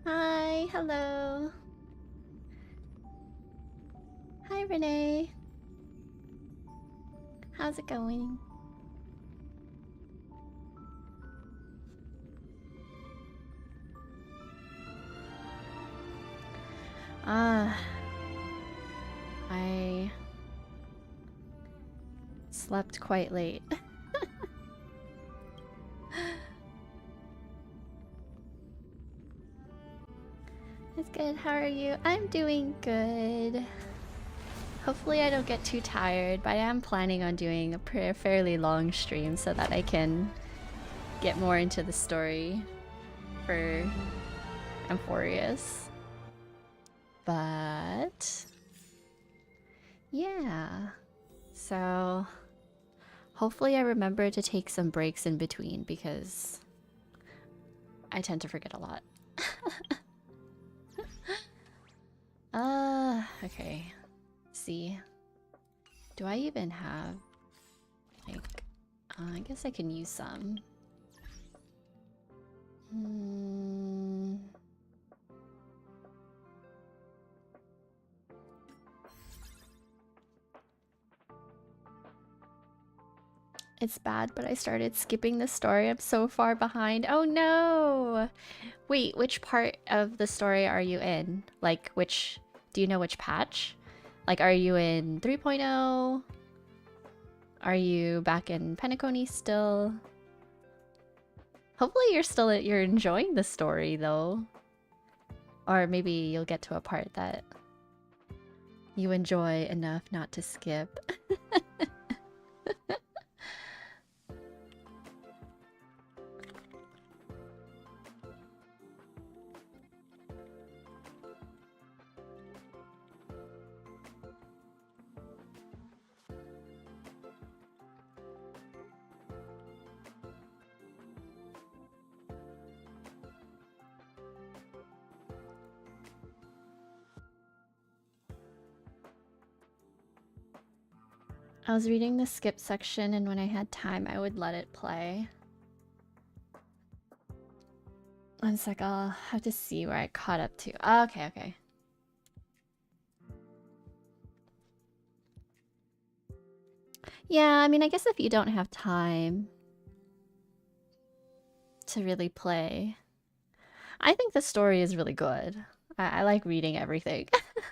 Hi, hello. Hi, Renee. How's it going? I slept quite late. It's good. How are you? I'm doing good. Hopefully I don't get too tired, but I am planning on doing a fairly long stream so that I can get more into the story for Amphorius. But yeah, so hopefully I remember to take some breaks in between because I tend to forget a lot. Okay. See. Do I even have, like, I guess I can use some. It's bad, but I started skipping the story. I'm so far behind. Oh no! Wait, which part of the story are you in? Like, which... Do you know which patch? Like, are you in 3.0? Are you back in Penacony still? Hopefully you're enjoying the story, though. Or maybe you'll get to a part that you enjoy enough not to skip. I was reading the skip section, and when I had time, I would let it play. One sec, I'll have to see where I caught up to. Oh, okay, okay. Yeah, I mean, I guess if you don't have time to really play, I think the story is really good. I like reading everything,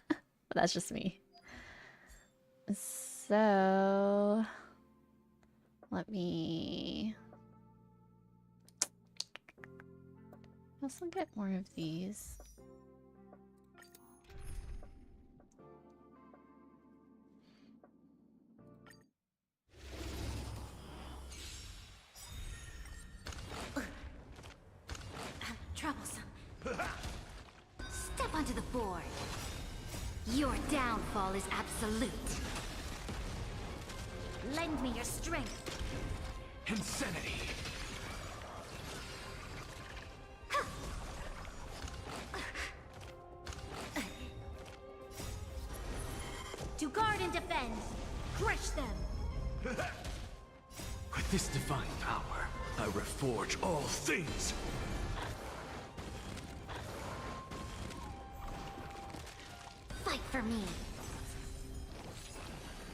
but that's just me. So, let me also get more of these. Troublesome. Step onto the board. Your downfall is absolute. Lend me your strength. Insanity. To guard and defend. Crush them. With this divine power, I reforge all things. Fight for me.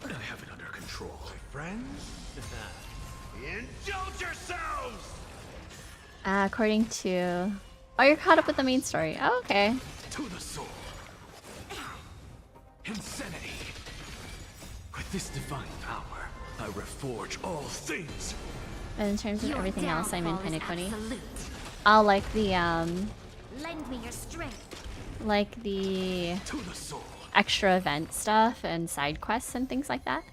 I have it under control. Friends? Indulge yourselves! According to... Oh, you're caught up with the main story. Oh, okay. To the soul. Insanity. With this divine power, I reforge all things. But in terms of Your everything else, I'm in downfall is Penacony. absolute. I'll like the, Lend me your strength. like the To the soul. extra event stuff and side quests and things like that.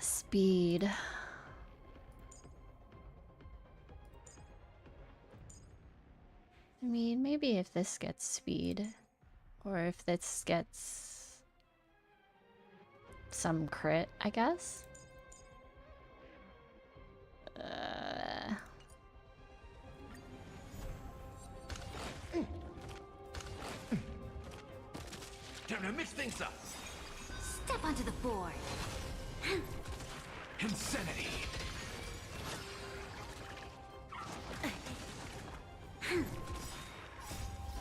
Speed. I mean, maybe if this gets speed, or if this gets some crit, I guess. Time to mix things up. Step onto the board. Insanity.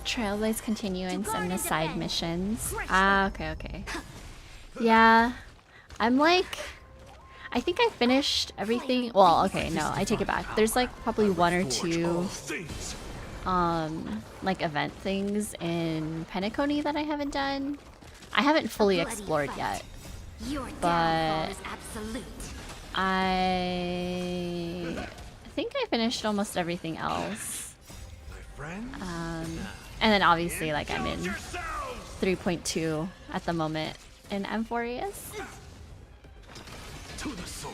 Trailblaze continue and guard send the and side defend. missions. Crush Ah, okay, okay. Yeah, I'm like... I think I finished everything. Well, okay, no, I take it back. There's like probably one or two Things. like event things in Penacony that I haven't done. I haven't fully bloody explored fight. yet. Your But- downfall is absolute. I think I finished almost everything else. My friends? And then obviously like I'm in Indulge yourselves! 3.2 at the moment in Amphorius. To the soul.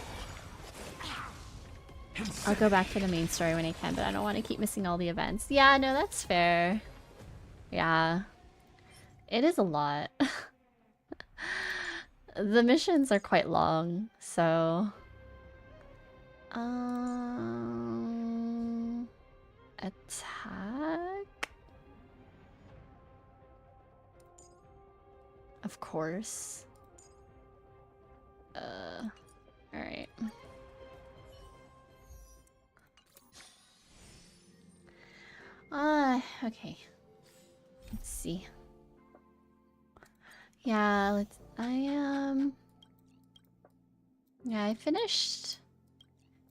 I'll go back to the main story when I can, but I don't want to keep missing all the events. Yeah, no, that's fair. Yeah. It is a lot. The missions are quite long, so... Attack? Of course. Alright. Okay. Let's see. Yeah, yeah, I finished...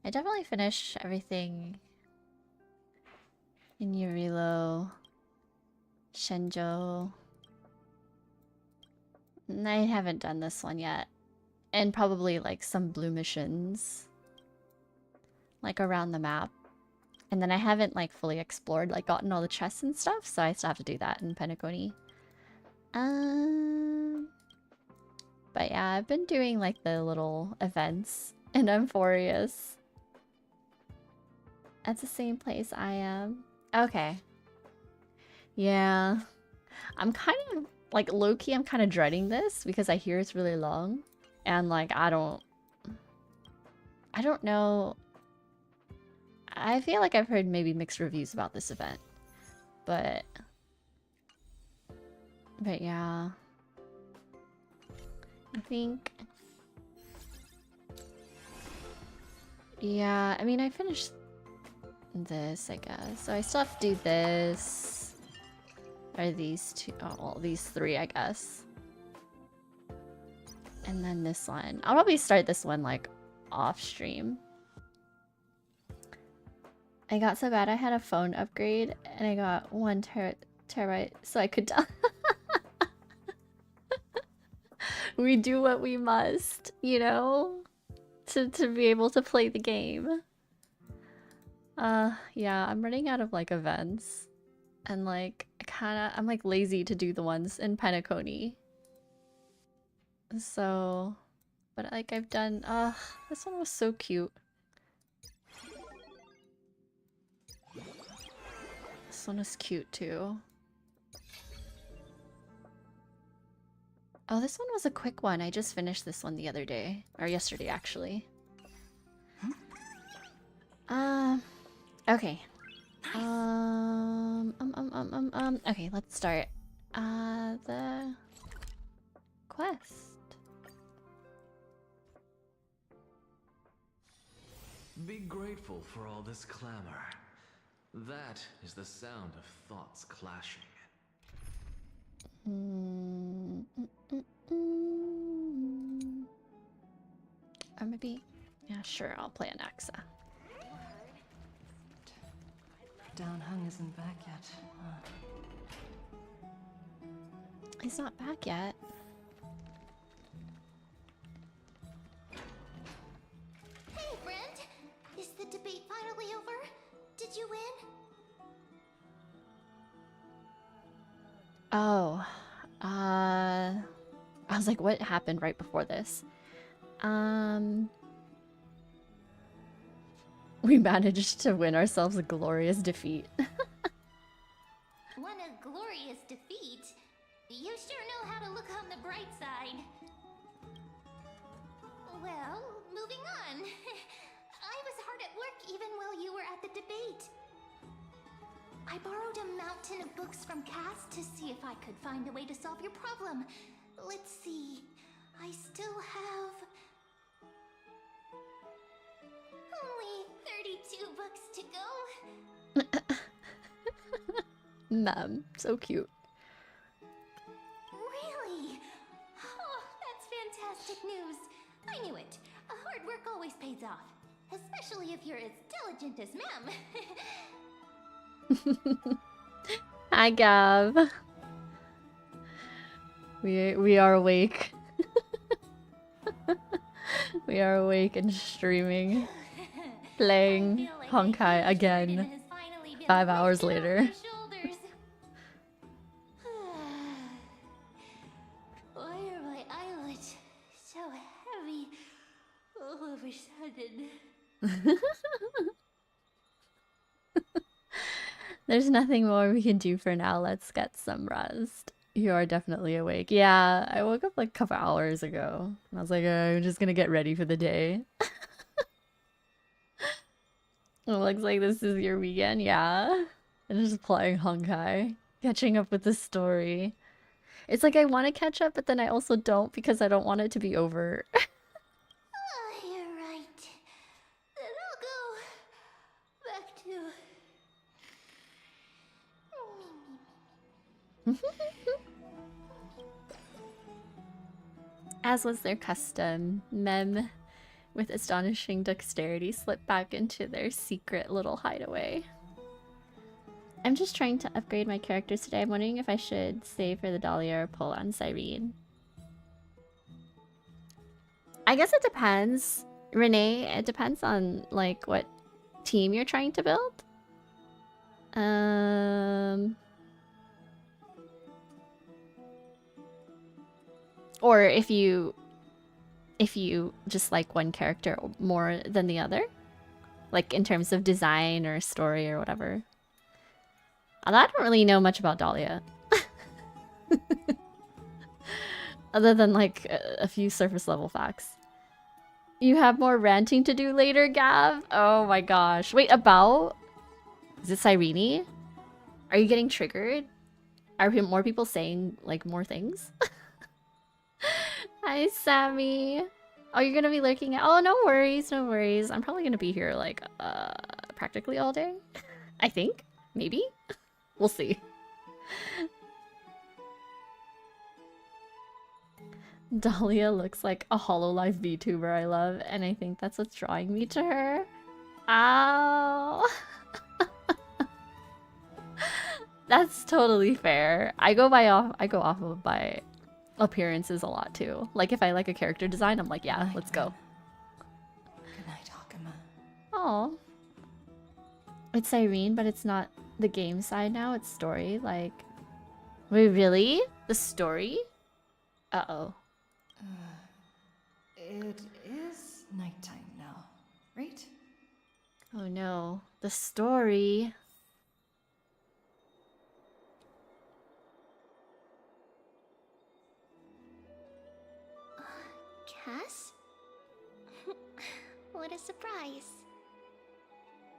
I definitely finished everything in Yurilo, Shenzhou. And I haven't done this one yet. And probably like some blue missions. Like around the map. And then I haven't like fully explored, like gotten all the chests and stuff, so I still have to do that in Penacony. But yeah, I've been doing like the little events in Amphorius. At the same place I am. Okay. Yeah. I'm kind of, like, low-key, I'm kind of dreading this because I hear it's really long. And, like, I don't know. I feel like I've heard maybe mixed reviews about this event. But yeah. I think. Yeah, I mean, I finished this, I guess. So I still have to do this. Or these two. Oh, well, these three, I guess. And then this one. I'll probably start this one, like, off stream. I got so bad I had a phone upgrade, and I got 1 terabyte, so I could we do what we must, you know? To be able to play the game. Yeah, I'm running out of, like, events. And, like, I'm, like, lazy to do the ones in Penacony. So... But, like, I've done... this one was so cute. This one is cute, too. Oh, this one was a quick one. I just finished this one the other day. Or yesterday, actually. Okay. Okay, let's start. The quest. Be grateful for all this clamor. That is the sound of thoughts clashing. Or maybe... Yeah, sure, I'll play an Naxa. Downhung isn't back yet. He's not back yet. Hey, friend! Is the debate finally over? Did you win? Oh. I was like, what happened right before this? We managed to win ourselves a glorious defeat. Won a glorious defeat? You sure know how to look on the bright side. Well, moving on. I was hard at work even while you were at the debate. I borrowed a mountain of books from Cass to see if I could find a way to solve your problem. Let's see. I still have... only 32 books to go. Mem, so cute. Really? Oh, that's fantastic news. I knew it. Hard work always pays off. Especially if you're as diligent as Mem. Hi, Gav. We are awake. We are awake and streaming. Playing Honkai again. 5 hours later. Why are my eyelids so heavy all of a sudden? There's nothing more we can do for now. Let's get some rest. You are definitely awake. Yeah, I woke up like a couple hours ago. I was like, I'm just gonna get ready for the day. It looks like this is your weekend, yeah. And just playing Honkai. Catching up with the story. It's like I want to catch up, but then I also don't because I don't want it to be over. Oh, you're right. Then I'll go back to... As was their custom, Mem, with astonishing dexterity, slipped back into their secret little hideaway. I'm just trying to upgrade my characters today. I'm wondering if I should save for the Dahlia or pull on Cyrene. I guess it depends. Renee, it depends on like what team you're trying to build. Or if you just like one character more than the other, like in terms of design or story or whatever. Although I don't really know much about Dahlia. Other than like a few surface level facts. You have more ranting to do later, Gav? Oh my gosh. Wait, about? Is it Cyrene? Are you getting triggered? Are more people saying like more things? Hi, Sammy. Oh, you're gonna be lurking at. Oh, no worries, no worries. I'm probably gonna be here like practically all day. I think, maybe. We'll see. Dahlia looks like a HoloLive VTuber I love, and I think that's what's drawing me to her. Ow. That's totally fair. I go off of my appearances a lot too. Like if I like a character design, I'm like, yeah, let's go. Good night, Hakama. Oh. It's Irene, but it's not the game side now, it's story. Like, wait, really? The story? Uh-oh. It is nighttime now, right? Oh no. The story. Cass? What a surprise.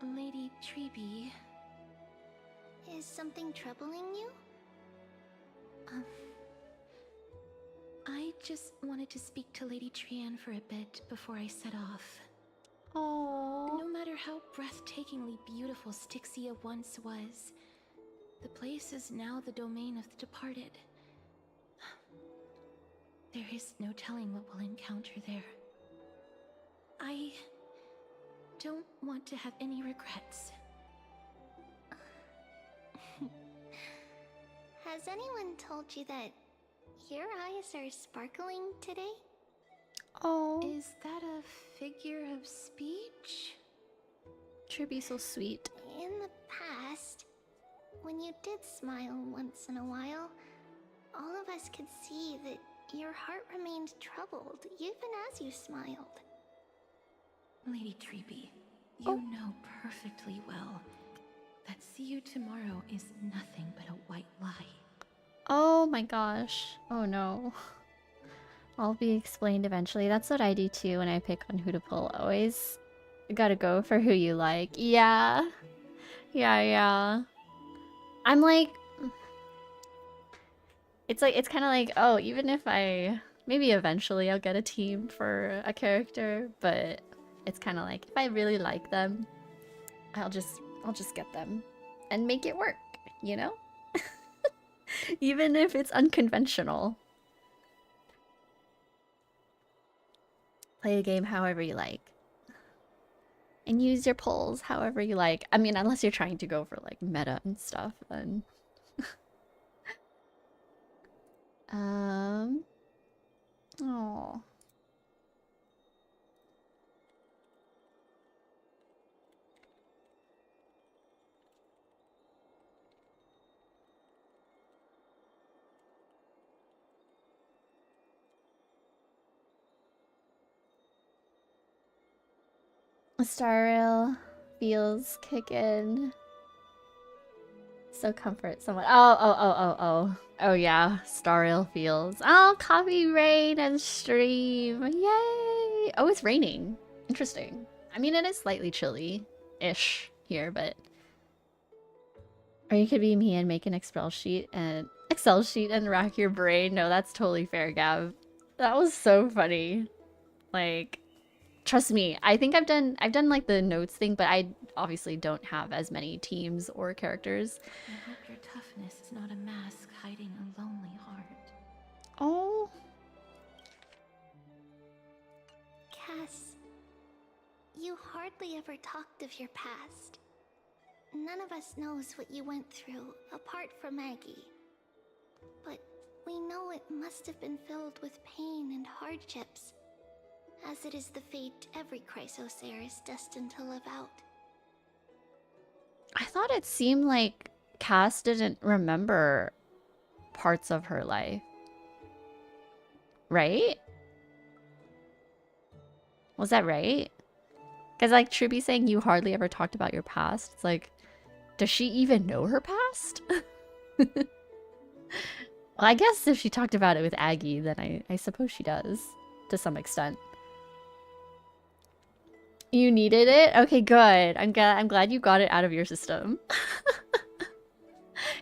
Lady Treeby. Is something troubling you? I just wanted to speak to Lady Trian for a bit before I set off. Oh. No matter how breathtakingly beautiful Styxia once was, the place is now the domain of the departed. There is no telling what we'll encounter there. I don't want to have any regrets. Has anyone told you that your eyes are sparkling today? Oh. Is that a figure of speech? Tribby's so sweet. In the past, when you did smile once in a while, all of us could see that your heart remained troubled even as you smiled. Lady Treeby, you know perfectly well that see you tomorrow is nothing but a white lie. Oh my gosh. Oh no. I'll be explained eventually. That's what I do too when I pick on who to pull. Always gotta go for who you like. Yeah. Yeah. I'm like... It's kind of like, oh, even if maybe eventually I'll get a team for a character, but it's kind of like, if I really like them, I'll just get them and make it work, you know? Even if it's unconventional. Play the game however you like. And use your pulls however you like. I mean, unless you're trying to go for like meta and stuff, then... Oh. Starrail feels kick in. So comfort someone. Oh yeah, Starrail feels. Oh, coffee, rain, and stream. Yay! Oh, it's raining. Interesting. I mean, it is slightly chilly-ish here, but... Or you could be me and make an Excel sheet and rack your brain. No, that's totally fair, Gab. That was so funny. Like... Trust me, I think I've done like the notes thing, but I obviously don't have as many teams or characters. I hope your toughness is not a mask hiding a lonely heart. Oh. Cass, you hardly ever talked of your past. None of us knows what you went through, apart from Maggie. But we know it must have been filled with pain and hardships, as it is the fate every Chrysosaur is destined to live out. I thought it seemed like Cass didn't remember parts of her life. Right? Was that right? Because like Truby saying you hardly ever talked about your past. It's like, does she even know her past? Well, I guess if she talked about it with Aggie, then I suppose she does, to some extent. You needed it? Okay, good. I'm glad you got it out of your system.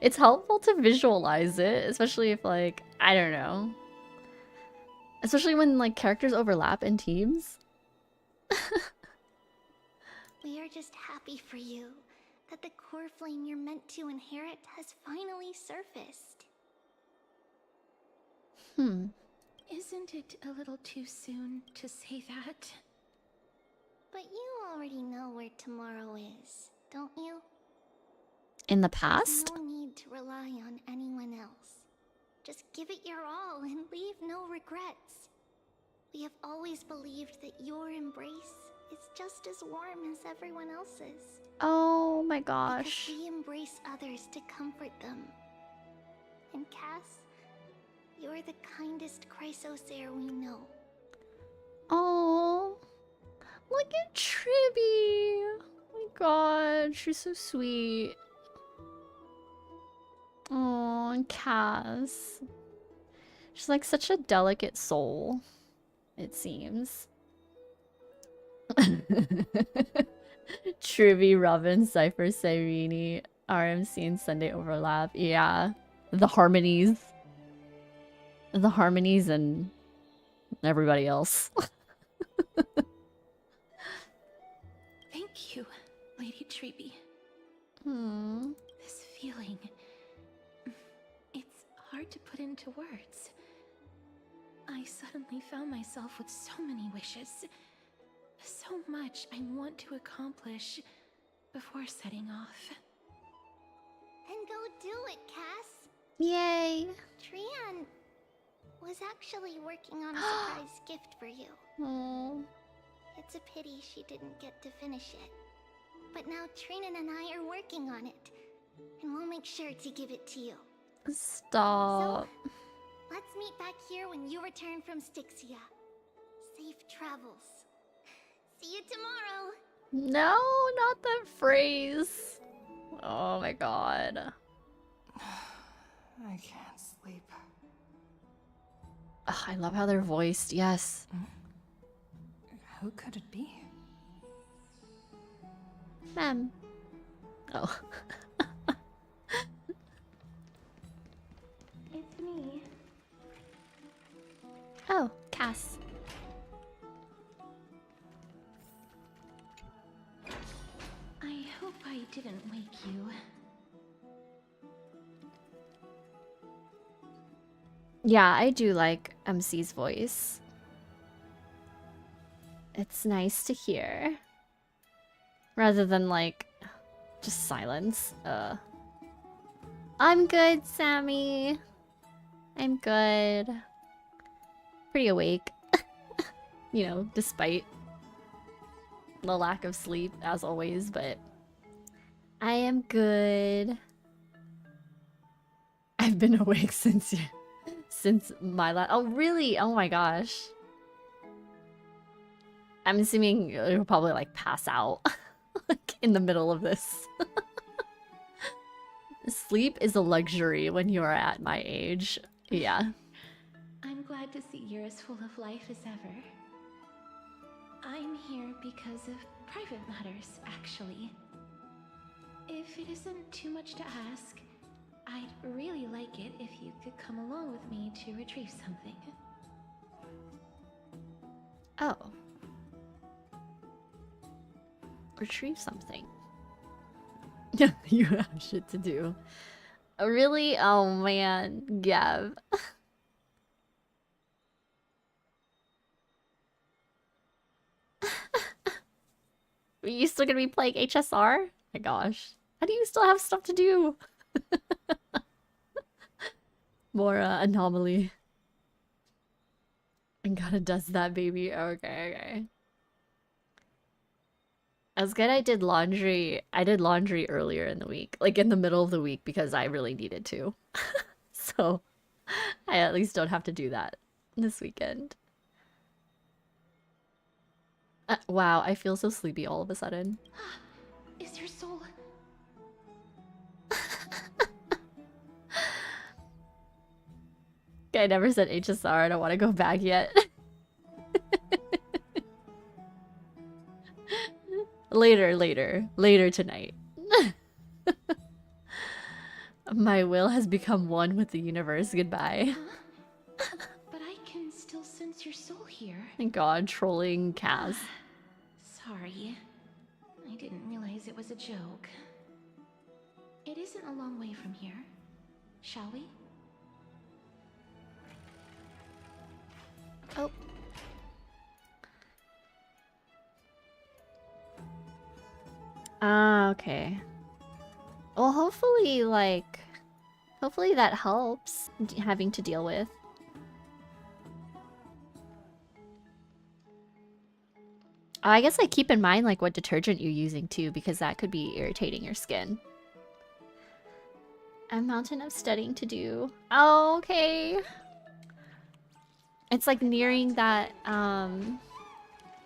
It's helpful to visualize it, especially if, like, I don't know. Especially when like characters overlap in teams. We are just happy for you that the core flame you're meant to inherit has finally surfaced. Isn't it a little too soon to say that? But you already know where tomorrow is, don't you? In the There's past? no need to rely on anyone else. Just give it your all and leave no regrets. We have always believed that your embrace is just as warm as everyone else's. Oh my Because gosh. we embrace others to comfort them. And Cass, you're the kindest Chrysosaur we know. Oh, look at Tribby. Oh my god, she's so sweet. Oh, and Cass. She's like such a delicate soul, it seems. Trivy, Robin, Cypher, Cyrene, RMC, and Sunday overlap. Yeah. The harmonies. The harmonies and everybody else. Thank you, Lady Treeby. Hmm. This feeling... It's hard to put into words. I suddenly found myself with so many wishes. So much I want to accomplish before setting off. Then go do it, Cass. Yay. Trian was actually working on a surprise gift for you. Oh. It's a pity she didn't get to finish it. But now Trinan and I are working on it. And we'll make sure to give it to you. Stop. So, let's meet back here when you return from Styxia. Safe travels. See you tomorrow. No, not that phrase. Oh my god. I can't sleep. Ugh, I love how they're voiced. Yes. Who could it be? Ma'am. Oh. It's me. Oh, Cass. I hope I didn't wake you. Yeah, I do like MC's voice. It's nice to hear. Rather than like just silence. I'm good, Sammy. I'm good. Pretty awake. You know, despite the lack of sleep as always, but I am good. I've been awake since my last. Oh really? Oh my gosh. I'm assuming you'll probably like pass out like in the middle of this. Sleep is a luxury when you are at my age. Yeah. I'm glad to see you're as full of life as ever. I'm here because of private matters, actually. If it isn't too much to ask, I'd really like it if you could come along with me to retrieve something. Oh. Retrieve something. You have shit to do. Really? Oh man, Gav. Are you still gonna be playing HSR? My gosh. How do you still have stuff to do? More anomaly. And gotta dust that baby. Okay. I was good. I did laundry earlier in the week. Like in the middle of the week because I really needed to. So I at least don't have to do that this weekend. Wow, I feel so sleepy all of a sudden. Is your soul... I never said HSR. I don't want to go back yet. Later tonight. My will has become one with the universe. Goodbye. But I can still sense your soul here. Thank God, trolling Kaz. Sorry. I didn't realize it was a joke. It isn't a long way from here. Shall we? Oh. Ah, okay. Well, hopefully, like... Hopefully that helps having to deal with. I guess like keep in mind like what detergent you're using too, because that could be irritating your skin. A mountain of studying to do. Oh, okay. It's like nearing that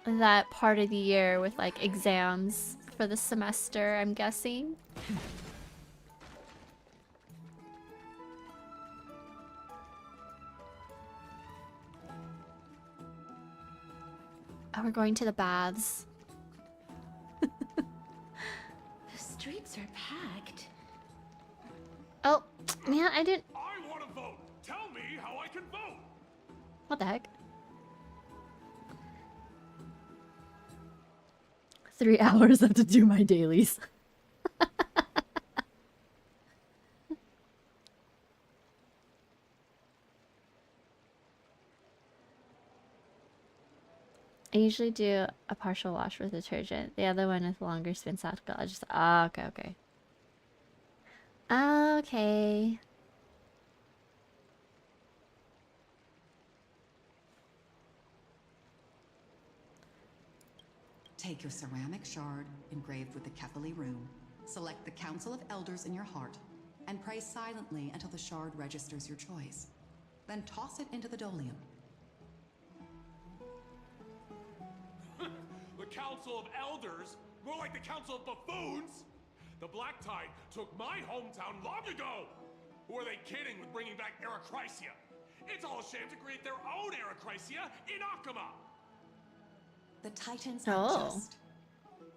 that part of the year with like exams for the semester, I'm guessing. Oh, we're going to the baths. The streets are packed. Oh, man, I didn't... I want to vote. Tell me how I can vote. What the heck? 3 hours I have to do my dailies. I usually do a partial wash with detergent. The other one with longer spin cycle. I just okay, okay. Okay. Take your ceramic shard engraved with the Kefali rune. Select the Council of Elders in your heart and pray silently until the shard registers your choice. Then toss it into the dolium. The Council of Elders? More like the Council of Buffoons? The Black Tide took my hometown long ago! Who are they kidding with bringing back Erechrysia? It's all a shame to create their own Erechrysia in Akama! The Titans Oh. are just.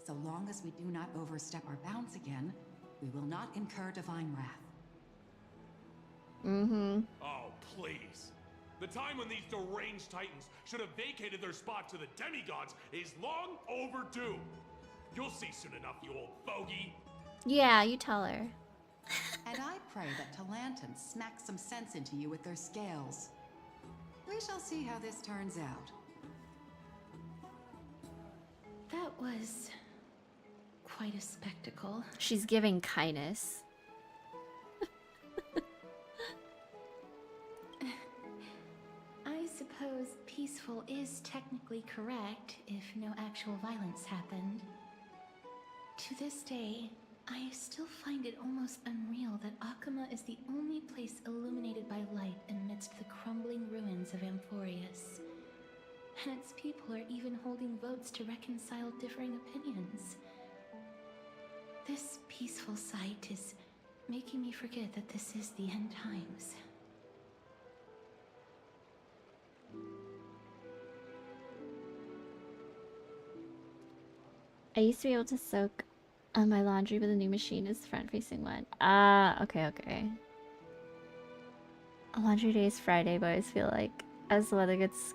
So long as we do not overstep our bounds again, we will not incur divine wrath. Mm-hmm. Oh, please. The time when these deranged Titans should have vacated their spot to the demigods is long overdue. You'll see soon enough, you old bogey. Yeah, you tell her. And I pray that Talanton smacks some sense into you with their scales. We shall see how this turns out. That was quite a spectacle. She's giving kindness. I suppose peaceful is technically correct if no actual violence happened. To this day, I still find it almost unreal that Akama is the only place illuminated by light amidst the crumbling ruins of Amphorius. And its people are even holding votes to reconcile differing opinions. This peaceful sight is making me forget that this is the end times. I used to be able to soak my laundry, but the new machine is front-facing one. Ah, okay, okay. Laundry day is Friday, but I always feel like as the weather gets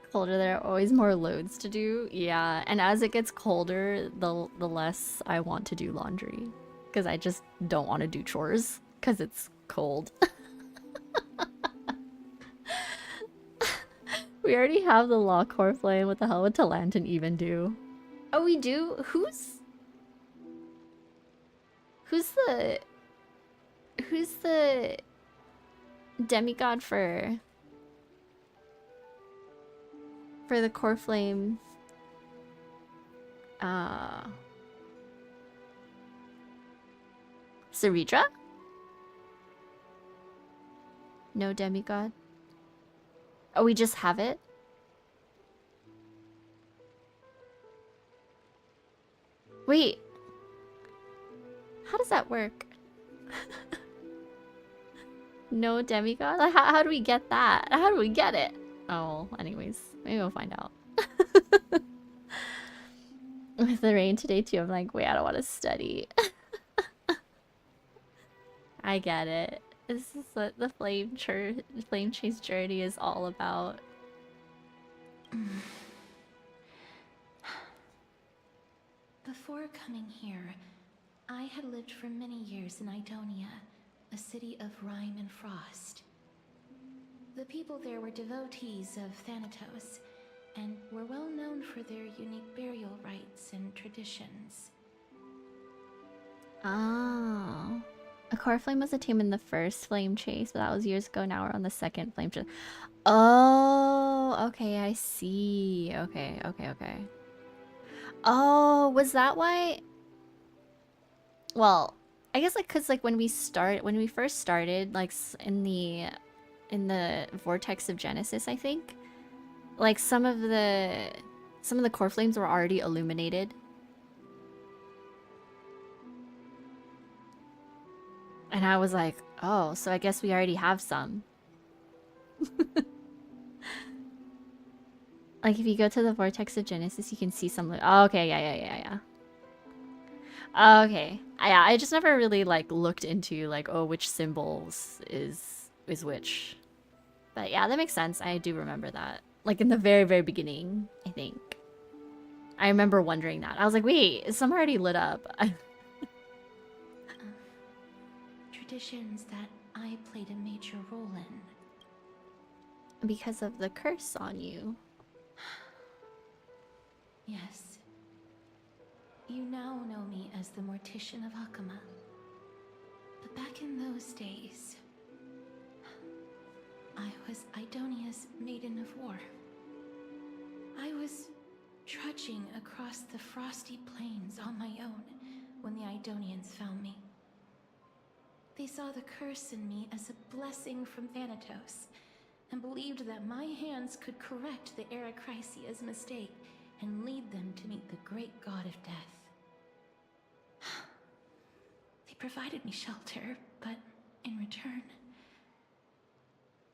colder, there are always more loads to do. Yeah, and as it gets colder, the less I want to do laundry. Because I just don't want to do chores. Because it's cold. We already have the law core flame. What the hell would Talanton even do? Oh, we do? Who's the demigod for the core flame? Saridra? No demigod? Oh, we just have it? Wait. How does that work? No demigod? Like, how do we get that? How do we get it? Oh, anyways. Maybe we'll find out. With the rain today too, I'm like, wait, I don't want to study. I get it. This is what the flame chase journey is all about. Before coming here, I had lived for many years in Idonia, a city of rime and frost. The people there were devotees of Thanatos, and were well known for their unique burial rites and traditions. Oh. A core flame was a team in the first flame chase, but that was years ago. Now we're on the second flame chase. Oh, okay, I see. Okay, okay, okay. Oh, was that why? Well, I guess like cuz like when we first started like in the vortex of Genesis, I think, like some of the core flames were already illuminated. And I was like, "Oh, so I guess we already have some." Like if you go to the vortex of Genesis, you can see some. Oh, okay, yeah. Okay, yeah. I just never really like looked into like, oh, which symbols is which. But yeah, that makes sense. I do remember that. Like in the very, very beginning, I think. I remember wondering that. I was like, wait, is some already lit up? Traditions that I played a major role in. Because of the curse on you. Yes. You now know me as the Mortician of Hakama. But back in those days, I was Idonia's Maiden of War. I was trudging across the frosty plains on my own when the Idonians found me. They saw the curse in me as a blessing from Thanatos, and believed that my hands could correct the Eracrisia's mistake and lead them to meet the great god of death. They provided me shelter, but in return,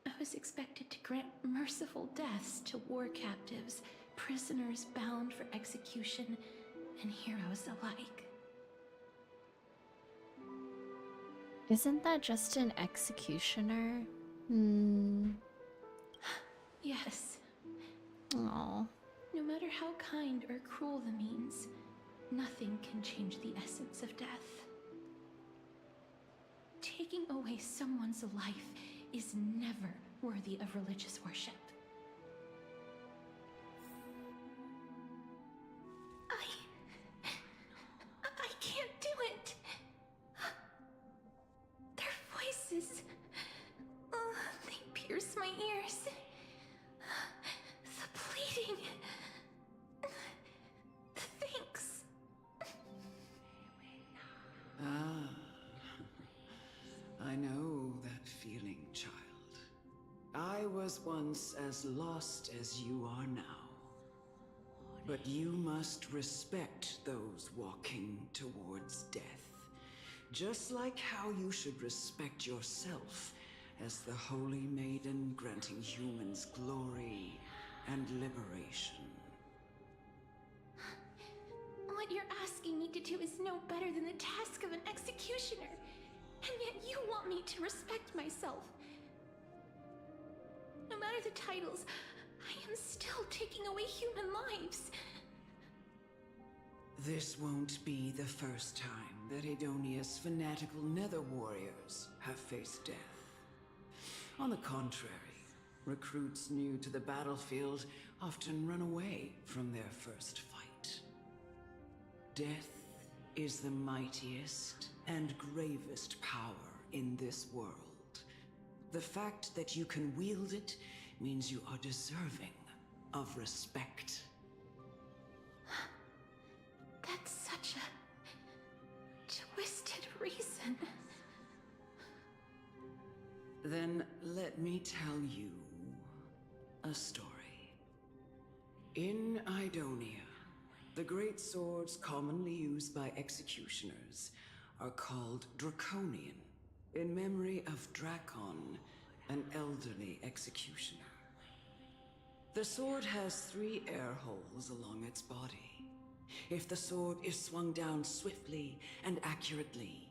I was expected to grant merciful deaths to war captives, prisoners bound for execution, and heroes alike. Isn't that just an executioner? Yes. Oh. No matter how kind or cruel the means, nothing can change the essence of death. Taking away someone's life is never worthy of religious worship. I can't do it. Their voices, they pierce my ears. The pleading, the thanks. I know that feeling, child. I was once as lost as you are now. But you must respect those walking towards death. Just like how you should respect yourself as the Holy Maiden granting humans glory and liberation. What you're asking me to do is no better than the task of an executioner. And yet you want me to respect myself. No matter the titles, I am still taking away human lives. This won't be the first time that Edonia's fanatical nether warriors have faced death. On the contrary, recruits new to the battlefield often run away from their first fight. Death is the mightiest and gravest power in this world. The fact that you can wield it means you are deserving of respect. That's such a twisted reason. Then let me tell you a story. In Idonia, the great swords commonly used by executioners are called Draconian, in memory of Drakon, an elderly executioner. The sword has 3 air holes along its body. If the sword is swung down swiftly and accurately,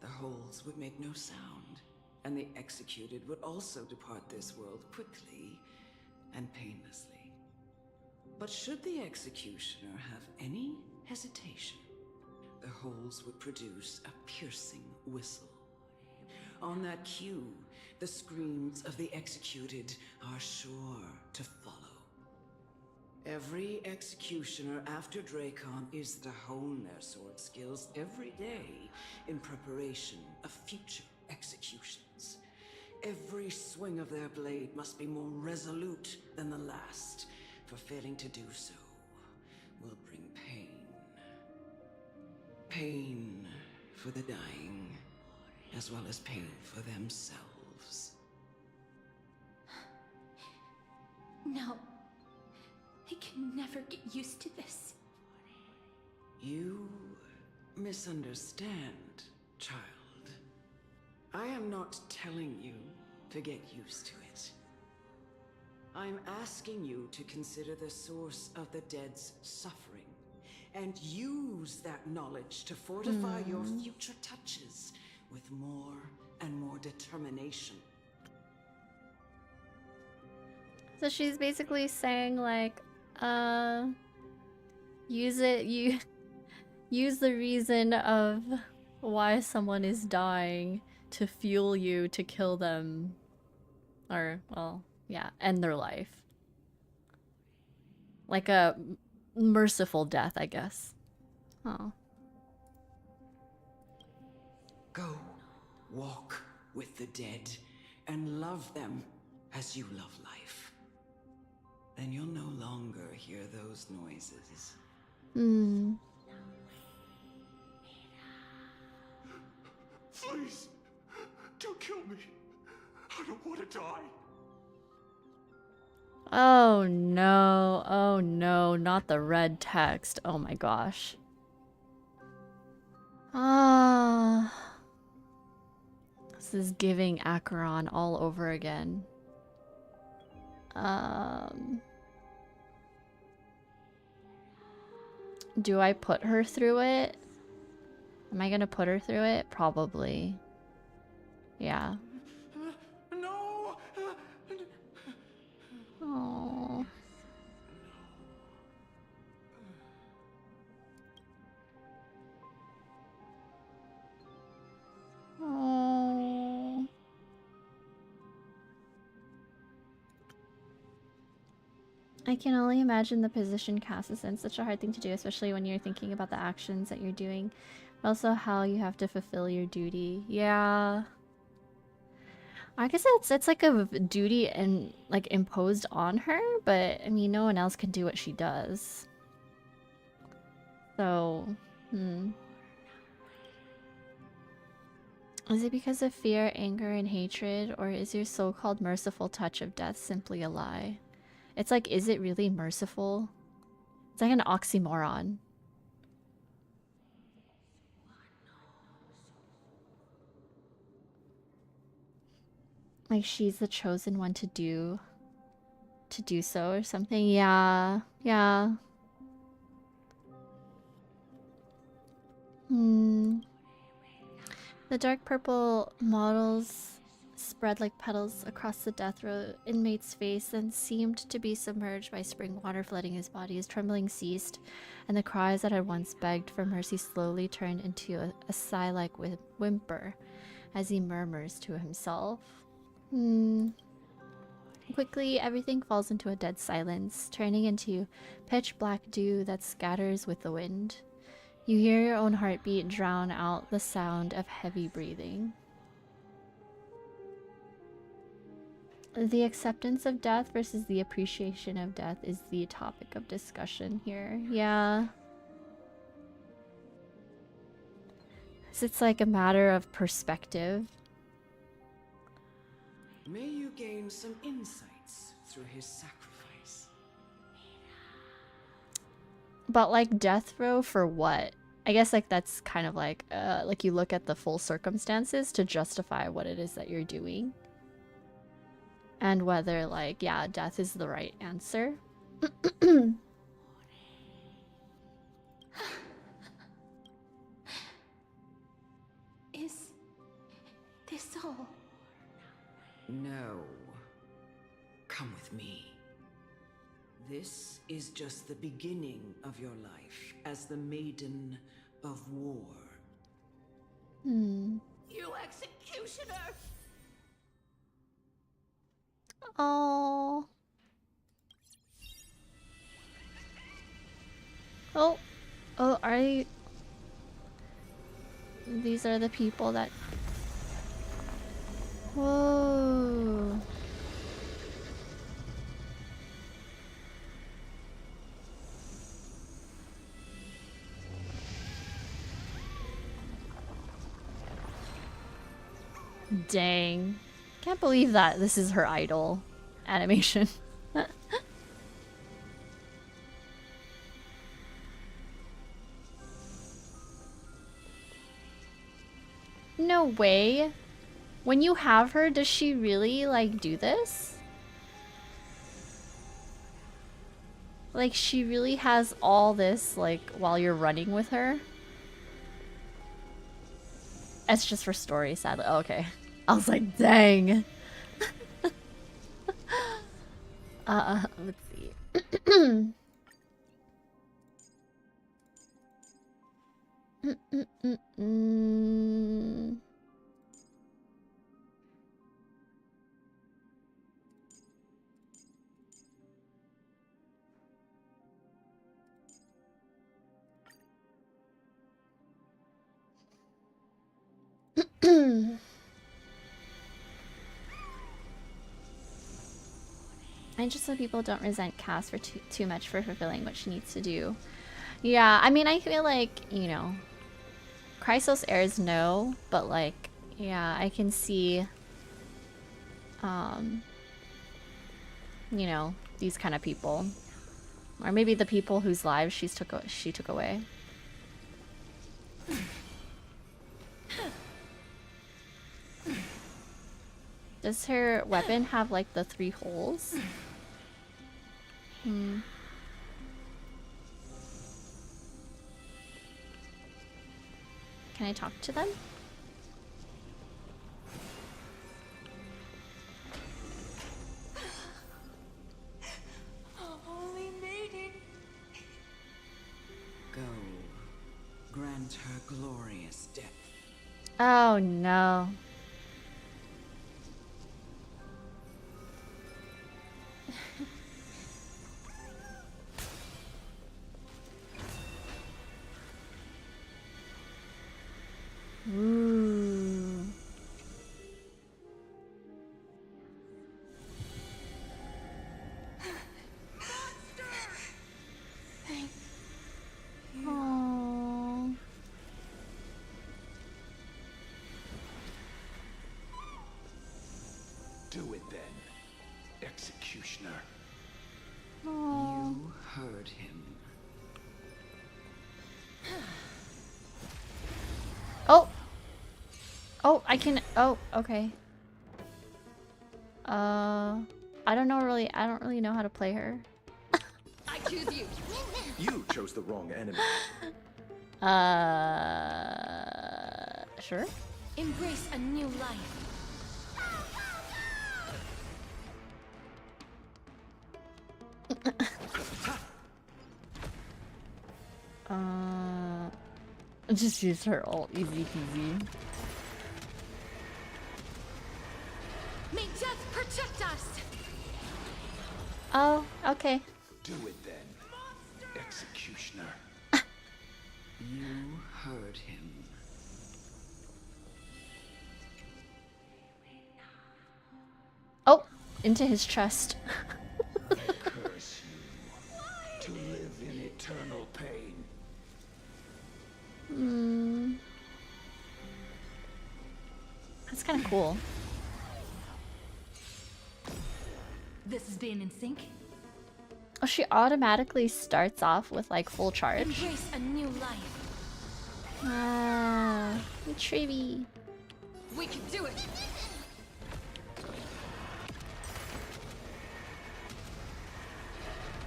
the holes would make no sound, and the executed would also depart this world quickly and painlessly. But should the executioner have any hesitation, the holes would produce a piercing whistle. On that cue, the screams of the executed are sure to follow. Every executioner after Dracon is to hone their sword skills every day in preparation of future executions. Every swing of their blade must be more resolute than the last, for failing to do so will bring pain. Pain for the dying, as well as pain for themselves. No. I can never get used to this. You misunderstand, child. I am not telling you to get used to it. I'm asking you to consider the source of the dead's suffering and use that knowledge to fortify your future touches with more and more determination. So she's basically saying like, use the reason of why someone is dying to fuel you to kill them. Or, well, yeah, end their life. Like a merciful death, I guess. Oh. Go, walk with the dead, and love them as you love life. Then you'll no longer hear those noises. Please, don't kill me. I don't want to die. Oh no, not the red text. Oh my gosh. Ah. This is giving Acheron all over again. Do I put her through it? Am I gonna put her through it? Probably. Yeah. No! Oh. Oh. I can only imagine the position Cass is in. Such a hard thing to do, especially when you're thinking about the actions that you're doing. But also how you have to fulfill your duty. Yeah. I guess it's like a duty and like imposed on her, but I mean no one else can do what she does. So, Is it because of fear, anger, and hatred, or is your so-called merciful touch of death simply a lie? It's like, is it really merciful? It's like an oxymoron. Like she's the chosen one to do so or something. Yeah. Yeah. The dark purple models spread like petals across the death row inmate's face, then seemed to be submerged by spring water flooding his body. His trembling ceased, and the cries that had once begged for mercy slowly turned into a sigh-like whimper as he murmurs to himself. Quickly, everything falls into a dead silence, turning into pitch black dew that scatters with the wind. You hear your own heartbeat drown out the sound of heavy breathing. The acceptance of death versus the appreciation of death is the topic of discussion here. Yeah. So it's like a matter of perspective. May you gain some insights through his sacrifice. But like death row for what? I guess like that's kind of like you look at the full circumstances to justify what it is that you're doing. And whether like, yeah, death is the right answer. Is this all? No. Come with me. This is just the beginning of your life as the Maiden of War. Hmm. You executioner! Oh. Oh. Oh, are you... These are the people that... Whoa. Dang. Can't believe that this is her idol animation. No way. When you have her, does she really, like, do this? Like, she really has all this, like, while you're running with her? It's just for story, sadly. Oh, okay. I was like, dang. Let's see. I just so people don't resent Cass for too much for fulfilling what she needs to do. Yeah, I mean, I feel like, you know, Chrysos heirs no, but like, yeah, I can see, you know, these kind of people, or maybe the people whose lives she took away. Does her weapon have like the 3 holes? Hmm. Can I talk to them? Holy maiden. Go. Grant her glorious death. Oh no. Ooh. Aww. Do it then, executioner. Aww. You heard him. Oh! Oh, I can- oh, okay. I don't really know how to play her. I choose you. You chose the wrong enemy. Sure? Embrace a new life. Just use her ult, easy peasy. May death protect us. Oh, okay. Do it then, executioner. You heard him. Oh, into his chest. Curse you to live in eternal pain. Hmm. That's kind of cool. This is being in sync. Oh, she automatically starts off with like full charge. Embrace a new life. Ah, Trivy. We can do it.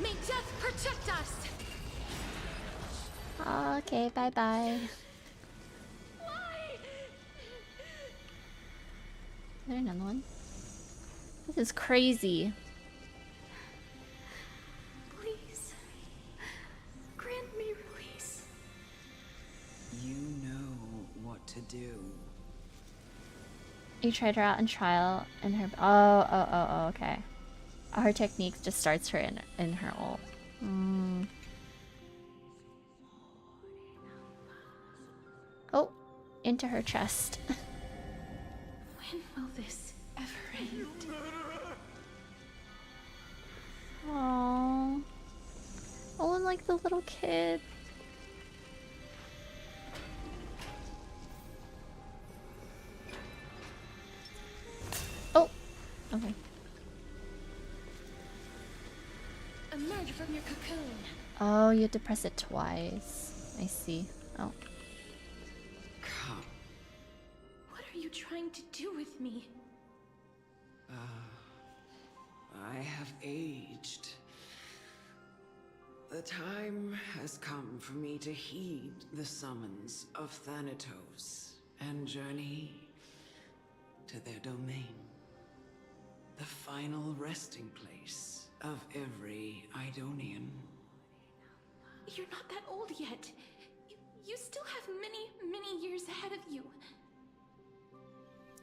May death protect us. Okay, bye bye. Why? Is there another one? This is crazy. to do. You tried her out in trial and her oh, okay. Her technique just starts her in her ult. Oh, into her chest. When will this ever end? Aww. Oh, and like the little kid. Oh, okay. Emerge from your cocoon. Oh, you have to press it twice. I see. Oh. Come. What are you trying to do with me? I have aged. The time has come for me to heed the summons of Thanatos and journey to their domain. The final resting place of every Idonian. You're not that old yet. You still have many, many years ahead of you.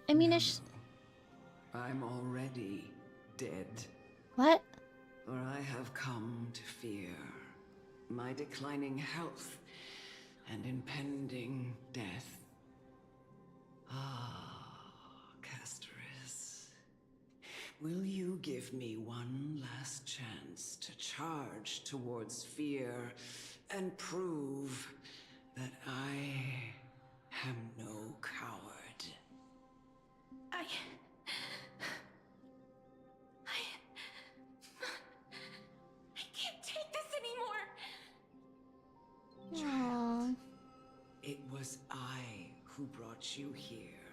I mean, I'm already dead. what? For I have come to fear my declining health and impending death. Ah, Castorice. Will you give me one last chance to charge towards fear and prove that I am no coward? I can't take this anymore. Aww. It was I who brought you here,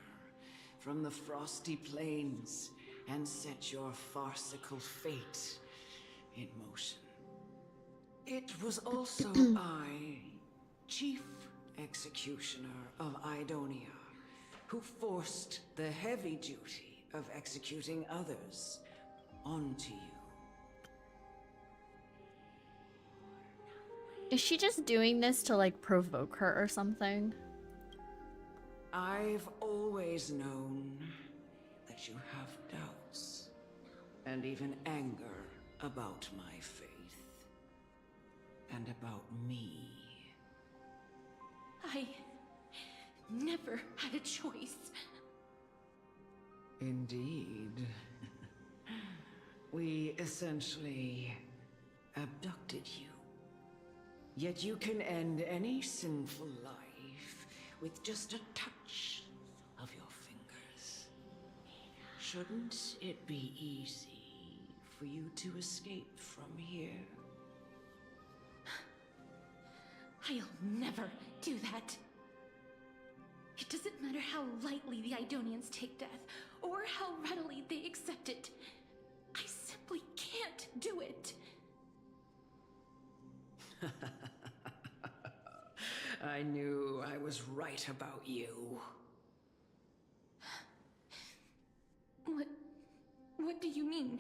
from the frosty plains, and set your farcical fate in motion. It was also I, Chief Executioner of Idonia, who forced the heavy duty of executing others onto you. Is she just doing this to like provoke her or something? I've always known that you have doubts and even anger about my faith and about me. I never had a choice. Indeed. We essentially abducted you. Yet you can end any sinful life with just a touch of your fingers. Shouldn't it be easy for you to escape from here? I'll never do that. It doesn't matter how lightly the Idonians take death, or how readily they accept it. I simply can't do it. I knew I was right about you. What do you mean?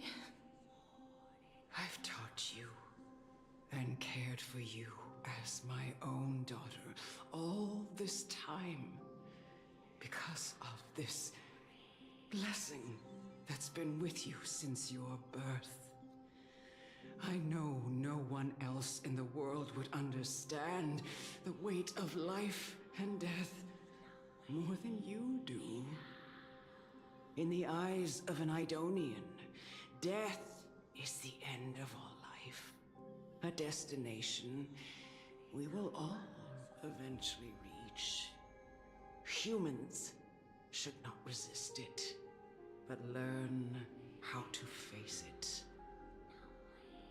I've taught you and cared for you as my own daughter all this time because of this blessing that's been with you since your birth. I know no one else in the world would understand the weight of life and death more than you do. In the eyes of an Idonian, death is the end of all life. A destination we will all eventually reach. Humans should not resist it, but learn how to face it.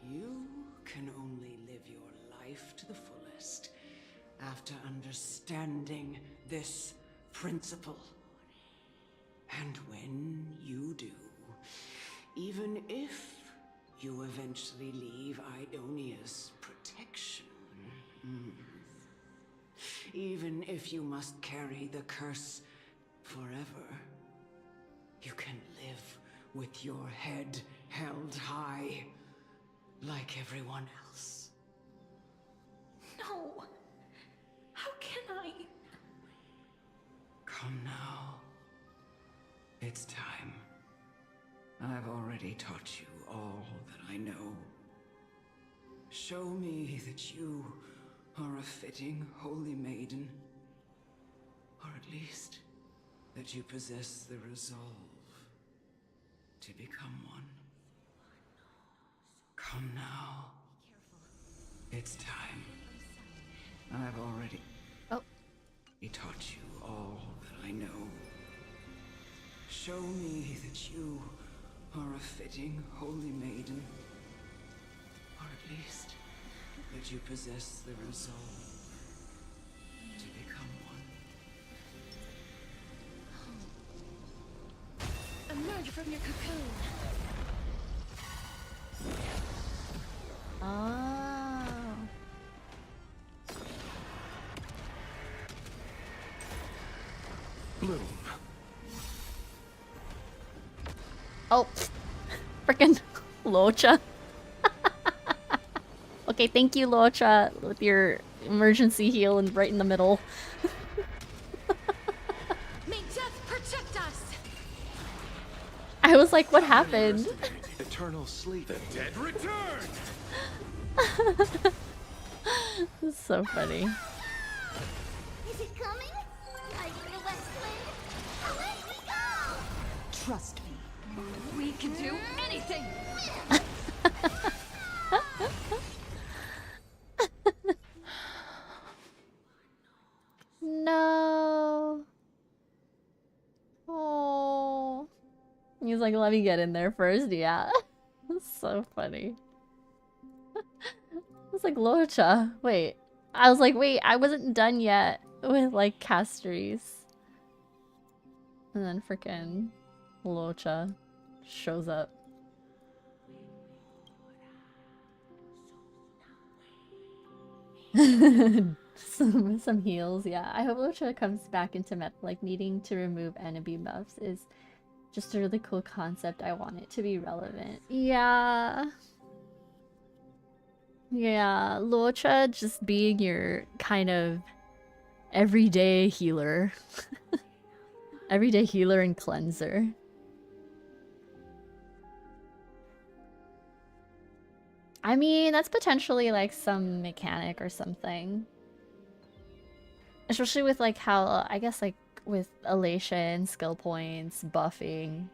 You can only live your life to the fullest after understanding this principle. And when you do, even if you eventually leave Idonia's protection, even if you must carry the curse forever, you can live with your head held high, like everyone else. No! How can I? Come now. It's time. I've already taught you all that I know. Show me that you are a fitting holy maiden. Or at least that you possess the resolve to become one. Come now. It's time. I've already taught you all that I know. Show me that you are a fitting holy maiden. Or at least that you possess the resolve to become one. Emerge from your cocoon. Oh. Bloom. Oh. Frickin' Locha. Okay, thank you, Locha, with your emergency heal and right in the middle. May death protect us. I was like, what happened? Eternal sleep. The dead return. This is so funny. Is it coming? Like the west wind? Away we go! Trust me. We can do anything! No. Oh. He's like, let me get in there first. Yeah. That's so funny. It's like Locha. Wait. I was like, wait, I wasn't done yet with like Castorice. And then frickin' Locha shows up. some heals, yeah. I hope Locha comes back into meta. Like, needing to remove enemy buffs is just a really cool concept. I want it to be relevant. Yeah. Yeah, Locha just being your kind of everyday healer. Everyday healer and cleanser. I mean, that's potentially like some mechanic or something. Especially with like how, I guess like with elation, skill points, buffing.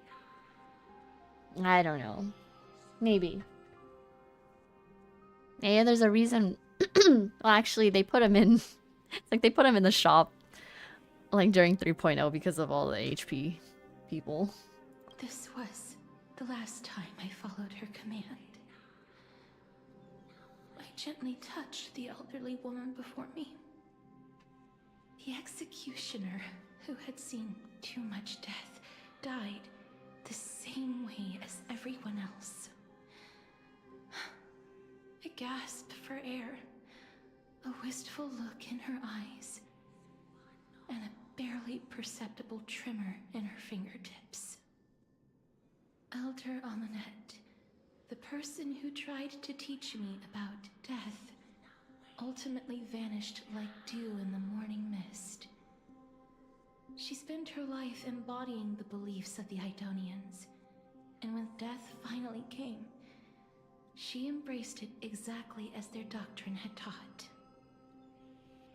I don't know. Maybe. Yeah, there's a reason. Well, actually, they put him in. It's like they put him in the shop, like during 3.0 because of all the HP people. This was the last time I followed her command. I gently touched the elderly woman before me. The executioner, who had seen too much death, died the same way as everyone else. A gasp for air, a wistful look in her eyes, and a barely perceptible tremor in her fingertips. Elder Amonette, the person who tried to teach me about death, ultimately vanished like dew in the morning mist. She spent her life embodying the beliefs of the Idonians, and when death finally came, she embraced it exactly as their doctrine had taught.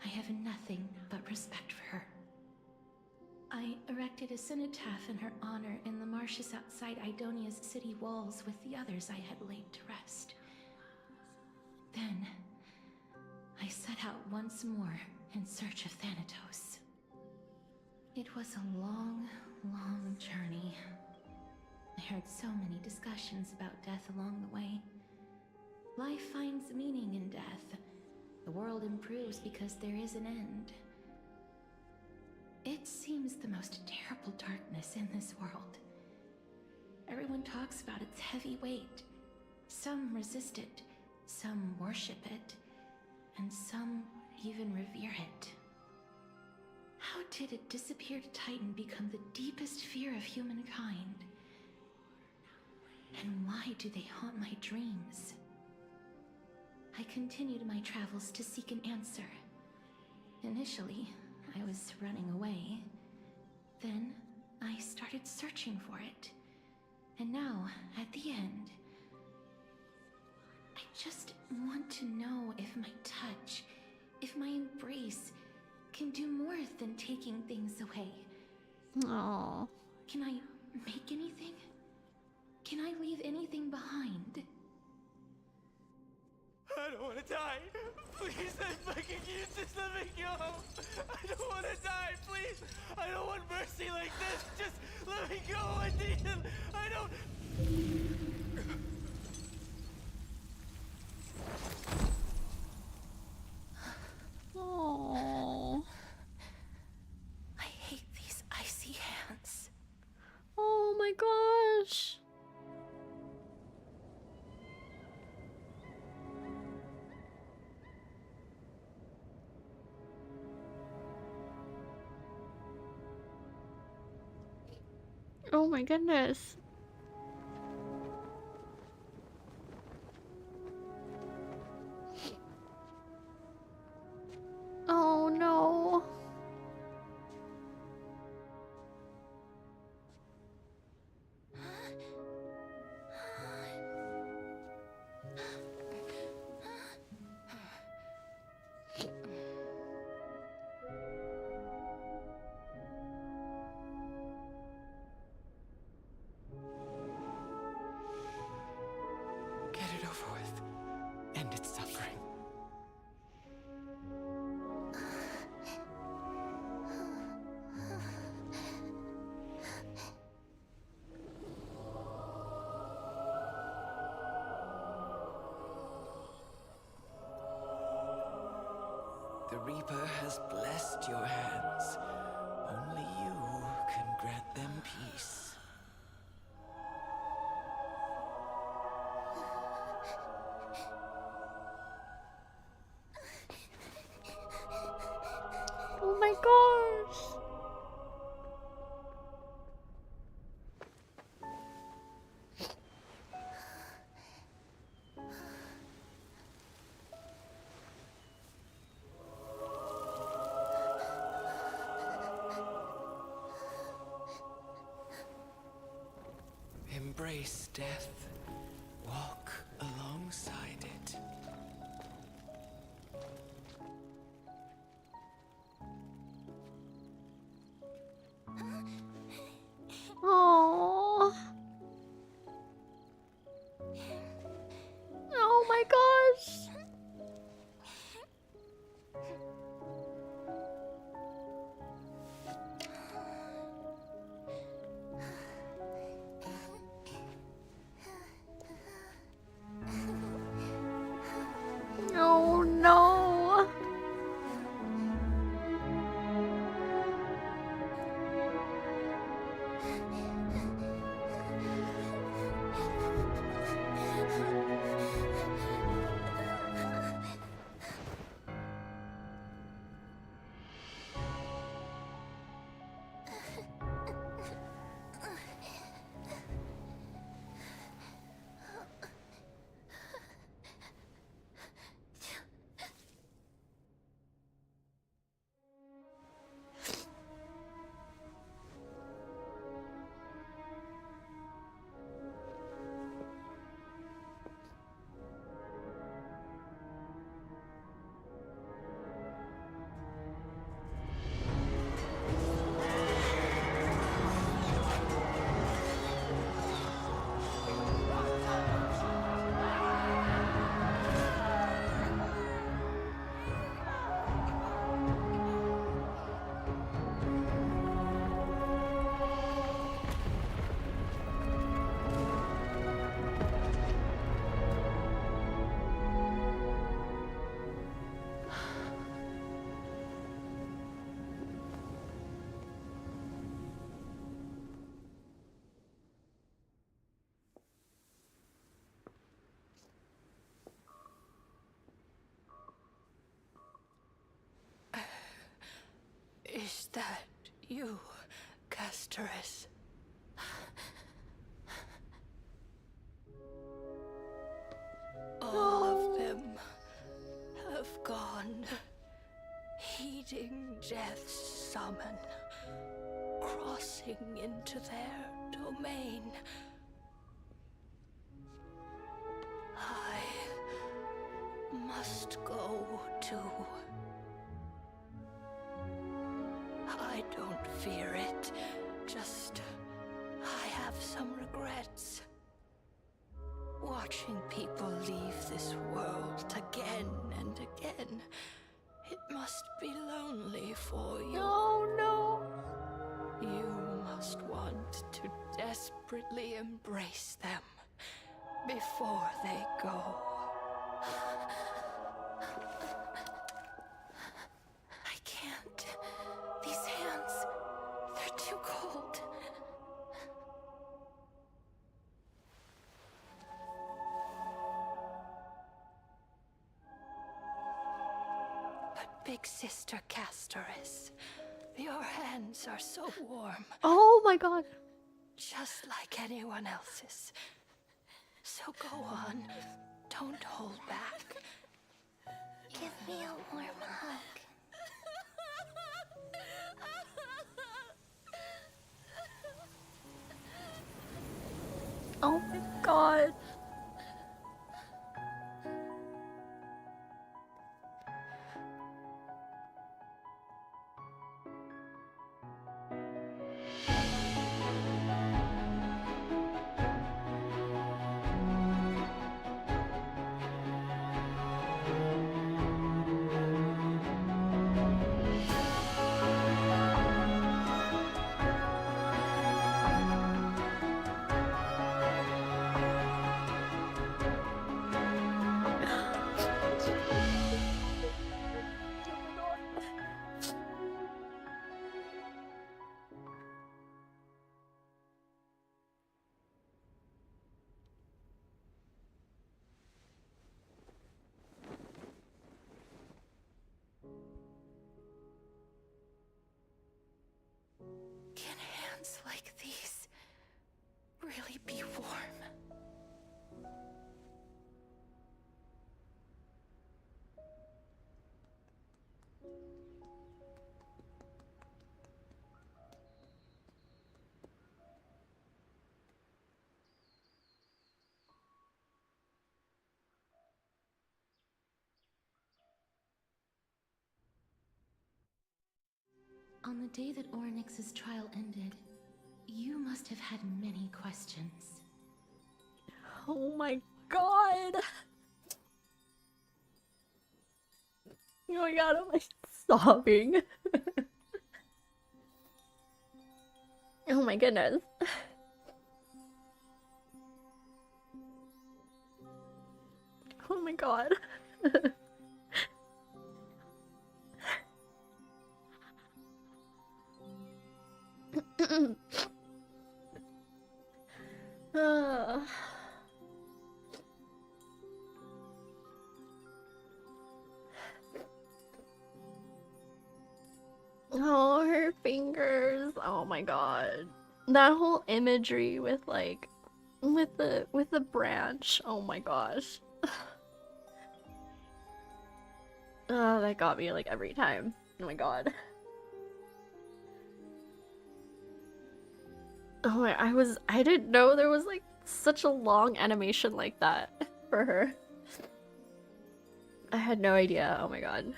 I have nothing but respect for her. I erected a cenotaph in her honor in the marshes outside Idonia's city walls with the others I had laid to rest. Then, I set out once more in search of Thanatos. It was a long, long journey. I heard so many discussions about death along the way. Life finds meaning in death. The world improves because there is an end. It seems the most terrible darkness in this world. Everyone talks about its heavy weight. Some resist it, some worship it, and some even revere it. How did a disappeared titan become the deepest fear of humankind? And why do they haunt my dreams? I continued my travels to seek an answer. Initially, I was running away, Then I started searching for it. And now, at the end, I just want to know if my touch, if my embrace, can do more than taking things away. Aww. Can I make anything? Can I leave anything behind? I don't want to die. Please, I'm begging you, just let me go. I don't want to die, please. I don't want mercy like this. Just let me go. I need it. I don't. Aww. I hate these icy hands. Oh my gosh. Oh my goodness. Oh no. Get it over with. End its suffering. The Reaper has blessed your hands. Only you can grant them peace. Oh my gosh. Embrace death. Walk alongside it. Oh. Oh my gosh. Oh no. Is that you, Castorice? All of them have gone, heeding death's summon, crossing into their domain. I must go too. I don't fear it, just I have some regrets. Watching people leave this world again and again, it must be lonely for you. Oh no! You must want to desperately embrace them before they go. I can't. These hands, they're too cold. But Big Sister Castorice, your hands are so warm. Oh my god. Just like anyone else's. So go on. Don't hold back. Give me a warm hug. Oh my god. Can hands like these really be warm? On the day that Oryx's trial ended, you must have had many questions. Oh my god. Oh my god, I'm like sobbing. Oh my goodness. Oh my god. Oh, her fingers. Oh my god. That whole imagery with like with the branch. Oh my gosh. Oh, that got me like every time. Oh my god. Oh my, I didn't know there was like such a long animation like that for her. I had no idea. Oh my god.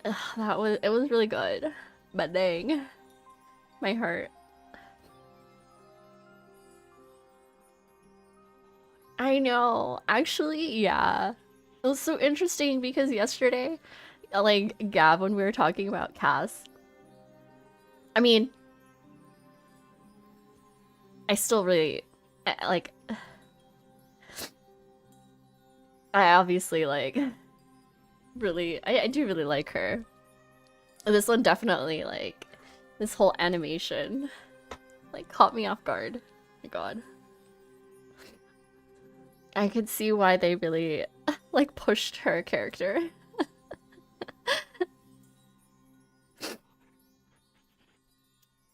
Ugh, it was really good. But dang. My heart. I know. Actually, yeah. It was so interesting because yesterday, like Gab, when we were talking about Cass, I mean, I still really like. I obviously like really. I do really like her. This one definitely like this whole animation like caught me off guard. Oh my god. I could see why they really like pushed her character.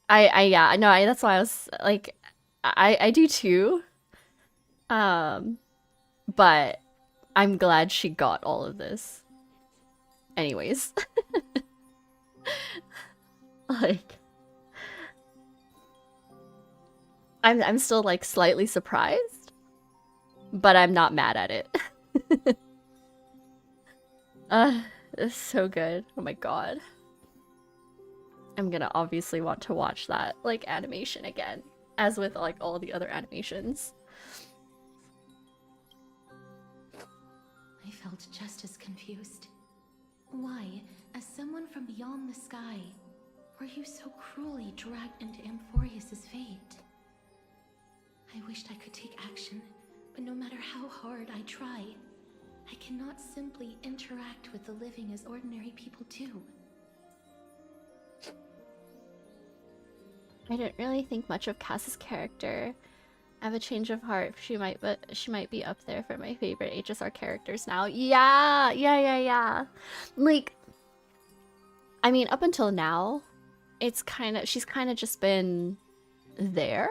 Yeah, no, that's why I was like I do too. But I'm glad she got all of this. Anyways. Like I'm still like slightly surprised, but I'm not mad at it. It's so good. Oh my god. I'm gonna obviously want to watch that like animation again, as with like all the other animations. I felt just as confused. Why, as someone from beyond the sky, were you so cruelly dragged into Amphorius's fate? I wished I could take action, but no matter how hard I try, I cannot simply interact with the living as ordinary people do. I didn't really think much of Cass's character. I have a change of heart. She might be up there for my favorite HSR characters now. Yeah. Like, I mean, up until now, she's kind of just been there.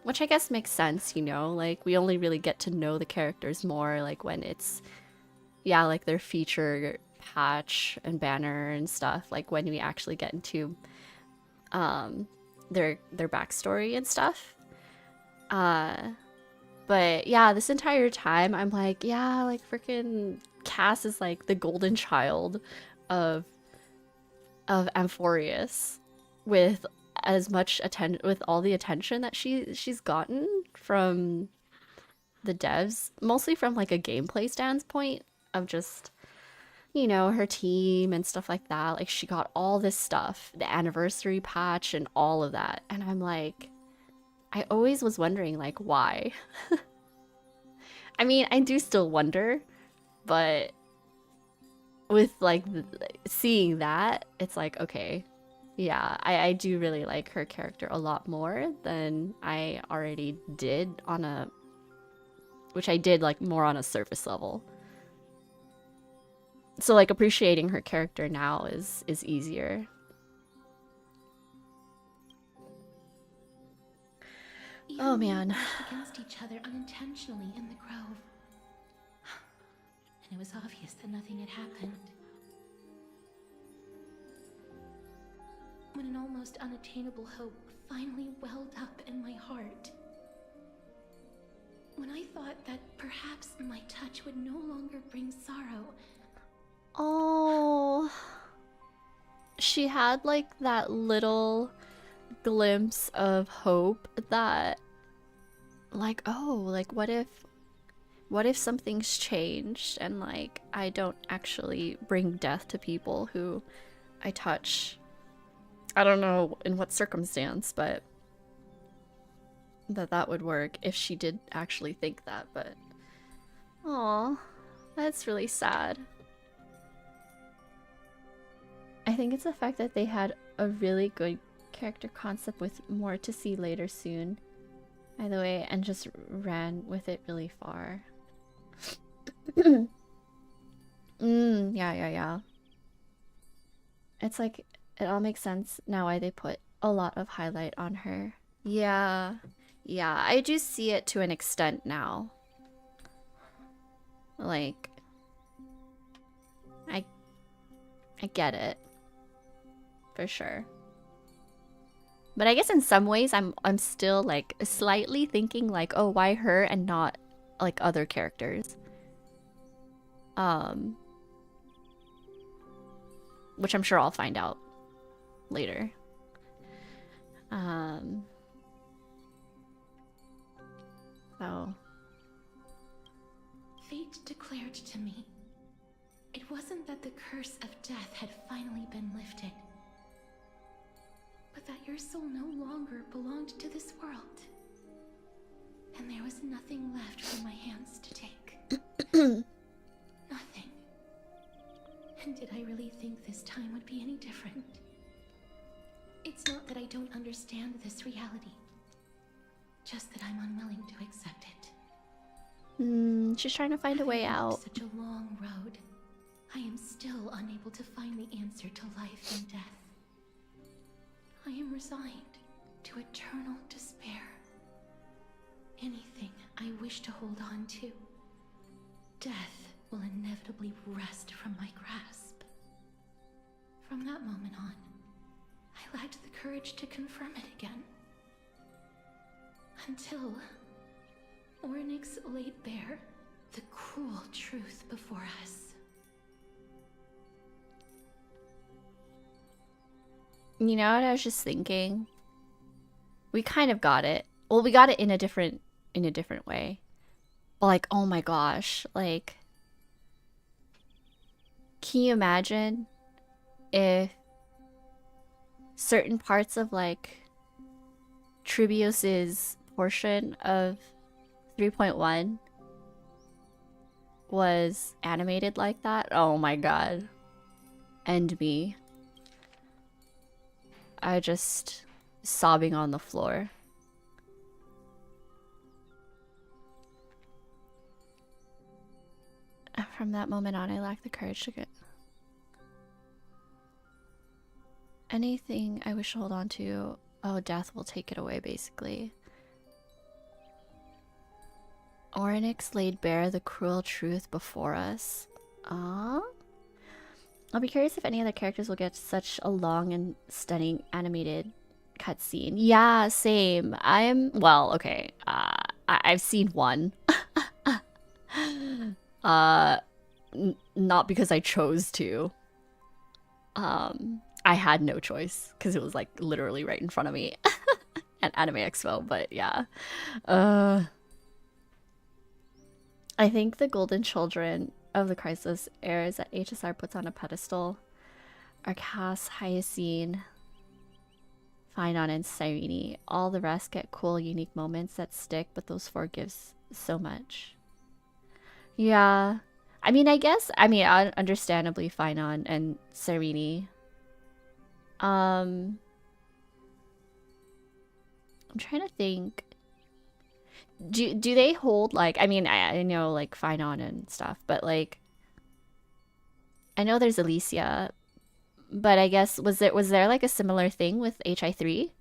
Which I guess makes sense, you know? Like, we only really get to know the characters more, like, when it's, yeah, like, their feature patch and banner and stuff, like, when we actually get into, their backstory and stuff. But, yeah, this entire time, I'm like, yeah, like, freaking Cass is, like, the golden child of Amphorius, with as much attention, with all the attention that she's gotten from the devs, mostly from like a gameplay standpoint of just, you know, her team and stuff like that. Like, she got all this stuff, the anniversary patch and all of that, and I'm like, I always was wondering like why. I mean, I do still wonder, but with like seeing that, it's like, okay, yeah, I do really like her character a lot more than I already did on a, which I did like more on a surface level. So like appreciating her character now is easier. Oh man. We pushed against each other unintentionally in the grove. And it was obvious that nothing had happened. When an almost unattainable hope finally welled up in my heart. When I thought that perhaps my touch would no longer bring sorrow. Oh. She had like that little glimpse of hope that, like, oh, like what if something's changed and like I don't actually bring death to people who I touch. I don't know in what circumstance, but that would work if she did actually think that. But aw, that's really sad. I think it's the fact that they had a really good character concept with more to see later soon, by the way, and just ran with it really far. Yeah. It's like, it all makes sense now why they put a lot of highlight on her. Yeah, I do see it to an extent now. Like, I get it. For sure. But I guess in some ways I'm still like slightly thinking like, oh, why her and not like other characters? Which I'm sure I'll find out later. So Fate declared to me, it wasn't that the curse of death had finally been lifted, but that your soul no longer belonged to this world. And there was nothing left for my hands to take. Nothing. And did I really think this time would be any different? It's not that I don't understand this reality, just that I'm unwilling to accept it. She's trying to find a way out. Such a long road. I am still unable to find the answer to life and death. I am resigned to eternal despair. Anything I wish to hold on to, death will inevitably wrest from my grasp. From that moment on, I lacked the courage to confirm it again. Until Ornyx laid bare the cruel truth before us. You know what I was just thinking? We kind of got it. Well, we got it in a different way. But like, oh my gosh, like, can you imagine if certain parts of like Tribios's portion of 3.1 was animated like that? Oh my god. And me. I just sobbing on the floor. From that moment on, I lacked the courage to get anything I wish to hold on to. Oh, death will take it away, basically. Ornyx laid bare the cruel truth before us. Aww. I'll be curious if any other characters will get such a long and stunning animated cutscene. Yeah, same. Well, okay. I've seen one. Not because I chose to. I had no choice because it was like literally right in front of me at Anime Expo, but yeah. I think the golden children of the Crisis heirs that HSR puts on a pedestal are Cass, Hyacine, Phynon, and Cyrene. All the rest get cool, unique moments that stick, but those four gives so much. Yeah. I mean, understandably Phynon and Cyrene. I'm trying to think. Do they hold like, I mean, I know like Phynon and stuff, but like I know there's Alicia, but I guess was there like a similar thing with HI3?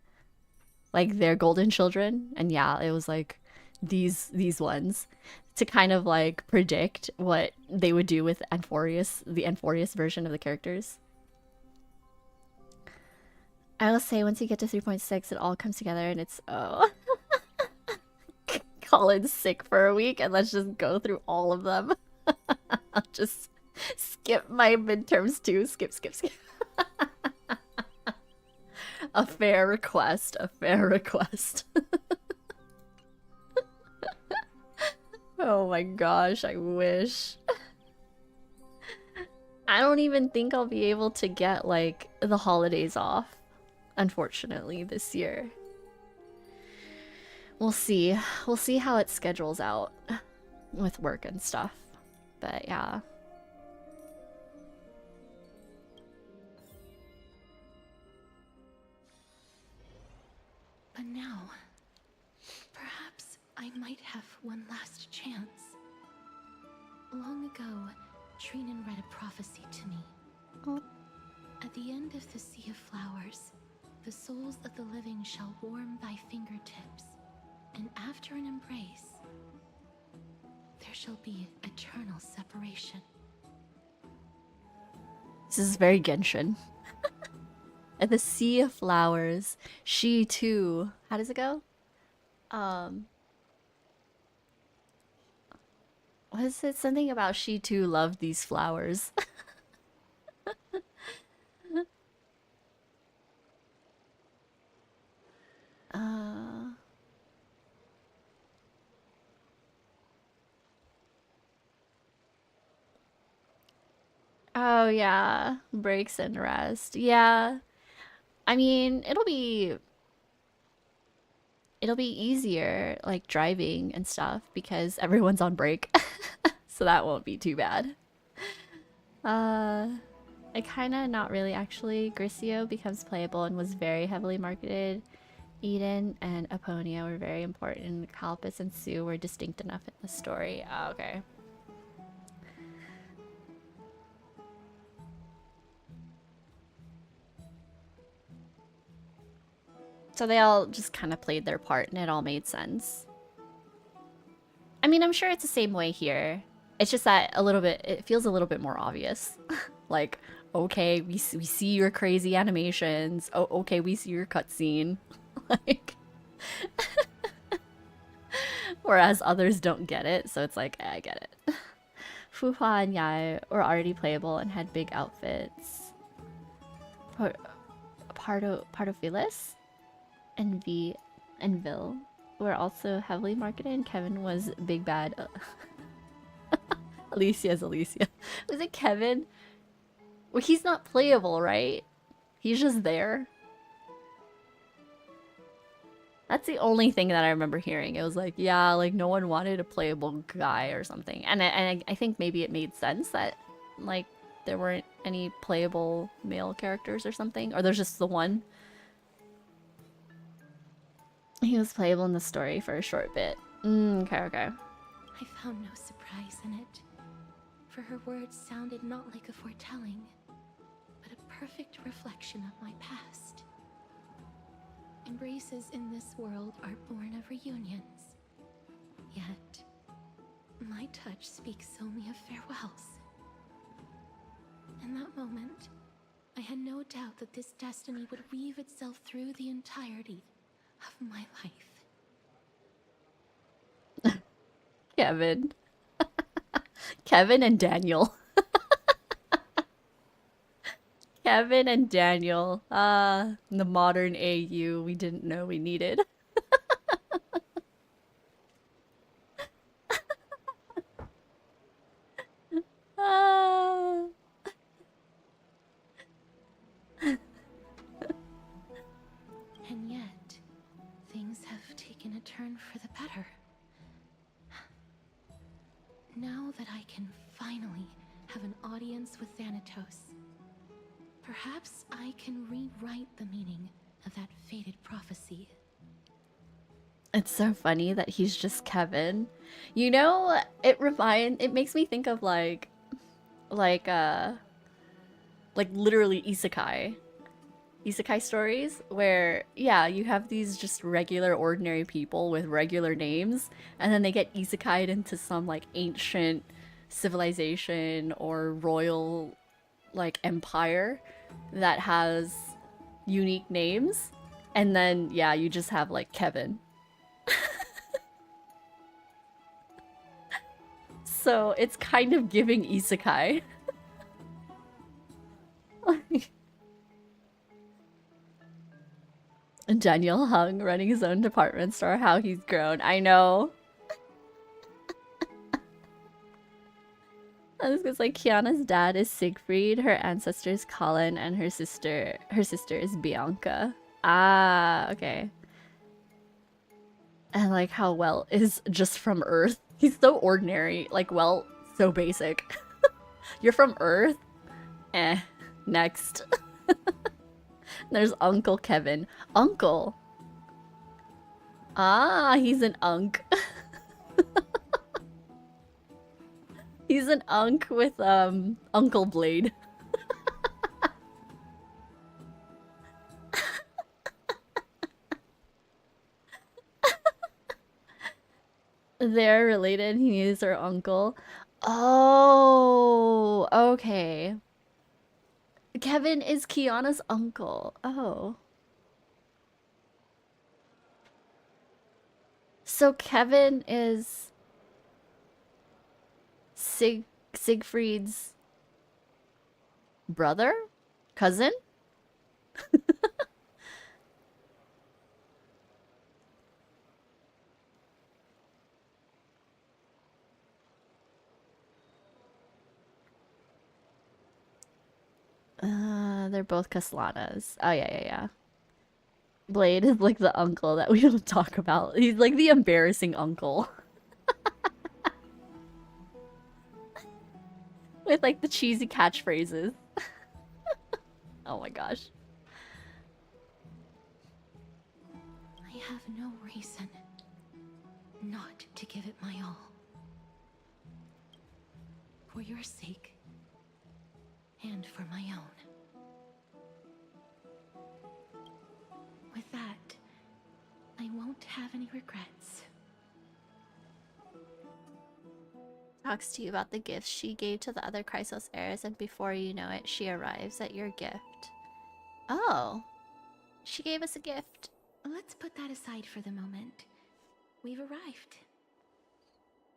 Like their golden children? And yeah, it was like these ones to kind of like predict what they would do with Amphorius, the Amphorius version of the characters. I will say once you get to 3.6 it all comes together and it's call in sick for a week and let's just go through all of them. I'll just skip my midterms too. Skip. A fair request. Oh my gosh, I wish. I don't even think I'll be able to get like the holidays off, unfortunately, this year. We'll see. We'll see how it schedules out with work and stuff. But yeah. But now, perhaps I might have one last chance. Long ago, Trinan read a prophecy to me. Oh. At the end of the Sea of Flowers, the souls of the living shall warm thy fingertips, and after an embrace, there shall be eternal separation. This is very Genshin. At the Sea of Flowers, she too. How does it go? What is it? Something about she too loved these flowers. Oh yeah, breaks and rest. Yeah. I mean, it'll be easier like driving and stuff because everyone's on break. So that won't be too bad. I kinda not really actually. Grisio becomes playable and was very heavily marketed. Eden and Aponia were very important. Calpis and Sue were distinct enough in the story. Oh, okay. So they all just kind of played their part and it all made sense. I mean, I'm sure it's the same way here. It's just that it feels a little bit more obvious. Like, Okay, we see your crazy animations. Oh, okay, we see your cutscene. Like, whereas others don't get it, so it's like, I get it. Fuhua and Yai were already playable and had big outfits. Partophilis and V and Vil were also heavily marketed, and Kevin was big bad. Alicia's Alicia. Was it Kevin? Well, he's not playable, right? He's just there. That's the only thing that I remember hearing. It was like, yeah, like no one wanted a playable guy or something. And I think maybe it made sense that like there weren't any playable male characters or something. Or there's just the one. He was playable in the story for a short bit. Okay. I found no surprise in it, for her words sounded not like a foretelling, but a perfect reflection of my past. Embraces in this world are born of reunions, yet my touch speaks only of farewells. In that moment, I had no doubt that this destiny would weave itself through the entirety of my life. Kevin. Kevin and Daniel. Kevin and Daniel. The modern AU we didn't know we needed. And yet, things have taken a turn for the better. Now that I can finally have an audience with Thanatos, perhaps I can rewrite the meaning of that fated prophecy. It's so funny that he's just Kevin. You know, it makes me think of like literally isekai stories where, yeah, you have these just regular ordinary people with regular names, and then they get isekai'd into some like ancient civilization or royal like empire that has unique names, and then yeah, you just have like Kevin. So it's kind of giving isekai. Daniel Hung running his own department store, how he's grown. I know. This is like Kiana's dad is Siegfried, her ancestor is Colin, and her sister is Bianca. Ah, okay. And like how Well is just from Earth. He's so ordinary. Like, well, so basic. You're from Earth? Next. There's Uncle Kevin. Uncle? Ah, he's an unk. He's an unk with, Uncle Blade. They're related. He is her uncle. Oh, okay. Kevin is Kiana's uncle. Oh. So Kevin is Siegfried's brother? Cousin? They're both Caslanas. Oh, yeah. Blade is like the uncle that we don't talk about. He's like the embarrassing uncle. With like the cheesy catchphrases. Oh my gosh. I have no reason not to give it my all. For your sake, and for my own. With that, I won't have any regrets. Talks to you about the gifts she gave to the other Chrysos heirs, and before you know it, she arrives at your gift. Oh, she gave us a gift. Let's put that aside for the moment. We've arrived.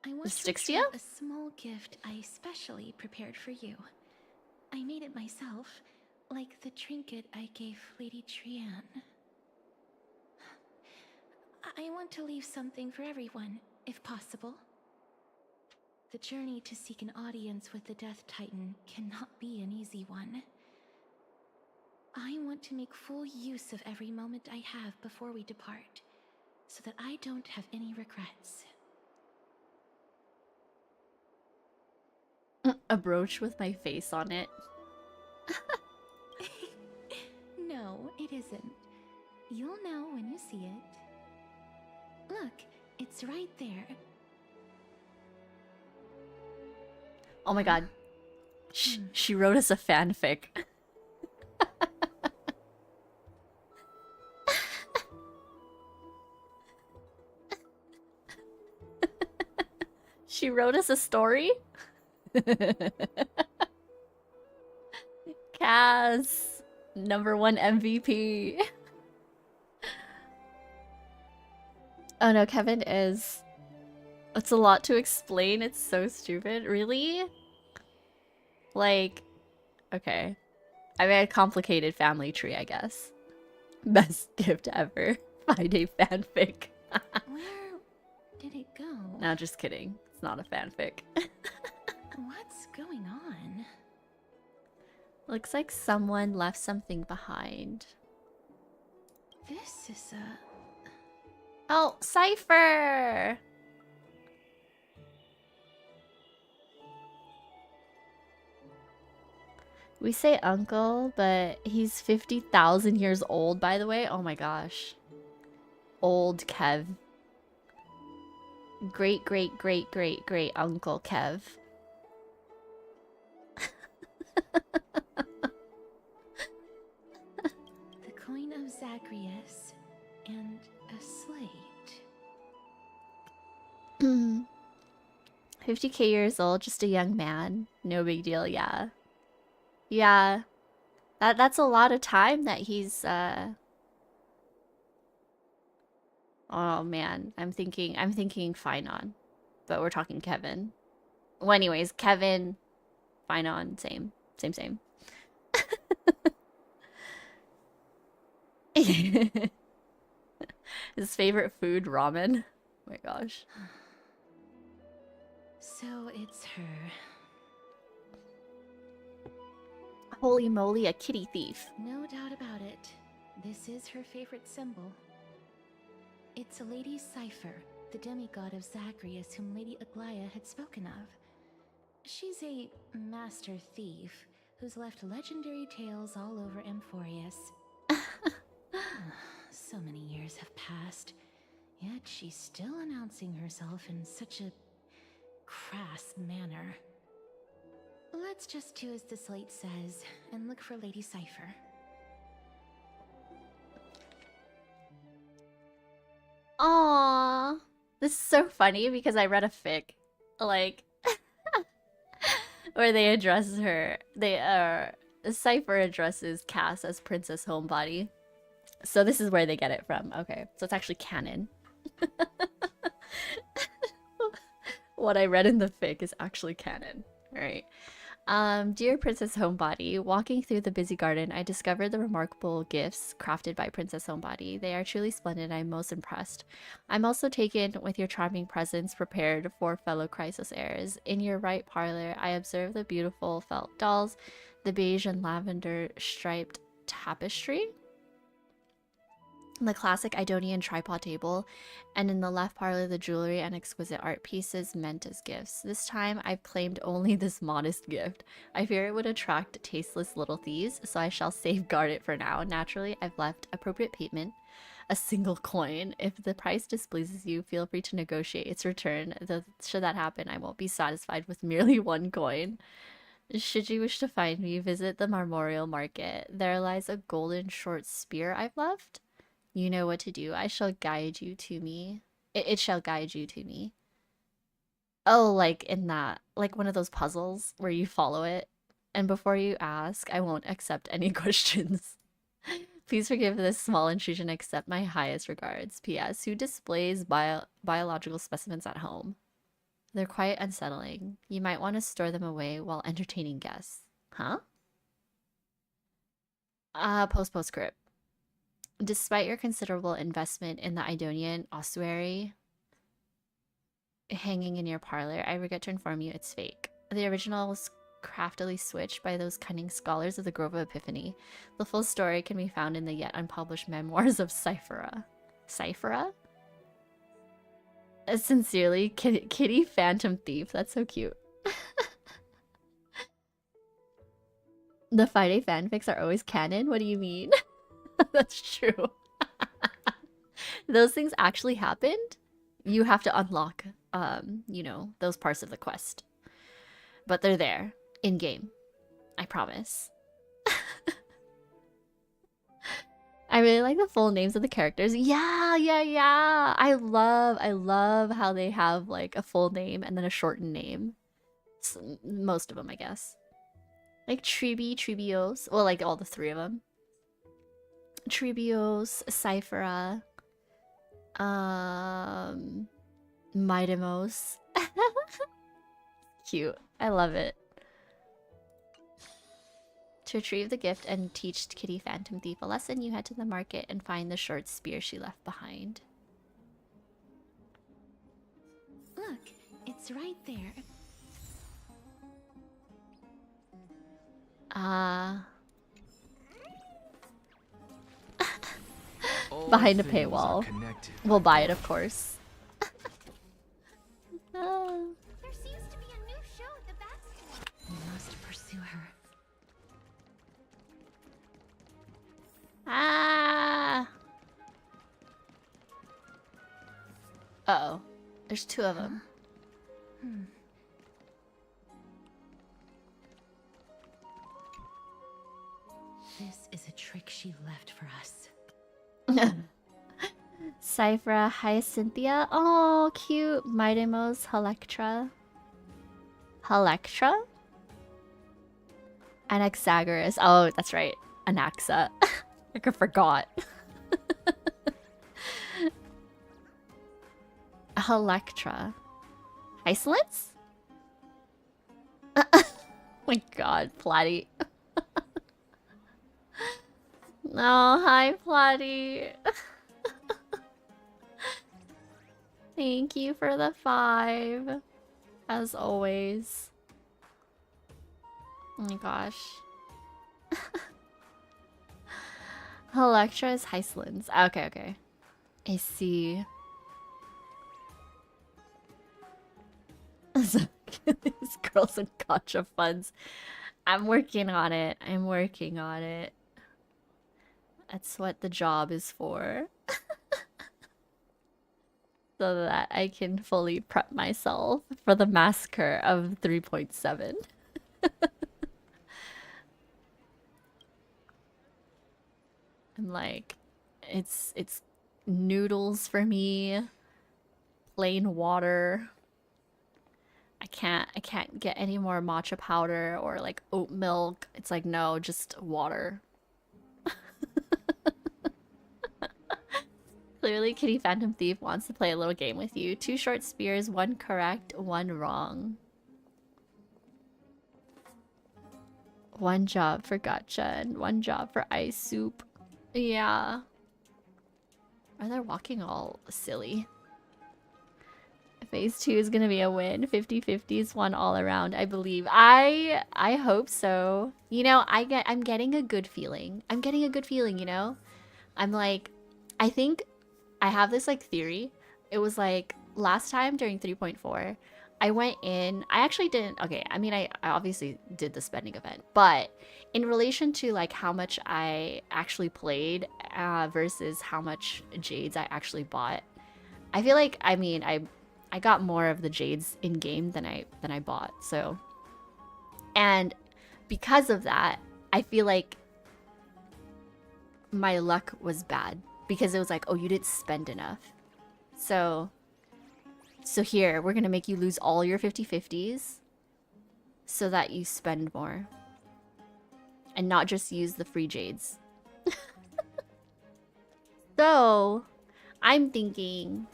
I want This to sticks to show you? a small gift I specially prepared for you. I made it myself, like the trinket I gave Lady Trianne. I want to leave something for everyone, if possible. The journey to seek an audience with the Death Titan cannot be an easy one. I want to make full use of every moment I have before we depart, so that I don't have any regrets. A brooch with my face on it. No, it isn't. You'll know when you see it. Look, it's right there. Oh my god. She wrote us a fanfic. She wrote us a story? Cass, #1 MVP. Oh no, Kevin is... It's a lot to explain, it's so stupid. Really? Like... Okay. I mean, a complicated family tree, I guess. Best gift ever. 5-day fanfic. Where did it go? No, just kidding. It's not a fanfic. What's going on? Looks like someone left something behind. This is a... Oh, Cypher! We say uncle, but he's 50,000 years old, by the way. Oh my gosh. Old Kev. Great, great, great, great, great Uncle Kev. The coin of Zagreus and a slate. 50k years old, just a young man. No big deal, yeah. Yeah. That's a lot of time that he's Oh man, I'm thinking Finon. But we're talking Kevin. Well, anyways, Kevin, Finon, same. Same. His favorite food, ramen. Oh my gosh. So it's her. Holy moly, a kitty thief. No doubt about it. This is her favorite symbol. It's a Lady Cypher, the demigod of Zagreus whom Lady Aglaia had spoken of. She's a master thief who's left legendary tales all over Amphorius. So many years have passed, yet she's still announcing herself in such a crass manner. Let's just do as the slate says and look for Lady Cypher. Aww. This is so funny because I read a fic, like, where they address her. Cypher addresses Cass as Princess Homebody. So this is where they get it from. Okay, so it's actually canon. What I read in the fic is actually canon. Alright. Dear Princess Homebody, walking through the busy garden, I discovered the remarkable gifts crafted by Princess Homebody. They are truly splendid. I'm most impressed. I'm also taken with your charming presents prepared for fellow Chrysos heirs. In your right parlor, I observe the beautiful felt dolls, the beige and lavender striped tapestry, the classic Idonian tripod table, and in the left parlor the jewelry and exquisite art pieces meant as gifts. This time I've claimed only this modest gift. I fear it would attract tasteless little thieves, so I shall safeguard it for now. Naturally, I've left appropriate payment, a single coin. If the price displeases you, feel free to negotiate its return, though should that happen, I won't be satisfied with merely one coin. Should you wish to find me, visit the Marmorial Market. There lies a golden short spear I've left. You know what to do. I shall guide you to me. It shall guide you to me. Oh, like in that, like one of those puzzles where you follow it. And before you ask, I won't accept any questions. Please forgive this small intrusion, accept my highest regards. P.S. Who displays biological specimens at home? They're quite unsettling. You might want to store them away while entertaining guests. Huh? Postscript. Despite your considerable investment in the Idonian ossuary hanging in your parlor, I regret to inform you it's fake. The original was craftily switched by those cunning scholars of the Grove of Epiphany. The full story can be found in the yet unpublished memoirs of Cyphera. Cyphera? Sincerely, Kitty Phantom Thief. That's so cute. The Friday fanfics are always canon? What do you mean? That's true. Those things actually happened. You have to unlock, you know, those parts of the quest. But they're there, in-game. I promise. I really like the full names of the characters. Yeah. I love how they have like a full name and then a shortened name. Most of them, I guess. Like Tribios. Well, like all the three of them. Tribios, Cyphera, Midemos. Cute. I love it. To retrieve the gift and teach Kitty Phantom Thief a lesson, you head to the market and find the short spear she left behind. Look, it's right there. Behind a paywall. We'll buy it, of course. There seems to be a new show at the backstore. We must pursue her. Uh-oh. There's two of them. This is a trick she left for us. Cyphera, Hyacinthia. Oh, cute. Midemos, Helectra. Helectra? Anaxagoras. Oh, that's right. Anaxa. I forgot. Helectra. Isolance? Oh my god, Platy. Oh, hi, Platy. Thank you for the 5. As always. Oh my gosh. Helectra is Heislands. Okay. I see. These girls and gotcha funds. I'm working on it. That's what the job is for. So that I can fully prep myself for the massacre of 3.7. I'm like, it's noodles for me, plain water. I can't get any more matcha powder or like oat milk. It's like, no, just water. Clearly, Kitty Phantom Thief wants to play a little game with you. 2 short spears, 1 correct, 1 wrong. 1 job for gotcha and 1 job for ice soup. Yeah. Are they walking all silly? Phase 2 is gonna be a win. 50-50 is one all around, I believe. I hope so. You know, I'm getting a good feeling. You know? I'm like, I think I have this like theory. It was like last time during 3.4, I went in. I actually didn't. Okay, I mean, I obviously did the spending event, but in relation to like how much I actually played versus how much jades I actually bought, I feel like, I mean, I got more of the jades in game than I bought. So, and because of that, I feel like my luck was bad because it was like, oh, you didn't spend enough. So So here, we're gonna make you lose all your 50/50s so that you spend more. And not just use the free jades. So, I'm thinking...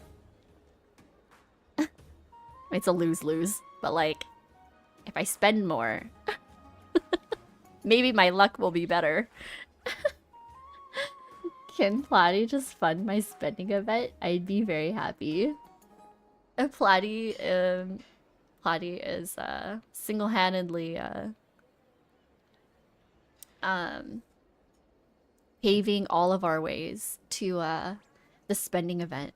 it's a lose-lose, but like, if I spend more, maybe my luck will be better. Can Platy just fund my spending event? I'd be very happy. Platy is single-handedly paving all of our ways to the spending event.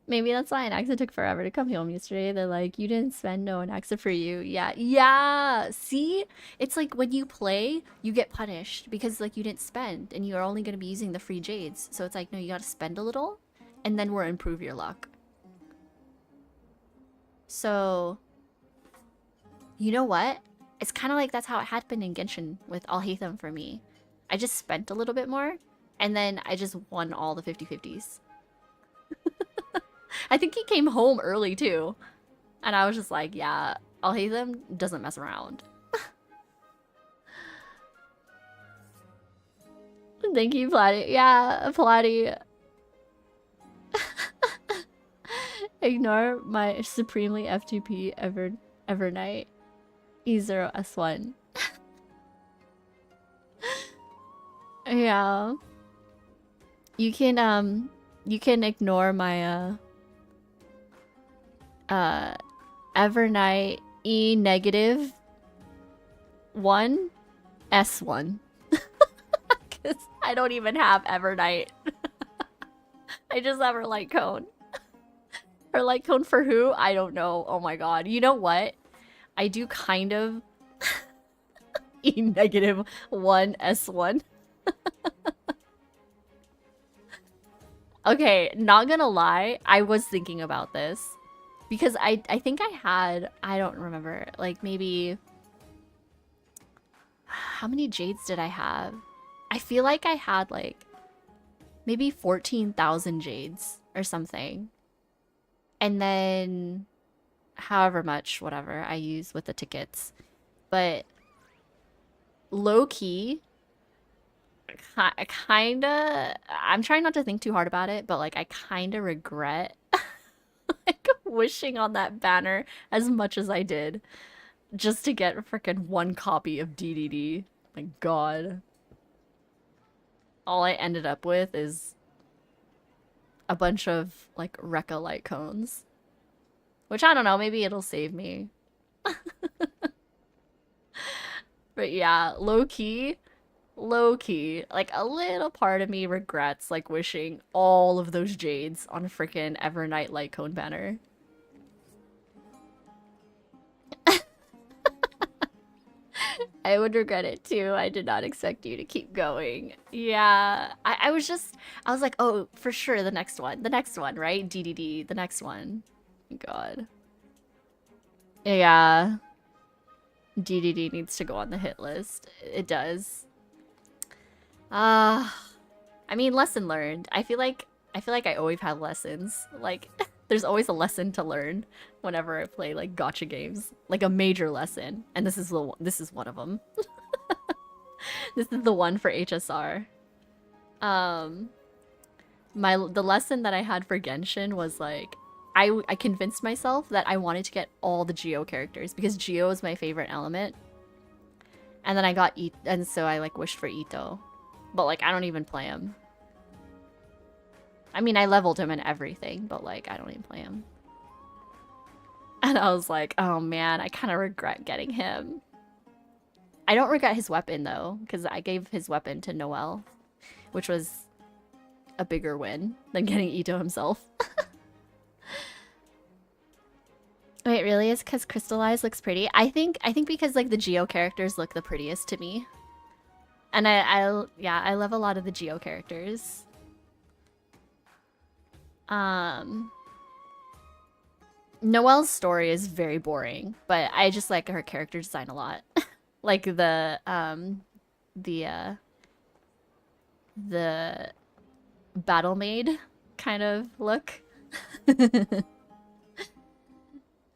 Maybe that's why Anaxa took forever to come home yesterday. They're like, you didn't spend, no Anaxa for you. Yeah, yeah. See? It's like when you play, you get punished because like you didn't spend and you're only going to be using the free jades. So it's like, no, you got to spend a little and then we'll improve your luck. So, you know what? It's kind of like that's how it happened in Genshin with Alhaitham for me. I just spent a little bit more and then I just won all the 50/50s. I think he came home early too. And I was just like, yeah, Alhaitham doesn't mess around. Thank you, Platy. Yeah, Platy. Ignore my supremely F2P Evernight. E0S1. Yeah. You can ignore my Evernight E negative 1 S1. Because I don't even have Evernight. I just have her light cone. Her light cone for who? I don't know. Oh my god. You know what? I do kind of E negative 1 S1. Okay, not gonna lie, I was thinking about this. Because I think I had, I don't remember, like maybe... How many jades did I have? I feel like I had like maybe 14,000 jades or something. And then however much, whatever, I use with the tickets. But low-key... I'm trying not to think too hard about it, but like I kind of regret like wishing on that banner as much as I did just to get freaking one copy of DDD. My god. All I ended up with is a bunch of like Rekka light cones. Which I don't know, maybe it'll save me. But yeah, low-key, like a little part of me regrets like wishing all of those jades on a freaking Evernight light cone banner. I would regret it too. I did not expect you to keep going. Yeah, I was like, oh, for sure the next one, right? DDD, the next one. God. Yeah. DDD needs to go on the hit list. It does. I mean, lesson learned. I feel like I always have lessons. Like, there's always a lesson to learn whenever I play like gacha games, like a major lesson. And this is one of them. This is the one for HSR. The lesson that I had for Genshin was like, I convinced myself that I wanted to get all the Geo characters because Geo is my favorite element. And then I got and so I like wished for Ito. But like I don't even play him. I mean, I leveled him and everything, but like I don't even play him. And I was like, oh man, I kind of regret getting him. I don't regret his weapon though, because I gave his weapon to Noelle, which was a bigger win than getting Ito himself. Wait, really? Is because Crystallized looks pretty? I think because like the Geo characters look the prettiest to me. And I love a lot of the Geo characters. Noelle's story is very boring, but I just like her character design a lot. Like the battle maid kind of look.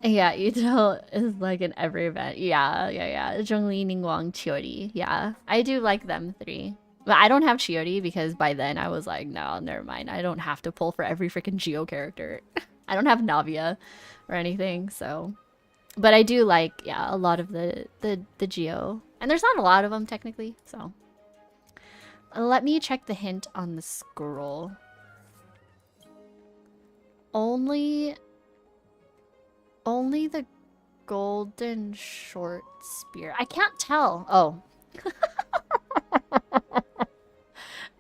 Yeah, Ito is like in every event. Yeah. Zhongli, Ningguang, Chiori. Yeah, I do like them three. But I don't have Chiori because by then I was like, no, never mind. I don't have to pull for every freaking Geo character. I don't have Navia or anything, so. But I do like, yeah, a lot of the Geo. And there's not a lot of them technically, so. Let me check the hint on the scroll. Only the golden short spear. I can't tell. Oh.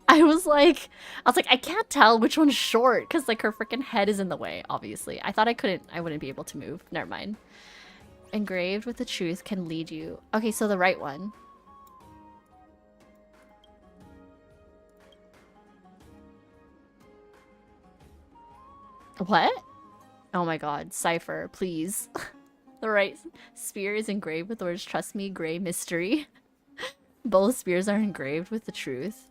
I was like, I can't tell which one's short because like her freaking head is in the way, obviously. I thought I wouldn't be able to move. Never mind. Engraved with the truth can lead you. Okay, so the right one. What? Oh my god, Cypher, please. The right spear is engraved with the words trust me, gray mystery. Both spears are engraved with the truth.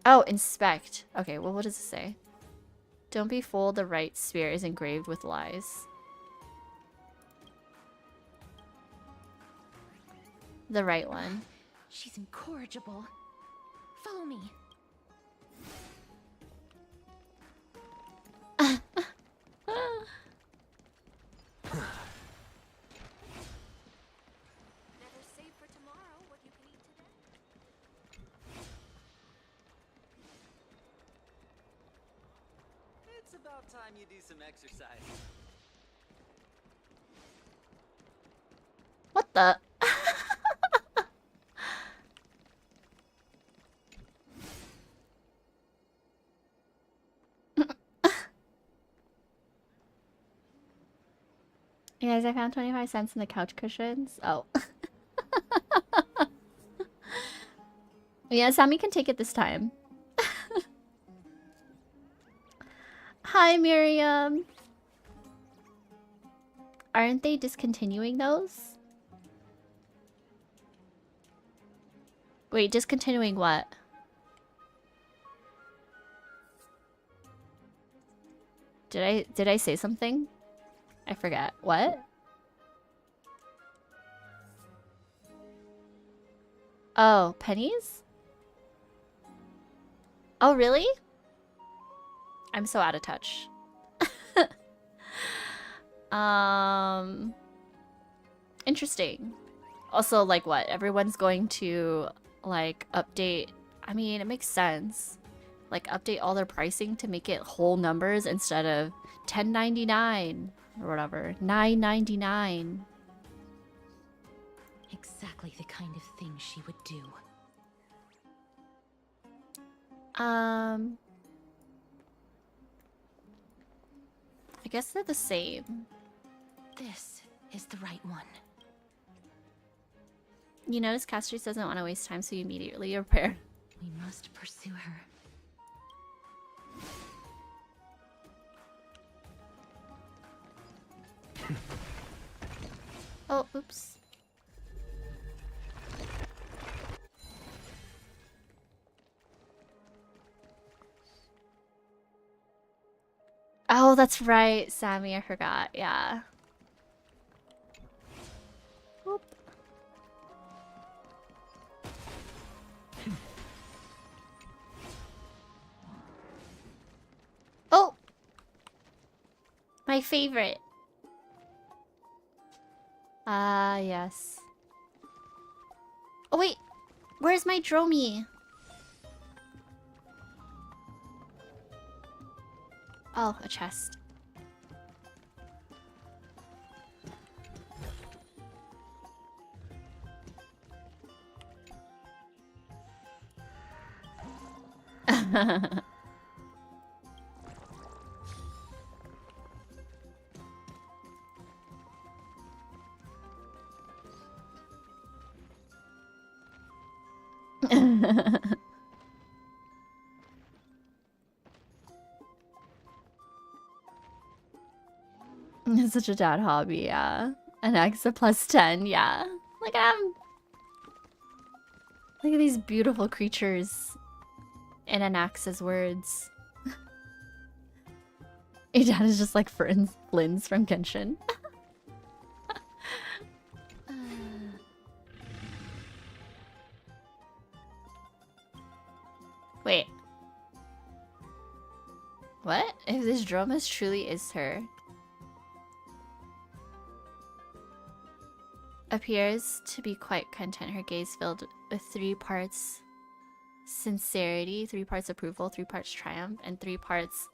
Oh, inspect. Okay, well, what does it say? Don't be fooled, the right spear is engraved with lies. The right one. She's incorrigible. Follow me. Never save for tomorrow what you can eat today. It's about time you do some exercise. What the? You guys, I found 25 cents in the couch cushions. Oh. Yeah, Sammy can take it this time. Hi, Miriam. Aren't they discontinuing those? Wait, discontinuing what? Did I say something? I forget. What? Oh, pennies? Oh, really? I'm so out of touch. Interesting. Also, like what? Everyone's going to like update. I mean, it makes sense. Like update all their pricing to make it whole numbers instead of $10.99 or whatever. $9.99. Exactly the kind of thing she would do. I guess they're the same. This is the right one. You notice Castorice doesn't want to waste time, so you immediately repair. We must pursue her. Oh, oops. Oh, that's right, Sammy, I forgot. Yeah. Whoop. Oh! My favorite. Ah, yes. Oh, wait. Where's my Dromi? Oh, a chest. It's such a dad hobby, yeah. An extra plus 10, yeah. Look at him. Look at these beautiful creatures. in Anax's words. Your dad is just like Flynn's from Genshin. Wait. What? If this Dromus truly is her. Appears to be quite content, her gaze filled with 3 parts sincerity, 3 parts approval, 3 parts triumph, and 3 parts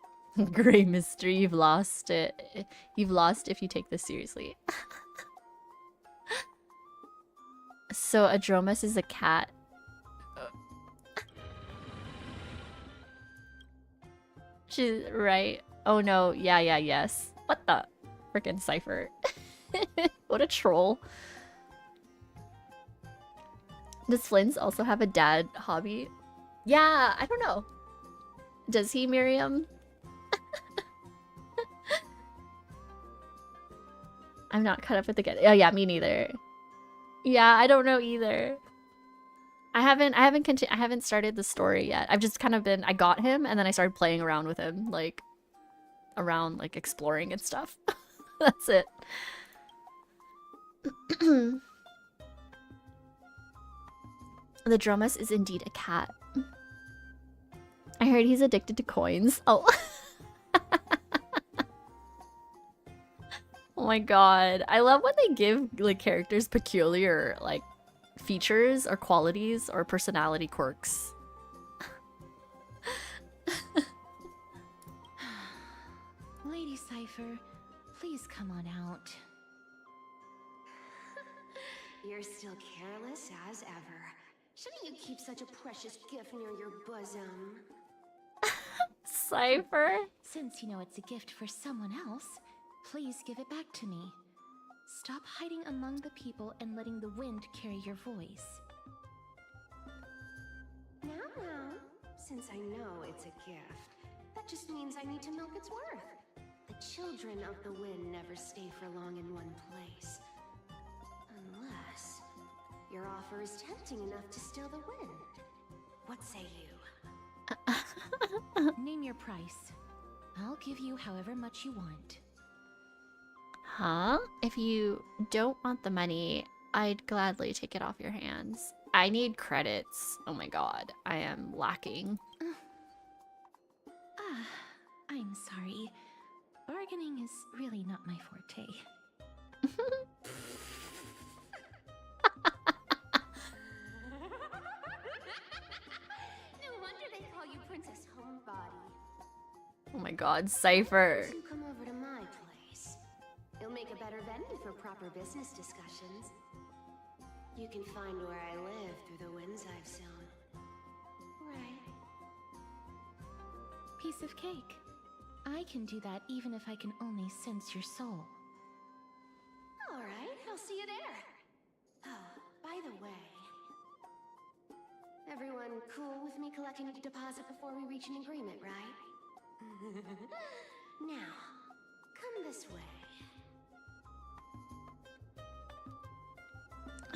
gray mystery. You've lost it. You've lost if you take this seriously. So a Dromus is a cat. She's right. Oh no, yeah, yes. What the? Frickin' Cypher. What a troll. Does Flynn's also have a dad hobby? Yeah, I don't know. Does he, Miriam? I'm not caught up with the get. Oh yeah, me neither. Yeah, I don't know either. I haven't started the story yet. I've just kind of been, I got him and then I started playing around with him, like around like exploring and stuff. That's it. The Dromus is indeed a cat. I heard he's addicted to coins. Oh. Oh my god. I love when they give like characters peculiar like features or qualities or personality quirks. Lady Cypher, please come on out. You're still careless as ever. Shouldn't you keep such a precious gift near your bosom? Cypher? Since you know it's a gift for someone else, please give it back to me. Stop hiding among the people and letting the wind carry your voice. Now, since I know it's a gift, that just means I need to milk its worth. The children of the wind never stay for long in one place. Unless your offer is tempting enough to steal the wind. What say you? Name your price. I'll give you however much you want. Huh? If you don't want the money, I'd gladly take it off your hands. I need credits. Oh my god, I am lacking. I'm sorry. Bargaining is really not my forte. No wonder they call you Princess Homebody. Oh my god, Cypher. You come over to my place. It'll make a better venue for proper business discussions. You can find where I live through the winds I've sown. Right. Piece of cake. I can do that even if I can only sense your soul. Alright, I'll see you there. Oh, by the way, everyone cool with me collecting a deposit before we reach an agreement, right? Now, come this way.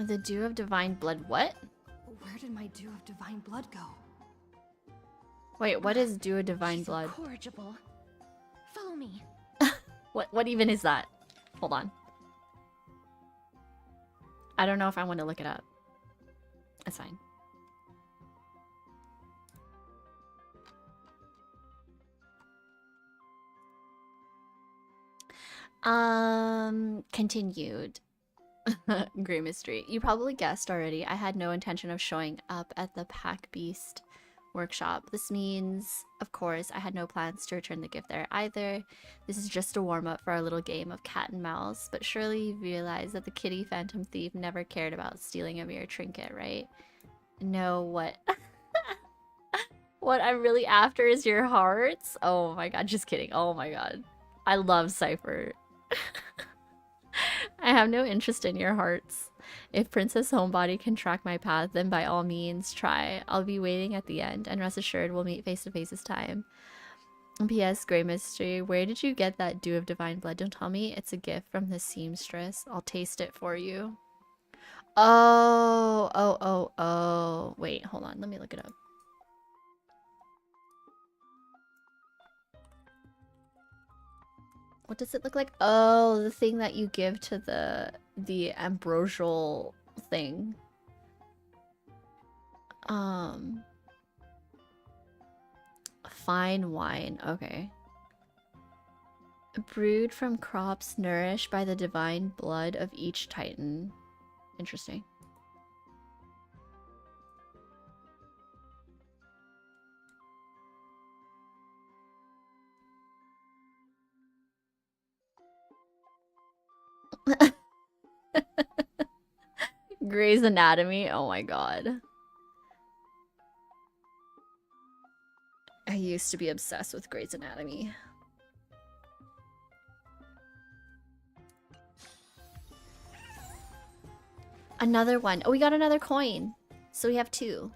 The Dew of Divine Blood, what? Where did my Dew of Divine Blood go? Wait, what is Dew of Divine Blood? Incorrigible. Follow me. What even is that? Hold on. I don't know if I want to look it up. That's fine. Continued. Grey mystery. You probably guessed already. I had no intention of showing up at the Pack Beast workshop. This means, of course, I had no plans to return the gift there either. This is just a warm-up for our little game of cat and mouse, but surely you realize that the kitty phantom thief never cared about stealing a mere trinket, right? No, what? What I'm really after is your hearts? Oh my god, just kidding. Oh my god. I love Cypher. I have no interest in your hearts. If Princess Homebody can track my path, then by all means, try. I'll be waiting at the end, and rest assured we'll meet face to face this time. P.S. Grey Mystery, where did you get that Dew of Divine Blood? Don't tell me it's a gift from the seamstress. I'll taste it for you. Oh. Wait, hold on. Let me look it up. What does it look like? Oh, the thing that you give to the ambrosial thing. Fine wine. Okay. Brewed from crops nourished by the divine blood of each titan. Interesting. Grey's Anatomy. Oh my god. I used to be obsessed with Grey's Anatomy. Another one. Oh, we got another coin. So we have 2.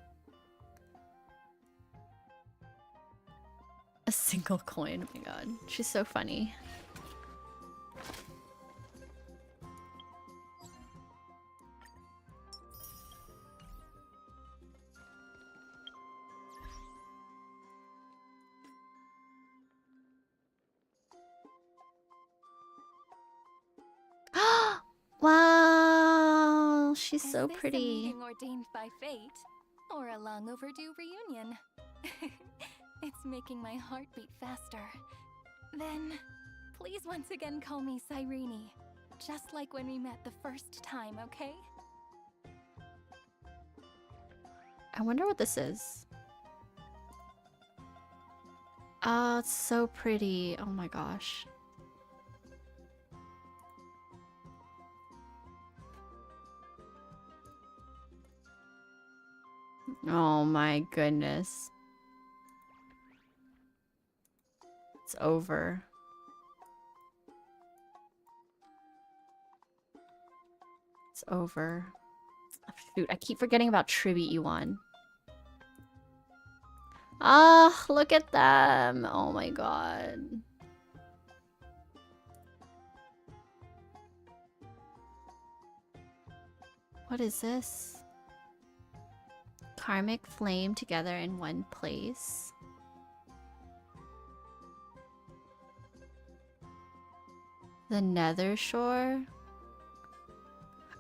A single coin. Oh my god. She's so funny. Wow, she's so pretty. A meeting ordained by fate, or a long overdue reunion. It's making my heart beat faster. Then, please once again call me Cyrene, just like when we met the first time, okay? I wonder what this is. Oh, it's so pretty. Oh my gosh. Oh my goodness. It's over. It's over. Shoot, I keep forgetting about Tribute Yuan. Ah, look at them. Oh my god. What is this? Karmic flame together in one place. The Nether Shore?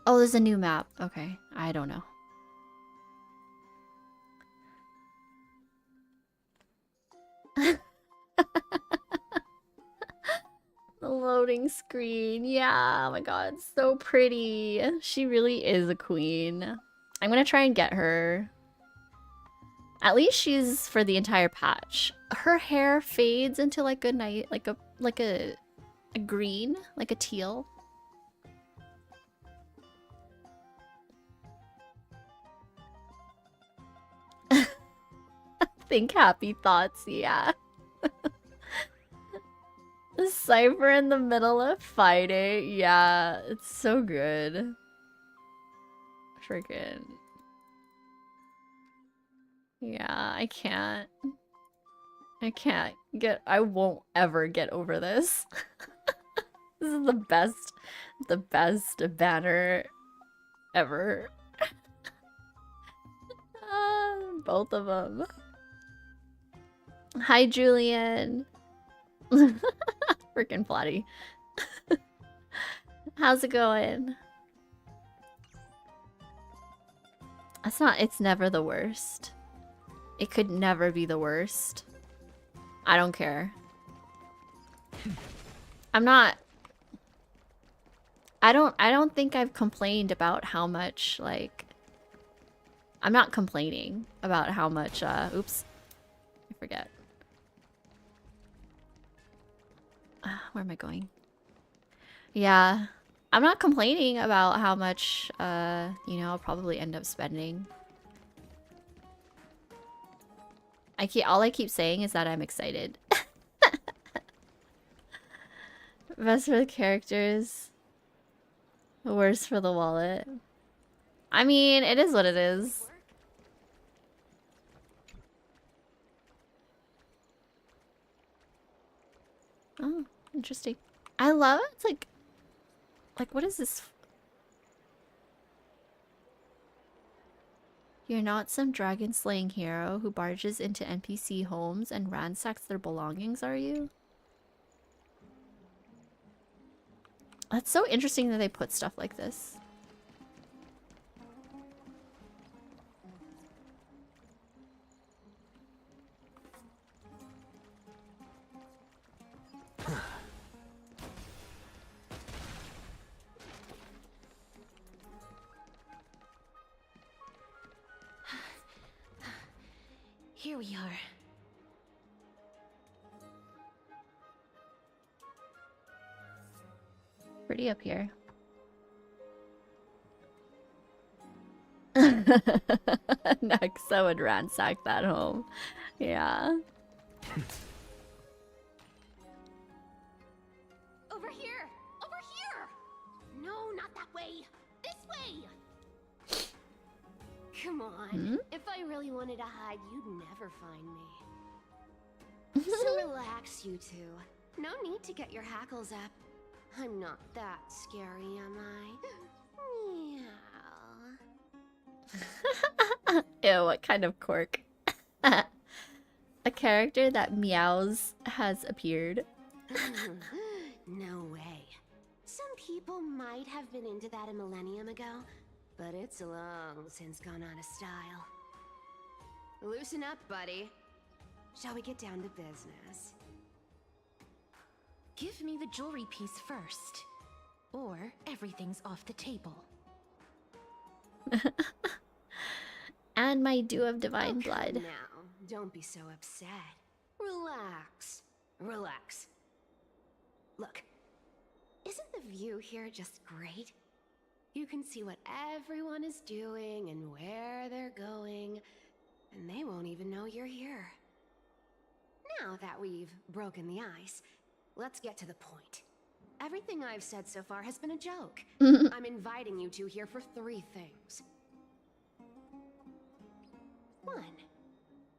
Oh, there's a new map. Okay, I don't know. The loading screen. Yeah, oh my god, so pretty. She really is a queen. I'm gonna try and get her. At least she's for the entire patch. Her hair fades into like a night, like a green, like a teal. Think happy thoughts, yeah. The cipher in the middle of fighting, yeah, it's so good. Freaking. Yeah, I can't get, I won't ever get over this. This is the best banner ever. Both of them. Hi, Julian. Freaking Platty. How's it going? It's never the worst. It could never be the worst. I don't care. I don't think I've complained about how much, like... I'm not complaining about how much, oops. I forget. Where am I going? Yeah. I'm not complaining about how much, you know, I'll probably end up spending. All I keep saying is that I'm excited. Best for the characters. Worst for the wallet. I mean, it is what it is. Oh, interesting. I love it. It's like what is this? You're not some dragon-slaying hero who barges into NPC homes and ransacks their belongings, are you? That's so interesting that they put stuff like this. Here we are. Pretty up here. Next, I would ransack that home. Yeah. Over here! Over here! No, not that way! This way! Come on. Hmm? If I really wanted to hide, you'd never find me. So relax, you two. No need to get your hackles up. I'm not that scary, am I? Meow. Ew, what kind of quirk? A character that meows has appeared. No way. Some people might have been into that a millennium ago, but it's long since gone out of style. Loosen up, buddy. Shall we get down to business? Give me the jewelry piece first, or everything's off the table. And my dew of divine blood. Now, don't be so upset. Relax. Relax. Look, isn't the view here just great? You can see what everyone is doing and where they're going, and they won't even know you're here. Now that we've broken the ice, let's get to the point. Everything I've said so far has been a joke. I'm inviting you two here for 3 things. 1.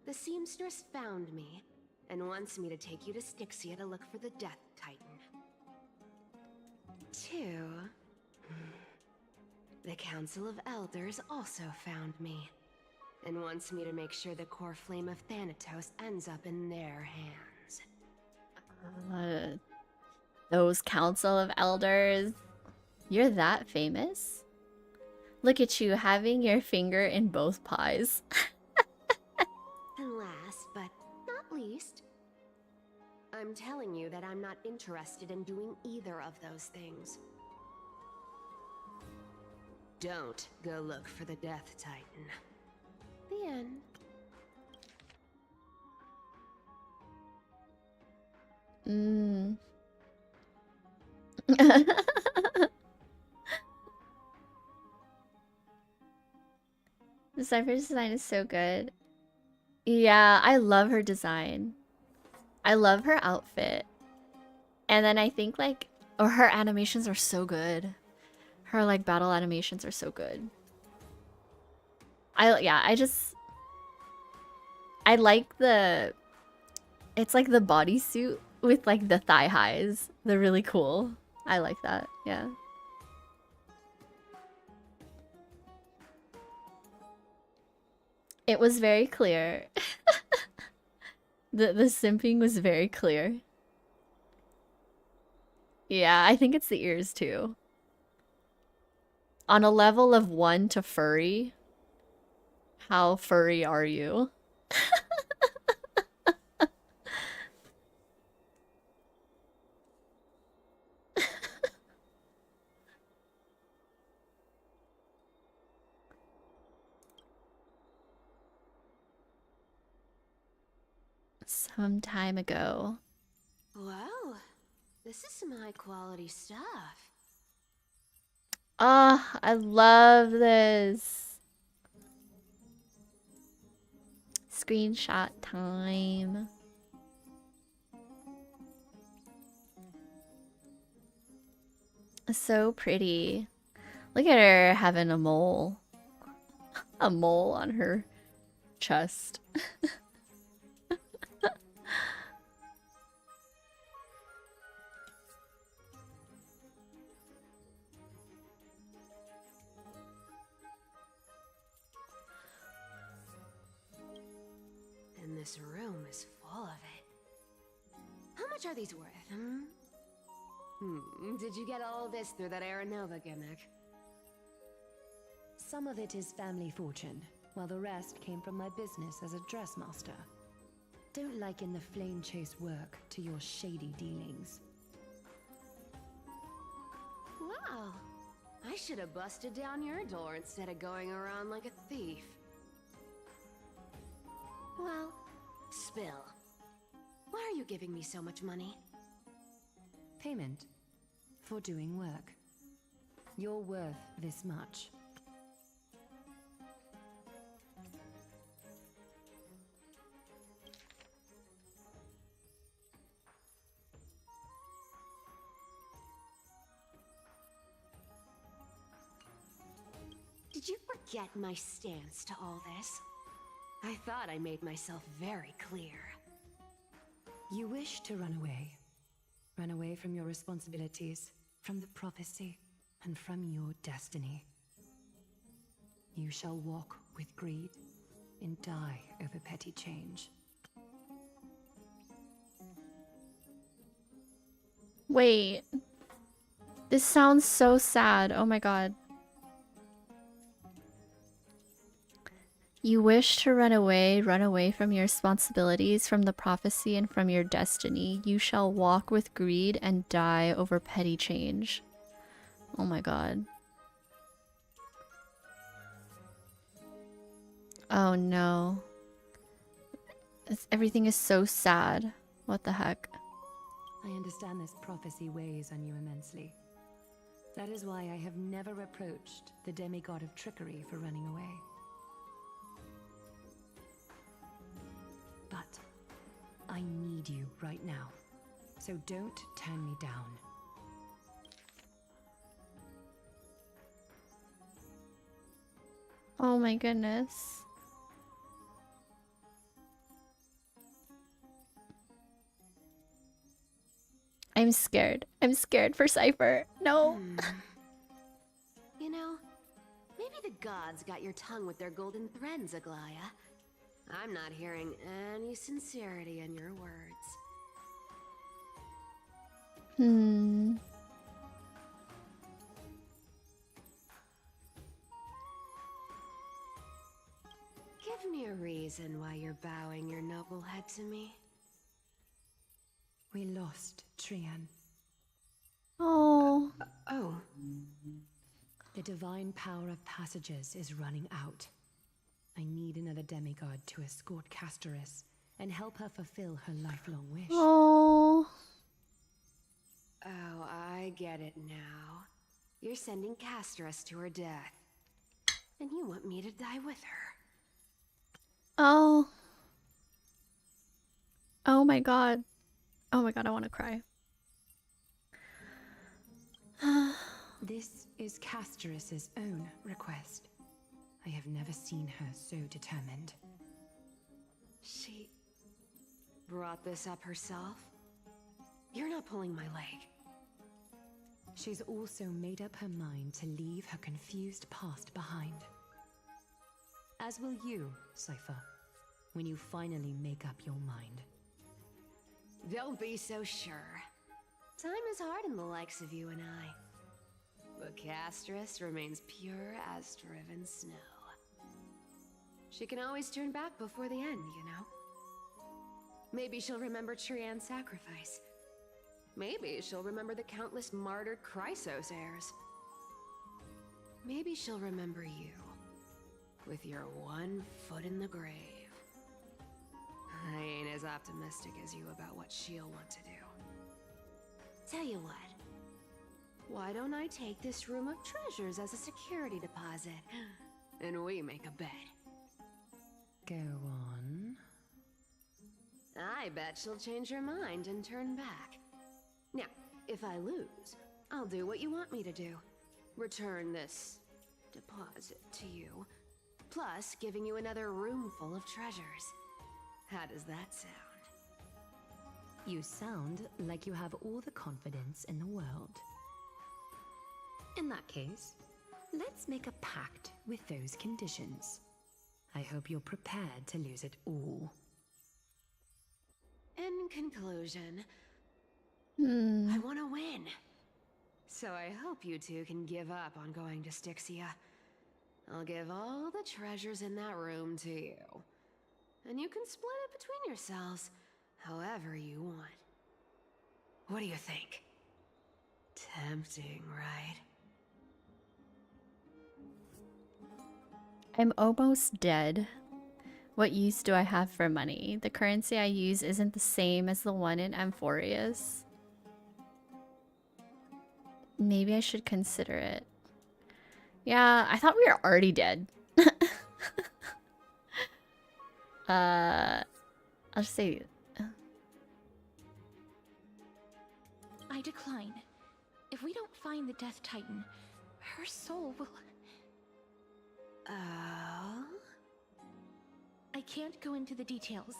The seamstress found me and wants me to take you to Styxia to look for the Death Titan. 2. The Council of Elders also found me and wants me to make sure the core flame of Thanatos ends up in their hands. Those Council of Elders. You're that famous? Look at you having your finger in both pies. And last but not least, I'm telling you that I'm not interested in doing either of those things. Don't go look for the Death Titan. The end. The Cypher's design is so good. Yeah, I love her design. I love her outfit. And then I think like, or her animations are so good. Her like battle animations are so good. I like the, it's like the bodysuit with like the thigh highs. They're really cool. I like that, yeah. It was very clear. The simping was very clear. Yeah, I think it's the ears too. On a level of 1 to furry, how furry are you? Some time ago. Wow, this is some high quality stuff. Ah, I love this. Screenshot time. So pretty. Look at her having a mole. A mole on her chest. And this room is full of it. How much are these worth, hmm? Did you get all this through that Aranova gimmick? Some of it is family fortune, while the rest came from my business as a dressmaster. Don't liken the flame chase work to your shady dealings. Wow. I should have busted down your door instead of going around like a thief. Well, spill. Why are you giving me so much money? Payment for doing work. You're worth this much. Did you forget my stance to all this? I thought I made myself very clear. You wish to run away. Run away from your responsibilities, from the prophecy, and from your destiny. You shall walk with greed and die over petty change. Wait. This sounds so sad. Oh my god. You wish to run away from your responsibilities, from the prophecy, and from your destiny. You shall walk with greed and die over petty change. Oh my god. Oh no. Everything is so sad. What the heck? I understand this prophecy weighs on you immensely. That is why I have never approached the demigod of trickery for running away. But I need you right now, so don't turn me down. Oh my goodness. I'm scared. I'm scared for Cypher. No. You know, maybe the gods got your tongue with their golden threads, Aglaya. I'm not hearing any sincerity in your words. Give me a reason why you're bowing your noble head to me. We lost Trian. Oh. Oh. The divine power of passages is running out. I need another demigod to escort Castorice and help her fulfill her lifelong wish. Oh. Oh, I get it now. You're sending Castorice to her death. And you want me to die with her. Oh. Oh my god. Oh my god, I want to cry. This is Castorice's own request. I have never seen her so determined. She brought this up herself? You're not pulling my leg. She's also made up her mind to leave her confused past behind. As will you, Cypher, when you finally make up your mind. Don't be so sure. Time is hard in the likes of you and I. But Castorice remains pure as driven snow. She can always turn back before the end, you know? Maybe she'll remember Trian's sacrifice. Maybe she'll remember the countless martyred Chrysos heirs. Maybe she'll remember you, with your one foot in the grave. I ain't as optimistic as you about what she'll want to do. Tell you what, why don't I take this room of treasures as a security deposit, and we make a bet? Go on. I bet she'll change her mind and turn back. Now, if I lose, I'll do what you want me to do. Return this deposit to you, plus giving you another room full of treasures. How does that sound? You sound like you have all the confidence in the world. In that case, let's make a pact with those conditions. I hope you're prepared to lose it all. In conclusion, I want to win. So I hope you two can give up on going to Styxia. I'll give all the treasures in that room to you. And you can split it between yourselves however you want. What do you think? Tempting, right? I'm almost dead. What use do I have for money? The currency I use isn't the same as the one in Amphoria's. Maybe I should consider it. Yeah, I thought we were already dead. I'll just say... I decline. If we don't find the Death Titan, her soul will... Oh? I can't go into the details,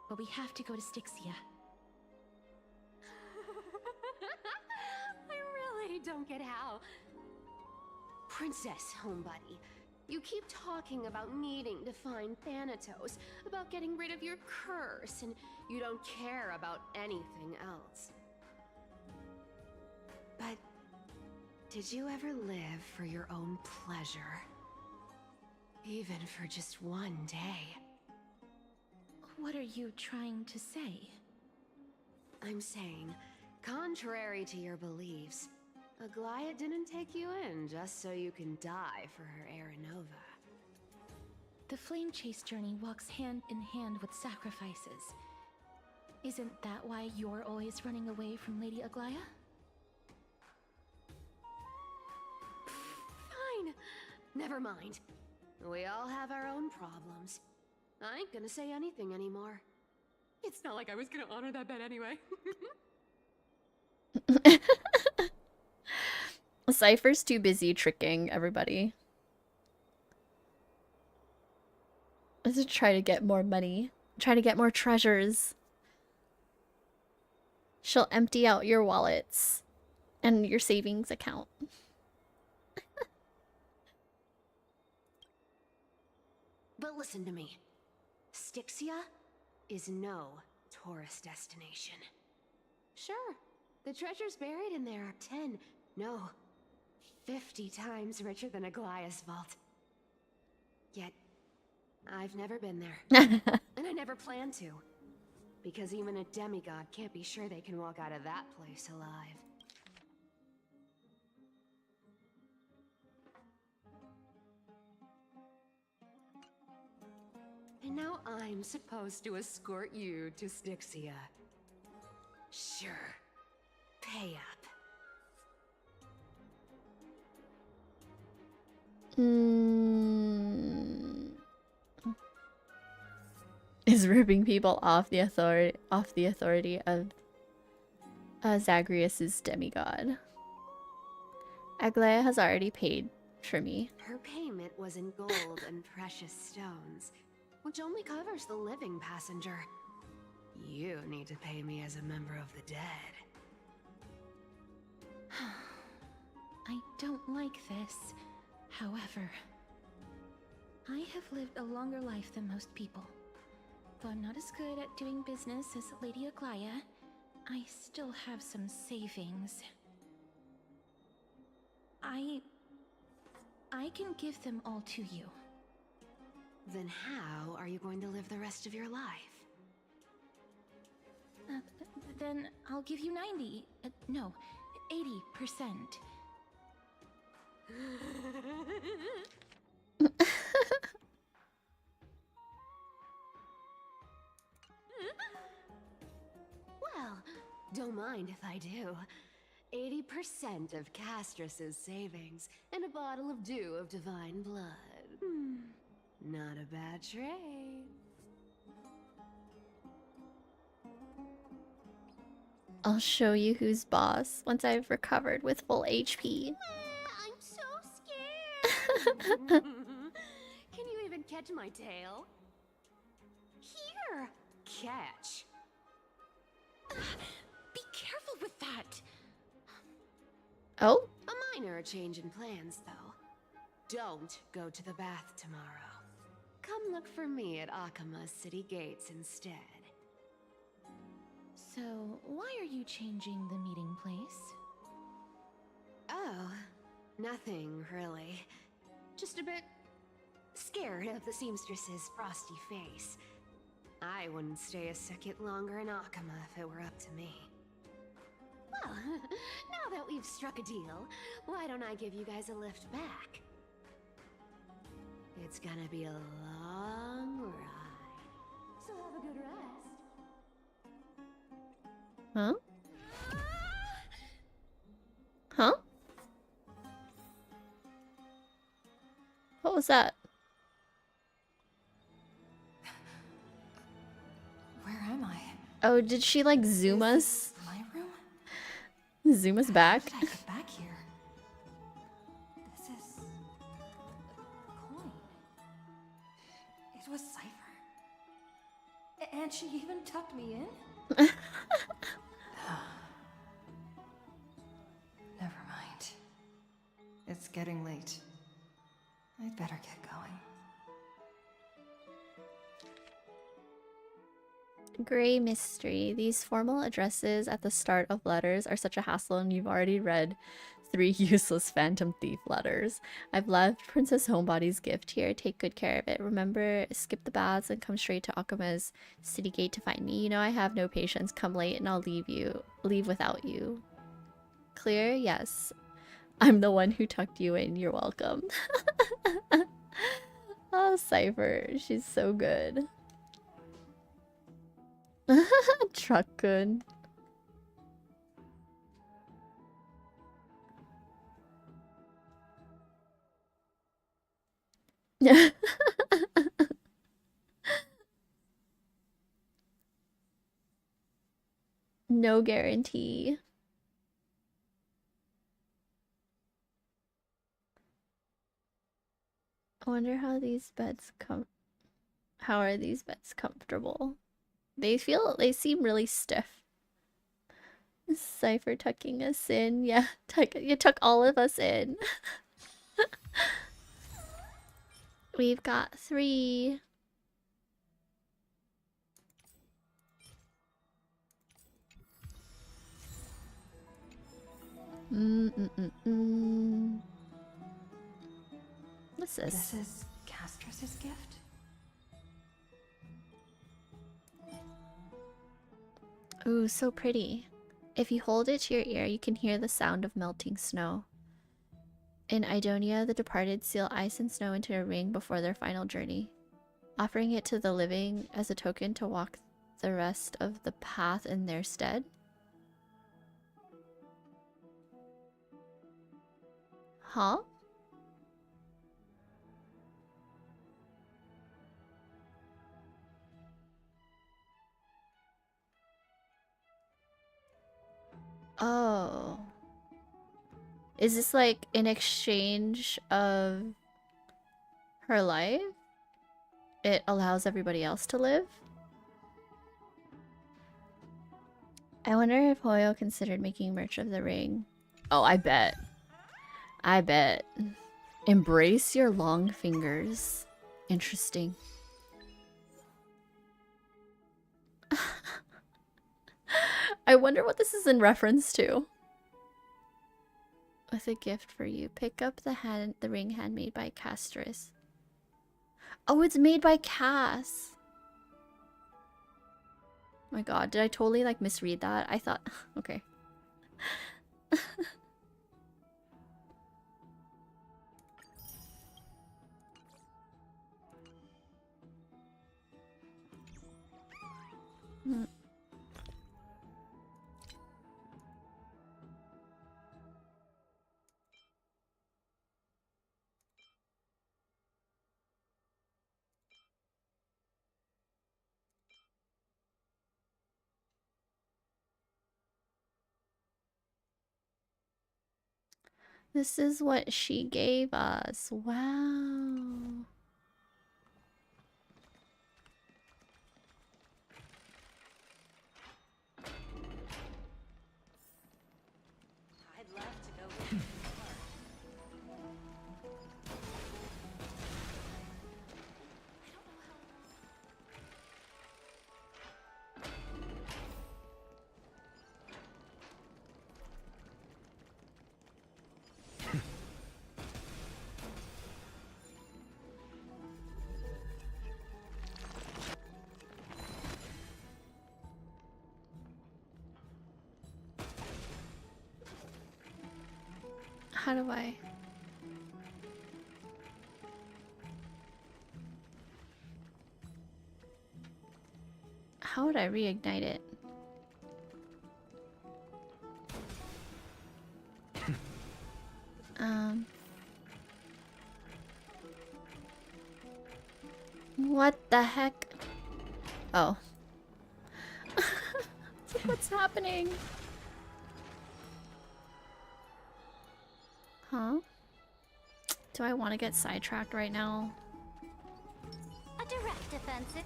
but we have to go to Styxia. I really don't get how. Princess, homebuddy, you keep talking about needing to find Thanatos, about getting rid of your curse, and you don't care about anything else. But did you ever live for your own pleasure? Even for just one day? What are you trying to say? I'm saying, contrary to your beliefs, Aglaia didn't take you in just so you can die for her Aranova. The flame chase journey walks hand in hand with sacrifices. Isn't that why you're always running away from Lady Aglaia? Fine. Never mind. We all have our own problems. I ain't gonna say anything anymore. It's not like I was gonna honor that bet anyway. Cypher's too busy tricking everybody. Let's try to get more money. Try to get more treasures. She'll empty out your wallets and your savings account. But listen to me. Styxia is no tourist destination. Sure, the treasures buried in there are 10, no, 50 times richer than Aglaia's vault. Yet, I've never been there. And I never plan to. Because even a demigod can't be sure they can walk out of that place alive. And now I'm supposed to escort you to Styxia. Sure. Pay up. Is ripping people off the authority of Zagreus's demigod. Aglaia has already paid for me. Her payment was in gold and precious stones, which only covers the living passenger. You need to pay me as a member of the dead. I don't like this. However, I have lived a longer life than most people. Though I'm not as good at doing business as Lady Aglaia, I still have some savings. I can give them all to you. Then how are you going to live the rest of your life? Then I'll give you 90, no, 80%. Well, don't mind if I do. 80% of Castorice's savings and a bottle of dew of divine blood. Not a bad trade. I'll show you who's boss once I've recovered with full HP. I'm so scared. Can you even catch my tail? Here, catch. Be careful with that. Oh? A minor change in plans, though. Don't go to the bath tomorrow. Come look for me at Akama's city gates instead. So, why are you changing the meeting place? Oh, nothing really. Just a bit scared of the seamstress's frosty face. I wouldn't stay a second longer in Akama if it were up to me. Well, now that we've struck a deal, why don't I give you guys a lift back? It's gonna be a long ride, so have a good rest. Huh? Huh? What was that? Where am I? Oh, did she like zoom us? My room? Zoom us back? How did I get back here? This is a coin. It was Cypher. And she even tucked me in? Never mind. It's getting late. I'd better get going. Gray mystery. These formal addresses at the start of letters are such a hassle, and you've already read 3 useless Phantom Thief letters. I've left Princess Homebody's gift here. Take good care of it. Remember, skip the baths and come straight to Akama's city gate to find me. You know I have no patience. Come late and I'll leave without you. Clear? Yes. I'm the one who tucked you in. You're welcome. Oh, Cypher. She's so good. Truck-kun. No guarantee. I wonder how these beds how are these beds comfortable? They seem really stiff. Cypher tucking us in. Yeah, you tuck all of us in. We've got 3. What's this? This is Castorice's gift? Ooh, so pretty. If you hold it to your ear, you can hear the sound of melting snow. In Idonia, the departed seal ice and snow into a ring before their final journey, offering it to the living as a token to walk the rest of the path in their stead. Huh? Oh. Is this like in exchange of her life? It allows everybody else to live? I wonder if Hoyo considered making merch of the ring. Oh, I bet. I bet. Embrace your long fingers. Interesting. I wonder what this is in reference to. With a gift for you. Pick up the ring handmade by Castorice. Oh, it's made by Cass. Oh my god, did I totally like misread that? I thought, okay. This is what she gave us. Wow. I'd love to go with you. How do I? How would I reignite it? What the heck? Oh. What's happening? Huh? Do I want to get sidetracked right now? A direct offensive. There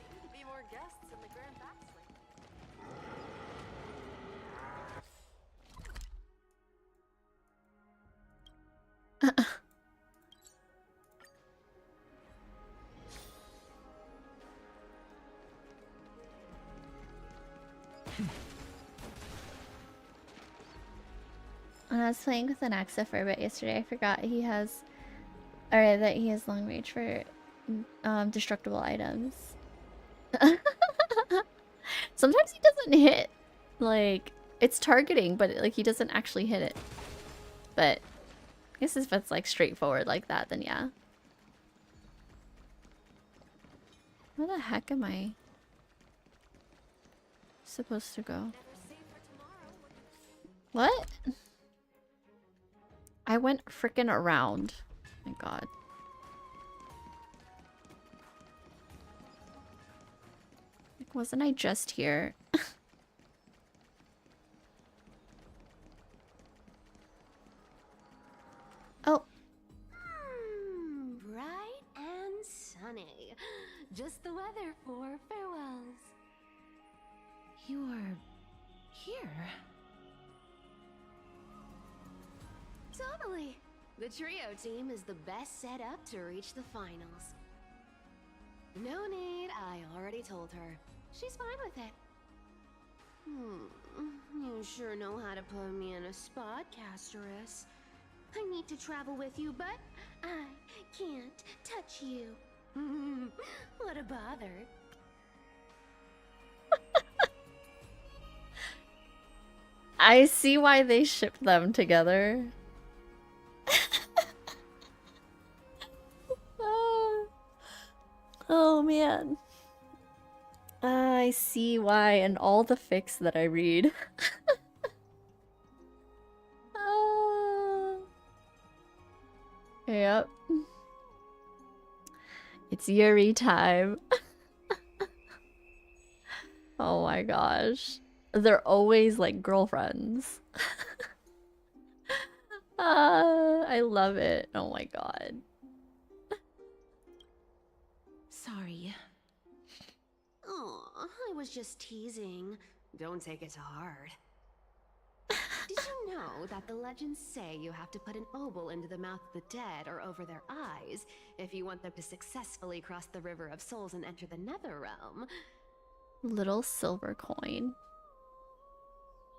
seem to be more guests in the Grand Backsley. When I was playing with an Naxa for a bit yesterday, I forgot he has, or that he has long range for destructible items. Sometimes he doesn't hit, like, it's targeting, but like he doesn't actually hit it. But I guess if it's like straightforward like that, then yeah. Where the heck am I supposed to go? What? I went frickin' around. Oh my god. Like, wasn't I just here? Oh. Bright and sunny. Just the weather for farewells. You are here. Totally. The trio team is the best set up to reach the finals. No need, I already told her. She's fine with it. You sure know how to put me in a spot, Castorice. I need to travel with you, but I can't touch you. What a bother. I see why they shipped them together. Oh man. I see why in all the fics that I read. Yep. It's Yuri time. Oh my gosh. They're always like girlfriends. I love it. Oh my god. Sorry. Oh, I was just teasing. Don't take it to heart. Did you know that the legends say you have to put an obol into the mouth of the dead or over their eyes if you want them to successfully cross the River of Souls and enter the Nether Realm? Little silver coin.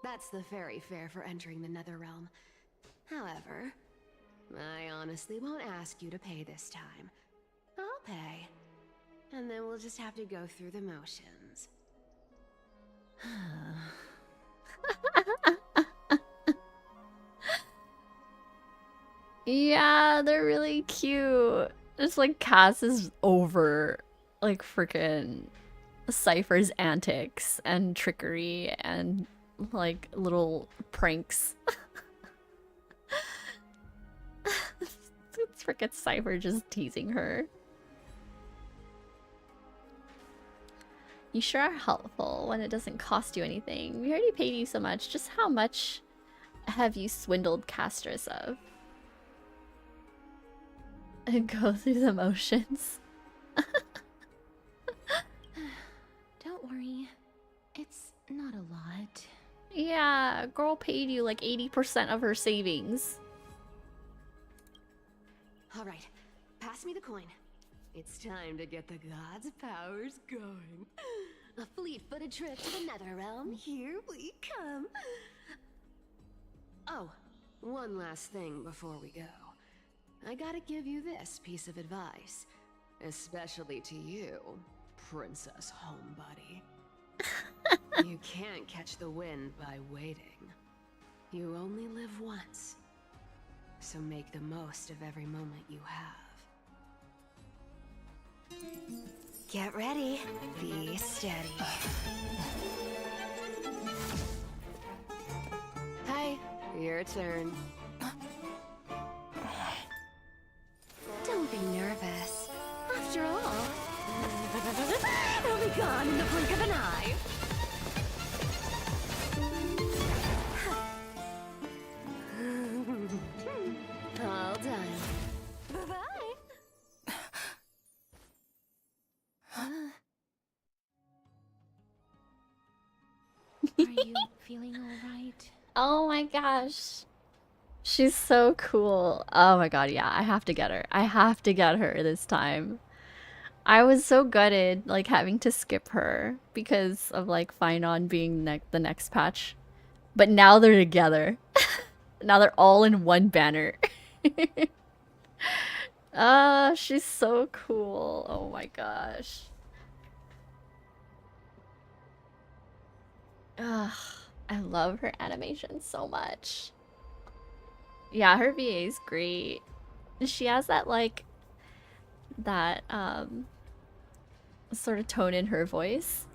That's the fairy fare for entering the Nether Realm. However, I honestly won't ask you to pay this time. I'll pay. And then we'll just have to go through the motions. Yeah, they're really cute. Just like Cass is over like freaking Cypher's antics and trickery and like little pranks. It's freaking Cypher just teasing her. You sure are helpful when it doesn't cost you anything. We already paid you so much. Just how much have you swindled Castorice of? And go through the motions. Don't worry. It's not a lot. Yeah, girl paid you like 80% of her savings. All right, pass me the coin. It's time to get the gods' powers going. A fleet-footed trip to the Nether Realm. Here we come. Oh, one last thing before we go. I gotta give you this piece of advice. Especially to you, Princess Homebody. You can't catch the wind by waiting. You only live once, so make the most of every moment you have. Get ready. Be steady. Hi, your turn. Don't be nervous. After all, it'll be gone in the blink of an eye. All done. Bye-bye. Are you feeling alright? Oh my gosh. She's so cool. Oh my god, yeah, I have to get her. I have to get her this time. I was so gutted, like, having to skip her because of, like, Finon being the next patch. But now they're together. Now they're all in one banner. Ah, she's so cool. Oh my gosh. Ugh, I love her animation so much. Yeah, her VA is great. She has that, like, that, sort of tone in her voice.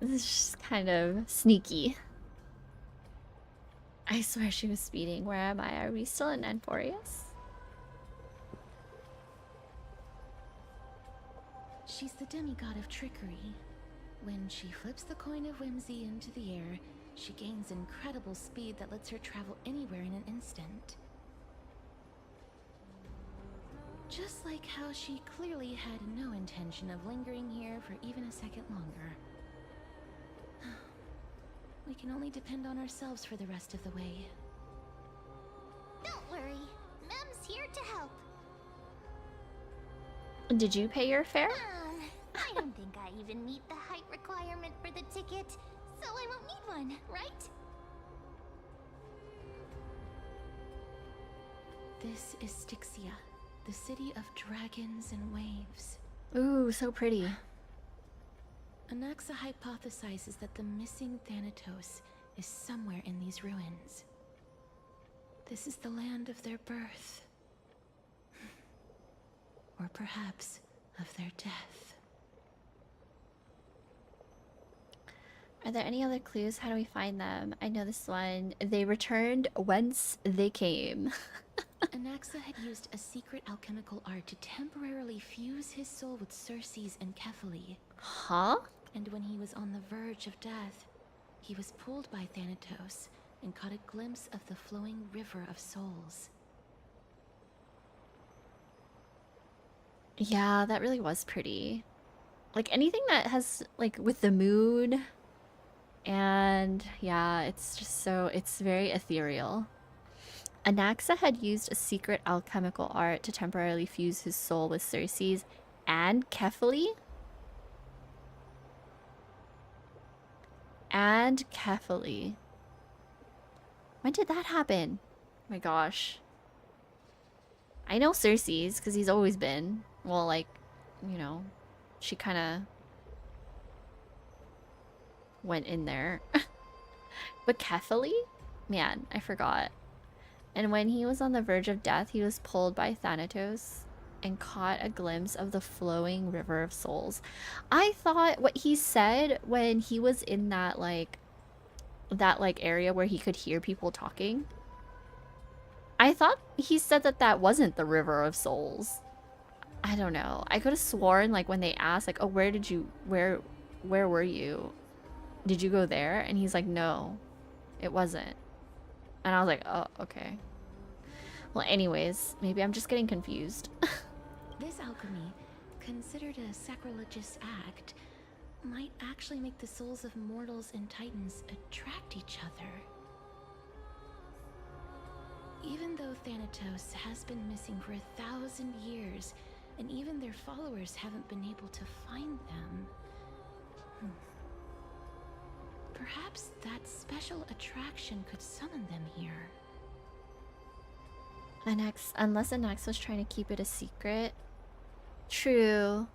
It's just kind of sneaky. I swear she was speeding. Where am I? Are we still in Enforius? She's the demigod of trickery. When she flips the coin of whimsy into the air, she gains incredible speed that lets her travel anywhere in an instant. Just like how she clearly had no intention of lingering here for even a second longer. We can only depend on ourselves for the rest of the way. Don't worry. Mem's here to help. Did you pay your fare? I don't think I even meet the height requirement for the ticket, so I won't need one, right? This is Styxia, the city of dragons and waves. Ooh, so pretty. Anaxa hypothesizes that the missing Thanatos is somewhere in these ruins. This is the land of their birth. Or perhaps of their death. Are there any other clues? How do we find them? I know this one. They returned whence they came. Anaxa had used a secret alchemical art to temporarily fuse his soul with Circe's and Kephae. Huh? And when he was on the verge of death, he was pulled by Thanatos and caught a glimpse of the flowing river of souls. Yeah, that really was pretty. Like anything that has, like, with the moon. And yeah, it's just so, it's very ethereal. Anaxa had used a secret alchemical art to temporarily fuse his soul with Circe's and Kephae. And Kephae. When did that happen? Oh my gosh. I know Circe's because he's always been. Well, like, you know, she kind of went in there. But Kephae? Man, I forgot. And when he was on the verge of death, he was pulled by Thanatos and caught a glimpse of the flowing river of souls. I thought what he said when he was in that area where he could hear people talking. I thought he said that that wasn't the river of souls. I don't know. I could have sworn, like, when they asked, like, oh, where were you? Did you go there? And he's like, no, it wasn't. And I was like, oh, okay. Well, anyways, maybe I'm just getting confused. This alchemy, considered a sacrilegious act, might actually make the souls of mortals and titans attract each other. Even though Thanatos has been missing for 1,000 years, and even their followers haven't been able to find them, perhaps that special attraction could summon them here. Unless Anax was trying to keep it a secret. True.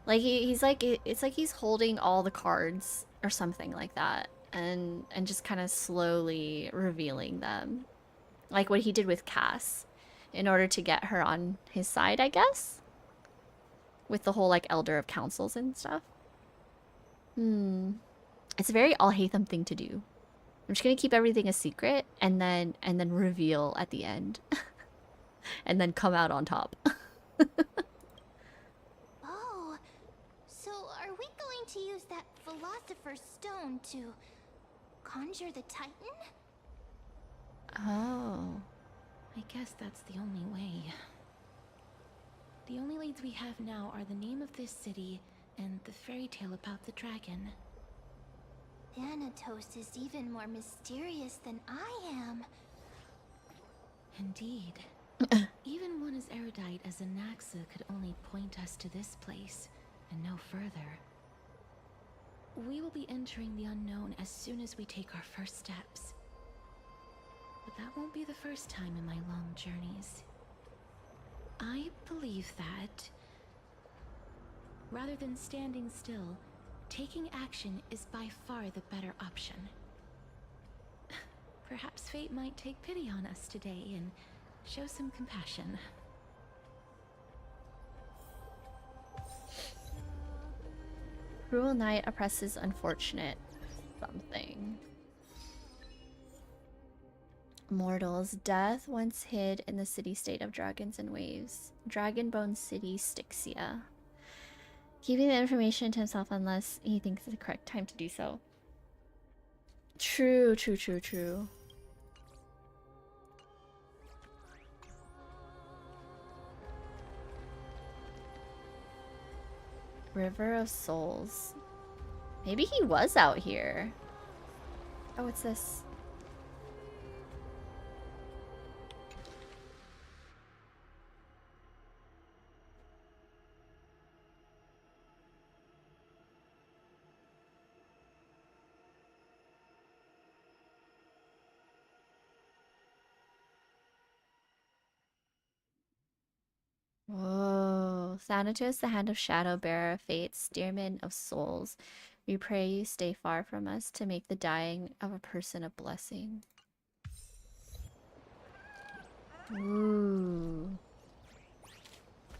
Like, he's like, it's like he's holding all the cards or something like that. and just kind of slowly revealing them. Like what he did with Cass in order to get her on his side, I guess. With the whole like Elder of Councils and stuff. It's a very Alhaitham thing to do. I'm just gonna keep everything a secret and then reveal at the end. And then come out on top. Oh, so are we going to use that Philosopher's Stone to conjure the Titan? Oh. I guess that's the only way. The only leads we have now are the name of this city and the fairy tale about the dragon. Thanatos is even more mysterious than I am. Indeed. Even one as erudite as SusNaxa could only point us to this place, and no further. We will be entering the unknown as soon as we take our first steps. But that won't be the first time in my long journeys. I believe that, rather than standing still, taking action is by far the better option. Perhaps fate might take pity on us today and show some compassion. Cruel night oppresses unfortunate something. Mortals, death once hid in the city-state of dragons and waves. Dragonbone City, Styxia. Keeping the information to himself unless he thinks it's the correct time to do so. True, true, true, true. River of Souls. Maybe he was out here. Oh, what's this? Whoa. Thanatos, the hand of shadow, bearer of fate, steerman of souls. We pray you stay far from us to make the dying of a person a blessing. Ooh.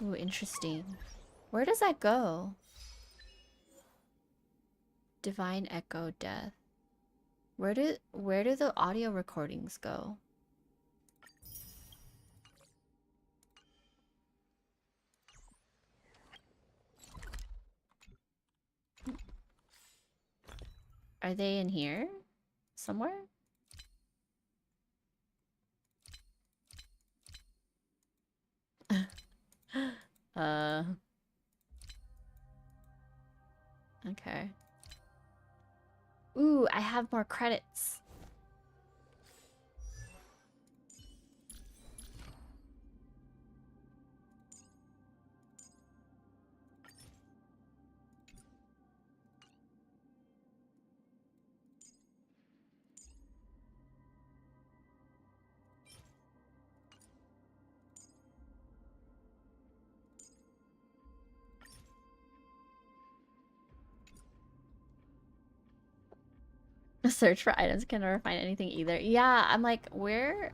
Ooh, interesting. Where does that go? Divine Echo, death. Where do the audio recordings go? Are they in here? Somewhere? Okay. Ooh, I have more credits. Search for items, can never find anything either. Yeah, I'm like, where?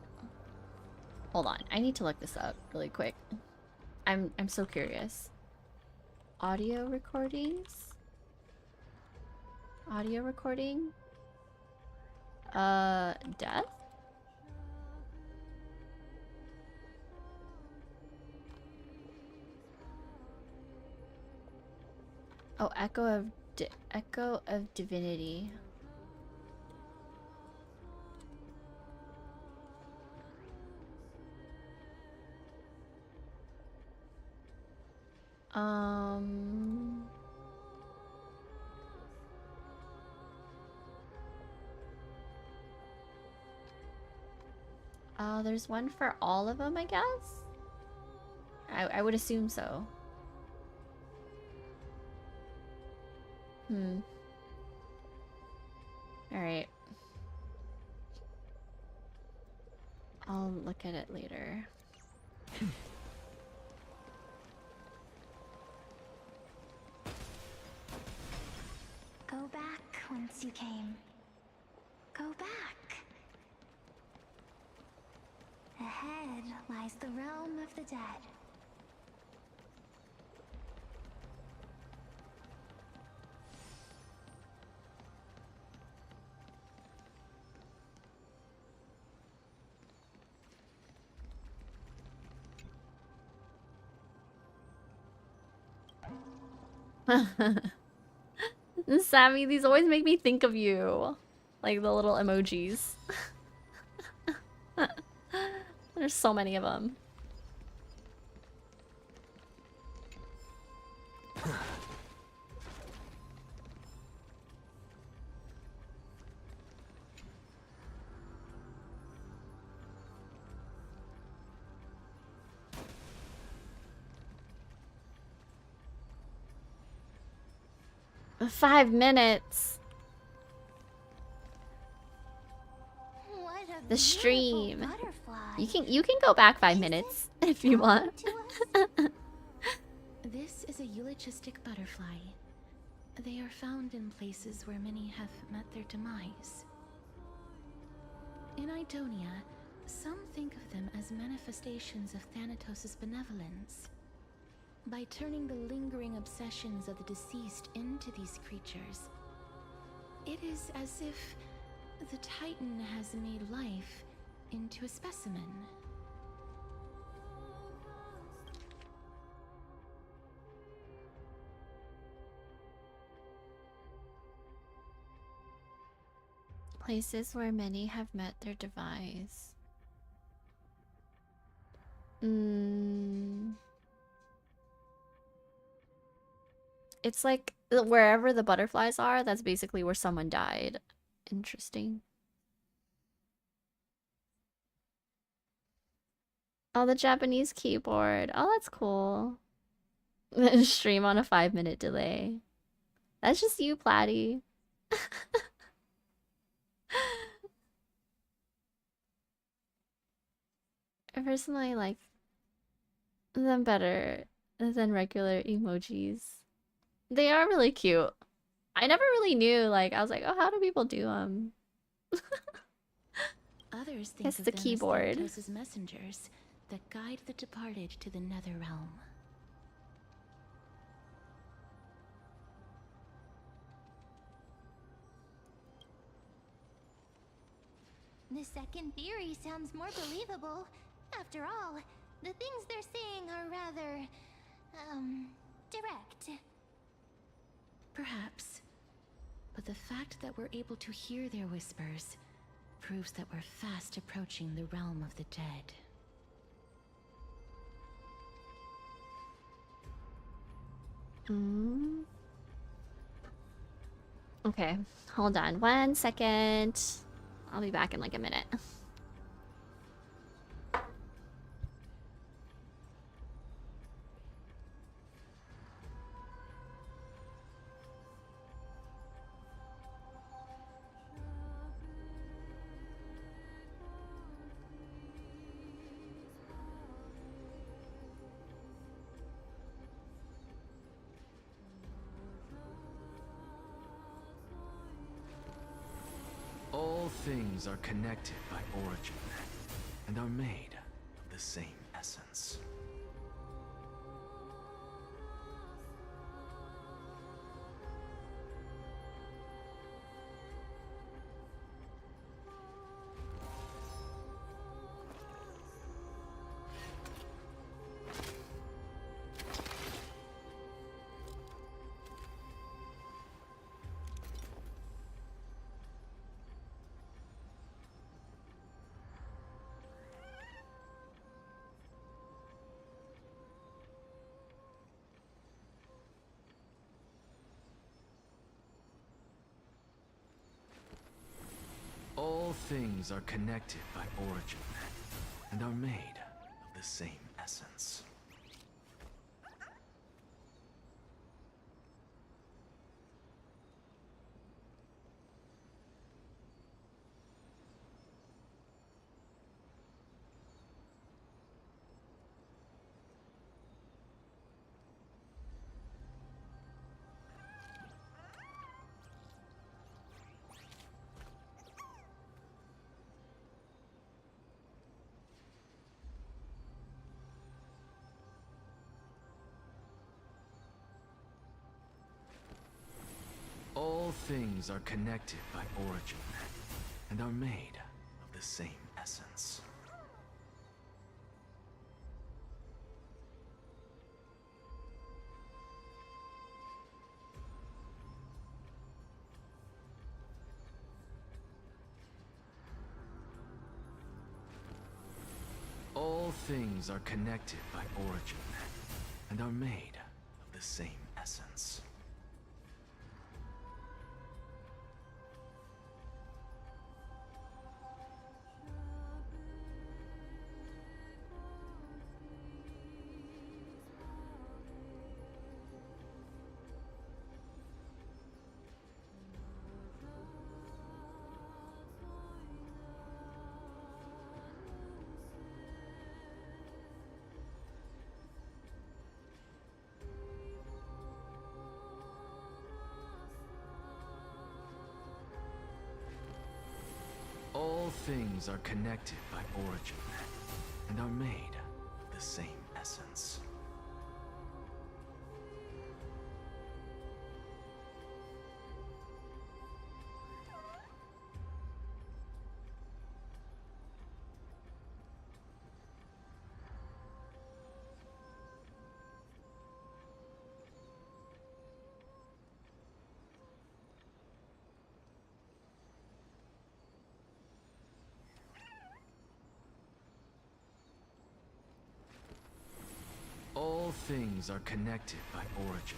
Hold on, I need to look this up really quick. I'm so curious. Audio recordings? Audio recording? Death? Oh, Echo of Divinity. There's one for all of them, I guess? I would assume so. Alright. I'll look at it later. Go back whence you came. go back. Ahead lies the realm of the dead. Sammy, these always make me think of you. Like the little emojis. There's so many of them. $5 minutes. What a The stream. beautiful butterfly. You can go back 5 minutes if you want. This is a eulogistic butterfly. They are found in places where many have met their demise. In Idonia, some think of them as manifestations of Thanatos' benevolence. By turning the lingering obsessions of the deceased into these creatures, it is as if the Titan has made life into a specimen. Places where many have met their demise. It's like wherever the butterflies are, that's basically where someone died. Interesting. Oh, the Japanese keyboard. Oh, that's cool. Stream on a 5-minute delay. That's just you, Platy. I personally like them better than regular emojis. They are really cute. I never really knew, like, I was like, oh, how do people do them? Others think It's of the them keyboard. as Thanatos' messengers that guide the departed to the nether realm. The second theory sounds more believable. After all, the things they're saying are rather, direct. Perhaps. But the fact that we're able to hear their whispers proves that we're fast approaching the realm of the dead. Okay, hold on 1 second. I'll be back in like a minute. All things are connected by origin, and are made of the same essence. All things are connected by origin, and are made of the same essence. All things are connected by origin and are made of the same essence. All things are connected by origin and are made of the same essence. All things are connected by origin and are made of the same essence. All things are connected by origin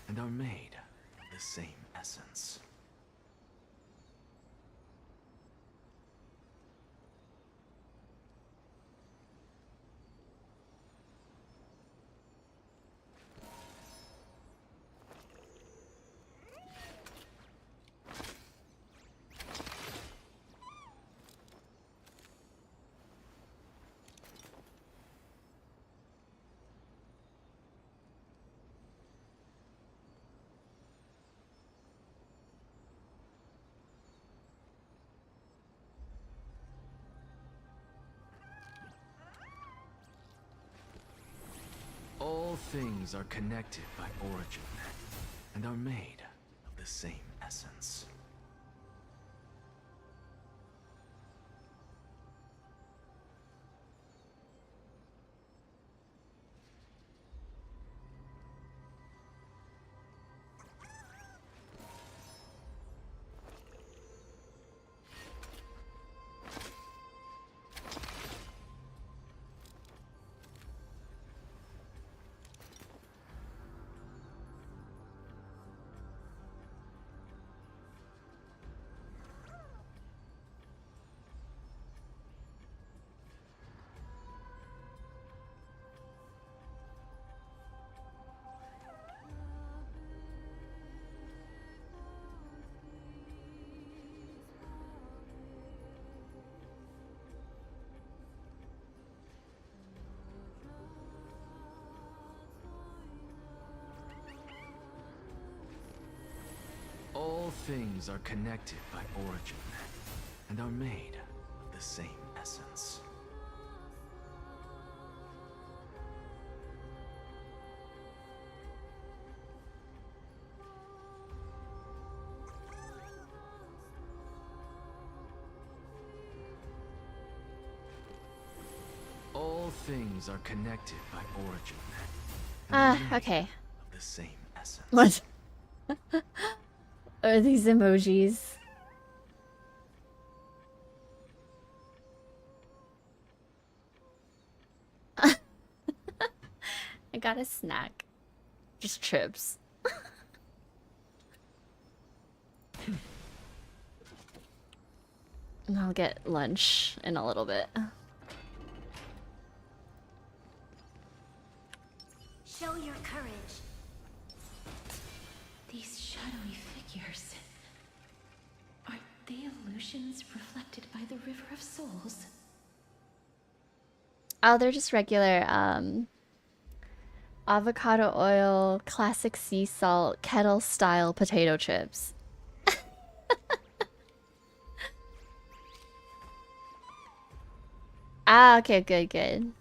and are made of the same essence. All things are connected by origin and are made of the same essence. All things are connected by origin and are made of the same essence. All things are connected by origin and are made Okay. of the same essence. What? Are these emojis? I got a snack. Just chips. And I'll get lunch in a little bit. Show your courage. These shadowy figures. Are they illusions reflected by the River of Souls? Oh, they're just regular avocado oil, classic sea salt, kettle style potato chips. Ah, okay, good.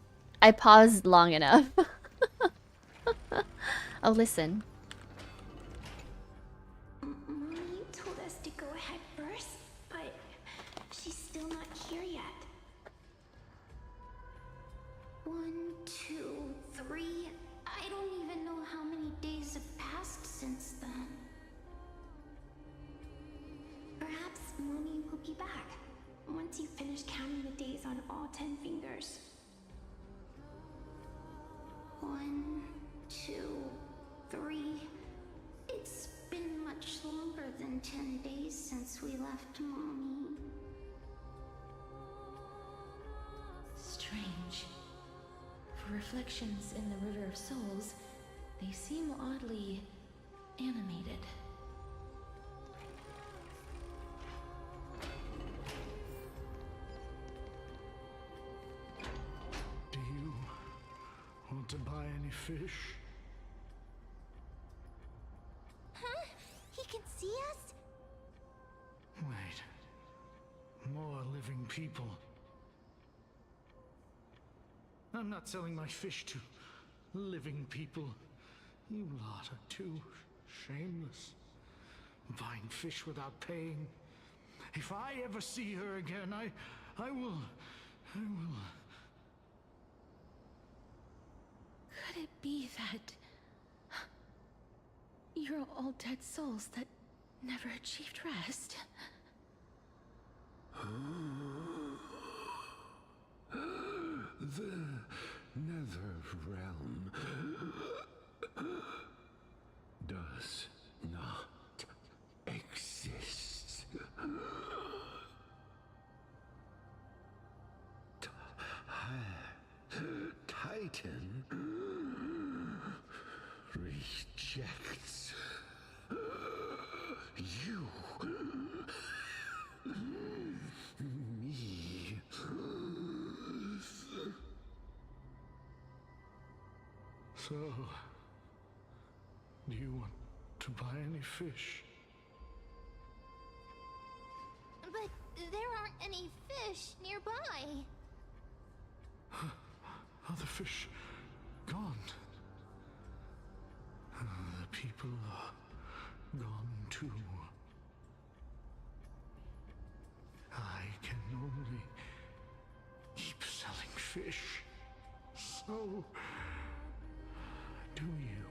I paused long enough. Oh, listen. us to go ahead first, but she's still not here yet. 1, 2, 3. I don't even know how many days have passed since then. Perhaps Mommy will be back once you finish counting the days on all 10 fingers. 1, 2, 3. It's been much longer than 10 days since we left Mommy. Strange. For reflections in the River of Souls, they seem oddly animated. Do you want to buy any fish? Huh? He can see us? Wait. More living people. I'm not selling my fish to living people. You lot are too shameless. Buying fish without paying. If I ever see her again, I will... Could it be that you're all dead souls that never achieved rest? The Nether Realm does not exist. Titan rejects you. Me. So, do you want to buy any fish? But there aren't any fish nearby. Other fish gone. The people are gone too. I can only keep selling fish. So, do you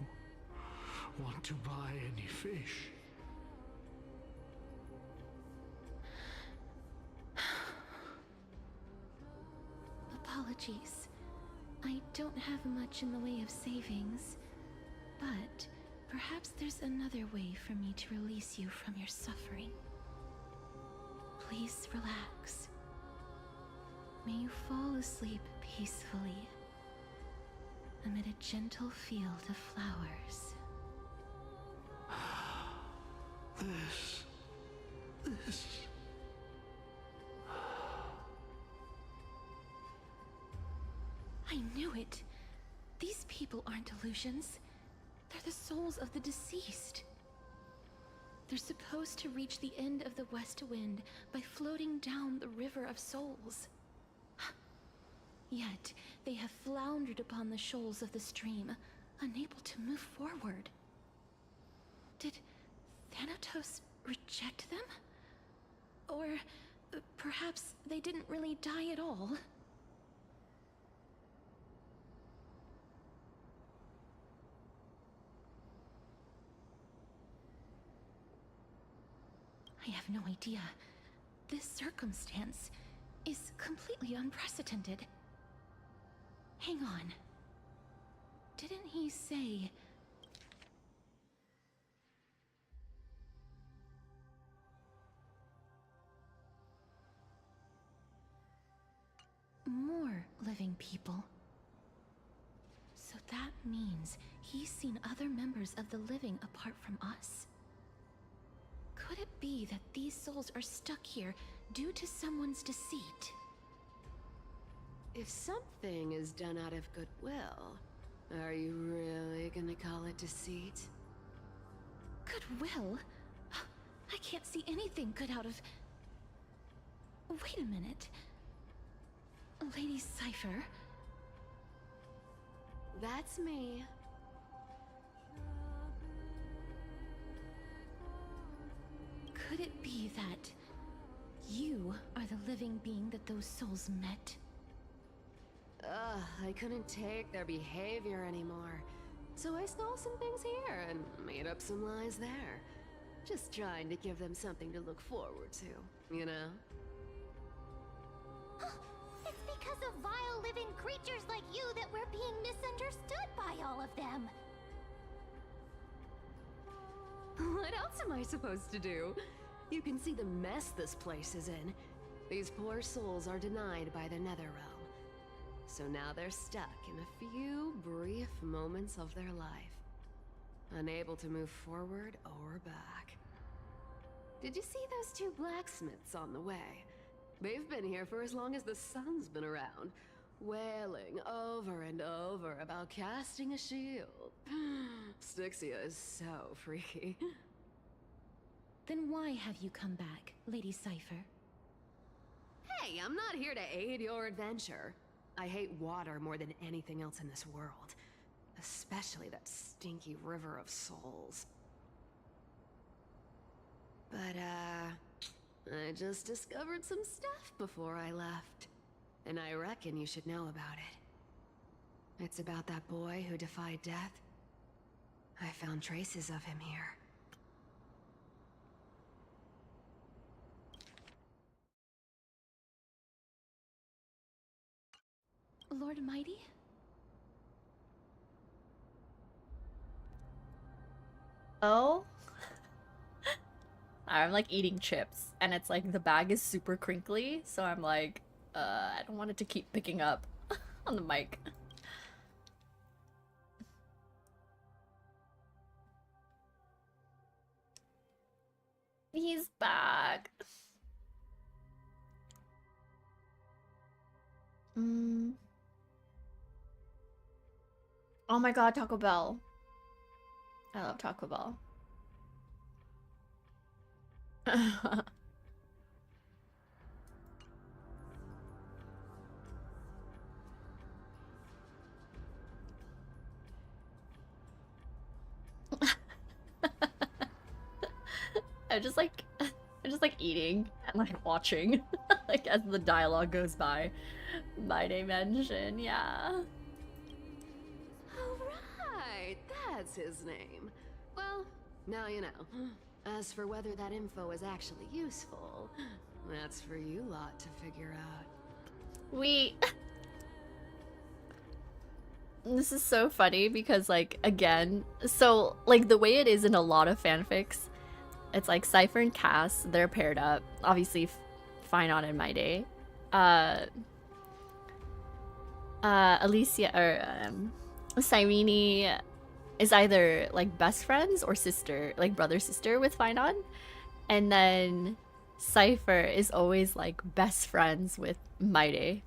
want to buy any fish? Apologies. I don't have much in the way of savings, but perhaps there's another way for me to release you from your suffering. Please relax. May you fall asleep peacefully amid a gentle field of flowers. This... I knew it! These people aren't illusions. They're the souls of the deceased. They're supposed to reach the end of the West Wind by floating down the River of Souls. Yet, they have floundered upon the shoals of the stream, unable to move forward. Did Thanatos reject them? Or perhaps they didn't really die at all? I have no idea. This circumstance is completely unprecedented. Hang on. Didn't he say... more living people? So that means he's seen other members of the living apart from us? Could it be that these souls are stuck here due to someone's deceit? If something is done out of goodwill, are you really gonna call it deceit? Goodwill? I can't see anything good out of... Wait a minute. Lady Cypher? That's me. Could it say that you are the living being that those souls met? Ugh, I couldn't take their behavior anymore. So I stole some things here and made up some lies there. Just trying to give them something to look forward to, you know? It's because of vile living creatures like you that we're being misunderstood by all of them. What else am I supposed to do? You can see the mess this place is in. These poor souls are denied by the Netherrealm. So now they're stuck in a few brief moments of their life. Unable to move forward or back. Did you see those two blacksmiths on the way? They've been here for as long as the sun's been around, wailing over and over about casting a shield. Styxia is so freaky. Then why have you come back, Lady Cypher? Hey, I'm not here to aid your adventure. I hate water more than anything else in this world. Especially that stinky river of souls. But, I just discovered some stuff before I left. And I reckon you should know about it. It's about that boy who defied death. I found traces of him here. Lord Mighty? Oh? I'm like eating chips and it's like the bag is super crinkly, so I'm like, I don't want it to keep picking up on the mic. He's back. Oh my god, Taco Bell. I love Taco Bell. I'm just like eating and like watching like as the dialogue goes by. Mighty mention, yeah. Alright, that's his name. Well, now you know. As for whether that info is actually useful, that's for you lot to figure out. This is so funny because like again, so like the way it is in a lot of fanfics, it's like Cypher and Cass, they're paired up. Obviously, Finon and Maide. Alicia or Cyrene is either like best friends or sister, like brother sister with Finon, and then Cypher is always like best friends with Maide.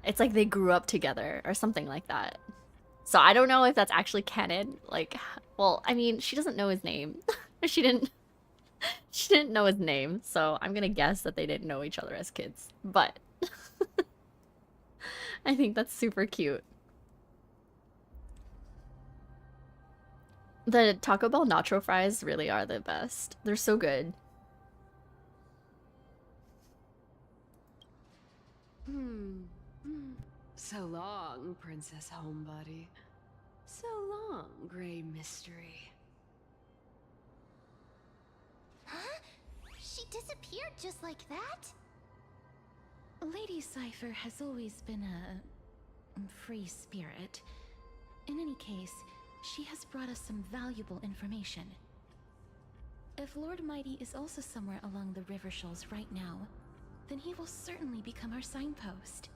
It's like they grew up together or something like that. So I don't know if that's actually canon. Like, well, I mean, she doesn't know his name. she didn't know his name, so I'm gonna guess that they didn't know each other as kids. But I think that's super cute. The Taco Bell nacho fries really are the best. They're so good. So long, Princess Homebody. So long, Grey Mystery. Huh? She disappeared just like that? Lady Cypher has always been a free spirit. In any case, she has brought us some valuable information. If Lord Mighty is also somewhere along the river shoals right now, then he will certainly become our signpost.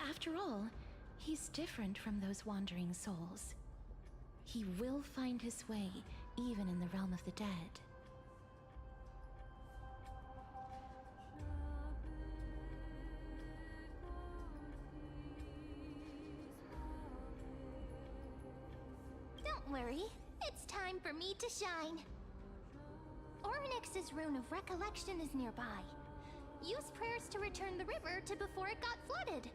After all, he's different from those wandering souls. He will find his way, even in the realm of the dead. Don't worry, it's time for me to shine. Orynyx's Rune of Recollection is nearby. Use prayers to return the river to before it got flooded.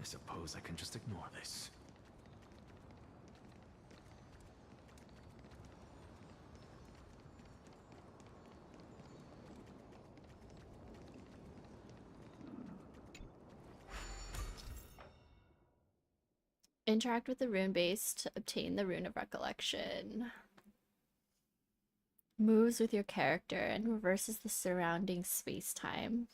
I suppose I can just ignore this. Interact with the rune base to obtain the rune of recollection. Moves with your character and reverses the surrounding space-time.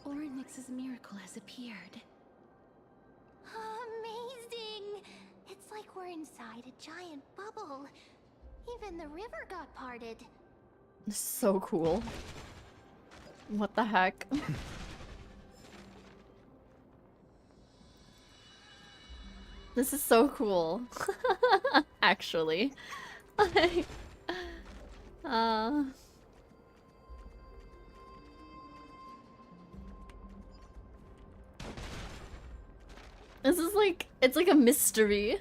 Orynyx's miracle has appeared. Amazing! It's like we're inside a giant bubble. Even the river got parted. So cool. What the heck? This is so cool. Actually. This is like, it's like a mystery.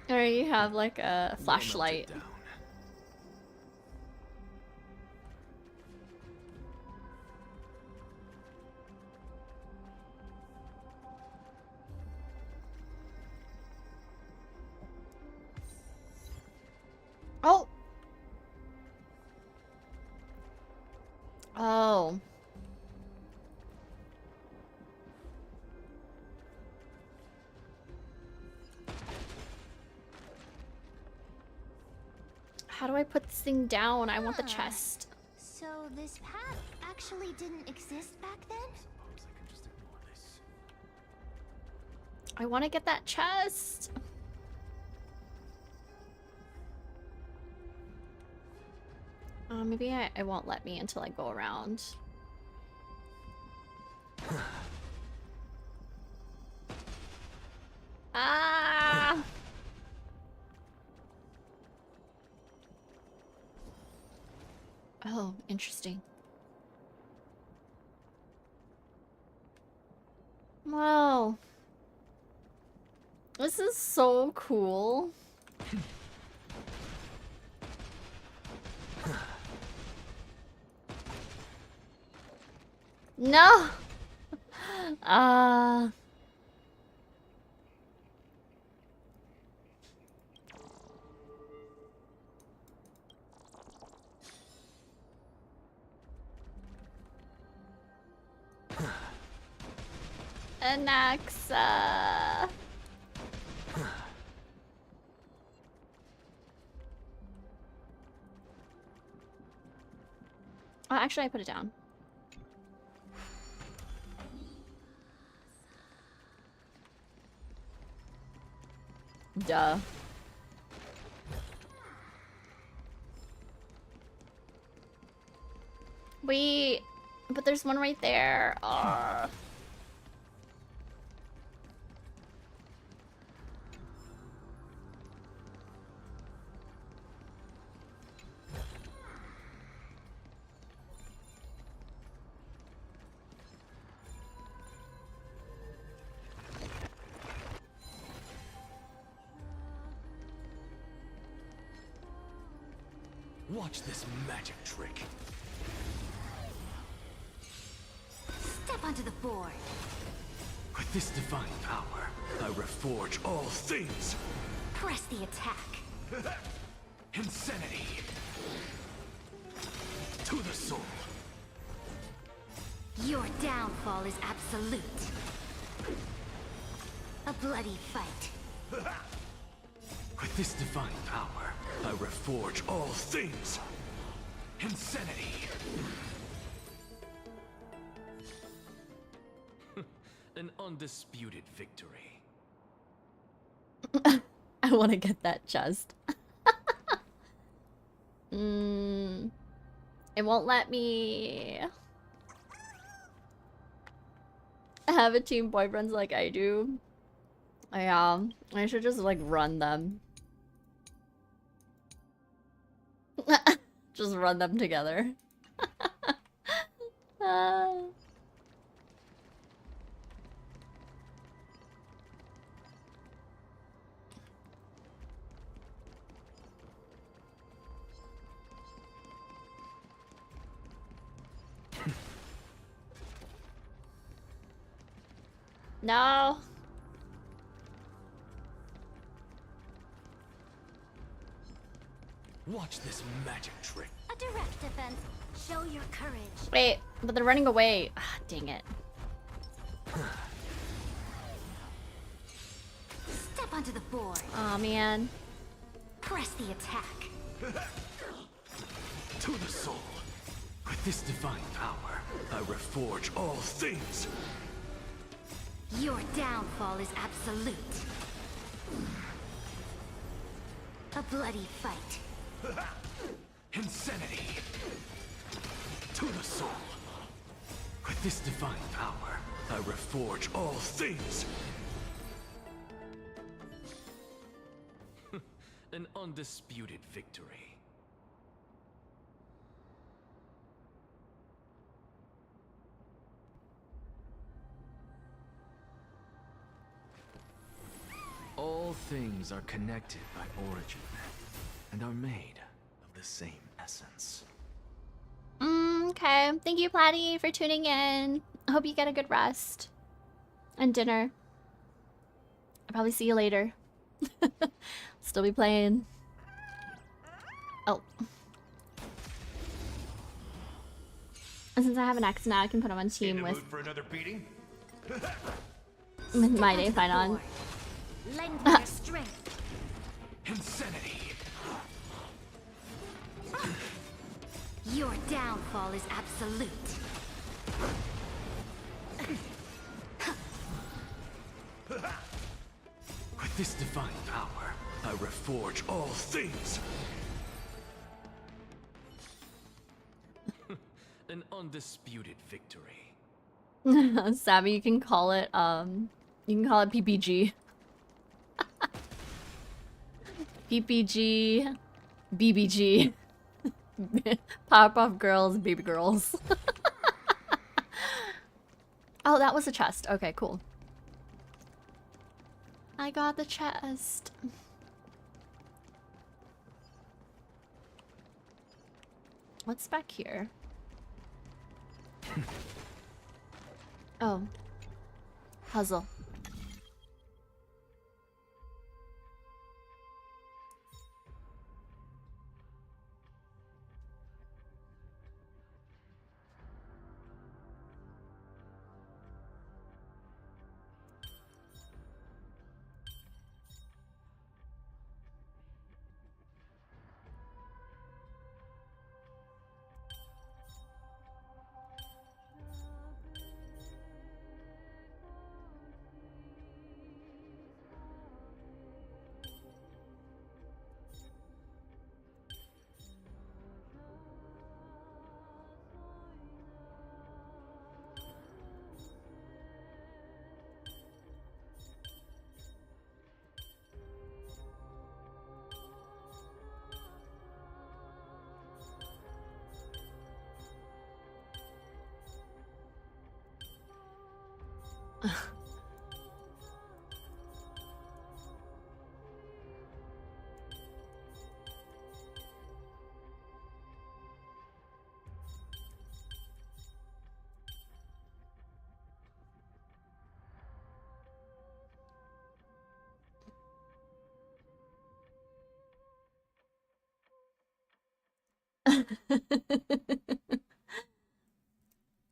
Or you have like a flashlight. Oh! Oh. How do I put this thing down? I want the chest. So this path actually didn't exist back then? I want to get that chest. Maybe it won't let me until I go around. Ah! Oh, interesting. Wow. This is so cool. No! SusNaxa. Oh, actually, I put it down. Duh. Wait, but there's one right there. Watch this magic trick. Step onto the board. With this divine power, I reforge all things. Press the attack. Insanity. To the soul. Your downfall is absolute. A bloody fight. With this divine power, I reforge all things. Insanity. An undisputed victory. I want to get that chest. It won't let me have a team boyfriends like I do. Yeah, I should just like run them. Just run them together. No. Watch this magic trick. A direct defense. Show your courage. Wait, but they're running away. Ah, dang it. Step onto the board. Aw, man. Press the attack. To the soul. With this divine power, I reforge all things. Your downfall is absolute. A bloody fight. Insanity. To the soul. With this divine power, I reforge all things. An undisputed victory. All things are connected by origin, and are made of the same essence. Okay. Thank you, Platty, for tuning in. I hope you get a good rest. And dinner. I'll probably see you later. Still be playing. Oh. And since I have an X now, I can put him on team with for another beating? my day fight on. Lend me your strength. Insanity. Your downfall is absolute. With this divine power, I reforge all things. An undisputed victory. Savvy, you can call it PPG. PPG, BBG, Powerpuff Girls, Baby Girls. Oh, that was a chest. Okay, cool. I got the chest. What's back here? Oh. Puzzle.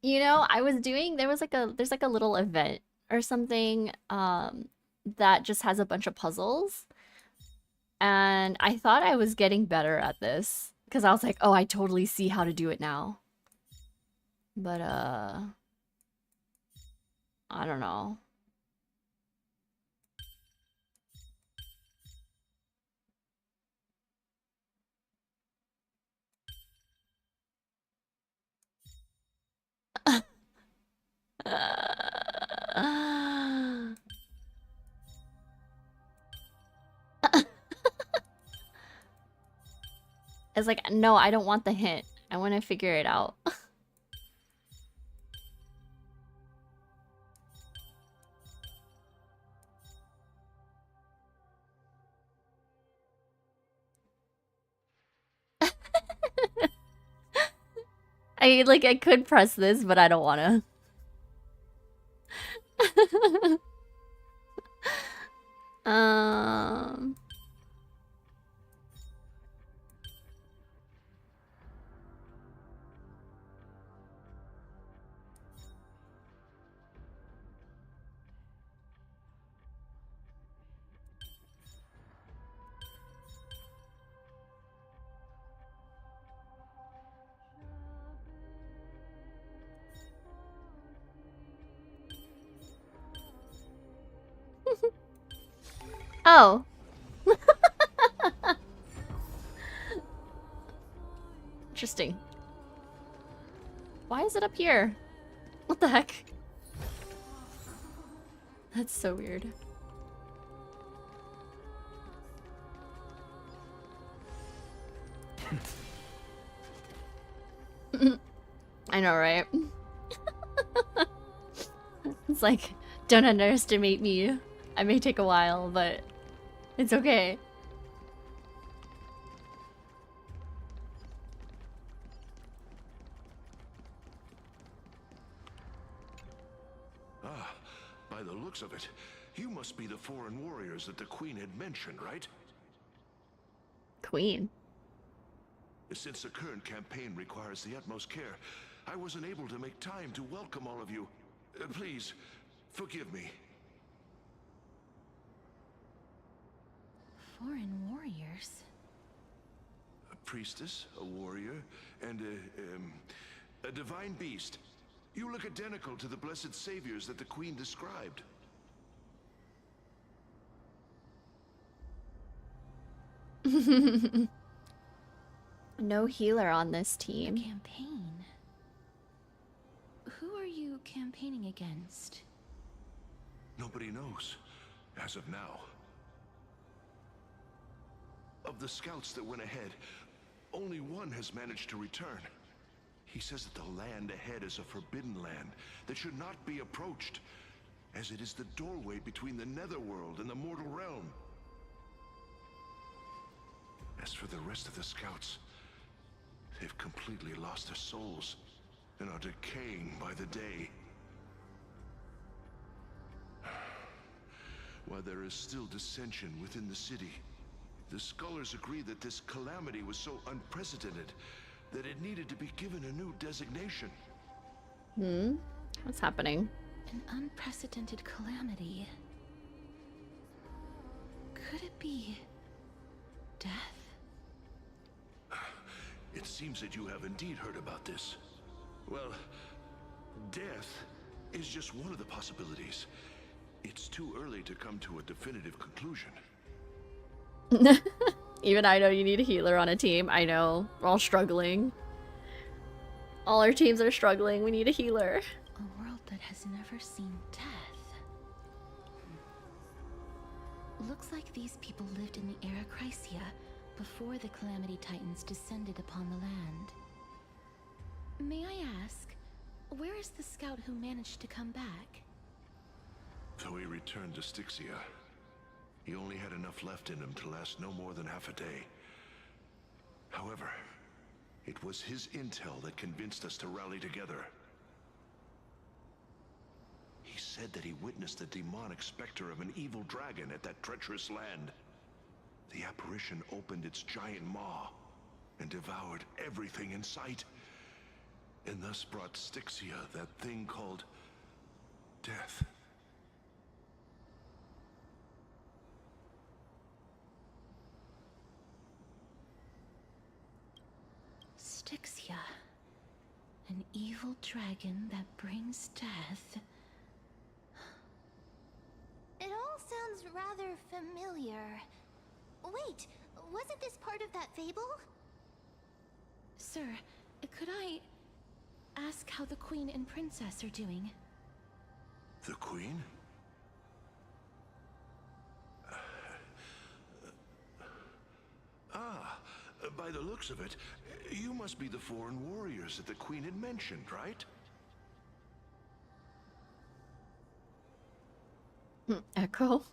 You know, I was doing there's like a little event or something that just has a bunch of puzzles. And I thought I was getting better at this because I was like, "Oh, I totally see how to do it now." But I don't know. It's like, no, I don't want the hint. I want to figure it out. I could press this, but I don't want to. um. Oh. Interesting. Why is it up here? What the heck? That's so weird. I know, right? It's like, don't underestimate me. I may take a while, but it's okay. Ah, by the looks of it, you must be the foreign warriors that the Queen had mentioned, right? Queen? Since the current campaign requires the utmost care, I wasn't able to make time to welcome all of you. Please, forgive me. Foreign warriors? A priestess, a warrior, and a divine beast. You look identical to the blessed saviors that the Queen described. No healer on this team. Campaign? Who are you campaigning against? Nobody knows, as of now. Of the scouts that went ahead, only one has managed to return. He says that the land ahead is a forbidden land that should not be approached, as it is the doorway between the netherworld and the mortal realm. As for the rest of the scouts, they've completely lost their souls and are decaying by the day. While there is still dissension within the city, the scholars agree that this calamity was so unprecedented that it needed to be given a new designation. What's happening? An unprecedented calamity. Could it be death? It seems that you have indeed heard about this. Well, death is just one of the possibilities. It's too early to come to a definitive conclusion. Even I know you need a healer on a team. I know. We're all struggling. All our teams are struggling. We need a healer. A world that has never seen death. Looks like these people lived in the Era Chrysia before the Calamity Titans descended upon the land. May I ask, where is the scout who managed to come back? So he returned to Styxia. He only had enough left in him to last no more than half a day. However, it was his intel that convinced us to rally together. He said that he witnessed the demonic specter of an evil dragon at that treacherous land. The apparition opened its giant maw and devoured everything in sight, and thus brought Styxia that thing called death. Styxia. An evil dragon that brings death. It all sounds rather familiar. Wait, wasn't this part of that fable? Sir, could I ask how the Queen and Princess are doing? The Queen? By the looks of it, you must be the foreign warriors that the Queen had mentioned, right? Echo?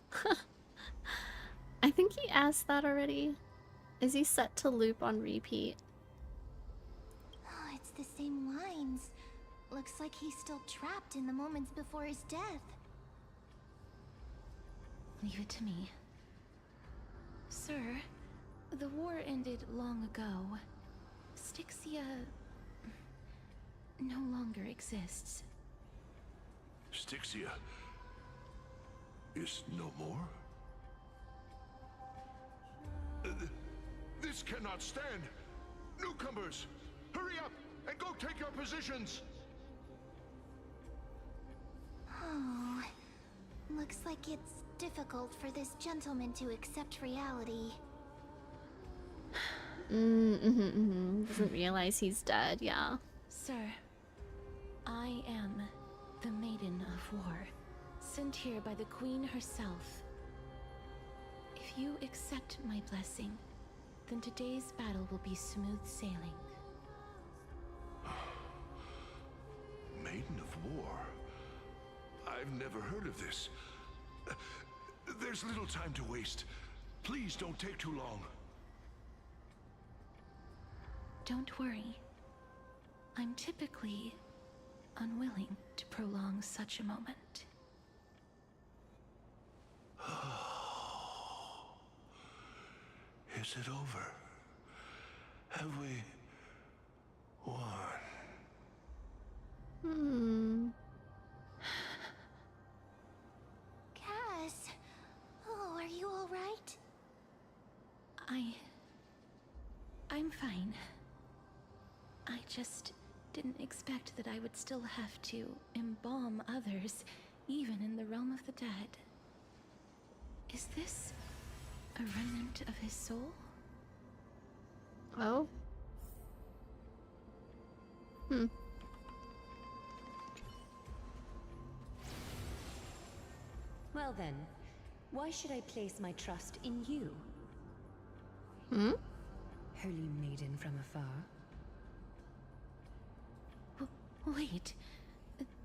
I think he asked that already. Is he set to loop on repeat? Oh, it's the same lines. Looks like he's still trapped in the moments before his death. Leave it to me. Sir, the war ended long ago. Styxia no longer exists. Styxia is no more? This cannot stand! Newcomers, hurry up and go take your positions! Oh, looks like it's difficult for this gentleman to accept reality. Doesn't realize he's dead, yeah. Sir, I am the Maiden of War, sent here by the Queen herself. If you accept my blessing, then today's battle will be smooth sailing. Maiden of War? I've never heard of this. There's little time to waste. Please don't take too long. Don't worry. I'm typically unwilling to prolong such a moment. Is it over? Have we won? Cass, oh, are you all right? I'm fine. I just didn't expect that I would still have to embalm others, even in the realm of the dead. Is this a remnant of his soul? Oh? Well then, why should I place my trust in you? Holy maiden from afar. Wait,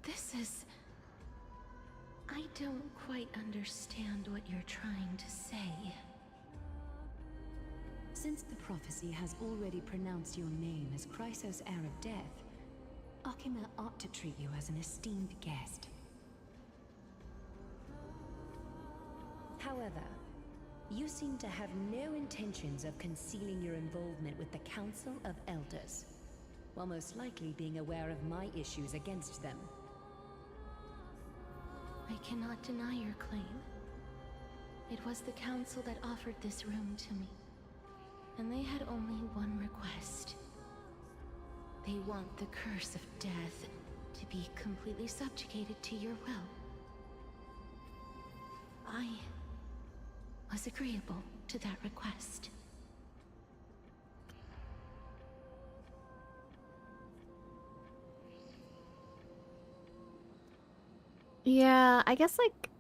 this is... I don't quite understand what you're trying to say. Since the prophecy has already pronounced your name as Chrysos, heir of death, Akima ought to treat you as an esteemed guest. However, you seem to have no intentions of concealing your involvement with the Council of Elders, while most likely being aware of my issues against them. I cannot deny your claim. It was the Council that offered this room to me, and they had only one request. They want the curse of death to be completely subjugated to your will. I was agreeable to that request. Yeah, I guess like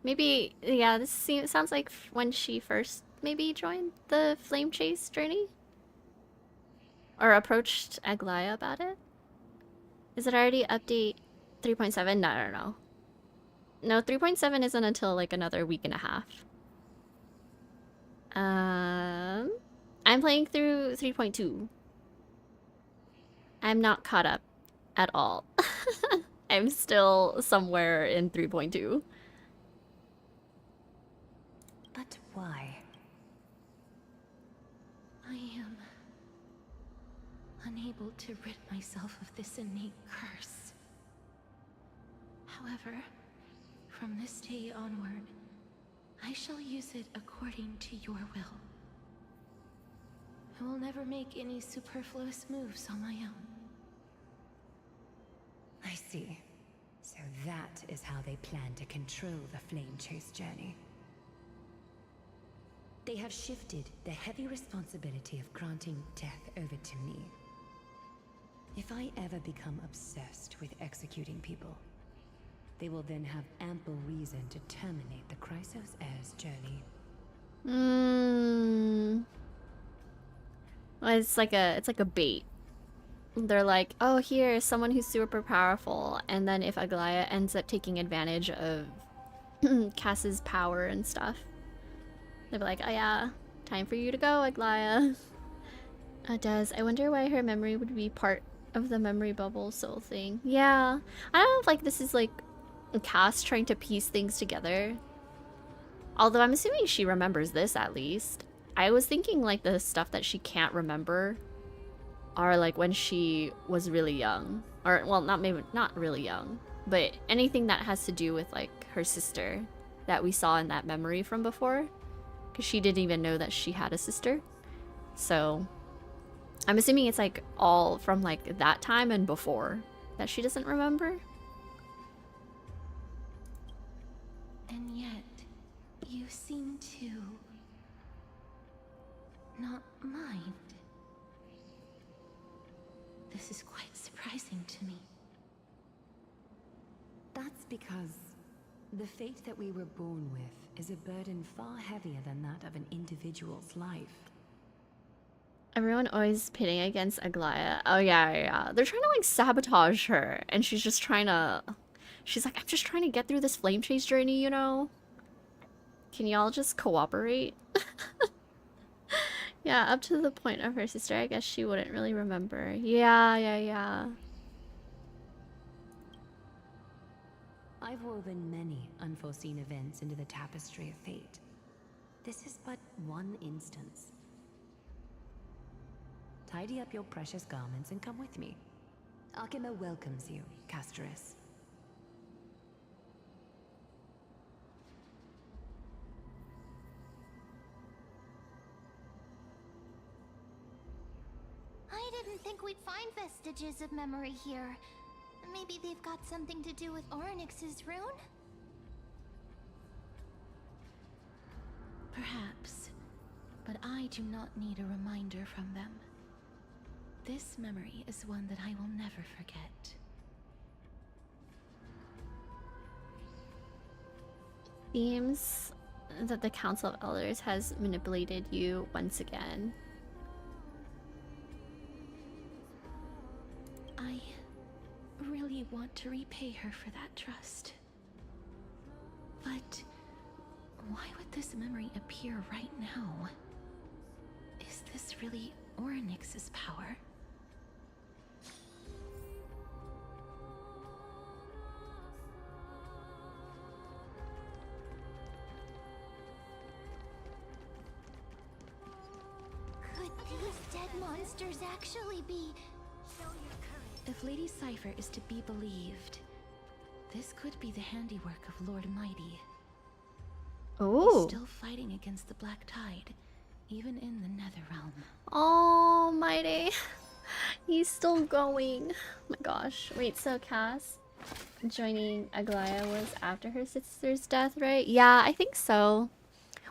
maybe yeah, sounds like when she first maybe joined the Flame Chase journey or approached Aglaya about it. Is it already update 3.7? No. No, 3.7 isn't until like another week and a half. I'm playing through 3.2. I'm not caught up at all. I'm still somewhere in 3.2. But why? I am unable to rid myself of this innate curse. However, from this day onward, I shall use it according to your will. I will never make any superfluous moves on my own. I see. So that is how they plan to control the Flame Chase journey. They have shifted the heavy responsibility of granting death over to me. If I ever become obsessed with executing people, they will then have ample reason to terminate the Chrysos heir's journey. Well, it's like a bait. They're like, oh, here's someone who's super powerful, and then if Aglaya ends up taking advantage of Cass's power and stuff, they'll be like, oh yeah, time for you to go, Aglaya. I wonder why her memory would be part of the memory bubble soul thing. Yeah, I don't know if like this is like Cass trying to piece things together Although I'm assuming she remembers this at least. I was thinking like the stuff that she can't remember are like when she was really young. Or, well, not really young. But anything that has to do with like her sister that we saw in that memory from before. Because she didn't even know that she had a sister. So I'm assuming it's like all from like that time and before that she doesn't remember. And yet, you seem to not mind. This is quite surprising to me. That's because the fate that we were born with is a burden far heavier than that of an individual's life. Everyone always pitting against Aglaya. Oh yeah. They're trying to like sabotage her. And she's just trying to... She's like, I'm just trying to get through this flame chase journey, you know? Can y'all just cooperate? Yeah, up to the point of her sister, I guess she wouldn't really remember. Yeah. I've woven many unforeseen events into the tapestry of fate. This is but one instance. Tidy up your precious garments and come with me. Akima welcomes you, Castorice. I didn't think we'd find vestiges of memory here. Maybe they've got something to do with Orynyx's rune? Perhaps, but I do not need a reminder from them. This memory is one that I will never forget. Seems that the Council of Elders has manipulated you once again. I really want to repay her for that trust. But why would this memory appear right now? Is this really Orynyx's power? Could these dead monsters actually be... If Lady Cypher is to be believed, this could be the handiwork of Lord Mighty. Oh. He's still fighting against the Black Tide, even in the Netherrealm. Oh, Mighty. He's still going. Oh my gosh. Wait, so Cass joining Aglaya was after her sister's death, right? Yeah, I think so.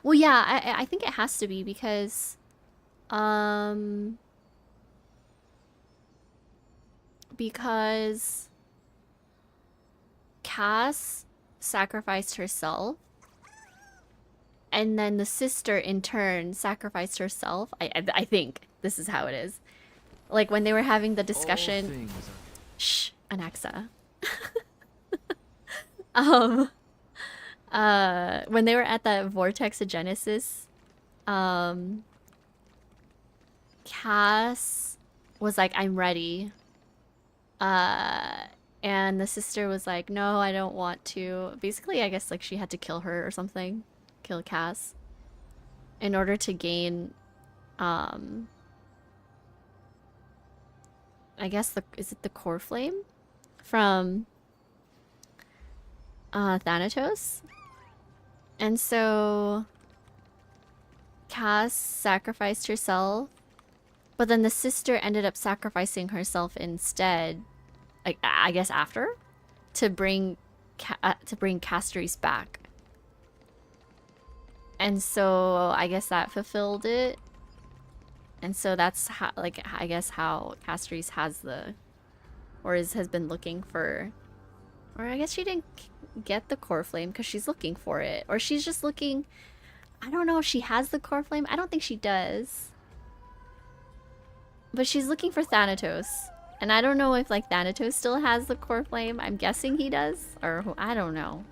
Well, yeah, I think it has to be because... Because Cass sacrificed herself, and then the sister in turn sacrificed herself. I think this is how it is. Like when they were having the discussion. Shh, Anaxa. When they were at the Vortex of Genesis, Cass was like, "I'm ready." And the sister was like, no, I don't want to. Basically, I guess like she had to kill her or something. Kill Cass. In order to gain, I guess is it the core flame? From, Thanatos? And so, Cass sacrificed herself. But then the sister ended up sacrificing herself instead, I guess after, to bring Castorice back. And so I guess that fulfilled it. And so that's how, like, I guess how Castorice has the, or has been looking for, or I guess she didn't get the core flame because she's looking for it, or she's just looking. I don't know if she has the core flame. I don't think she does. But she's looking for Thanatos. And I don't know if, like, Thanatos still has the core flame. I'm guessing he does. Or, I don't know.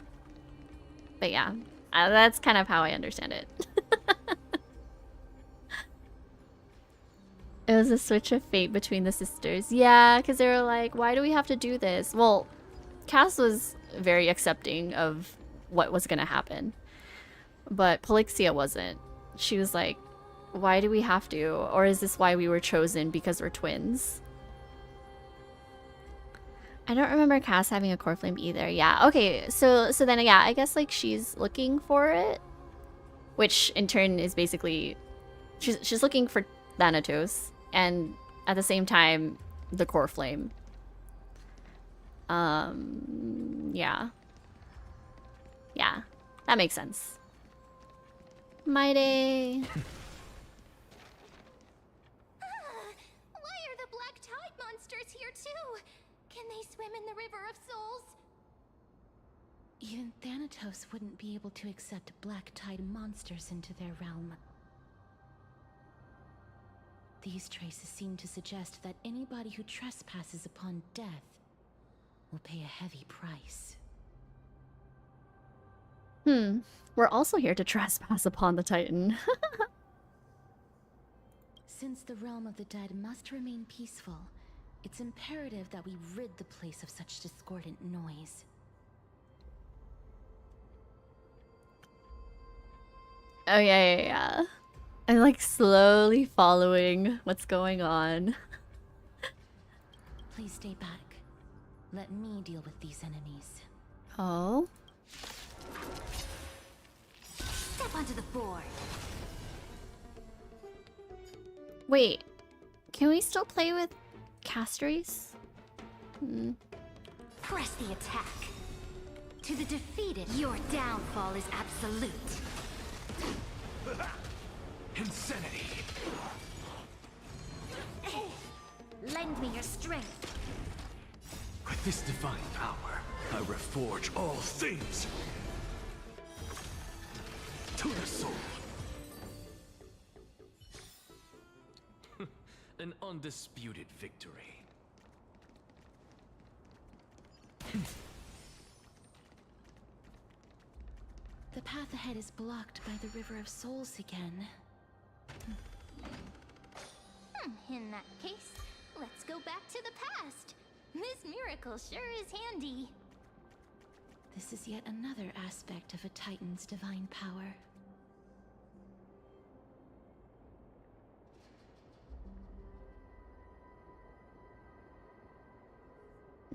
But yeah. That's kind of how I understand it. It was a switch of fate between the sisters. Yeah, because they were like, why do we have to do this? Well, Cass was very accepting of what was going to happen. But Polixia wasn't. She was like, why do we have to? Or is this why we were chosen because we're twins? I don't remember Cass having a core flame either. Yeah, okay, so then yeah, I guess like she's looking for it. Which in turn is basically she's looking for Thanatos and at the same time the core flame. Yeah. Yeah, that makes sense. Mighty. Why are the black tide monsters here too? Can they swim in the River of Souls? Even Thanatos wouldn't be able to accept black tide monsters into their realm. These traces seem to suggest that anybody who trespasses upon death will pay a heavy price. We're also here to trespass upon the Titan. Since the realm of the dead must remain peaceful, it's imperative that we rid the place of such discordant noise. Oh yeah. I'm like slowly following what's going on. Please stay back. Let me deal with these enemies. Oh? Step onto the board. Wait. Can we still play with Castorice? Press the attack. To the defeated, your downfall is absolute. Insanity! Lend me your strength. With this divine power, I reforge all things to the soul. An undisputed victory. The path ahead is blocked by the River of Souls again. In that case, let's go back to the past. This miracle sure is handy. This is yet another aspect of a Titan's divine power.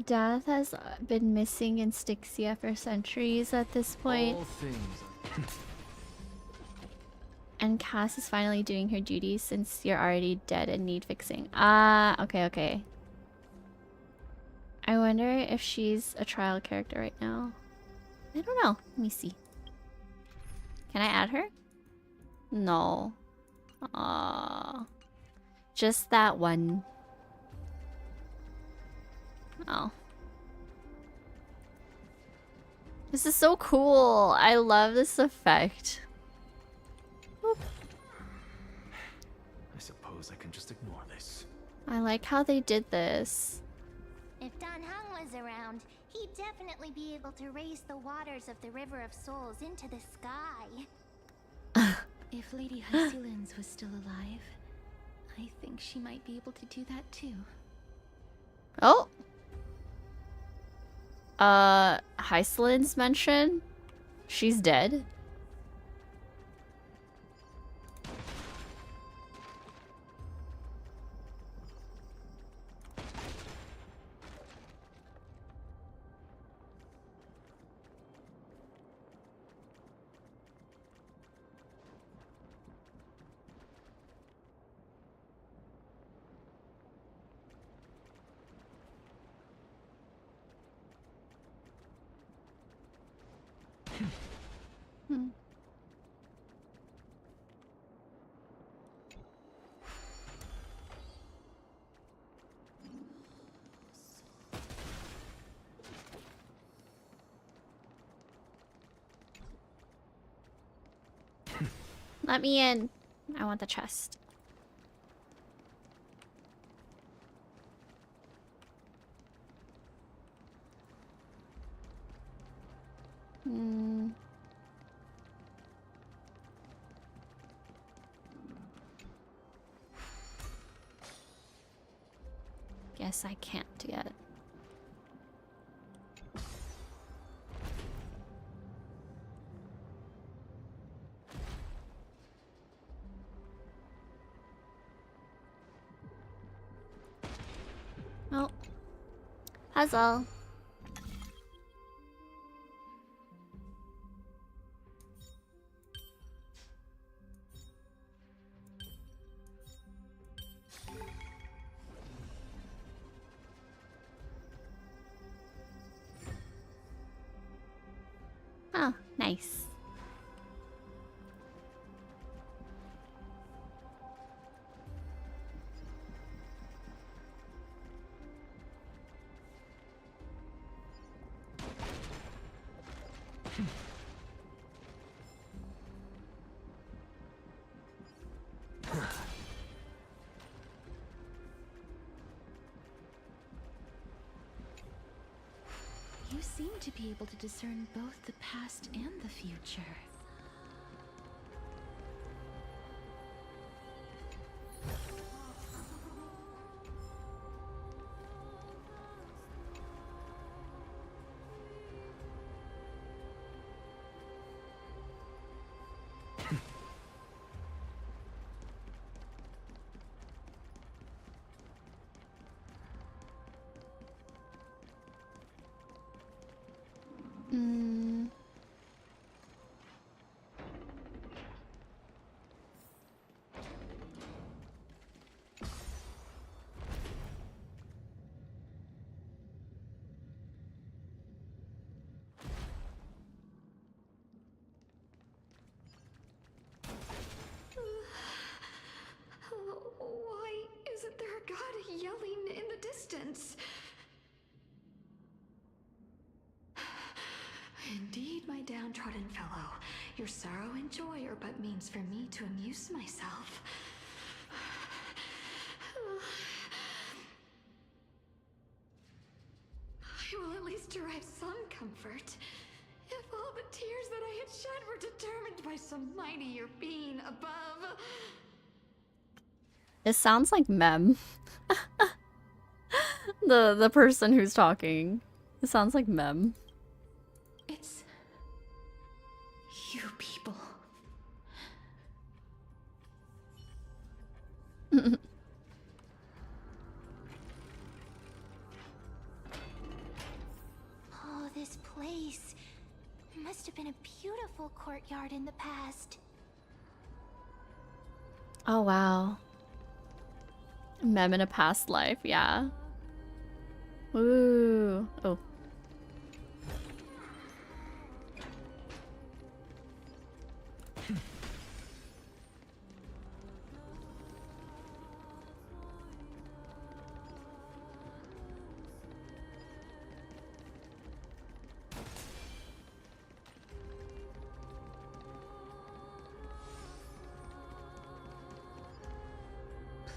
Death has been missing in Styxia for centuries at this point. All things And Cass is finally doing her duty since you're already dead and need fixing. Ah, okay. I wonder if she's a trial character right now. I don't know. Let me see. Can I add her? No. Just that one. Oh. This is so cool. I love this effect. Boop. I suppose I can just ignore this. I like how they did this. If Don Hung was around, he'd definitely be able to raise the waters of the River of Souls into the sky. If Lady Hysilins was still alive, I think she might be able to do that too. Oh. Hysilins mention? She's dead. Let me in. I want the chest. Guess I can't get it. Puzzle. Oh, nice. You seem to be able to discern both the past and the future. Hmm. Why isn't there a god yelling in the distance? Indeed, my downtrodden fellow, your sorrow and joy are but means for me to amuse myself. I will at least derive some comfort. If all the tears that I had shed were determined by some mightier being above. It sounds like Mem. The person who's talking. It sounds like Mem. It's you people. Oh, this place must have been a beautiful courtyard in the past. Oh wow. Mem in a past life, yeah. Ooh. Oh.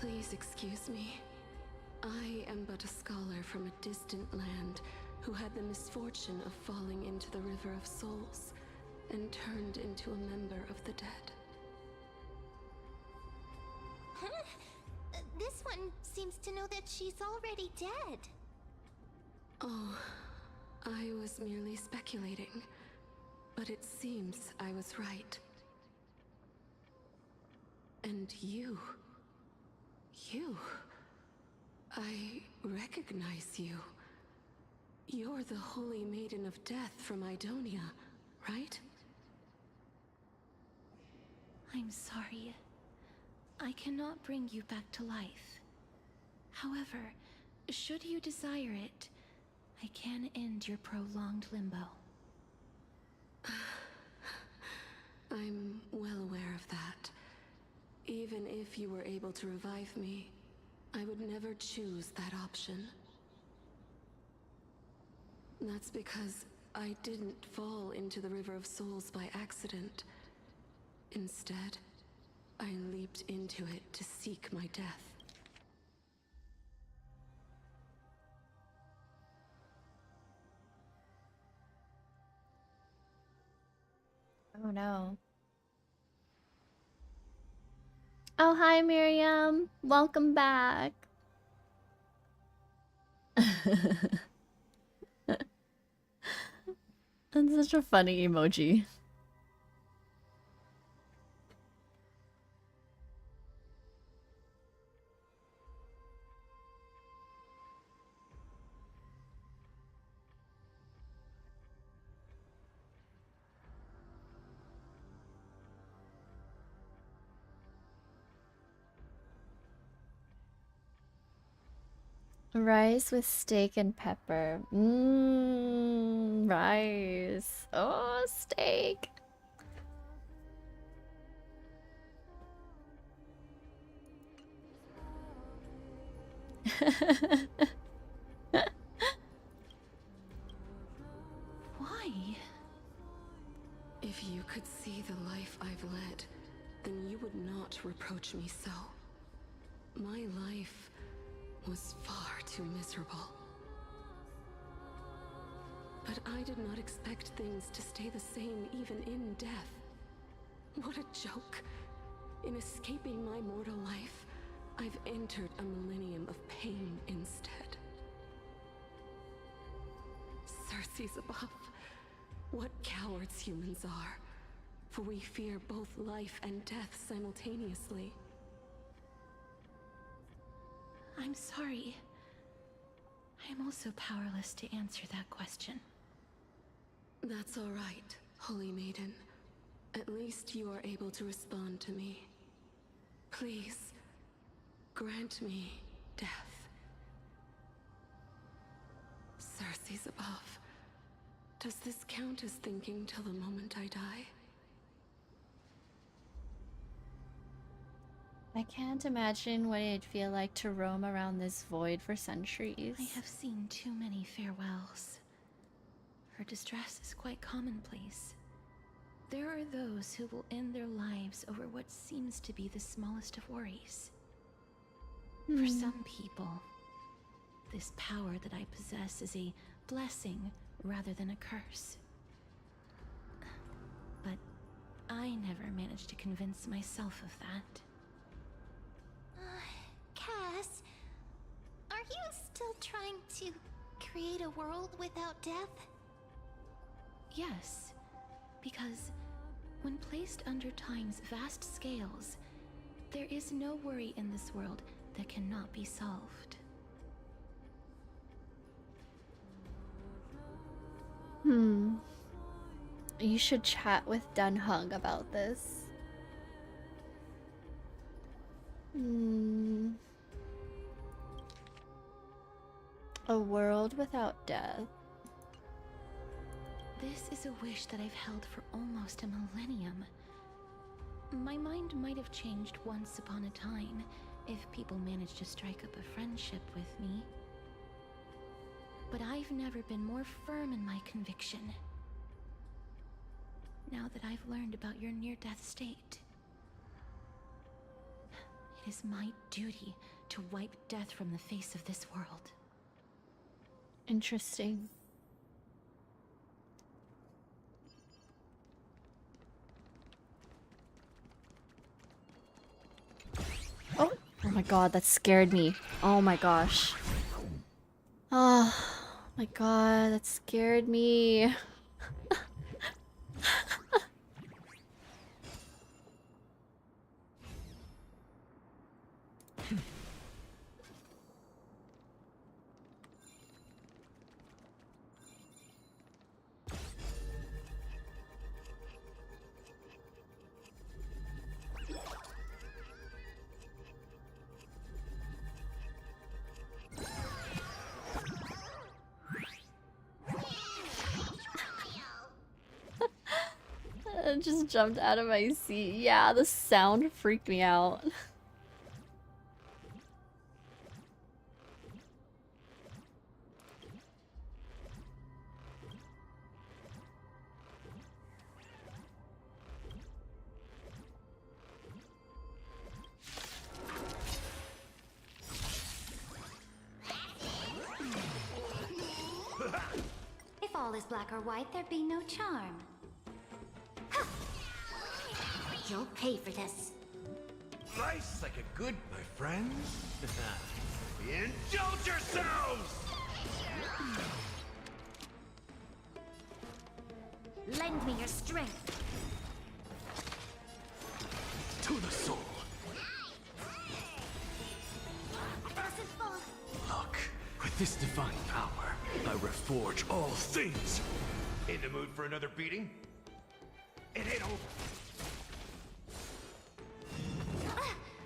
Please excuse me. I am but a scholar from a distant land who had the misfortune of falling into the River of Souls and turned into a member of the dead. Huh? This one seems to know that she's already dead. Oh, I was merely speculating, but it seems I was right. And you... I recognize you. You're the Holy Maiden of Death from Idonia, right? I'm sorry. I cannot bring you back to life. However, should you desire it, I can end your prolonged limbo. I'm well aware of that. Even if you were able to revive me, I would never choose that option. That's because I didn't fall into the River of Souls by accident. Instead, I leaped into it to seek my death. Oh no. Oh, hi, Miriam. Welcome back. That's such a funny emoji. Rice with steak and pepper. Mmm, rice. Oh, steak. Why? If you could see the life I've led, then you would not reproach me so. My life was far too miserable. But I did not expect things to stay the same even in death. What a joke. In escaping my mortal life, I've entered a millennium of pain instead. Circe's above. What cowards humans are. For we fear both life and death simultaneously. I'm sorry. I am also powerless to answer that question. That's all right, Holy Maiden. At least you are able to respond to me. Please, grant me death. Circe's above. Does this count as thinking till the moment I die? I can't imagine what it'd feel like to roam around this void for centuries. I have seen too many farewells. Her distress is quite commonplace. There are those who will end their lives over what seems to be the smallest of worries. For some people, this power that I possess is a blessing rather than a curse. But I never managed to convince myself of that. Cass, are you still trying to create a world without death? Yes, because when placed under time's vast scales, there is no worry in this world that cannot be solved. You should chat with Dunhug about this. A world without death. This is a wish that I've held for almost a millennium. My mind might have changed once upon a time if people managed to strike up a friendship with me. But I've never been more firm in my conviction. Now that I've learned about your near-death state, it is my duty to wipe death from the face of this world. Interesting. Oh my god, that scared me. Oh my gosh. Oh my god, that scared me. I just jumped out of my seat. Yeah, the sound freaked me out. If all is black or white, there'd be no charm. You'll pay for this. Life's like a good, my friends. Indulge yourselves! Lend me your strength. To the soul. Look, with this divine power, I reforge all things. In the mood for another beating? It ain't over.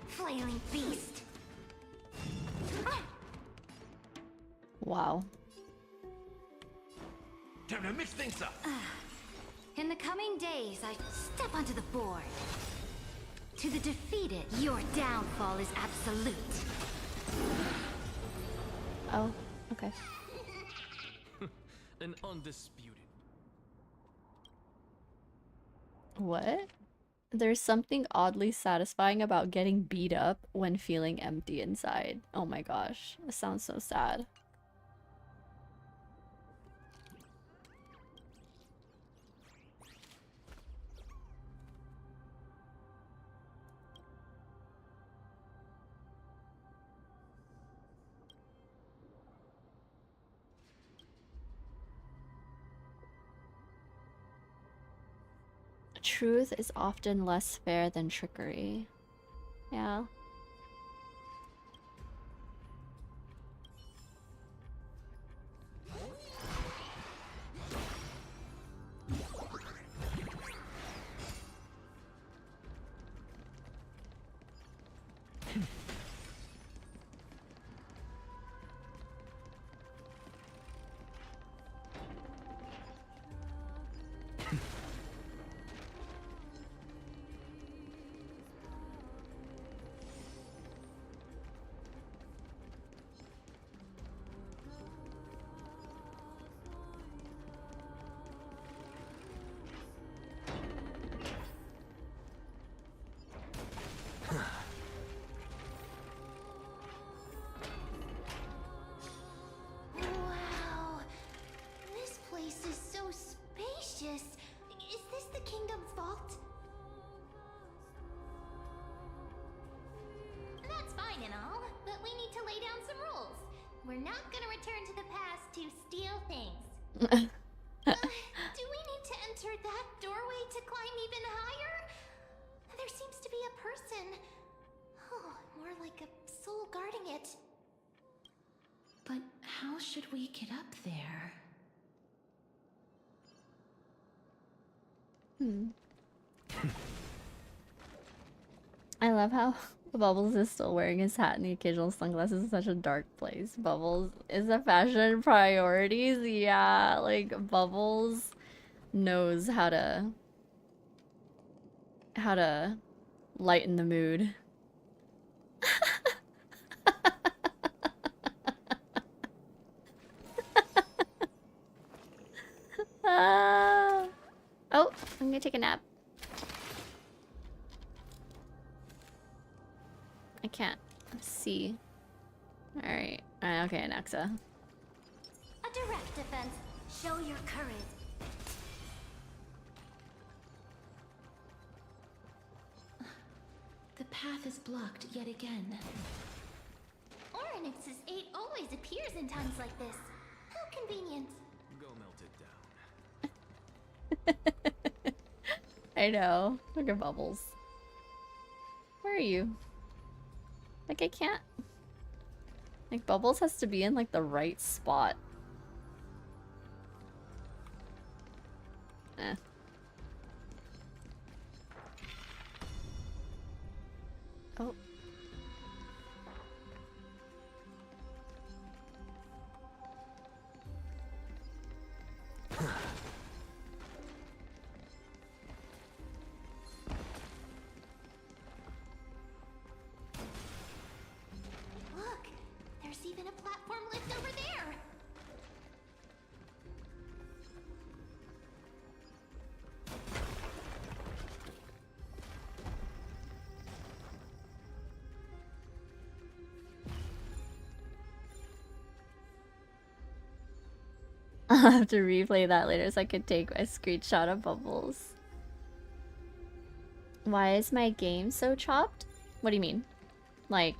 Flailing beast. Wow. Time to mix things up. In the coming days, I step onto the board. To the defeated, your downfall is absolute. Oh, okay. An undisputed. What? There's something oddly satisfying about getting beat up when feeling empty inside. Oh my gosh, that sounds so sad. Truth is often less fair than trickery. Yeah. Wow. This place is so spacious. Is this the kingdom's vault? That's fine and all, but we need to lay down some rules. We're not gonna return to the past to steal things. Do we need to enter that doorway to climb even higher? There seems to be a person. Oh, more like a soul guarding it. But how should we get up there? I love how Bubbles is still wearing his hat and the occasional sunglasses in such a dark place. Bubbles is a fashion priorities. Yeah, like Bubbles knows how to lighten the mood. Oh, I'm gonna take a nap. I can't see. Alright. Okay, Naxa. A direct defense. Show your courage. The path is blocked yet again. Orynyx's 8 always appears in times like this. How convenient. Go melt it down. I know. Look at Bubbles. Where are you? Like, I can't... Like, Bubbles has to be in, like, the right spot. Eh. Oh. Look, there's even a platform lift over there. I'll have to replay that later so I could take a screenshot of Bubbles. Why is my game so chopped? What do you mean? Like...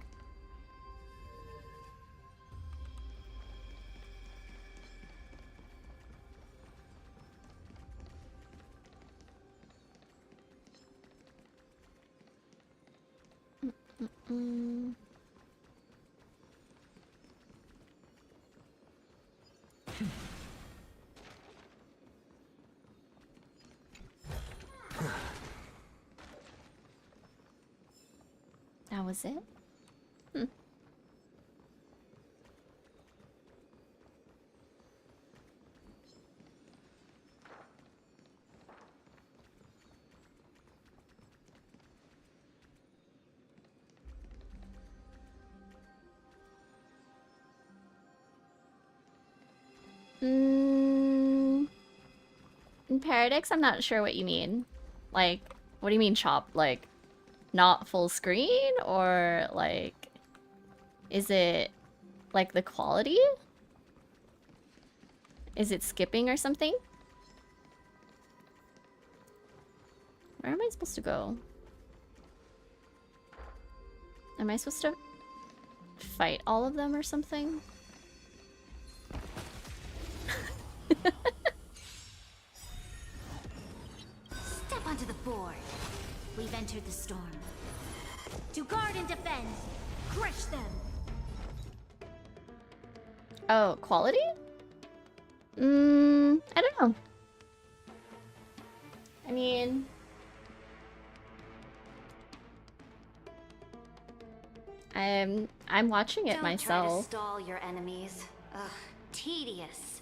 That was it? Paradox, I'm not sure what you mean. Like, what do you mean chopped? Like, not full screen? Or, like, is it, like, the quality? Is it skipping or something? Where am I supposed to go? Am I supposed to fight all of them or something? Step onto the board. We've entered the storm. To guard and defend. Crush them. Oh, quality? I don't know. I mean... I'm watching it myself. Don't try to stall your enemies. Ugh, tedious.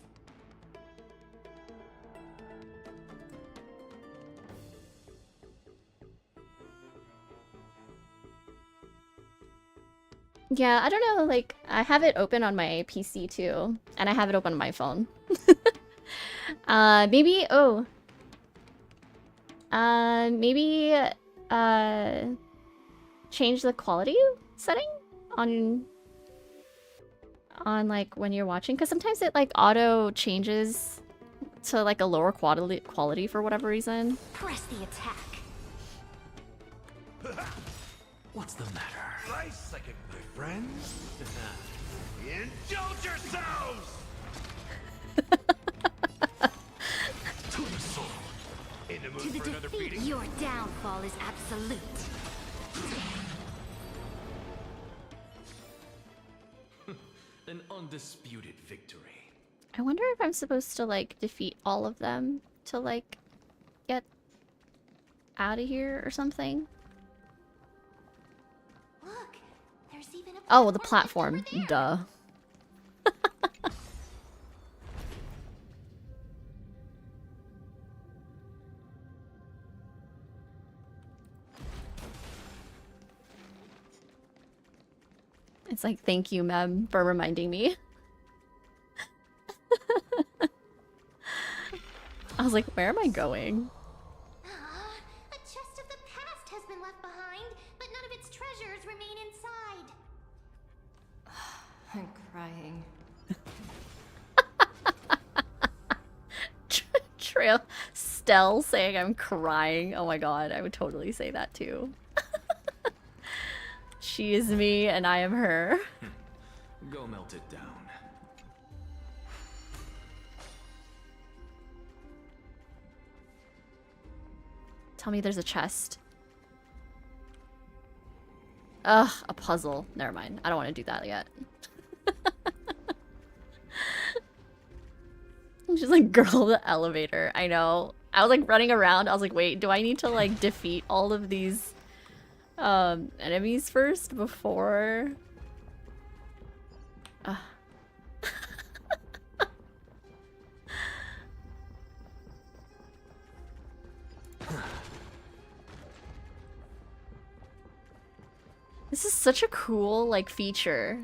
Yeah, I don't know, like, I have it open on my PC too, and I have it open on my phone. Maybe, change the quality setting on like when you're watching, because sometimes it like auto changes to like a lower quality for whatever reason. Press the attack. What's the matter? Nice second, my friends. Indulge yourselves! To the sword. In the mood To the for another defeat, beating? your downfall is absolute. An undisputed victory. I wonder if I'm supposed to like defeat all of them to like get out of here or something. Look, there's even a Oh, the platform. Duh. It's like, thank you, Mem, for reminding me. I was like, where am I going? A chest of the past has been left behind, but none of its treasures remain inside. I'm crying. Trail Stell saying I'm crying. Oh my god, I would totally say that too. She is me and I am her. Go melt it down. Tell me there's a chest. Ugh, a puzzle. Never mind. I don't want to do that yet. She's like, girl, the elevator. I know. I was like running around. I was like, wait, do I need to like defeat all of these enemies first before? This is such a cool like feature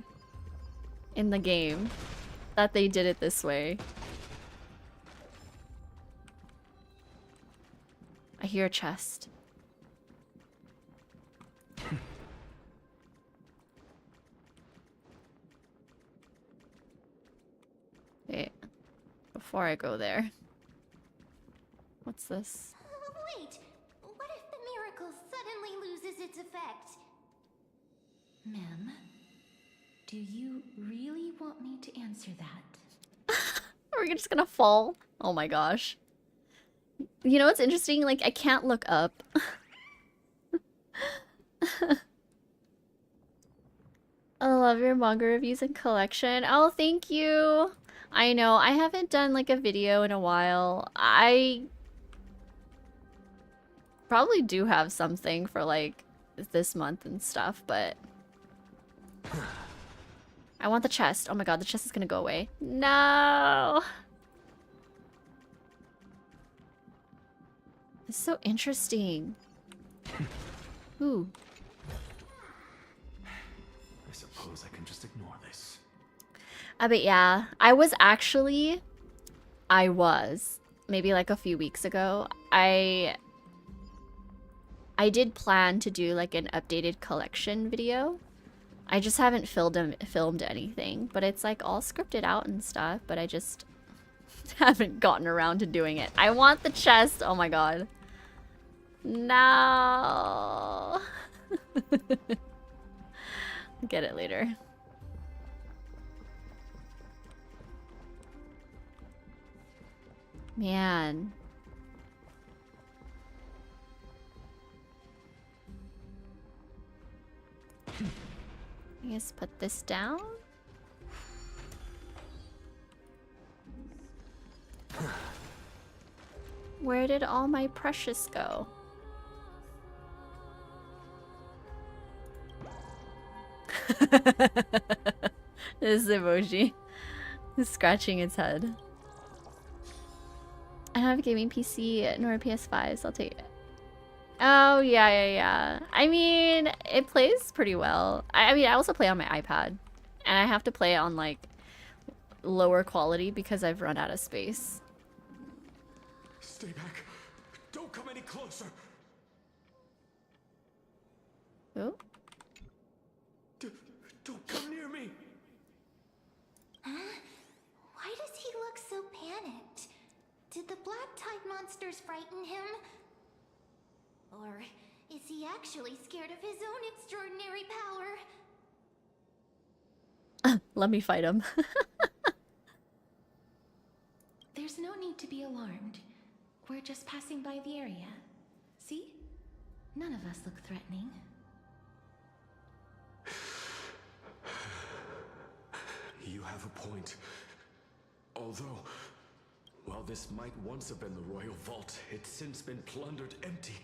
in the game that they did it this way. I hear a chest. Wait, before I go there. What's this? Wait, what if the miracle suddenly loses its effect? Mem, do you really want me to answer that? Are we just gonna fall? Oh my gosh. You know what's interesting? Like, I can't look up. I love your manga reviews and collection. Oh, thank you. I know, I haven't done like a video in a while. I probably do have something for like this month and stuff, but I want the chest. Oh my god, the chest is gonna go away. No! It's so interesting. Ooh. I suppose I can just ignore this. But yeah, I was maybe like a few weeks ago, I did plan to do like an updated collection video. I just haven't filmed anything, but it's like all scripted out and stuff, but I just haven't gotten around to doing it. I want the chest. Oh my god. No. Get it later. Man. I guess put this down. Where did all my precious go? This emoji is scratching its head. I don't have a gaming PC nor a PS5, so I'll take it. Oh, yeah. I mean, it plays pretty well. I mean, I also play on my iPad. And I have to play on, like, lower quality because I've run out of space. Stay back. Don't come any closer. Oh? Don't come near me. Why does he look so panicked? Did the black tide monsters frighten him? Or is he actually scared of his own extraordinary power? Let me fight him. There's no need to be alarmed. We're just passing by the area. See? None of us look threatening. You have a point. Although, while this might once have been the royal vault, it's since been plundered empty.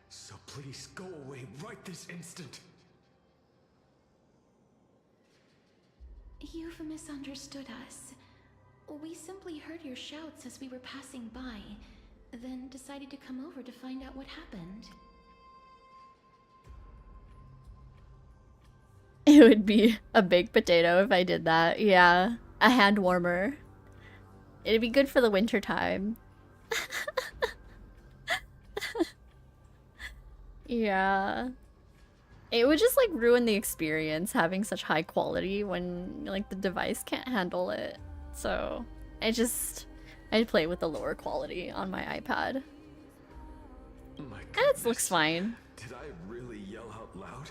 So please go away right this instant. You've misunderstood us. We simply heard your shouts as we were passing by, then decided to come over to find out what happened. It would be a baked potato if I did that. Yeah, a hand warmer. It'd be good for the winter time. Yeah. It would just like ruin the experience having such high quality when like the device can't handle it. So I'd play with the lower quality on my iPad. My And goodness. it looks fine. Did I really yell out loud?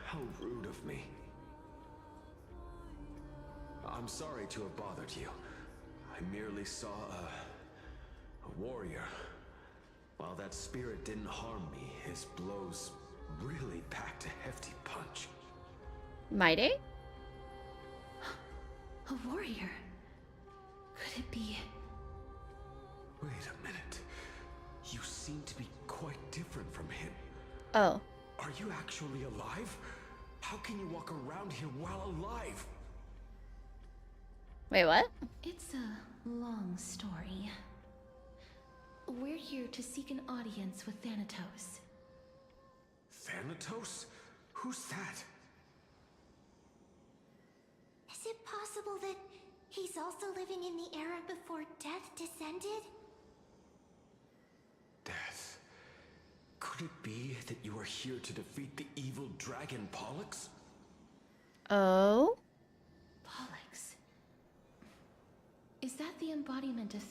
How rude of me. I'm sorry to have bothered you. I merely saw a warrior. While that spirit didn't harm me, his blows really packed a hefty punch. Mighty? A warrior? Could it be? Wait a minute. You seem to be quite different from him. Oh. Are you actually alive? How can you walk around here while alive? Wait, what? It's a long story. We're here to seek an audience with Thanatos. Thanatos? Who's that? Is it possible that he's also living in the era before death descended? Death. Could it be that you are here to defeat the evil dragon Pollux? Oh? Pollux. Is that the embodiment of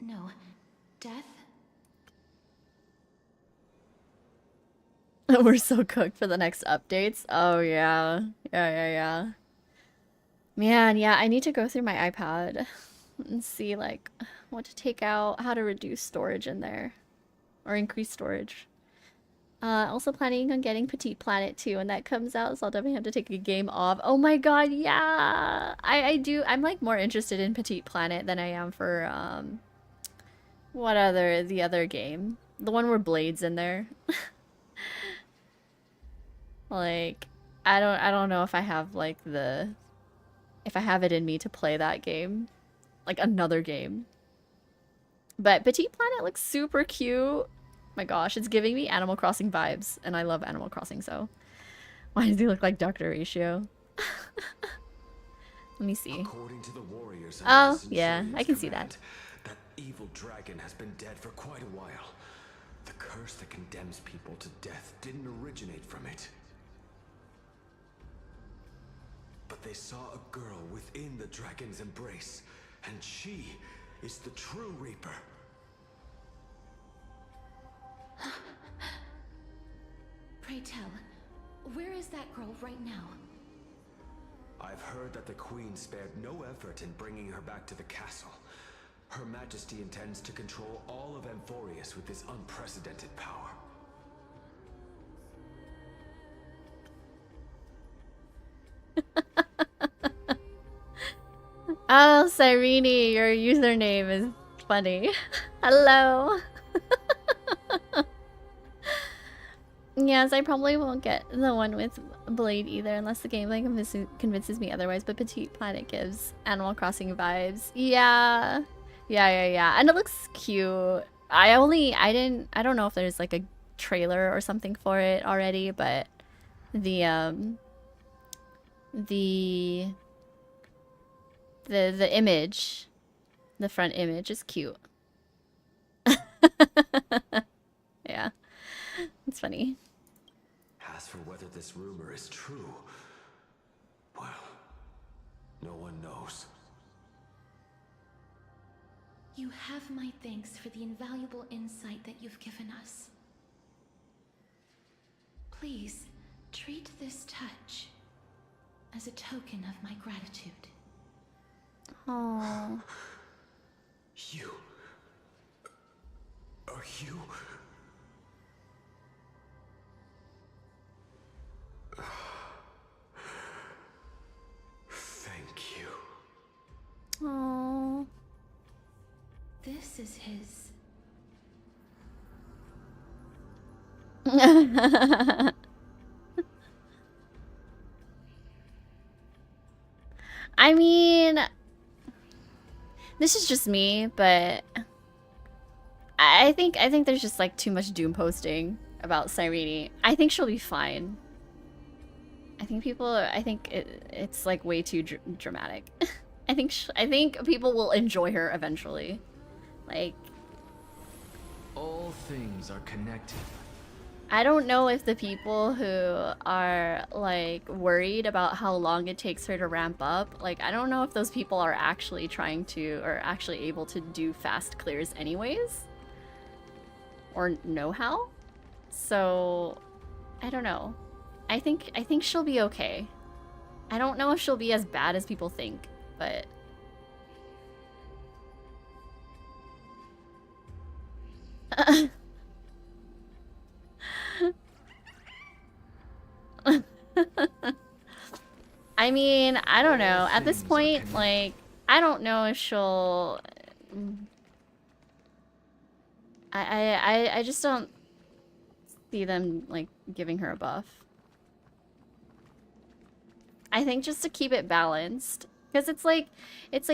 No. Death? We're so cooked for the next updates. Oh yeah. Yeah. Man, yeah, I need to go through my iPad and see like what to take out, how to reduce storage in there. Or increase storage. Also planning on getting Petite Planet 2 when that comes out, so I'll definitely have to take a game off. Oh my god, yeah! I'm like more interested in Petite Planet than I am for the other game? The one where Blade's in there. Like, I don't know if I have like if I have it in me to play that game. Like another game. But Petite Planet looks super cute. My gosh, it's giving me Animal Crossing vibes, and I love Animal Crossing, so why does he look like Dr. Ratio? Let me see. According to the warriors, Oh, yeah, I can see that. That evil dragon has been dead for quite a while. The curse that condemns people to death didn't originate from it. But they saw a girl within the dragon's embrace, and she is the true Reaper. Pray tell, where is that girl right now? I've heard that the Queen spared no effort in bringing her back to the castle. Her Majesty intends to control all of Amphorius with this unprecedented power. Oh, Cyrene, your username is funny. Hello. Yes, I probably won't get the one with Blade either unless the gameplay convinces me otherwise, but Petite Planet gives Animal Crossing vibes. Yeah. And it looks cute. I don't know if there's like a trailer or something for it already, but the image, the front image is cute. Yeah. It's funny. As for whether this rumor is true, well, no one knows. You have my thanks for the invaluable insight that you've given us. Please, treat this touch as a token of my gratitude. Oh. You... Are you... Thank you. Oh. This is his. I mean, this is just me, but I think there's just like too much doom posting about Cyrene. I think she'll be fine. I think it's like way too dramatic. I think people will enjoy her eventually. Like, all things are connected. I don't know if the people who are like worried about how long it takes her to ramp up, like I don't know if those people are actually trying to or actually able to do fast clears anyways, or know how. So I don't know. I think she'll be okay. I don't know if she'll be as bad as people think, but I mean, I don't know. At this point, like, I don't know if she'll... I just don't see them, like, giving her a buff. I think just to keep it balanced. Because it's like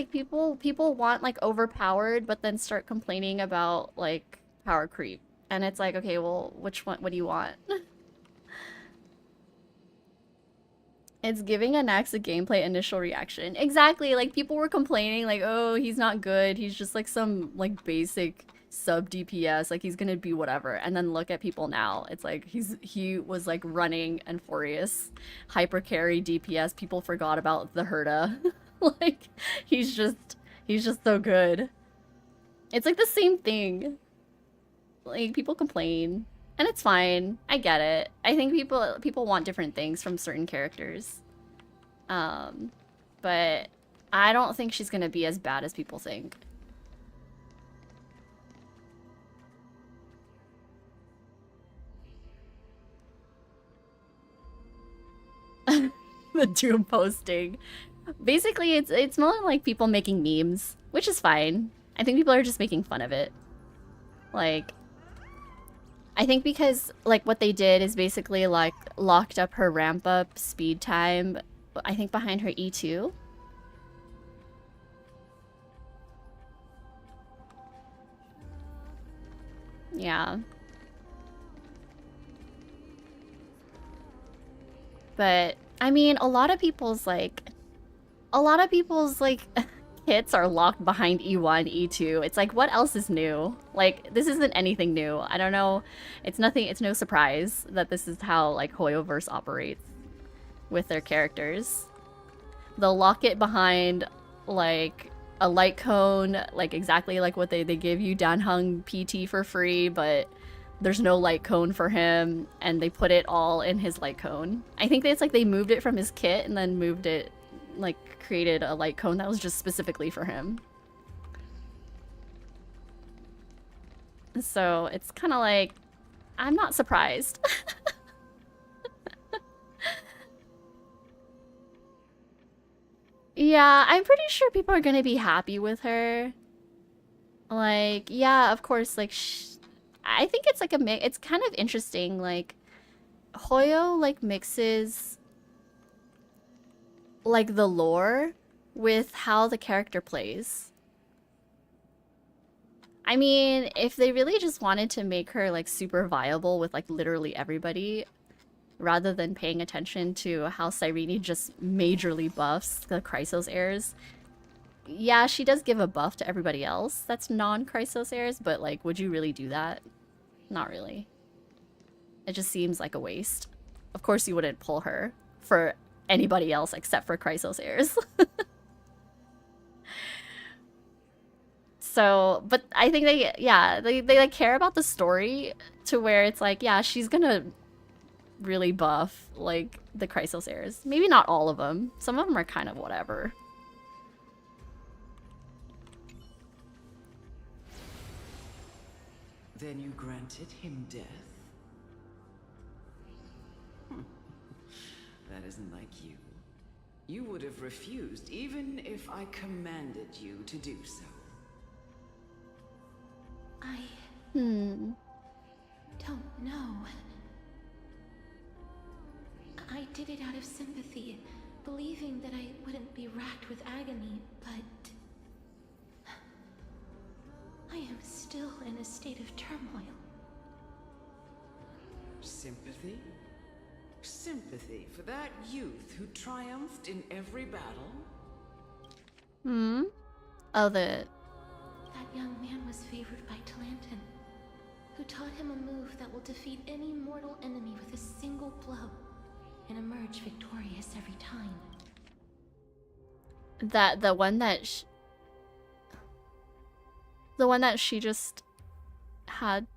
people want, like, overpowered, but then start complaining about, like, power creep. And it's like, okay, well, which one, what do you want? It's giving a Naxa gameplay initial reaction. Exactly, like people were complaining like, oh, he's not good. He's just like some like basic sub DPS, like he's gonna be whatever. And then look at people now. It's like he was like running Amphorius, hyper carry DPS. People forgot about the Herda. Like he's just so good. It's like the same thing. Like people complain. And it's fine. I get it. I think people want different things from certain characters. But I don't think she's gonna be as bad as people think. The doom posting. Basically, it's more like people making memes, which is fine. I think people are just making fun of it. Like, I think because, like, what they did is basically, like, locked up her ramp-up speed time, I think, behind her E2. Yeah. But, I mean, a lot of people's, like, kits are locked behind E1, E2. It's like, what else is new? Like, this isn't anything new. I don't know. It's nothing. It's no surprise that this is how, like, Hoyoverse operates with their characters. They'll lock it behind, like, a light cone, like, exactly like what they give you Danhung PT for free, but there's no light cone for him, and they put it all in his light cone. I think it's like they moved it from his kit and then moved it, like, created a light cone that was just specifically for him. So it's kind of like, I'm not surprised. Yeah, I'm pretty sure people are gonna be happy with her. Like, yeah, of course, like, I think it's like a mix. It's kind of interesting, like, Hoyo, like, mixes, like, the lore with how the character plays. I mean, if they really just wanted to make her, like, super viable with, like, literally everybody, rather than paying attention to how Cyrene just majorly buffs the Chrysos heirs. Yeah, she does give a buff to everybody else that's non-Chrysos heirs, but, like, would you really do that? Not really. It just seems like a waste. Of course you wouldn't pull her for anybody else except for Chrysos heirs. So, but I think they like care about the story to where it's like, yeah, she's gonna really buff, like, the Chrysos heirs. Maybe not all of them. Some of them are kind of whatever. Then you granted him death? That isn't like you. You would have refused even if I commanded you to do so. I don't know. I did it out of sympathy, believing that I wouldn't be racked with agony, but I am still in a state of turmoil. Sympathy? Sympathy for that youth who triumphed in every battle? Oh, the... That young man was favored by Talantin, who taught him a move that will defeat any mortal enemy with a single blow and emerge victorious every time. The one that she just had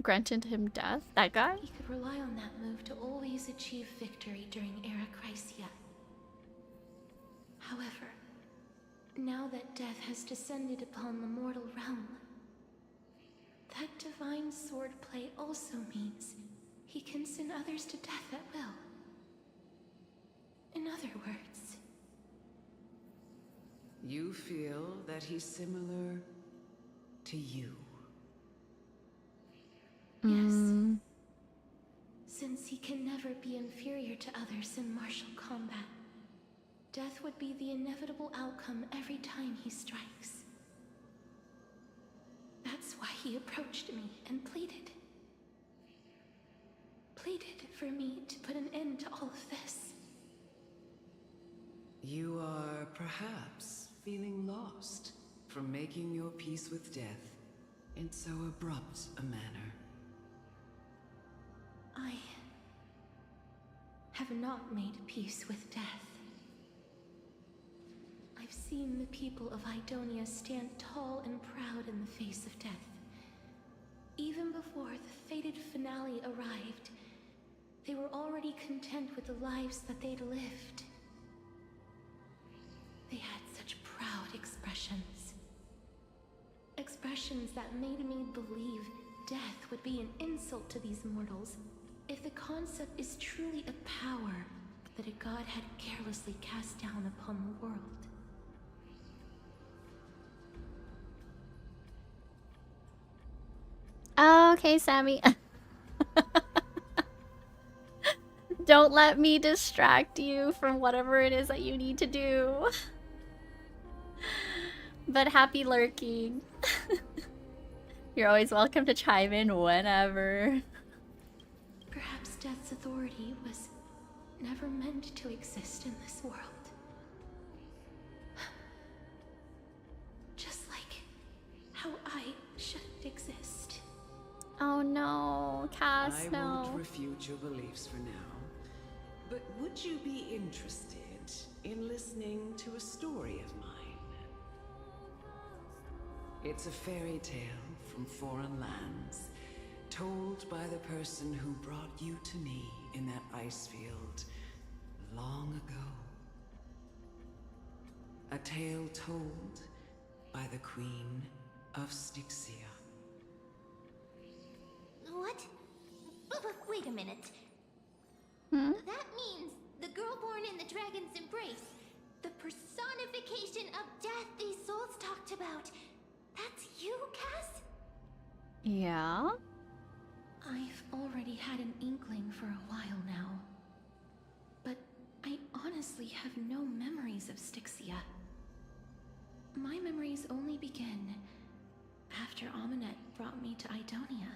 granted him death? That guy? He could rely on that move to always achieve victory during Era Chrysia. However, now that death has descended upon the mortal realm, that divine swordplay also means he can send others to death at will. In other words... You feel that he's similar to you? Yes. Since he can never be inferior to others in martial combat, death would be the inevitable outcome every time he strikes. That's why he approached me and pleaded. Pleaded for me to put an end to all of this. You are perhaps feeling lost from making your peace with death in so abrupt a manner. I have not made peace with death. I've seen the people of Idonia stand tall and proud in the face of death. Even before the fated finale arrived, they were already content with the lives that they'd lived. They had such proud expressions. Expressions that made me believe death would be an insult to these mortals if the concept is truly a power that a god had carelessly cast down upon the world. Okay, Sammy. Don't let me distract you from whatever it is that you need to do. But happy lurking. You're always welcome to chime in whenever. Perhaps death's authority was never meant to exist in this world. Oh no, Cass, I no. won't refute your beliefs for now. But would you be interested in listening to a story of mine? It's a fairy tale from foreign lands, told by the person who brought you to me in that ice field long ago. A tale told by the Queen of Styxia. What? Wait a minute. Hmm? That means the girl born in the dragon's embrace, the personification of death these souls talked about. That's you, Cass? Yeah? I've already had an inkling for a while now. But I honestly have no memories of Styxia. My memories only begin after Amunet brought me to Idonia.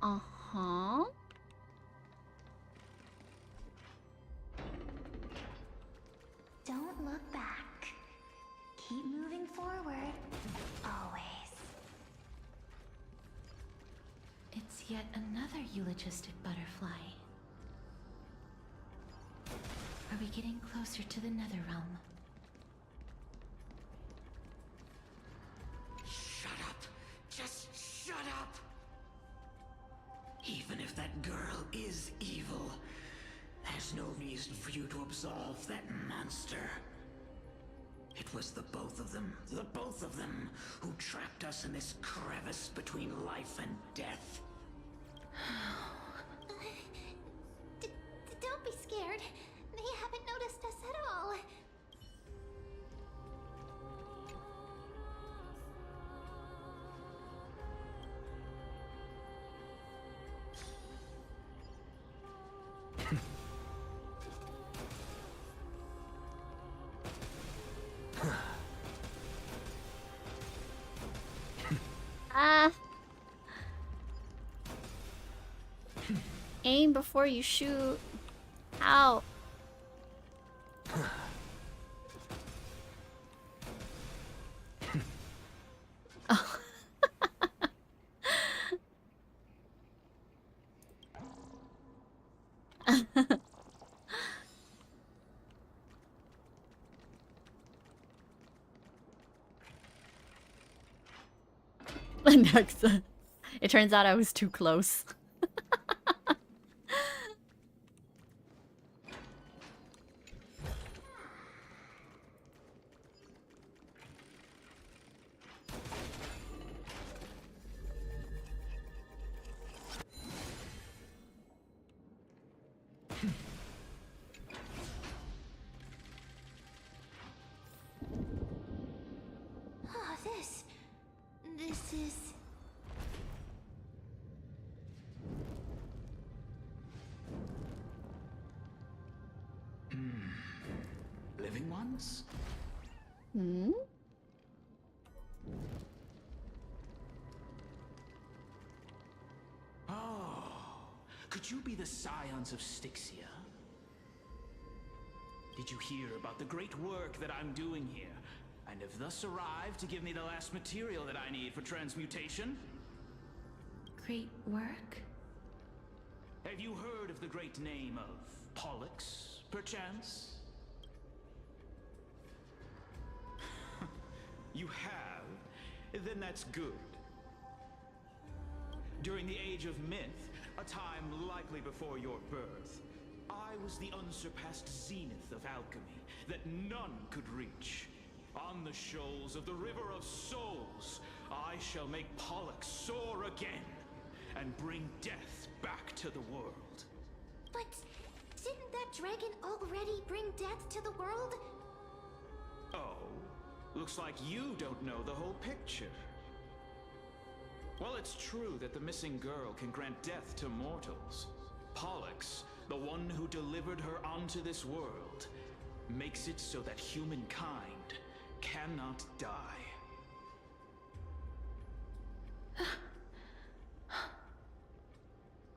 Uh-huh. Don't look back. Keep moving forward. Always. It's yet another eulogistic butterfly. Are we getting closer to the Netherrealm? Shut up! Just shut up! Even if that girl is evil, there's no reason for you to absolve that monster. It was the both of them, who trapped us in this crevice between life and death. Don't be scared. They haven't noticed us at all. Ah. Aim before you shoot. Ow. Oh. Next. It turns out I was too close. Oh, this is... Living ones? Hmm? Oh, could you be the scions of Styxia? Did you hear about the great work that I'm doing here? And have thus arrived to give me the last material that I need for transmutation? Great work? Have you heard of the great name of Pollux, perchance? You have? Then that's good. During the Age of Myth, a time likely before your birth, I was the unsurpassed zenith of alchemy that none could reach. On the shoals of the River of Souls, I shall make Pollux soar again and bring death back to the world. But didn't that dragon already bring death to the world? Oh, looks like you don't know the whole picture. Well, it's true that the missing girl can grant death to mortals. Pollux, the one who delivered her onto this world, makes it so that humankind cannot die.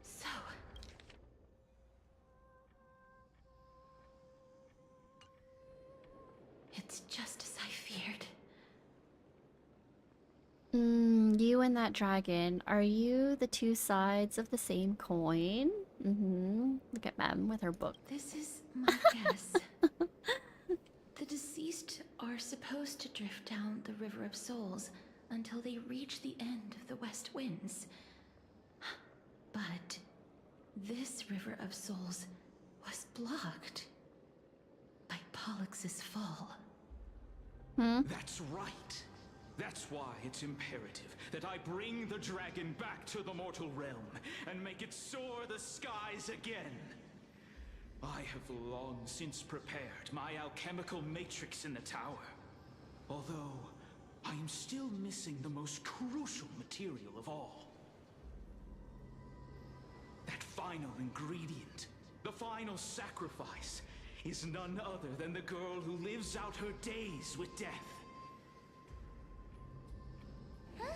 So... it's just as I feared. You and that dragon, are you the two sides of the same coin? Look at Mem with her book. This is my guess. The deceased are supposed to drift down the River of Souls until they reach the end of the West Winds. But this River of Souls was blocked by Pollux's fall. That's right. That's why it's imperative that I bring the dragon back to the mortal realm and make it soar the skies again. I have long since prepared my alchemical matrix in the tower, although I am still missing the most crucial material of all. That final ingredient, the final sacrifice, is none other than the girl who lives out her days with death. Huh?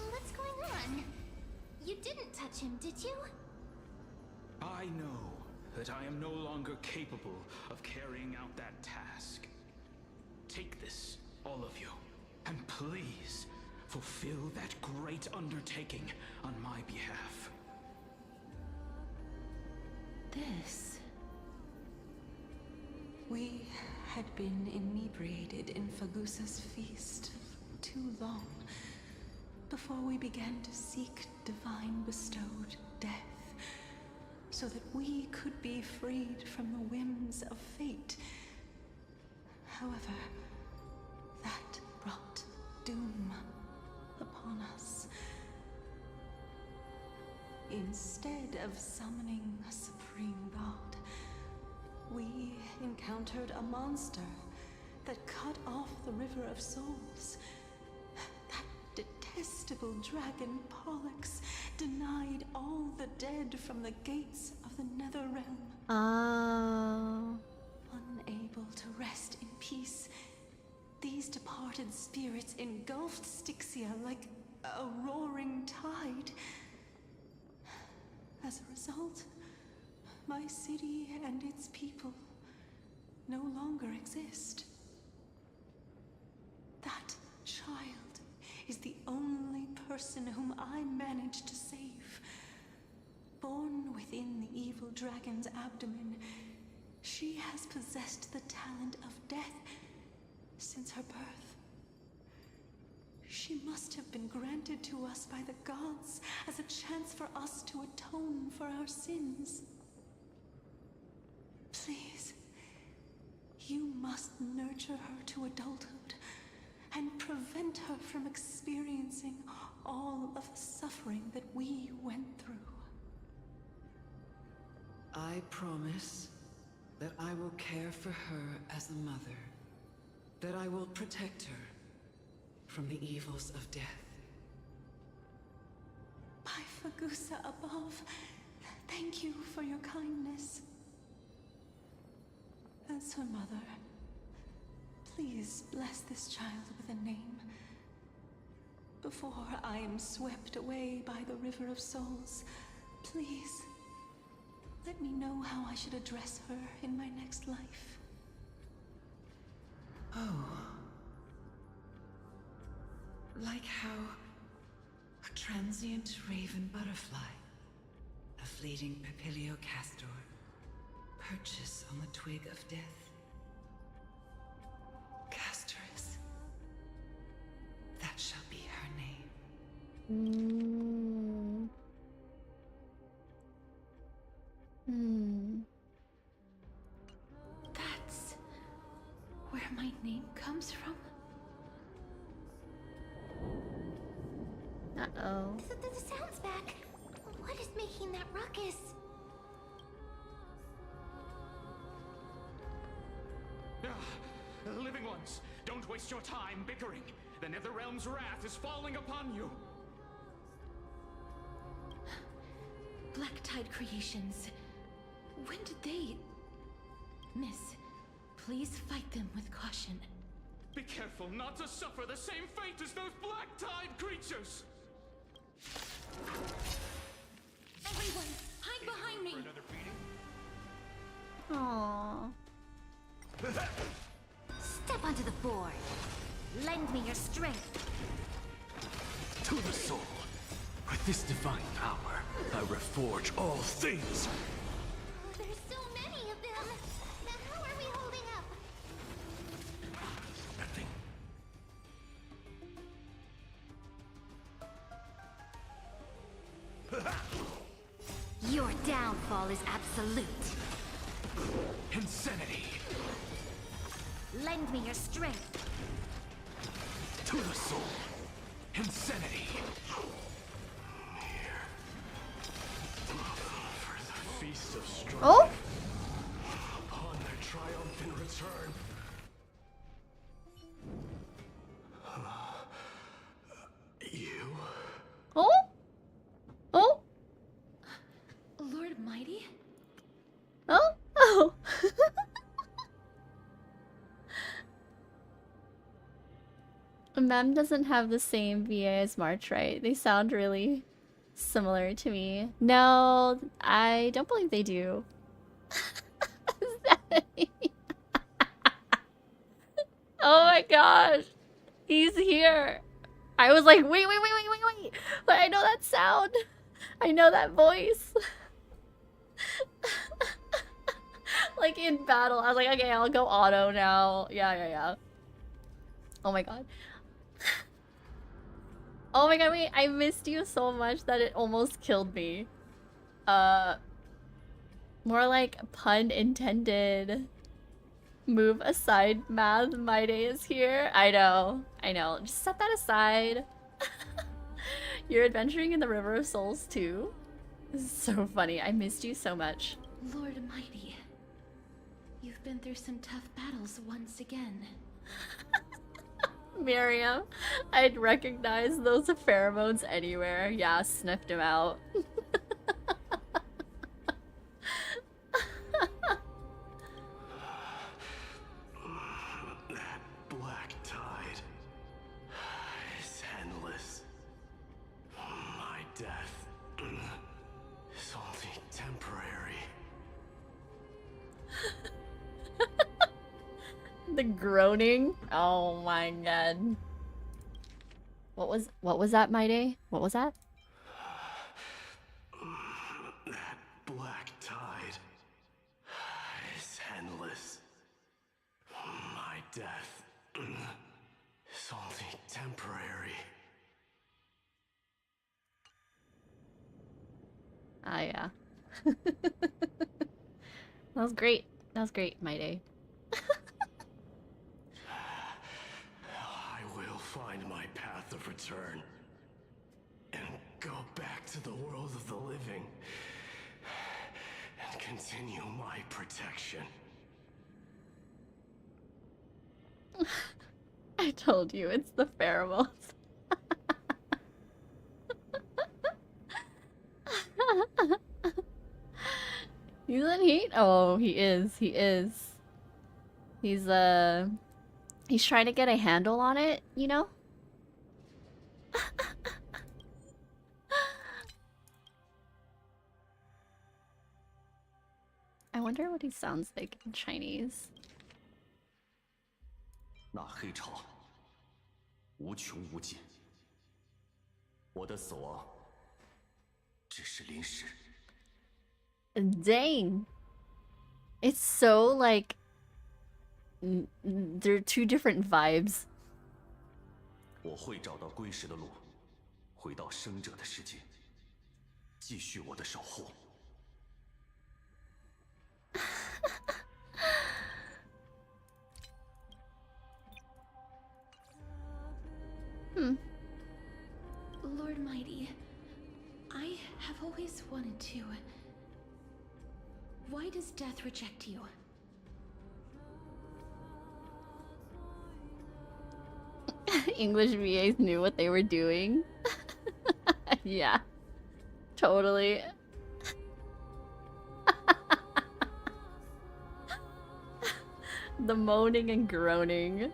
What's going on? You didn't touch him, did you? I know that I am no longer capable of carrying out that task. Take this, all of you, and please fulfill that great undertaking on my behalf. This... We had been inebriated in Fagusa's feast for too long before we began to seek divine bestowed death, so that we could be freed from the whims of fate. However, that brought doom upon us. Instead of summoning a supreme god, we encountered a monster that cut off the River of Souls. That detestable dragon Pollux denied all the dead from the gates of the Nether Realm. Oh. Unable to rest in peace, these departed spirits engulfed Styxia like a roaring tide. As a result, my city and its people no longer exist. That child is the only person whom I managed to save. Born within the evil dragon's abdomen, she has possessed the talent of death since her birth. She must have been granted to us by the gods as a chance for us to atone for our sins. Please, you must nurture her to adulthood and prevent her from experiencing all of the suffering that we went through. I promise that I will care for her as a mother, that I will protect her from the evils of death. By Fagusa above, thank you for your kindness. As her mother, please bless this child with a name. Before I am swept away by the River of Souls, please let me know how I should address her in my next life. Oh. Like how a transient raven butterfly, a fleeting papilio castor, perches on the twig of death. Castorice. That shall be her name. That's where my name comes from? Uh-oh. The sound's back. What is making that ruckus? Living ones, don't waste your time bickering. The Netherrealm's wrath is falling upon you. Black Tide Creations. When did they... Miss, please fight them with caution. Be careful not to suffer the same fate as those Black Tide creatures! Everyone, hide behind me! Aww. Step onto the board. Lend me your strength. To the soul. With this divine power, I reforge all things. There's so many of them. How are we holding up? Your downfall is absolute. Insanity. Lend me your strength. To the soul. Insanity. Here. For the feast of strife. Oh? Upon their triumphant return. You? Oh? Oh? Lord Mighty? Oh? Oh. Mem doesn't have the same VA as March, right? They sound really similar to me. No, I don't believe they do. Oh my gosh. He's here. I was like, wait. But I know that sound. I know that voice. Like in battle, I was like, okay, I'll go auto now. Yeah. Oh my god. Oh my god, wait, I missed you so much that it almost killed me. More like pun intended. Move aside, math, my day is here. I know. Just set that aside. You're adventuring in the River of Souls too? This is so funny. I missed you so much. Lord Mighty, you've been through some tough battles once again. Miriam, I'd recognize those pheromones anywhere. Yeah, sniffed him out. That black tide is endless. My death is only temporary. The groaning. Oh my god. What was that, my day? What was that? That black tide is endless. My death is only temporary. Ah, yeah. That was great. That was great, my day. I will find my path of return and go back to the world of the living and continue my protection. I told you, it's the pheromones. He's in heat? Oh, he is. He's trying to get a handle on it, you know? I wonder what he sounds like in Chinese. 那黑潮无穷无尽，我的死亡只是临时。 Dang. It's so like they're two different vibes. 我会找到归时的路，回到生者的世界，继续我的守护。Lord Mighty, I have always wanted to. Why does death reject you? English VAs knew what they were doing. Yeah, totally. The moaning and groaning.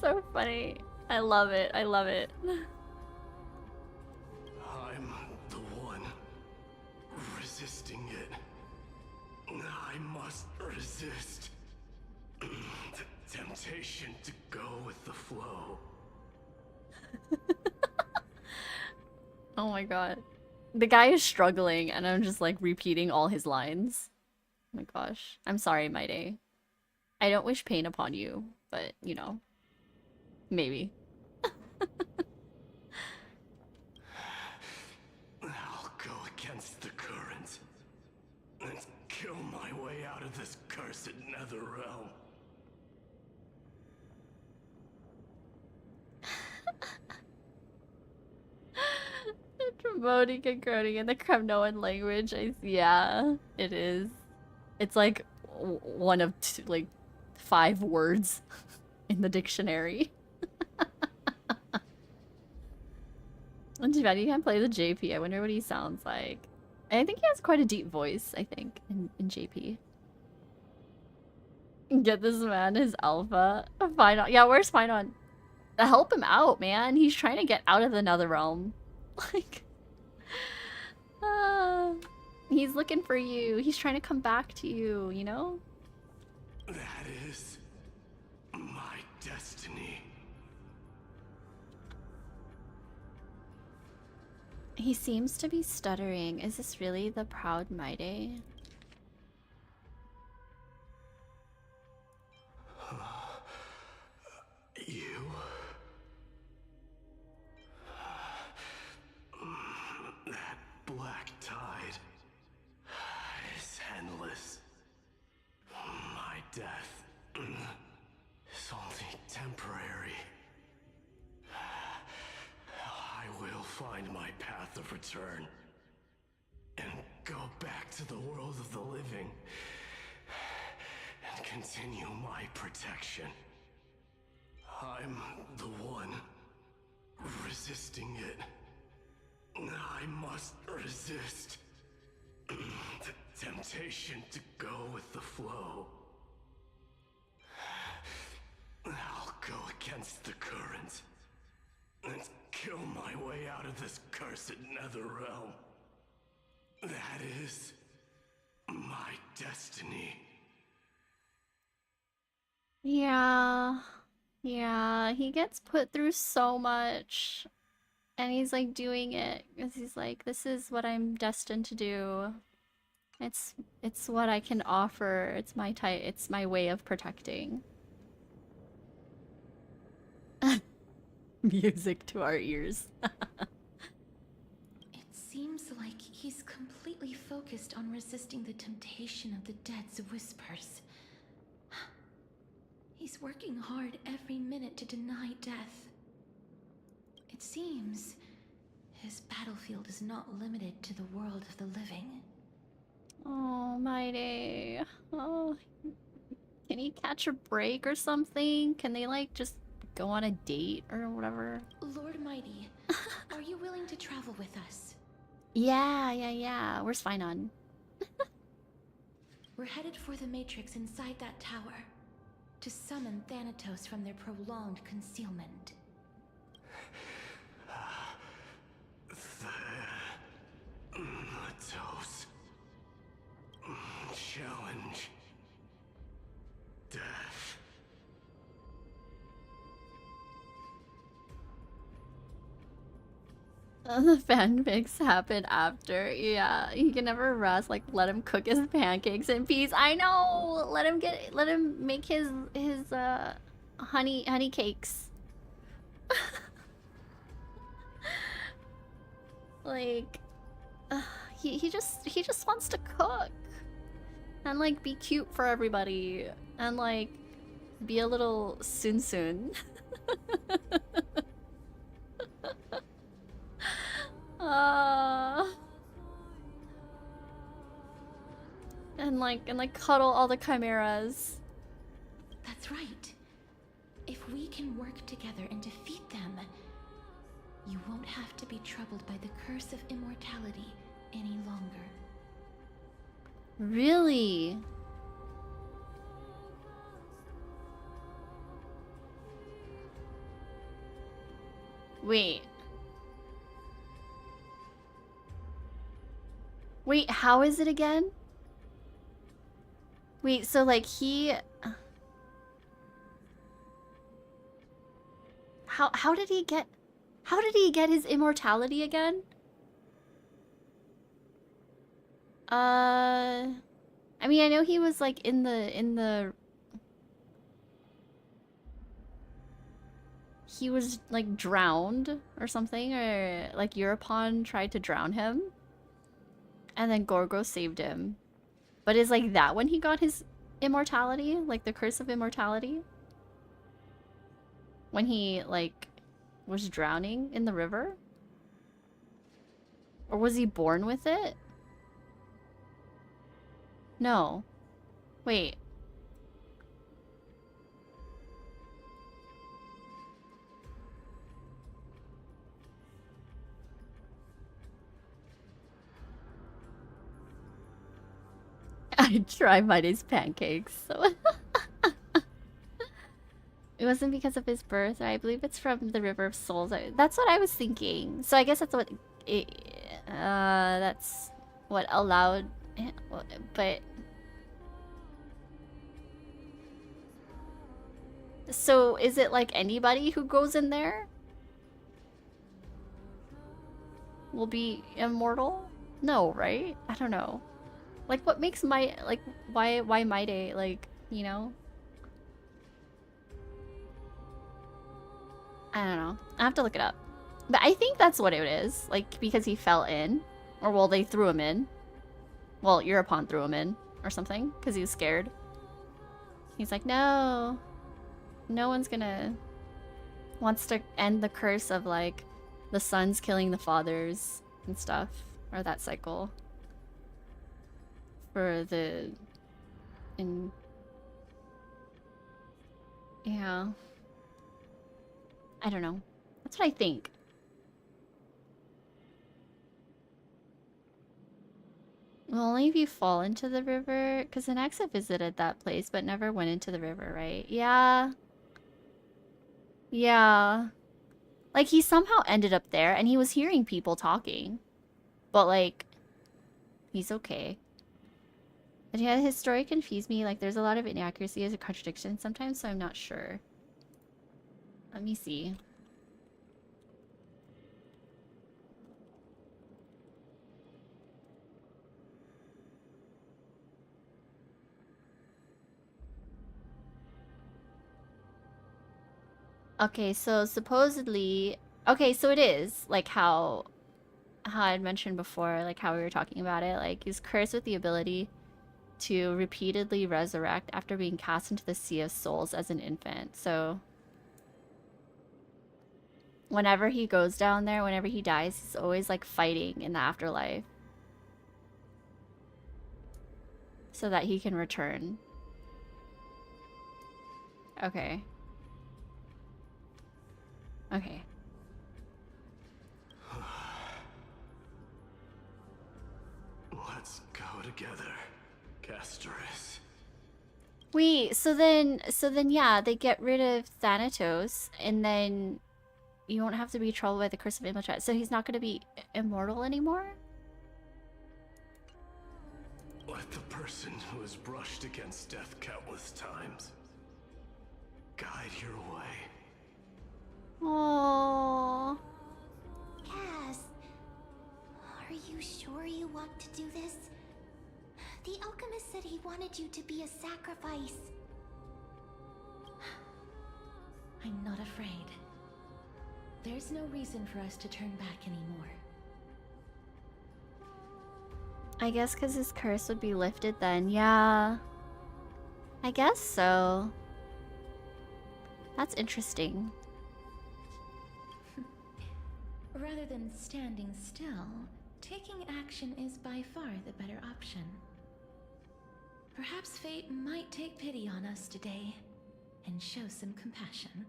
So funny. I love it. I love it. I'm the one resisting it. I must resist the temptation. temptation to go with the flow. Oh my god. The guy is struggling and I'm just like repeating all his lines. Oh my gosh. I'm sorry, my day. I don't wish pain upon you, but you know, maybe. I'll go against the current and kill my way out of this cursed nether realm. Promoting and coding in the Kremnoan language. Yeah, it is. It's like one of two, like 5 words in the dictionary. And too bad you can't play the JP. I wonder what he sounds like. I think he has quite a deep voice, I think, in JP. Get this man his alpha. Finon. Yeah, where's Finon? Help him out, man. He's trying to get out of the nether realm. Like... he's looking for you. He's trying to come back to you, you know? That is my destiny. He seems to be stuttering. Is this really the proud Maide? You? That black tide is endless. My death is only temporary. I will find my path of return and go back to the world of the living and continue my protection. I'm the one resisting it. I must resist the temptation to go with the flow. I'll go against the current and kill my way out of this cursed nether realm. That is my destiny. Yeah. Yeah, he gets put through so much. And he's like doing it because he's like, this is what I'm destined to do. It's what I can offer. It's my it's my way of protecting. Music to our ears. It seems like he's completely focused on resisting the temptation of the dead's whispers. He's working hard every minute to deny death. It seems his battlefield is not limited to the world of the living. Oh, Mighty. Oh, can he catch a break or something? Can they like just go on a date or whatever? Lord Mighty, are you willing to travel with us? Yeah. Where's Finon? We're headed for the Matrix inside that tower to summon Thanatos from their prolonged concealment. Thanatos. Challenge. Death. The fanfics happen after. Yeah, he can never rest. Like, let him cook his pancakes in peace. I know. Let him make his honey cakes. Like, he just wants to cook and like be cute for everybody and like be a little soon. And like cuddle all the chimeras. That's right. If we can work together and defeat them, you won't have to be troubled by the curse of immortality any longer. Really? Wait, how is it again? Wait, so like he... How did he get his immortality again? I mean, I know he was like in the he was like drowned or something, or like Europon tried to drown him. And then Gorgo saved him. But is like that when he got his immortality? Like the curse of immortality? When he like was drowning in the river? Or was he born with it? No. Wait. I try Midas pancakes, so it wasn't because of his birth. I believe it's from the River of Souls. That's what I was thinking. So I guess that's what that's what allowed, but so is it like anybody who goes in there will be immortal? No, right? I don't know. Like, what makes my, like, why Maide, like, you know? I don't know. I have to look it up. But I think that's what it is. Like, because he fell in. Or, well, they threw him in. Well, Europon threw him in. Or something. Because he was scared. He's like, no. No one's gonna... Wants to end the curse of, like, the sons killing the fathers and stuff. Or that cycle. For the... Yeah. I don't know. That's what I think. Well, only if you fall into the river. Because Anaxa visited that place, but never went into the river, right? Yeah. Yeah. Like, he somehow ended up there, and he was hearing people talking. But, like, he's okay. But yeah, his story confused me. Like, there's a lot of inaccuracies or contradictions sometimes, so I'm not sure. Let me see. Okay, so supposedly... Okay, so it is, like, how I'd mentioned before, like, how we were talking about it. Like, he's cursed with the ability to repeatedly resurrect after being cast into the Sea of Souls as an infant. So whenever he goes down there, whenever he dies, he's always like fighting in the afterlife so that he can return. Okay. Okay. Let's go together, Castorice. Wait, so then yeah, they get rid of Thanatos, and then you won't have to be troubled by the curse of immortality. So he's not going to be immortal anymore? Let the person who has brushed against death countless times guide your way. Aww. Cass, are you sure you want to do this? The alchemist said he wanted you to be a sacrifice. I'm not afraid. There's no reason for us to turn back anymore. I guess because his curse would be lifted then. Yeah. I guess so. That's interesting. Rather than standing still, taking action is by far the better option. Perhaps fate might take pity on us today and show some compassion.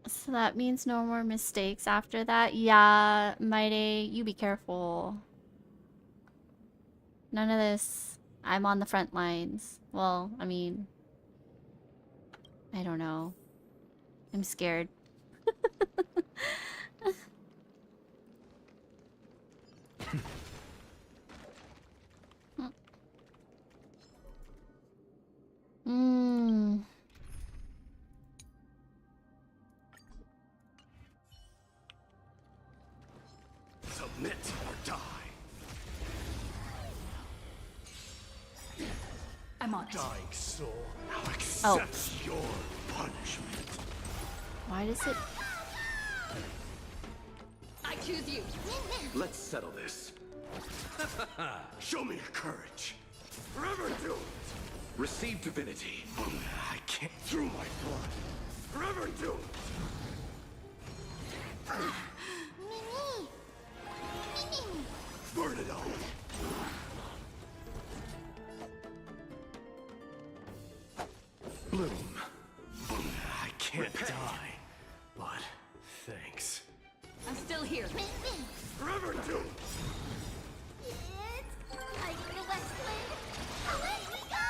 So that means no more mistakes after that? Yeah, Maide, you be careful. None of this. I'm on the front lines. Well, I mean... I don't know. I'm scared. not. Dying soul. Now Oh. accept your punishment. Why does it... I choose you. Let's settle this. Show me your courage. Forever do it. Receive divinity. I can't through my blood. Forever do it. Mimi! Mimi! Burn it all. Bloom. I can't die, but thanks. I'm still here. Mimi! Forever do it. It's like the Westland. Away we go!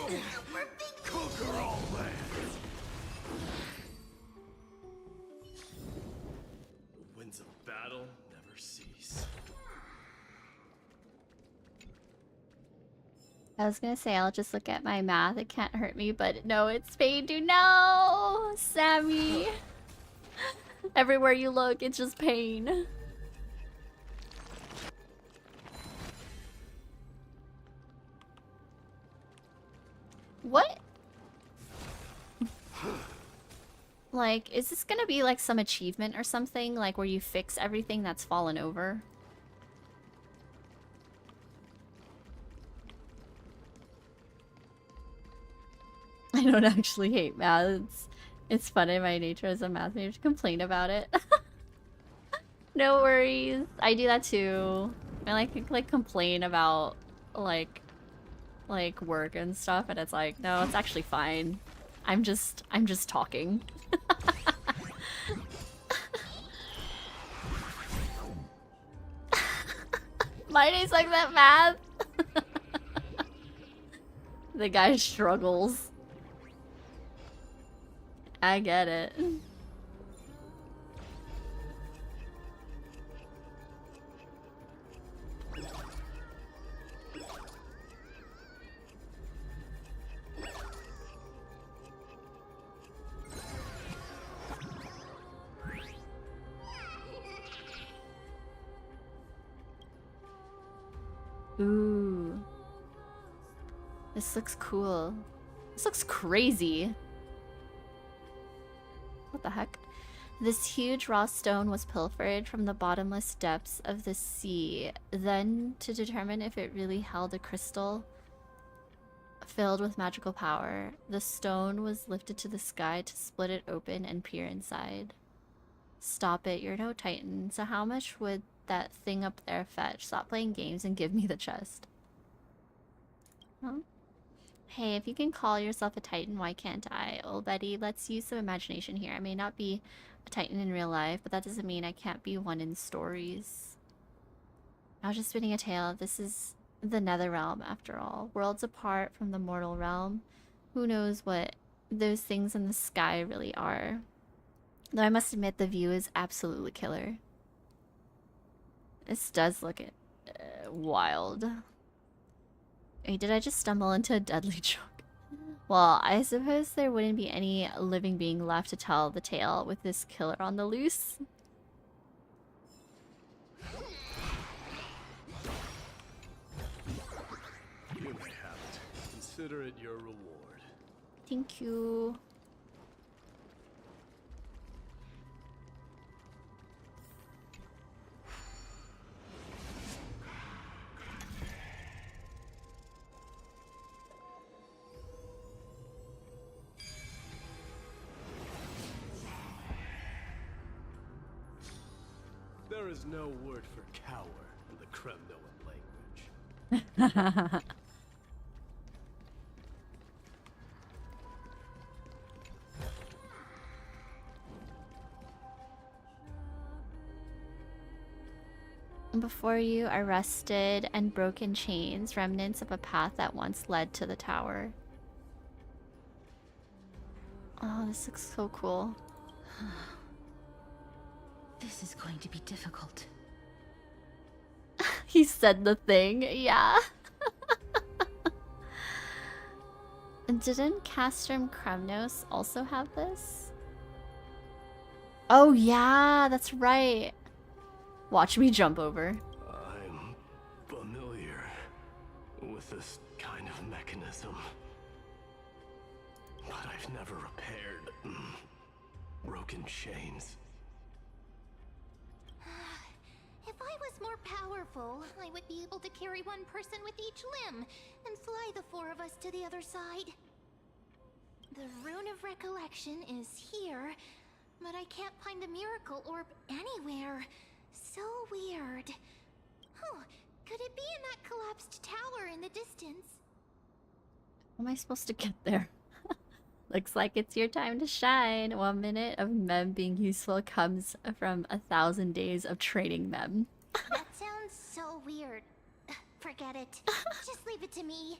Super big Conquer all lands. The winds of battle never cease. I was gonna say I'll just look at my math. It can't hurt me, but no, it's pain. Do no, Sammy. Everywhere you look, it's just pain. What? Like, is this gonna be like some achievement or something? Like where you fix everything that's fallen over? I don't actually hate math. It's fun in my nature as a math major to complain about it. No worries. I do that too. I like complain about like work and stuff, and it's like, no, it's actually fine. I'm just talking. My days like that math. The guy struggles. I get it. Ooh. This looks cool. This looks crazy. What the heck? This huge raw stone was pilfered from the bottomless depths of the sea. Then, to determine if it really held a crystal filled with magical power, the stone was lifted to the sky to split it open and peer inside. Stop it, you're no titan. So how much would that thing up there fetch? Stop playing games and give me the chest. Huh? Hey, if you can call yourself a titan, why can't I? Old Betty, let's use some imagination here. I may not be a titan in real life, but that doesn't mean I can't be one in stories. I was just spinning a tale. This is the nether realm, after all. Worlds apart from the mortal realm. Who knows what those things in the sky really are. Though I must admit, the view is absolutely killer. This does look wild. Wait, did I just stumble into a deadly joke? Well, I suppose there wouldn't be any living being left to tell the tale with this killer on the loose. You may have it. Consider it your reward. Thank you. There is no word for cower in the Kremnoan language. Before you are rusted and broken chains, remnants of a path that once led to the tower. Oh, this looks so cool. This is going to be difficult. He said the thing, yeah. Didn't Castrum Kremnos also have this? Oh yeah, that's right. Watch me jump over. I'm familiar with this kind mechanism. But I've never repaired broken chains. If I was more powerful, I would be able to carry one person with each limb and fly the four of us to the other side. The Rune of Recollection is here, but I can't find the miracle orb anywhere. So weird. Oh, could it be in that collapsed tower in the distance? How am I supposed to get there? Looks like it's your time to shine. 1 minute of Mem being useful comes from 1,000 days of training Mem. That sounds so weird. Forget it. Just leave it to me.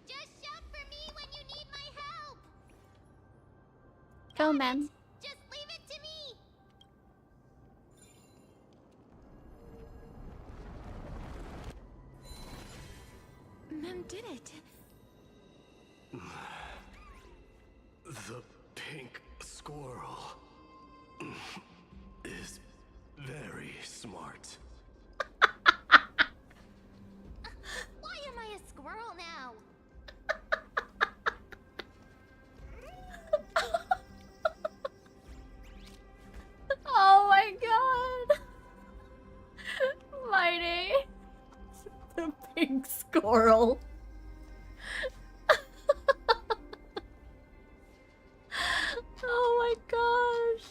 Just shout for me when you need my help. Go, Mem. Just leave it to me. Mem did it. The pink squirrel is very smart. Why am I a squirrel now? Oh my god! Mighty! The pink squirrel. Oh my gosh.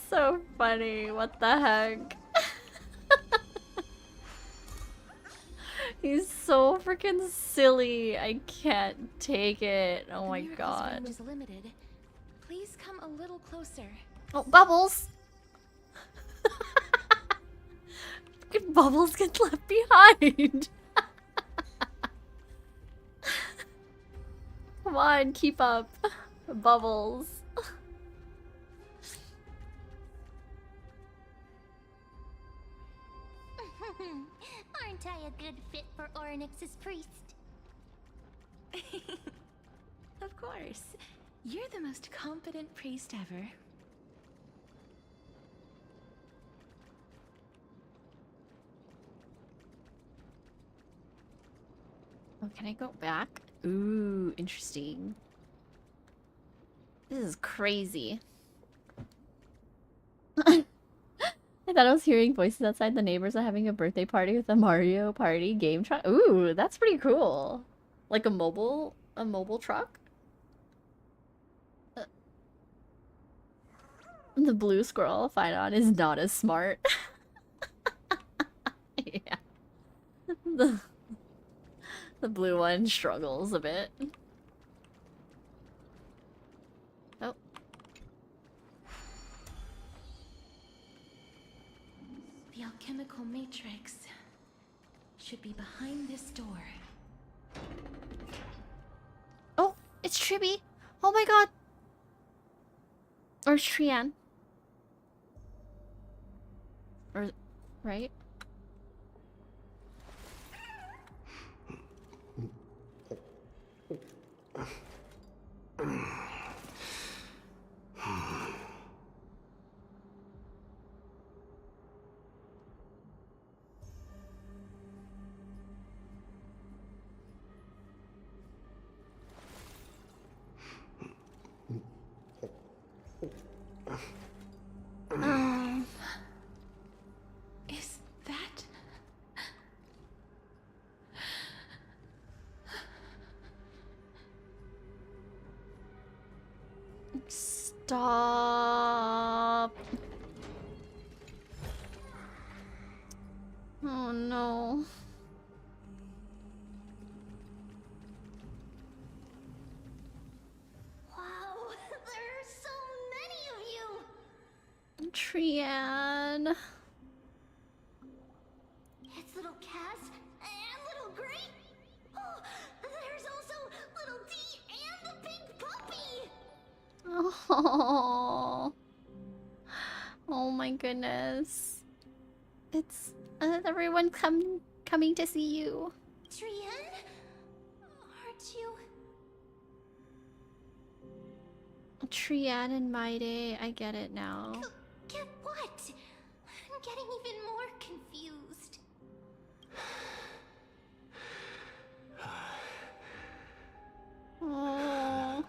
So funny. What the heck? He's so freaking silly. I can't take it. Oh my god. Is limited. Please come a little closer. Oh, Bubbles! Freaking Bubbles get left behind. Come on, keep up. Bubbles. Aren't I a good fit for Orynyx's priest? Of course. You're the most competent priest ever. Oh, can I go back? Ooh, interesting. This is crazy. I thought I was hearing voices outside. The neighbors are having a birthday party with a Mario Party game truck. Ooh, that's pretty cool. Like a mobile truck? The blue squirrel Phyton is not as smart. Yeah. The blue one struggles a bit. Oh. The alchemical matrix should be behind this door. Oh, it's Tribby. Oh my god. Or Trian. Or, right? Is that... Stop. Oh no. Wow, there are so many of you. Trian. It's little Cass and little Grape. Oh, there's also little D and the pink puppy. Oh. Oh my goodness. It's everyone coming to see you. Trian? Aren't you... Trian and Maide, I get it now. Get what? I'm getting even more confused. Oh.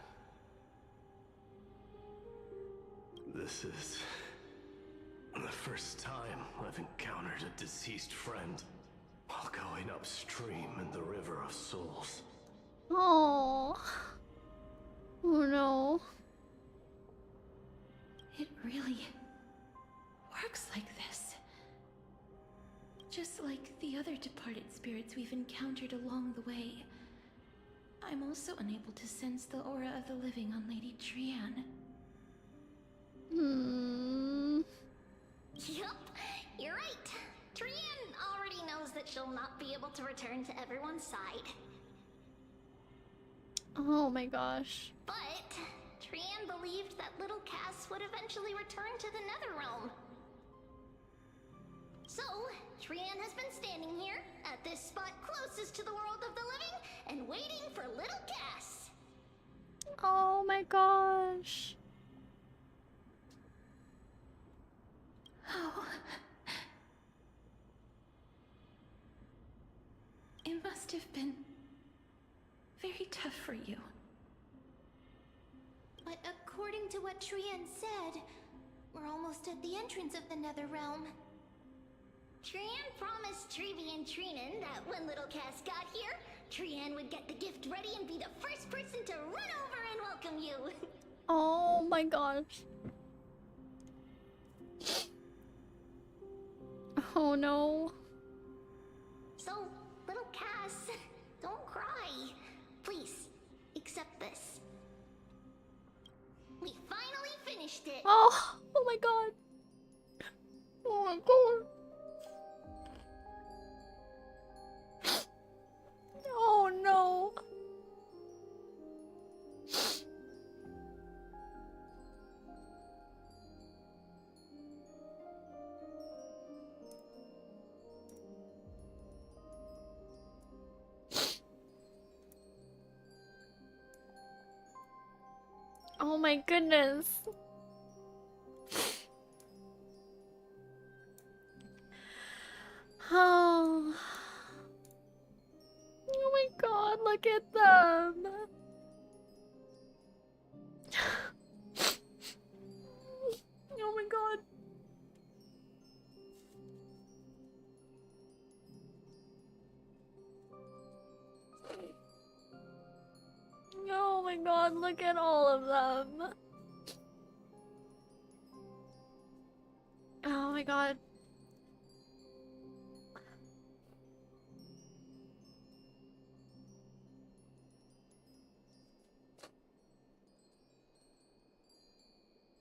This is the first time I've encountered a deceased friend while going upstream in the River of Souls. Oh. Oh no. It really works like this. Just like the other departed spirits we've encountered along the way. I'm also unable to sense the aura of the living on Lady Trian. Yup, you're right. Trian already knows that she'll not be able to return to everyone's side. Oh my gosh. But Trian believed that little Cass would eventually return to the Netherrealm. So, Trian has been standing here, at this spot closest to the world of the living, and waiting for little Cass. Oh my gosh. Oh. It must have been very tough for you. But according to what Trian said, we're almost at the entrance of the Netherrealm. Trian promised Trevi and Trinan that when little Cass got here, Trian would get the gift ready and be the first person to run over and welcome you. Oh my gosh. Oh no. So, little Cass, don't cry. Please, accept this. We finally finished it. Oh my god. Oh my god. Oh no. Oh my goodness. Oh. Oh my god, look at them. Oh my god. Oh my god, look at all of them. Oh my god.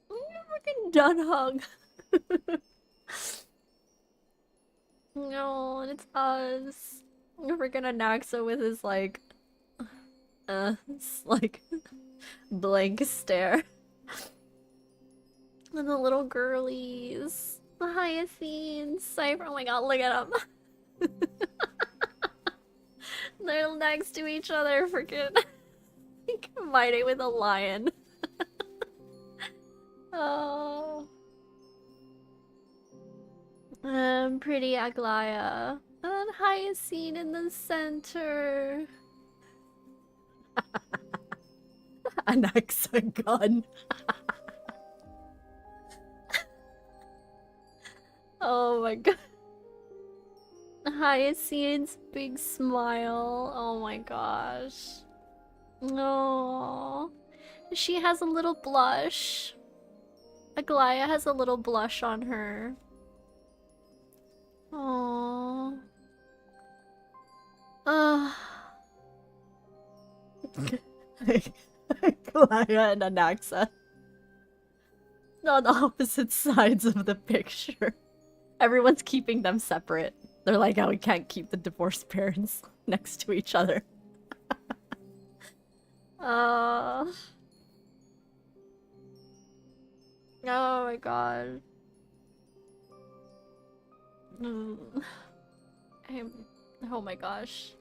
Freaking done hug. No, it's us. Freaking Anaxa with his like like blank stare. And the little girlies. The Hyacinths. Cypher. Oh my god, look at them. They're next to each other, freaking Mighty with a lion. Oh. Pretty Aglaya. And Hyacinth in the center. Anaxa gun. Oh my god. Hyacinth's big smile. Oh my gosh. Oh. She has a little blush. Aglaya has a little blush on her. Oh. Aglaya and Anaxa. On opposite sides of the picture. Everyone's keeping them separate. They're like, oh, we can't keep the divorced parents next to each other. Oh my god. Oh my gosh.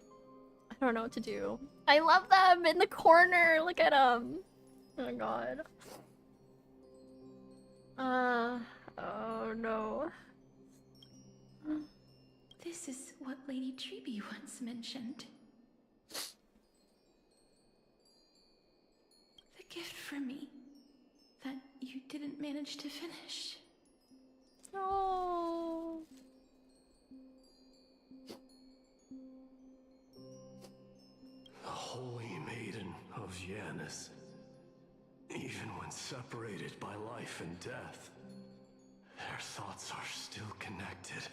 I don't know what to do. I love them in the corner. Look at them. Oh my god. Oh no. This is what Lady Treby once mentioned. The gift from me that you didn't manage to finish. No. The Holy Maiden of Yanis. Even when separated by life and death, their thoughts are still connected.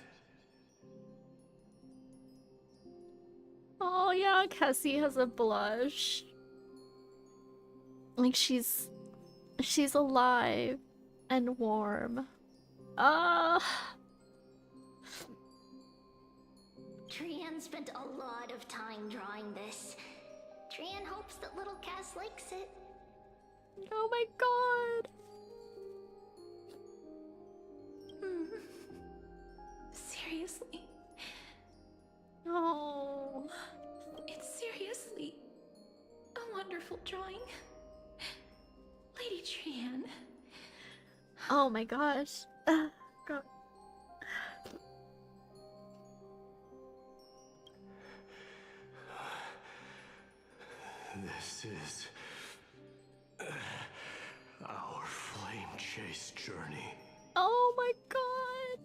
Oh yeah, Cassie has a blush. Like she's alive and warm. Trian spent a lot of time drawing this. Trian hopes that little Cass likes it. Oh my god. Seriously? Oh. It's seriously a wonderful drawing. Lady Trian. Oh my gosh. God. This is our flame chase journey. Oh my god.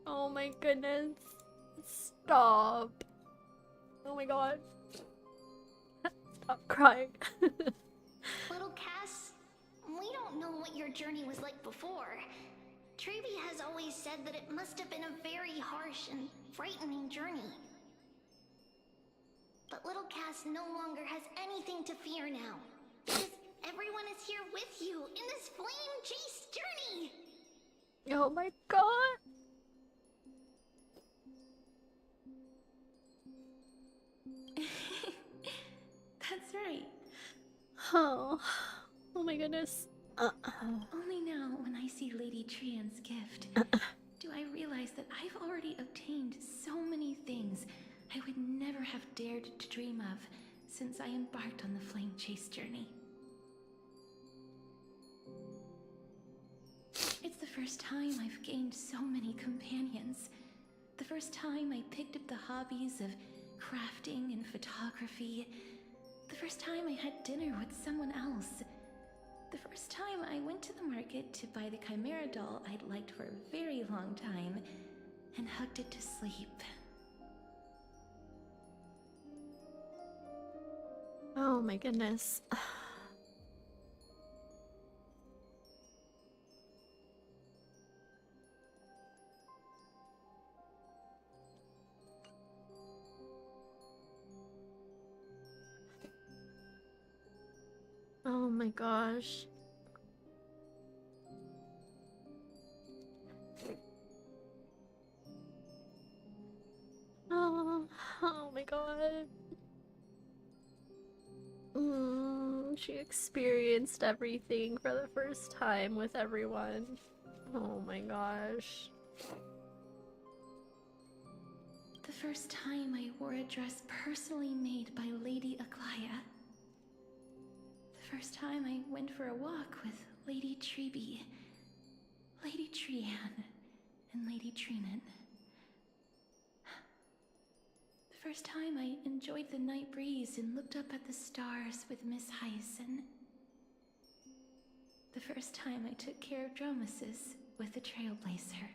Oh my goodness. Stop. Oh my god. Stop crying. Little Cass, we don't know what your journey was like before. Treby has always said that it must have been a very harsh and frightening journey. But little Cass no longer has anything to fear now, because everyone is here with you in this flame chase journey! Oh my god. That's right. Oh. Oh my goodness. Only now, when I see Lady Trian's gift, do I realize that I've already obtained so many things I would never have dared to dream of since I embarked on the flame chase journey. It's the first time I've gained so many companions. The first time I picked up the hobbies of crafting and photography. The first time I had dinner with someone else. The first time I went to the market to buy the Chimera doll I'd liked for a very long time and hugged it to sleep. Oh my goodness. Oh my gosh. Oh my god. She experienced everything for the first time with everyone. Oh my gosh. The first time I wore a dress personally made by Lady Aglaya. The first time I went for a walk with Lady Treby, Lady Trian, and Lady Trinan. The first time I enjoyed the night breeze and looked up at the stars with Miss Hyacin. The first time I took care of Dromasis with the Trailblazer.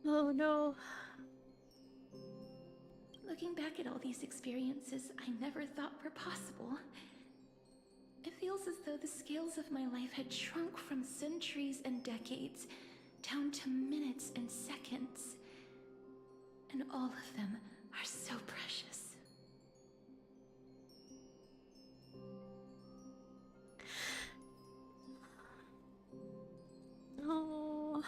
Oh no. Looking back at all these experiences I never thought were possible, it feels as though the scales of my life had shrunk from centuries and decades down to minutes and seconds. And all of them are so precious. Oh.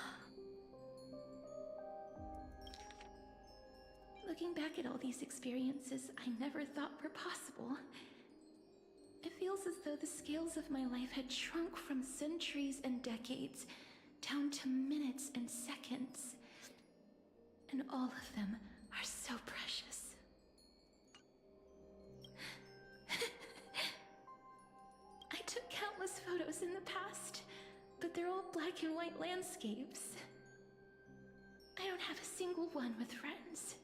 Looking back at all these experiences I never thought were possible, it feels as though the scales of my life had shrunk from centuries and decades down to minutes and seconds. and all of them are so precious. I took countless photos in the past, but they're all black and white landscapes. I don't have a single one with friends.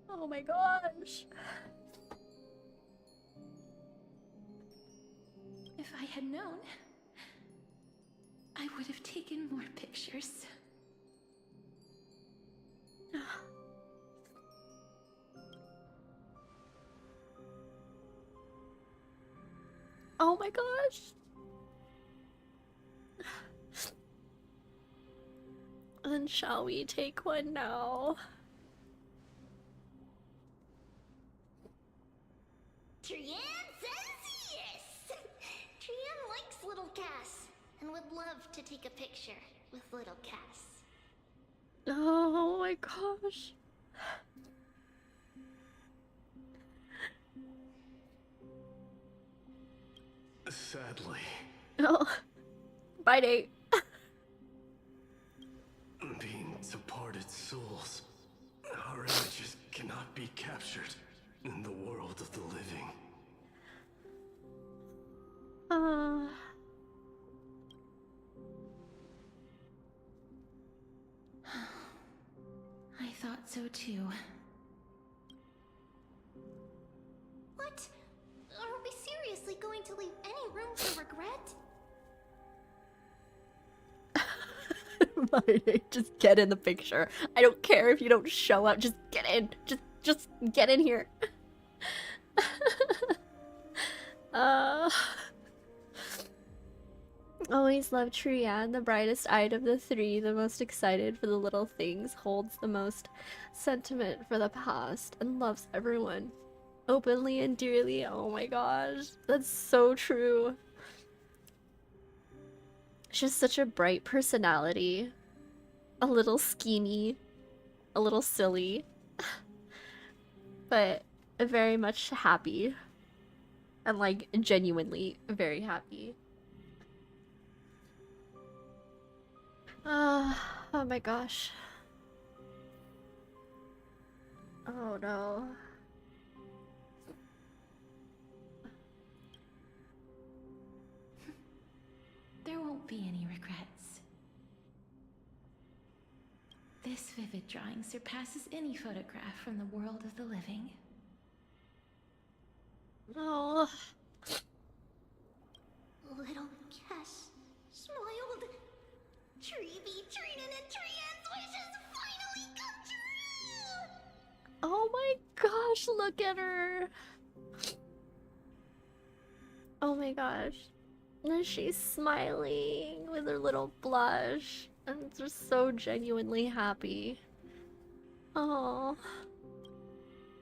Oh my gosh. If I had known, I would have taken more pictures. Oh my gosh. Then shall we take one now? Trian says yes! Trian likes little Cass and would love to take a picture with little Cass. Oh my gosh. Sadly, Oh. Bye, Nate. being departed souls, our images cannot be captured in the world of the living. I thought so too. What? Are we seriously going to leave any room for regret? Bye, Nate. Just get in the picture. I don't care if you don't show up. Just get in. Just get in here. Always loved Trian, the brightest eyed of the three, the most excited for the little things, holds the most sentiment for the past, and loves everyone openly and dearly. Oh my gosh, that's so true. She's such a bright personality. A little schemy, a little silly, but very much happy. And like genuinely very happy. Oh my gosh. Oh no. There won't be any regrets. This vivid drawing surpasses any photograph from the world of the living. Oh. Little Cass smiled. Treevee, Trinan, and Trian's wishes finally come true! Oh my gosh, look at her. Oh my gosh. And she's smiling with her little blush. And just so genuinely happy. Oh.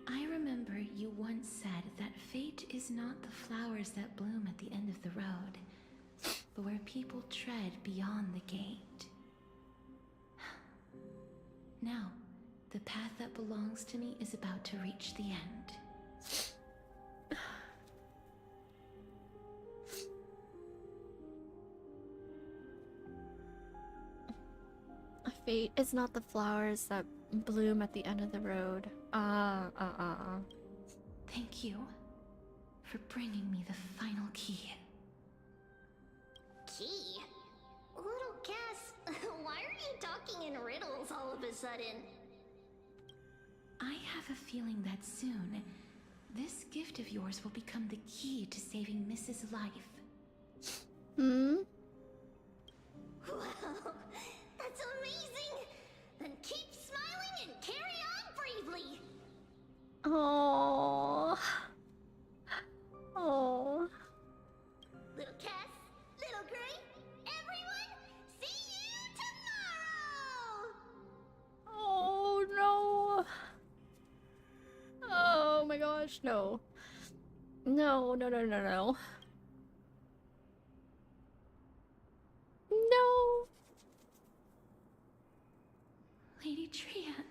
I remember you once said that fate is not the flowers that bloom at the end of the road, but where people tread beyond the gate. Now, the path that belongs to me is about to reach the end. Fate is not the flowers that bloom at the end of the road. Thank you for bringing me the final key. Key? Little Cass, why are you talking in riddles all of a sudden? I have a feeling that soon, this gift of yours will become the key to saving Mrs. Life. Hmm? Wow, that's amazing! Then keep smiling and carry on bravely! Oh. Oh. Little Cass, Little Gray, everyone, see you tomorrow! Oh no. Oh my gosh, no. No. No. Lady Trian.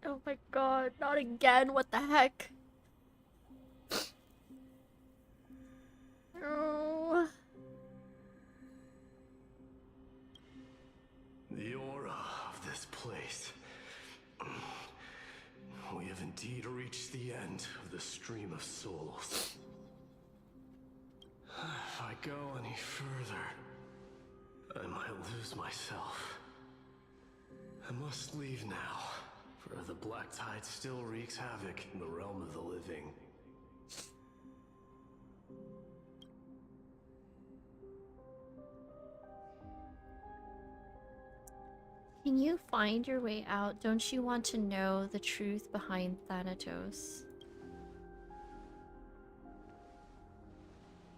Oh my god, not again, what the heck? Oh. place. We have indeed reached the end of the stream of souls. If I go any further, I might lose myself. I must leave now, for the black tide still wreaks havoc in the realm of the living. Can you find your way out? Don't you want to know the truth behind Thanatos?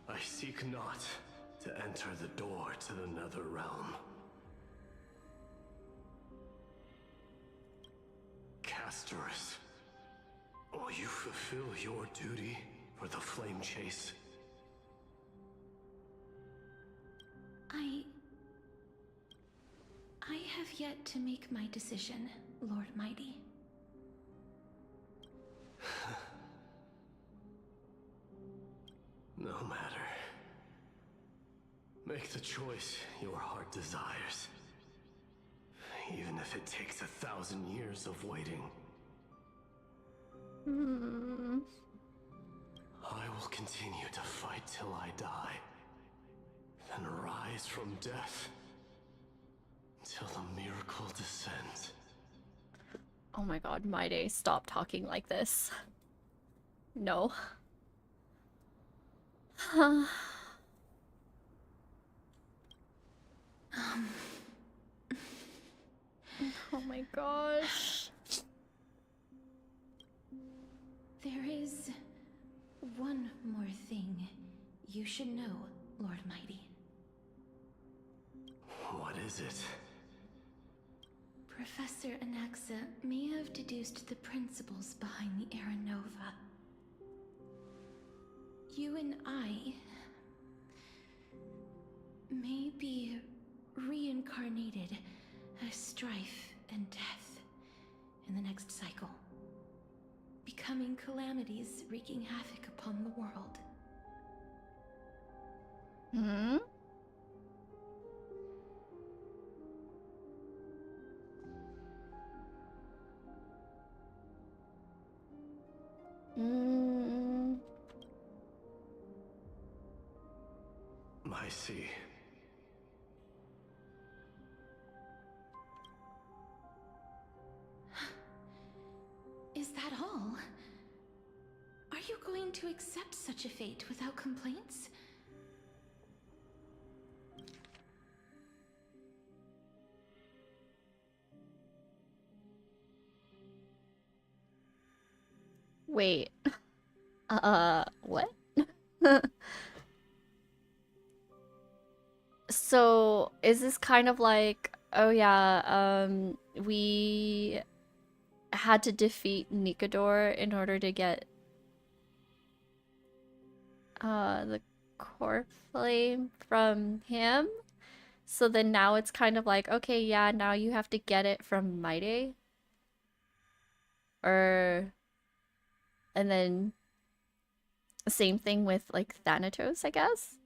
I seek not to enter the door to the nether realm. Castorice, will you fulfill your duty for the flame chase? I have yet to make my decision, Lord Mighty. No matter. Make the choice your heart desires. Even if it takes 1,000 years of waiting. I will continue to fight till I die. Then rise from death. Till the miracle descends. Oh my god, Maide, stop talking like this. No. Oh my gosh. There is one more thing you should know, Lord Mighty. What is it? Professor Anaxa may have deduced the principles behind the Era Nova. You and I may be reincarnated as strife and death in the next cycle, becoming calamities wreaking havoc upon the world. I see. Is that all? Are you going to accept such a fate without complaints? Wait. What? So, is this kind of like, oh yeah, we had to defeat Nikador in order to get the core flame from him? So then now it's kind of like, okay, yeah, now you have to get it from Maide? Or... And then... Same thing with, like, Thanatos, I guess?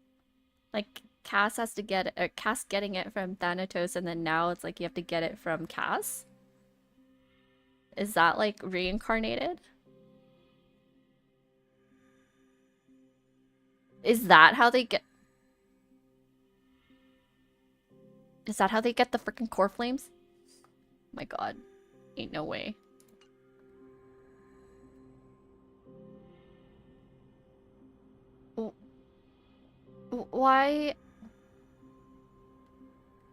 Like, Cass has to get it, or Cass getting it from Thanatos, and then now it's like you have to get it from Cass? Is that, like, reincarnated? Is that how they get... Is that how they get the freaking core flames? My god. Ain't no way. Why...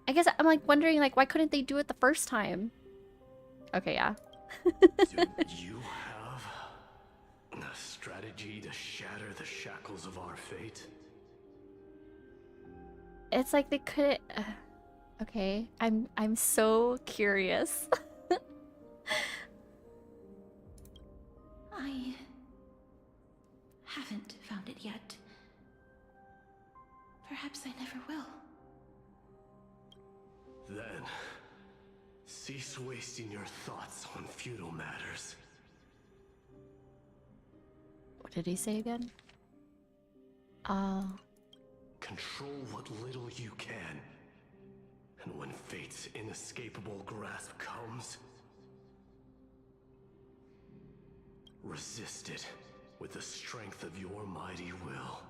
I guess I'm like wondering, like, why couldn't they do it the first time? Okay, yeah. Do you have a strategy to shatter the shackles of our fate? It's like they couldn't... okay, I'm so curious. I haven't found it yet. Perhaps I never will. Then, cease wasting your thoughts on futile matters. What did he say again? Control what little you can. And when fate's inescapable grasp comes, resist it with the strength of your mighty will.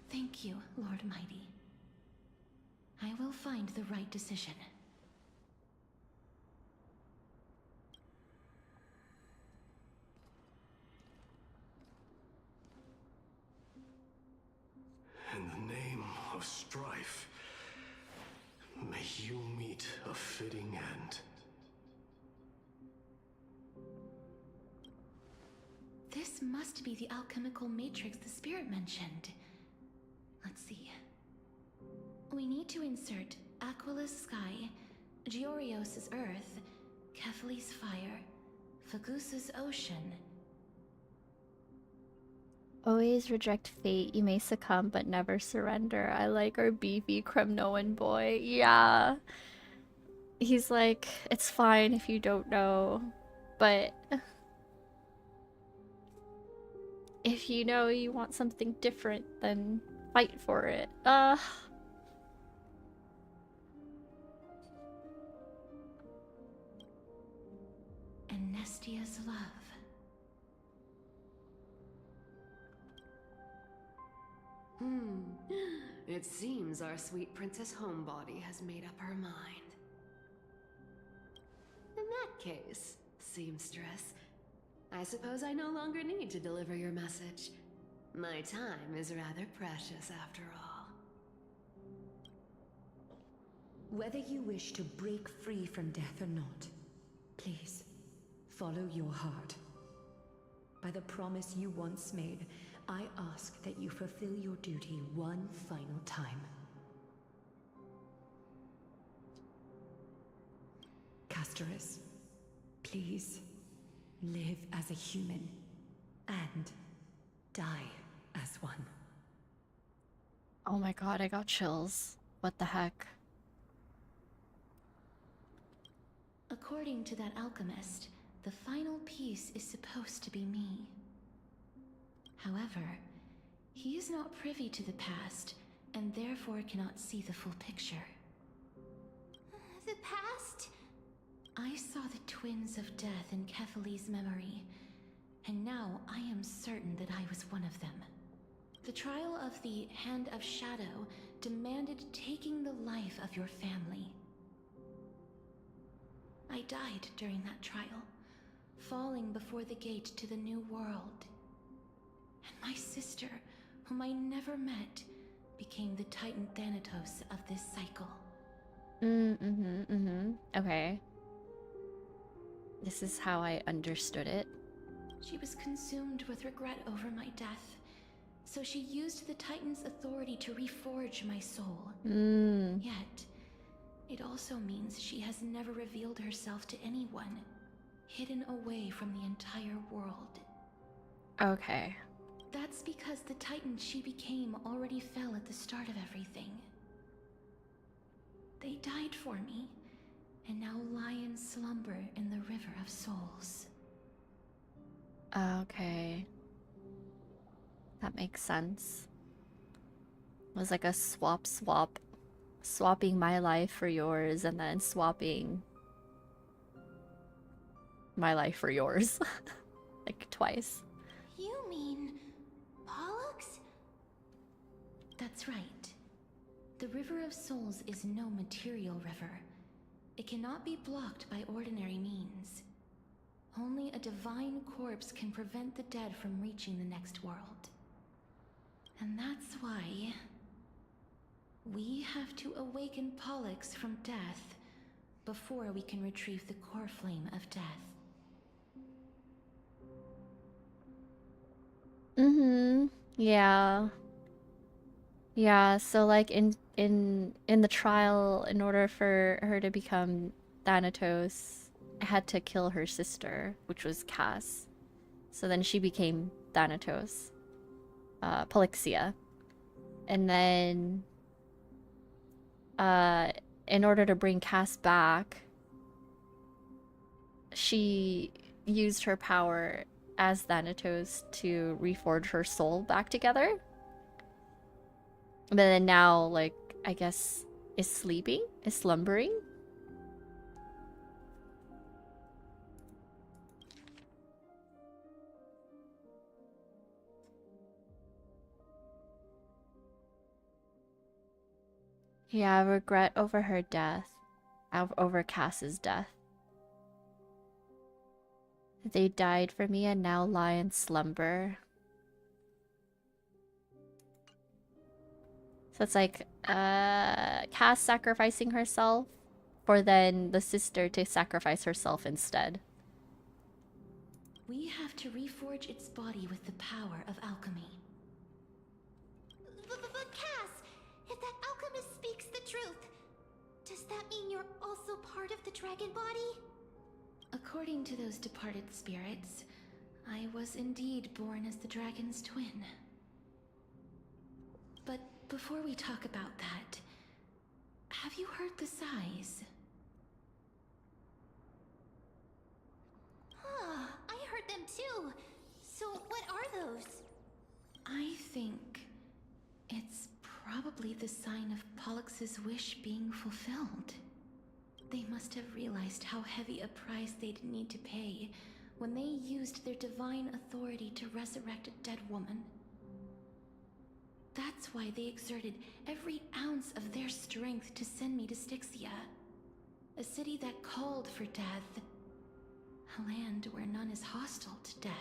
Thank you, Lord Mighty. I will find the right decision. In the name of strife, may you meet a fitting end. This must be the alchemical matrix the spirit mentioned. Let's see. We need to insert Aquila's sky, Georios' earth, Kefali's fire, Fagusa's ocean. Always reject fate. You may succumb, but never surrender. I like our beefy Kremnoan boy. Yeah. He's like, it's fine if you don't know, but if you know you want something different, then fight for it. And Nestia's love. It seems our sweet Princess Homebody has made up her mind. In that case, seamstress, I suppose I no longer need to deliver your message. My time is rather precious after all. Whether you wish to break free from death or not, please, follow your heart. By the promise you once made, I ask that you fulfill your duty one final time. Castorice, please, live as a human, and die as one. Oh my god, I got chills. What the heck? According to that alchemist, the final piece is supposed to be me. However, he is not privy to the past, and therefore cannot see the full picture. The past? I saw the twins of death in Kefali's memory, and now I am certain that I was one of them. The trial of the Hand of Shadow demanded taking the life of your family. I died during that trial, falling before the gate to the new world. And my sister, whom I never met, became the Titan Thanatos of this cycle. Okay. This is how I understood it. She was consumed with regret over my death, so she used the Titan's authority to reforge my soul. Yet, it also means she has never revealed herself to anyone, hidden away from the entire world. Okay. That's because the Titan she became already fell at the start of everything. They died for me, and now lie in slumber in the River of Souls. Okay. That makes sense. It was like a swap. Swapping my life for yours, and then swapping my life for yours. Like twice. You mean Pollux? That's right. The River of Souls is no material river. It cannot be blocked by ordinary means. Only a divine corpse can prevent the dead from reaching the next world. And that's why we have to awaken Pollux from death before we can retrieve the core flame of death. Yeah. Yeah, so like in the trial, in order for her to become Thanatos, I had to kill her sister, which was Cass. So then she became Thanatos. Polyxia. And then in order to bring Cass back, she used her power as Thanatos to reforge her soul back together. But then now, like, I guess, is sleeping? Is slumbering? Yeah, regret over her death. Over Cass's death. They died for me and now lie in slumber. So it's like, Cass sacrificing herself for then the sister to sacrifice herself instead. We have to reforge its body with the power of alchemy. But Cass, if that alchemist speaks the truth, does that mean you're also part of the dragon body? According to those departed spirits, I was indeed born as the dragon's twin. But before we talk about that, have you heard the sighs? Ah, I heard them too. So what are those? I think it's probably the sign of Pollux's wish being fulfilled. They must have realized how heavy a price they'd need to pay when they used their divine authority to resurrect a dead woman. That's why they exerted every ounce of their strength to send me to Styxia, a city that called for death, a land where none is hostile to death.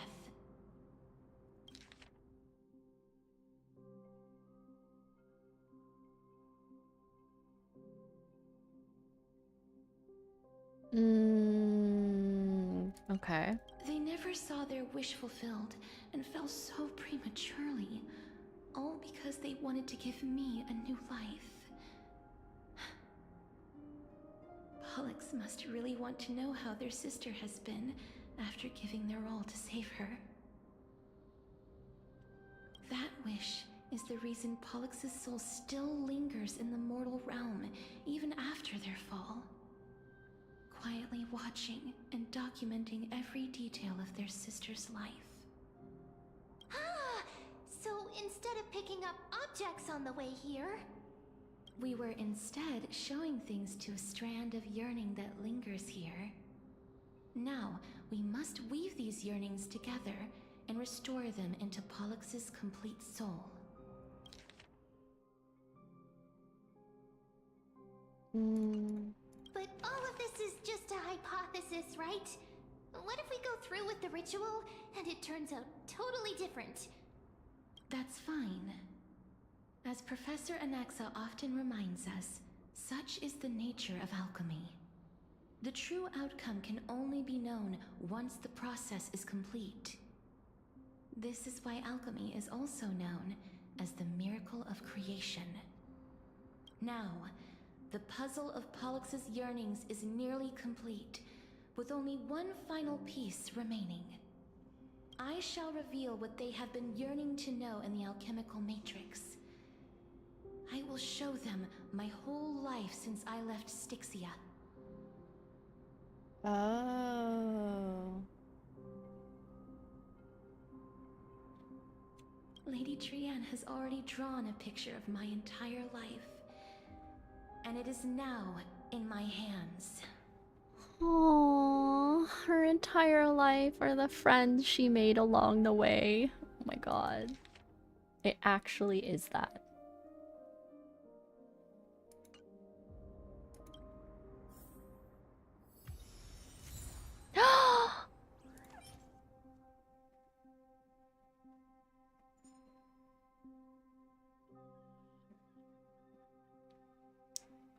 Okay. They never saw their wish fulfilled and fell so prematurely, all because they wanted to give me a new life. Pollux must really want to know how their sister has been after giving their all to save her. That wish is the reason Pollux's soul still lingers in the mortal realm even after their fall, quietly watching and documenting every detail of their sister's life. Ah, so instead of picking up objects on the way here, we were instead showing things to a strand of yearning that lingers here. Now, we must weave these yearnings together and restore them into Pollux's complete soul. But all of this is just a hypothesis, right? What if we go through with the ritual and it turns out totally different? That's fine. As Professor Anaxa often reminds us, such is the nature of alchemy. The true outcome can only be known once the process is complete. This is why alchemy is also known as the miracle of creation. Now, the puzzle of Pollux's yearnings is nearly complete, with only one final piece remaining. I shall reveal what they have been yearning to know in the alchemical matrix. I will show them my whole life since I left Styxia. Oh. Lady Trianne has already drawn a picture of my entire life, and it is now in my hands. Aww, her entire life are the friends she made along the way. Oh my god. It actually is that.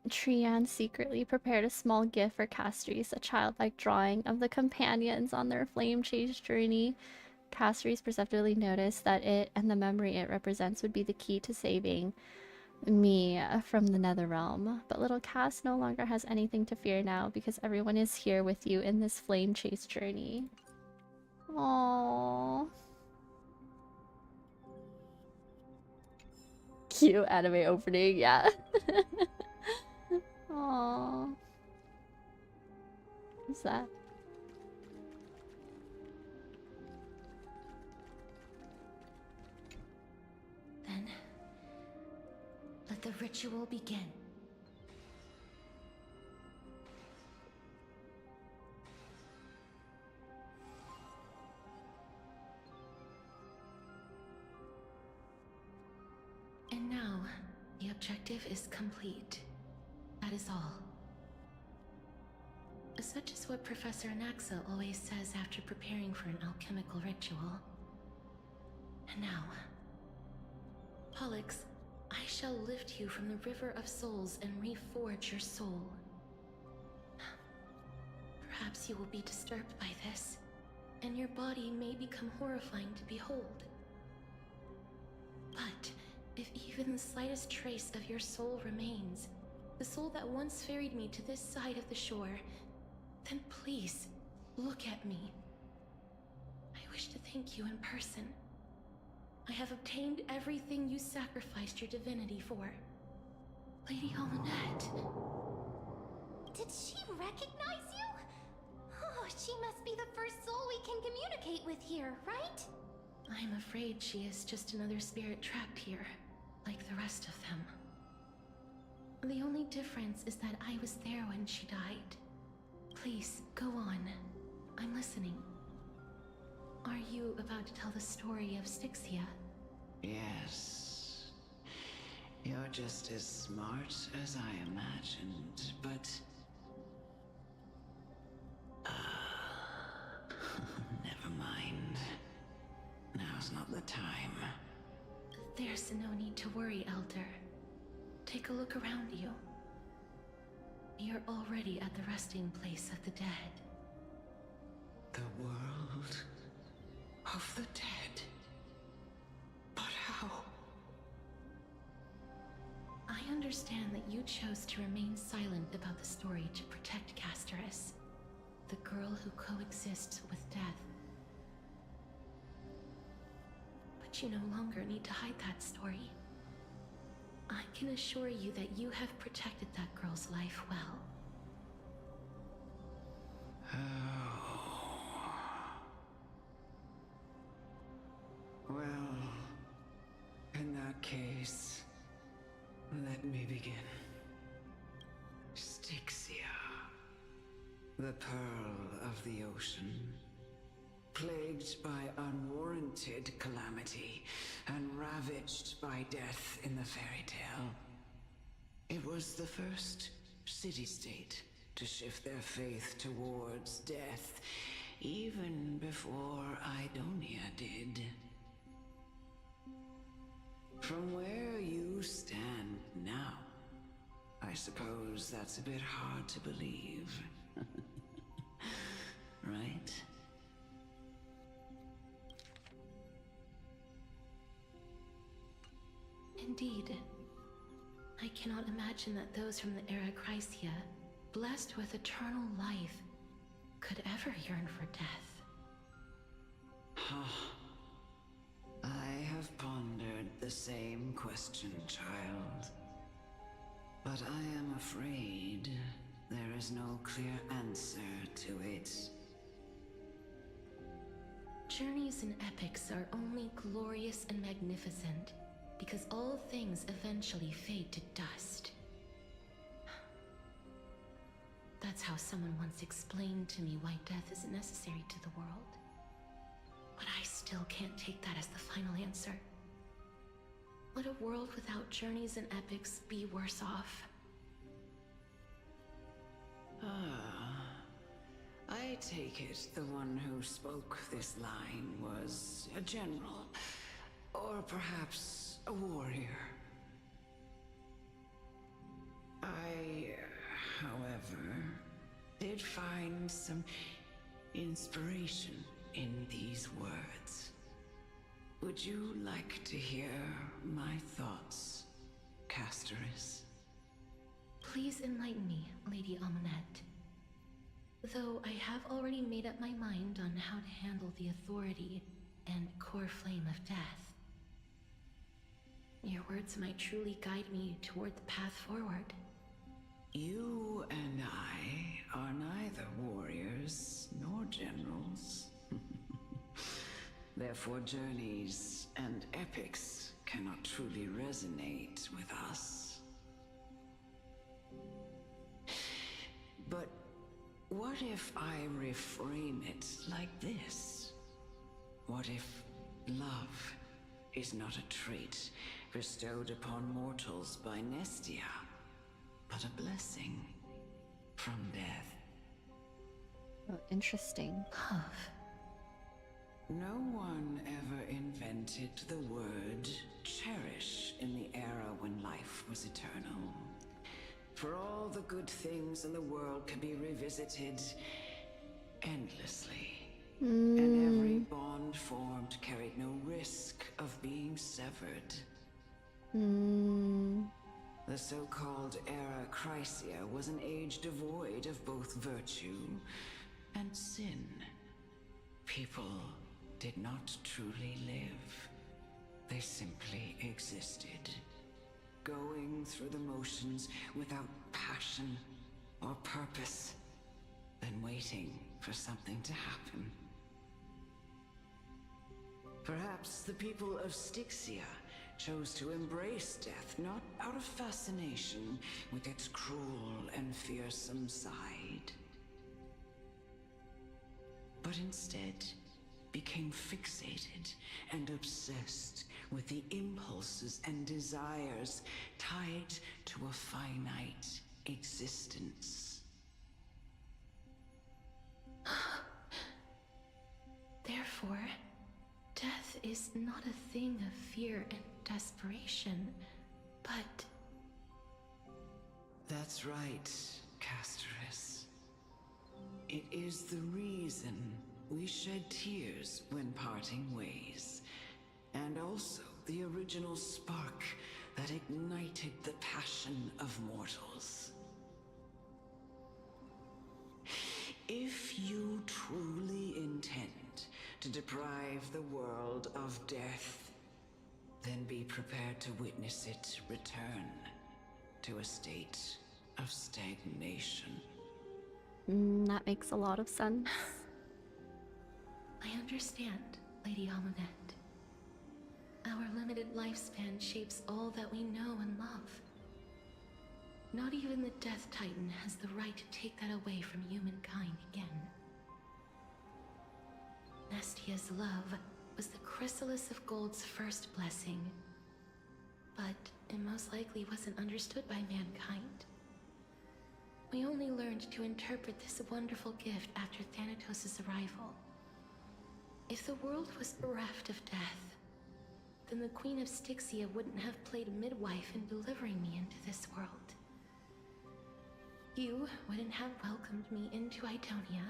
Trianne secretly prepared a small gift for Castorice, a childlike drawing of the companions on their flame chase journey. Castorice perceptibly noticed that it and the memory it represents would be the key to saving me from the Netherrealm. But little Cass no longer has anything to fear now because everyone is here with you in this flame chase journey. Aww. Cute anime opening, yeah. Aww. What's that? ritual begin. And now, the objective is complete. That is all. Such is what Professor Naxa always says after preparing for an alchemical ritual. And now, Pollux, I shall lift you from the River of Souls and reforge your soul. Perhaps you will be disturbed by this, and your body may become horrifying to behold. But if even the slightest trace of your soul remains, the soul that once ferried me to this side of the shore, then please, look at me. I wish to thank you in person. I have obtained everything you sacrificed your divinity for. Lady Almanette. Did she recognize you? Oh, she must be the first soul we can communicate with here, right? I'm afraid she is just another spirit trapped here, like the rest of them. The only difference is that I was there when she died. Please, go on. I'm listening. Are you about to tell the story of Styxia? Yes. You're just as smart as I imagined, but... never mind. Now's not the time. There's no need to worry, Elder. Take a look around you. You're already at the resting place of the dead. The world of the dead? But how? I understand that you chose to remain silent about the story to protect Castorice, the girl who coexists with death. But you no longer need to hide that story. I can assure you that you have protected that girl's life well. Well, in that case, let me begin. Styxia, the pearl of the ocean, plagued by unwarranted calamity and ravaged by death in the fairy tale. It was the first city-state to shift their faith towards death, even before Idonia did. From where you stand now, I suppose that's a bit hard to believe. Right? Indeed. I cannot imagine that those from the era Chrysia, blessed with eternal life, could ever yearn for death. I have pondered the same question, child. But I am afraid there is no clear answer to it. Journeys and epics are only glorious and magnificent because all things eventually fade to dust. That's how someone once explained to me why death is necessary to the world. But I still can't take that as the final answer. Would a world without journeys and epics be worse off? I take it the one who spoke this line was a general, or perhaps a warrior. I, however, did find some inspiration in these words. Would you like to hear my thoughts, Castorice? Please enlighten me, Lady Almanette. Though I have already made up my mind on how to handle the authority and core flame of death. Your words might truly guide me toward the path forward. You and I are neither warriors nor generals. Therefore, journeys and epics cannot truly resonate with us. What if I reframe it like this? What if love is not a trait bestowed upon mortals by Nestia, but a blessing from death? Oh, interesting. Love. No one ever invented the word cherish in the era when life was eternal. For all the good things in the world can be revisited endlessly. And every bond formed carried no risk of being severed. The so-called Era Chrysia was an age devoid of both virtue and sin. People did not truly live. They simply existed, going through the motions without passion or purpose, then waiting for something to happen. Perhaps the people of Styxia chose to embrace death not out of fascination with its cruel and fearsome side, but instead became fixated and obsessed with the impulses and desires tied to a finite existence. Therefore, death is not a thing of fear and desperation, but... That's right, Castorice. It is the reason we shed tears when parting ways, and also the original spark that ignited the passion of mortals. If you truly intend to deprive the world of death, then be prepared to witness it return to a state of stagnation. That makes a lot of sense. I understand, Lady Amunet. Our limited lifespan shapes all that we know and love. Not even the Death Titan has the right to take that away from humankind again. Nestia's love was the chrysalis of Gold's first blessing, but it most likely wasn't understood by mankind. We only learned to interpret this wonderful gift after Thanatos' arrival. If the world was bereft of death, then the Queen of Styxia wouldn't have played midwife in delivering me into this world. You wouldn't have welcomed me into Idonia,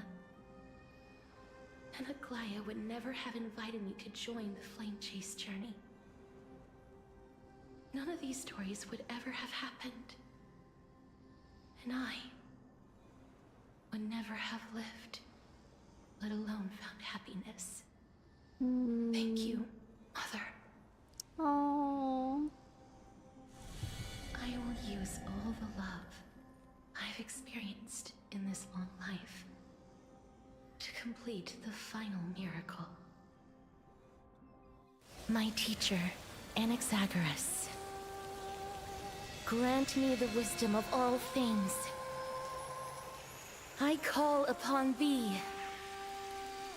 and Aglaya would never have invited me to join the Flame Chase journey. None of these stories would ever have happened, and I would never have lived, let alone found happiness. Thank you, Mother. Oh. I will use all the love I've experienced in this long life to complete the final miracle. My teacher, Anaxagoras, grant me the wisdom of all things. I call upon thee,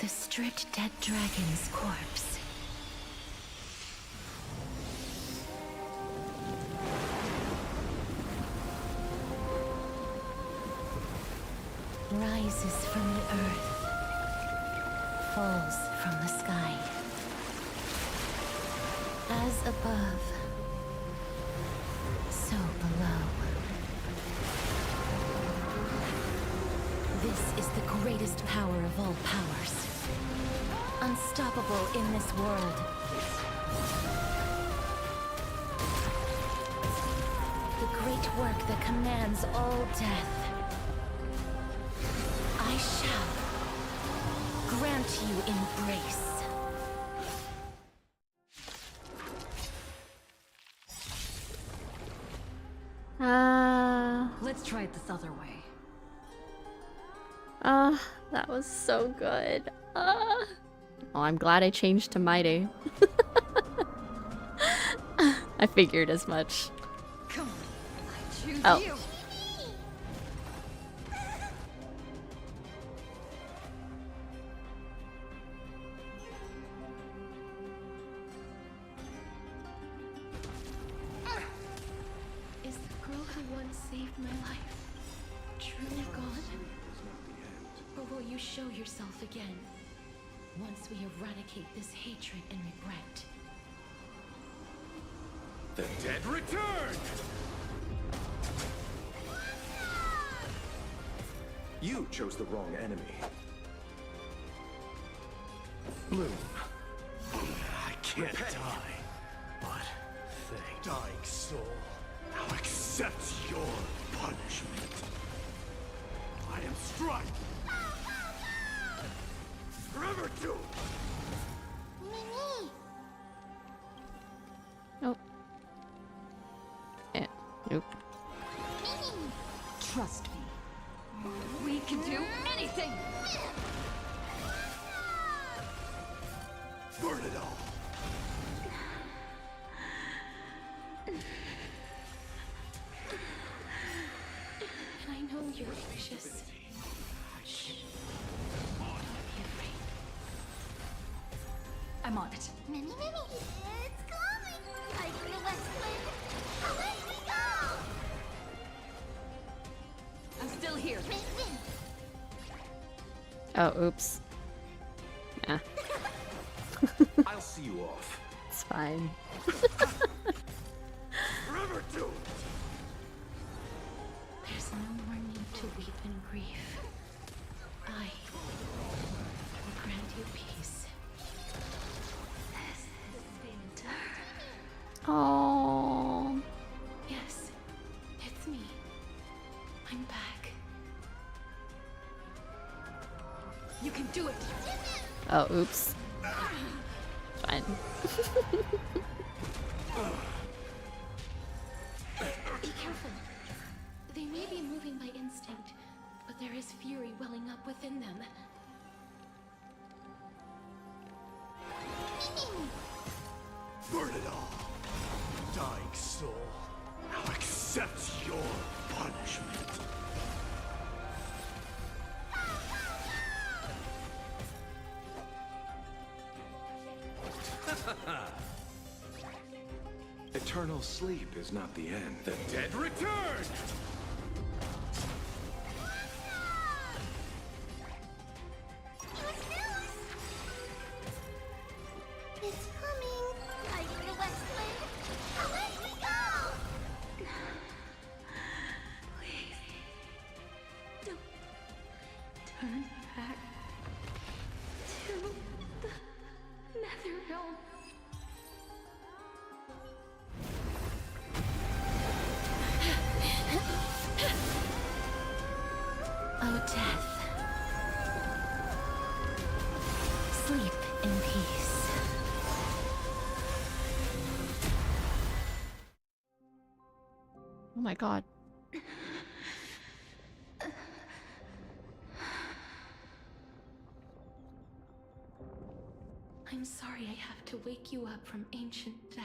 the stripped dead dragon's corpse. Rises from the earth, falls from the sky. As above, so below. This is the greatest power of all powers. Unstoppable in this world. The great work that commands all death. I shall grant you embrace. Let's try it this other way. That was so good. Oh, I'm glad I changed to Maide. I figured as much. Come on, I choose Oh. you. once saved my life truly gone? Or will you show yourself again, once we eradicate this hatred and regret? The dead return! You chose the wrong enemy. Bloom. I can't die. But thank dying soul. Now accept your punishment. I am Strike. Forever doomed. Mimi! Nope. Nope. Mimi! Trust me. We can do anything! Burn it all. And I know you're anxious. Shh. Don't be afraid. I'm on it. Mimi, Mimi! It's coming! Like the west wind! Away we go! I'm still here. Mimi! Oh, oops. Nah. I'll see you off. It's fine. Forever doomed. There's no more need to weep in grief. I will grant you peace. This is winter. Oh. Yes, it's me. I'm back. You can do it! Oh, oops. Fine. Be careful. They may be moving by instinct, but there is fury welling up within them. Burn it all. Dying soul. Now accept your punishment. Eternal sleep is not the end. The dead return! It's coming! Like the west wind! Away we go! Please, don't turn back to the nether realm. Oh, death. Sleep in peace. Oh my god. I'm sorry I have to wake you up from ancient death.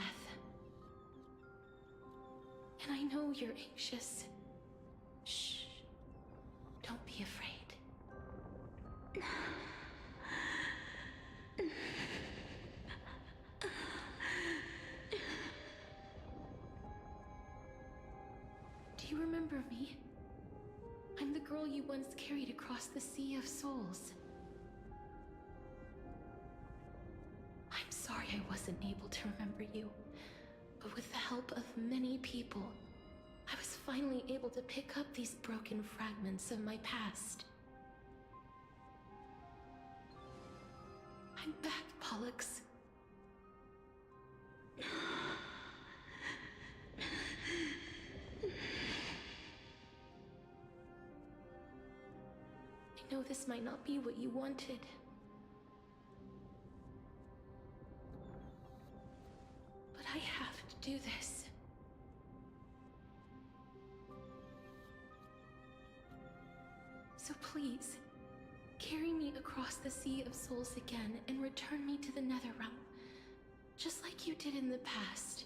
And I know you're anxious. Shh. Don't be afraid. Do you remember me? I'm the girl you once carried across the Sea of Souls. I'm sorry I wasn't able to remember you, but with the help of many people, I was finally able to pick up these broken fragments of my past. I'm back, Pollux. I know this might not be what you wanted. But I have to do this. So please, carry me across the Sea of Souls again and return me to the Netherrealm, just like you did in the past.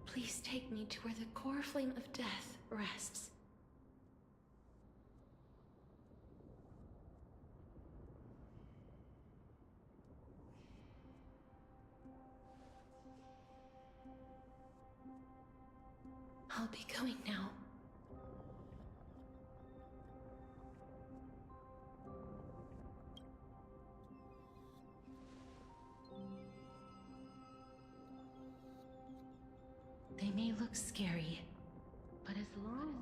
Please take me to where the core flame of death rests. I'll be going now. They may look scary, but as long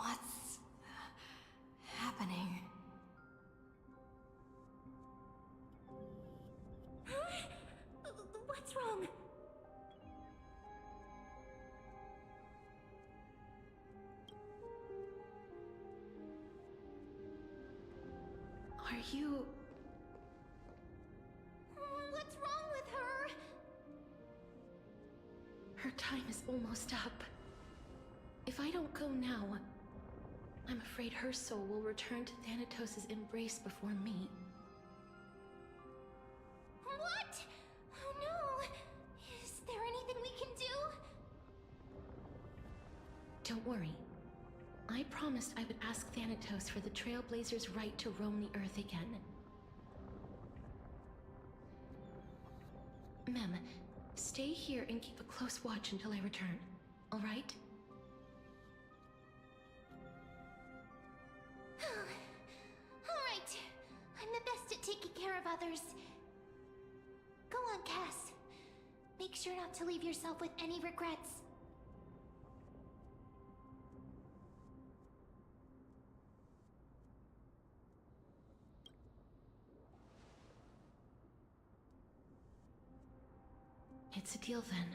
What's happening? What's wrong? Are you... What's wrong with her? Her time is almost up. If I don't go now, I'm afraid her soul will return to Thanatos' embrace before me. What? Oh no! Is there anything we can do? Don't worry. I promised I would ask Thanatos for the Trailblazers' right to roam the Earth again. Mem, stay here and keep a close watch until I return, all right? Alright. I'm the best at taking care of others. Go on, Cass. Make sure not to leave yourself with any regrets. It's a deal then.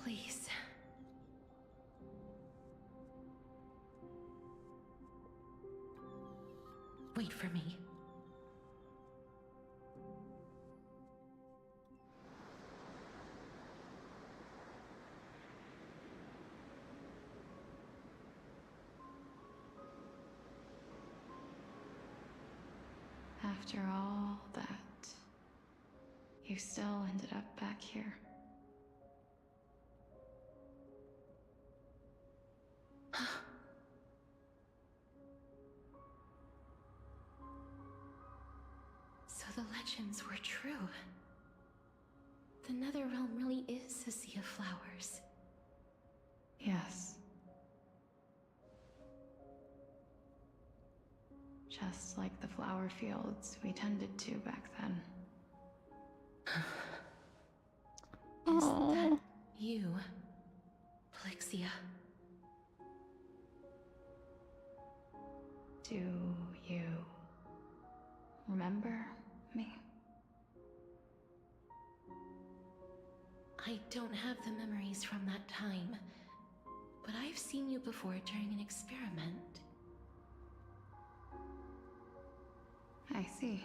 Please. Wait for me. After all that, you still ended up back here. So the legends were true. The Netherrealm really is a sea of flowers. Yes. Just like the flower fields we tended to back then. Is that you, Polixia? Do you remember me? I don't have the memories from that time, but I've seen you before during an experiment. I see.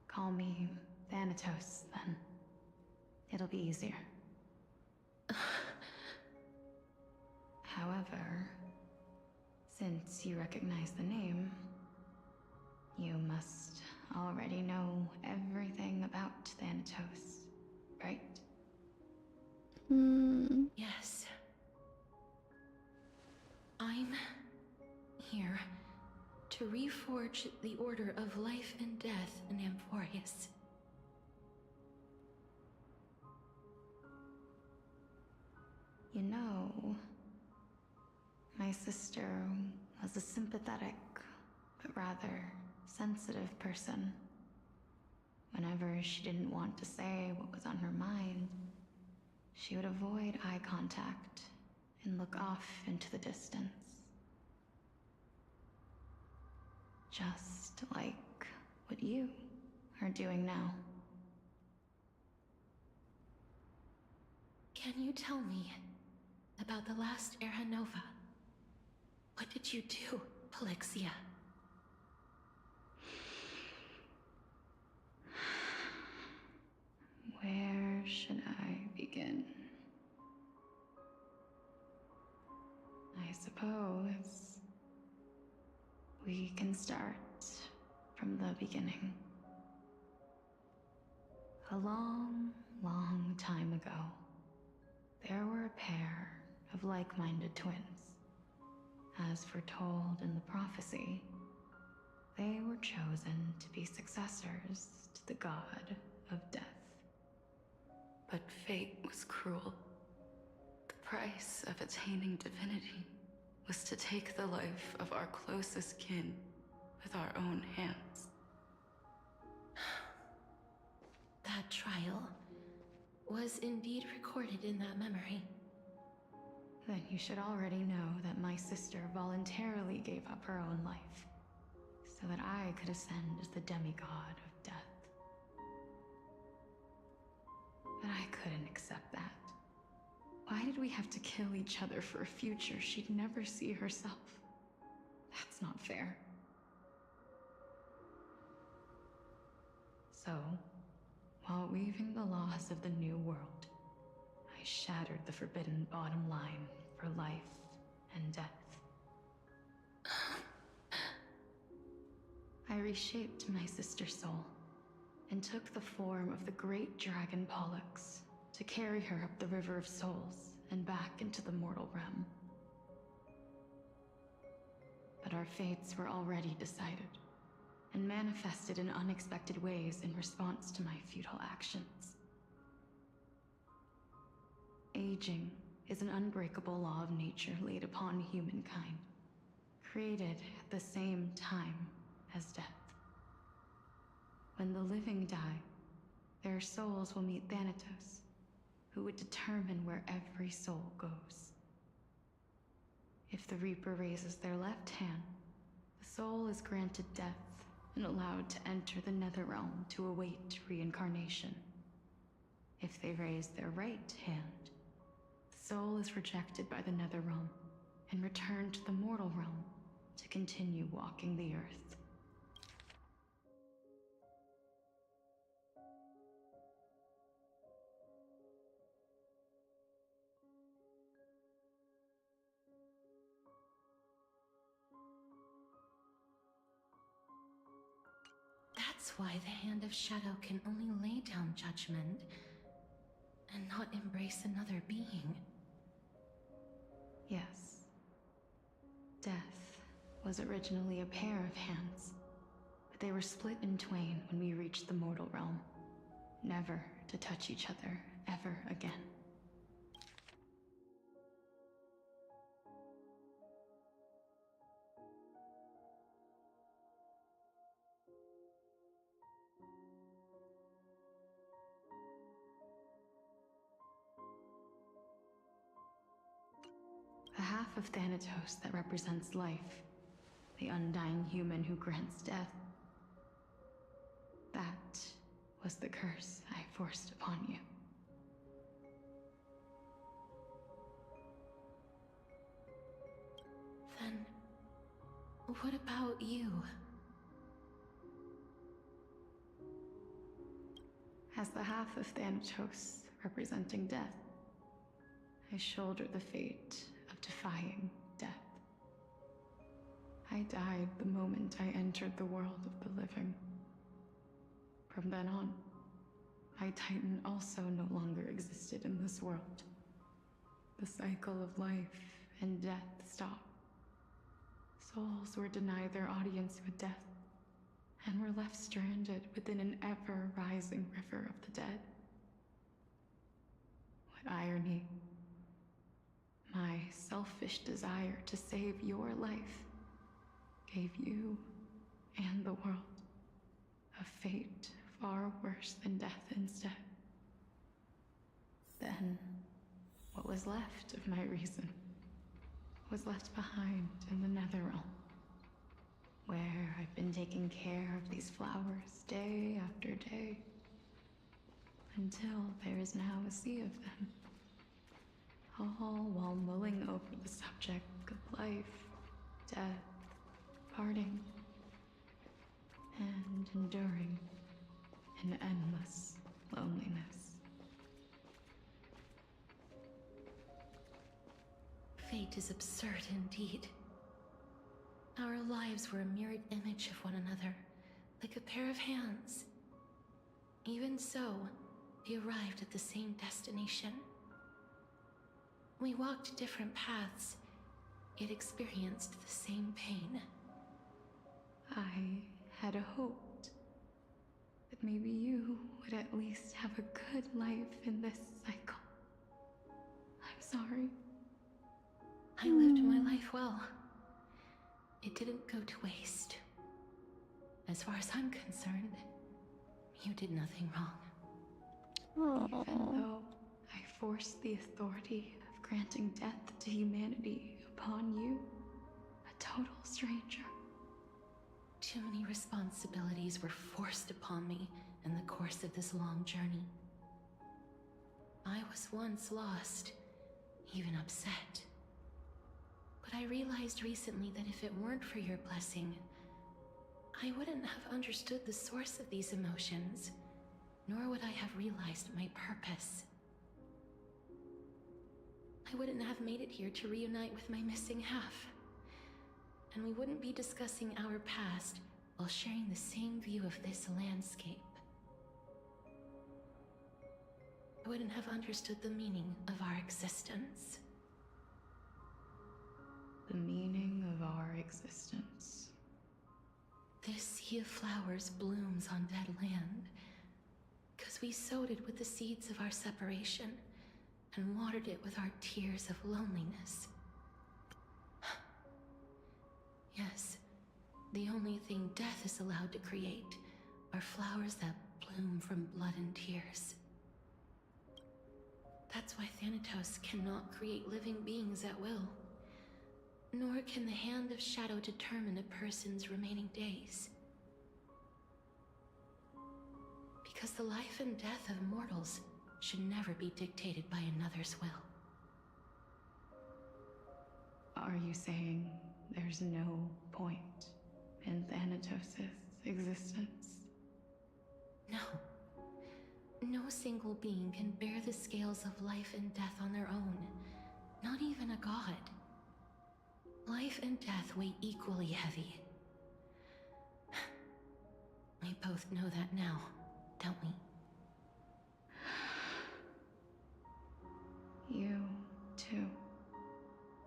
Call me Thanatos, then. It'll be easier. However, since you recognize the name, you must already know everything about Thanatos, right? Yes. I'm here to reforge the order of life and death in Amphorius. You know, my sister was a sympathetic, but rather sensitive person. Whenever she didn't want to say what was on her mind, she would avoid eye contact and look off into the distance. Just like what you are doing now. Can you tell me about the last Era Nova? What did you do, Polixia? Where should I begin? I suppose we can start from the beginning. A long, long time ago, there were a pair of like-minded twins. As foretold in the prophecy, they were chosen to be successors to the god of death. But fate was cruel. The price of attaining divinity was to take the life of our closest kin with our own hands. That trial was indeed recorded in that memory. Then you should already know that my sister voluntarily gave up her own life, so that I could ascend as the demigod of death. But I couldn't accept that. Why did we have to kill each other for a future she'd never see herself? That's not fair. So, while weaving the laws of the new world, I shattered the forbidden bottom line for life and death. I reshaped my sister's soul and took the form of the great dragon Pollux to carry her up the River of Souls and back into the mortal realm. But our fates were already decided and manifested in unexpected ways in response to my futile actions. Aging is an unbreakable law of nature laid upon humankind, created at the same time as death. When the living die, their souls will meet Thanatos, who would determine where every soul goes. If the Reaper raises their left hand, the soul is granted death and allowed to enter the Netherrealm to await reincarnation. If they raise their right hand, the soul is rejected by the Netherrealm and returned to the mortal realm to continue walking the earth. That's why the Hand of Shadow can only lay down judgment and not embrace another being. Yes. Death was originally a pair of hands, but they were split in twain when we reached the mortal realm, never to touch each other ever again. The half of Thanatos that represents life, the undying human who grants death, that was the curse I forced upon you. Then, what about you? As the half of Thanatos representing death, I shoulder the fate of defying death. I died the moment I entered the world of the living. From then on, my Titan also no longer existed in this world. The cycle of life and death stopped. Souls were denied their audience with death and were left stranded within an ever-rising river of the dead. What irony. My selfish desire to save your life gave you and the world a fate far worse than death instead. Then, what was left of my reason was left behind in the Netherrealm, where I've been taking care of these flowers day after day, until there is now a sea of them, all while mulling over the subject of life, death, parting, and enduring an endless loneliness. Fate is absurd indeed. Our lives were a mirrored image of one another, like a pair of hands. Even so, we arrived at the same destination. We walked different paths, yet experienced the same pain. I had hoped that maybe you would at least have a good life in this cycle. I'm sorry. I lived my life well. It didn't go to waste. As far as I'm concerned, you did nothing wrong. Even though I forced the authority of granting death to humanity upon you, a total stranger. Too many responsibilities were forced upon me in the course of this long journey. I was once lost, even upset. But I realized recently that if it weren't for your blessing, I wouldn't have understood the source of these emotions, nor would I have realized my purpose. I wouldn't have made it here to reunite with my missing half. And we wouldn't be discussing our past while sharing the same view of this landscape. I wouldn't have understood the meaning of our existence. The meaning of our existence. This sea of flowers blooms on dead land, because we sowed it with the seeds of our separation and watered it with our tears of loneliness. Yes, the only thing death is allowed to create are flowers that bloom from blood and tears. That's why Thanatos cannot create living beings at will. Nor can the Hand of Shadow determine a person's remaining days. Because the life and death of mortals should never be dictated by another's will. Are you saying there's no point in Thanatos' existence? No. No single being can bear the scales of life and death on their own. Not even a god. Life and death weigh equally heavy. We both know that now, don't we? You, too,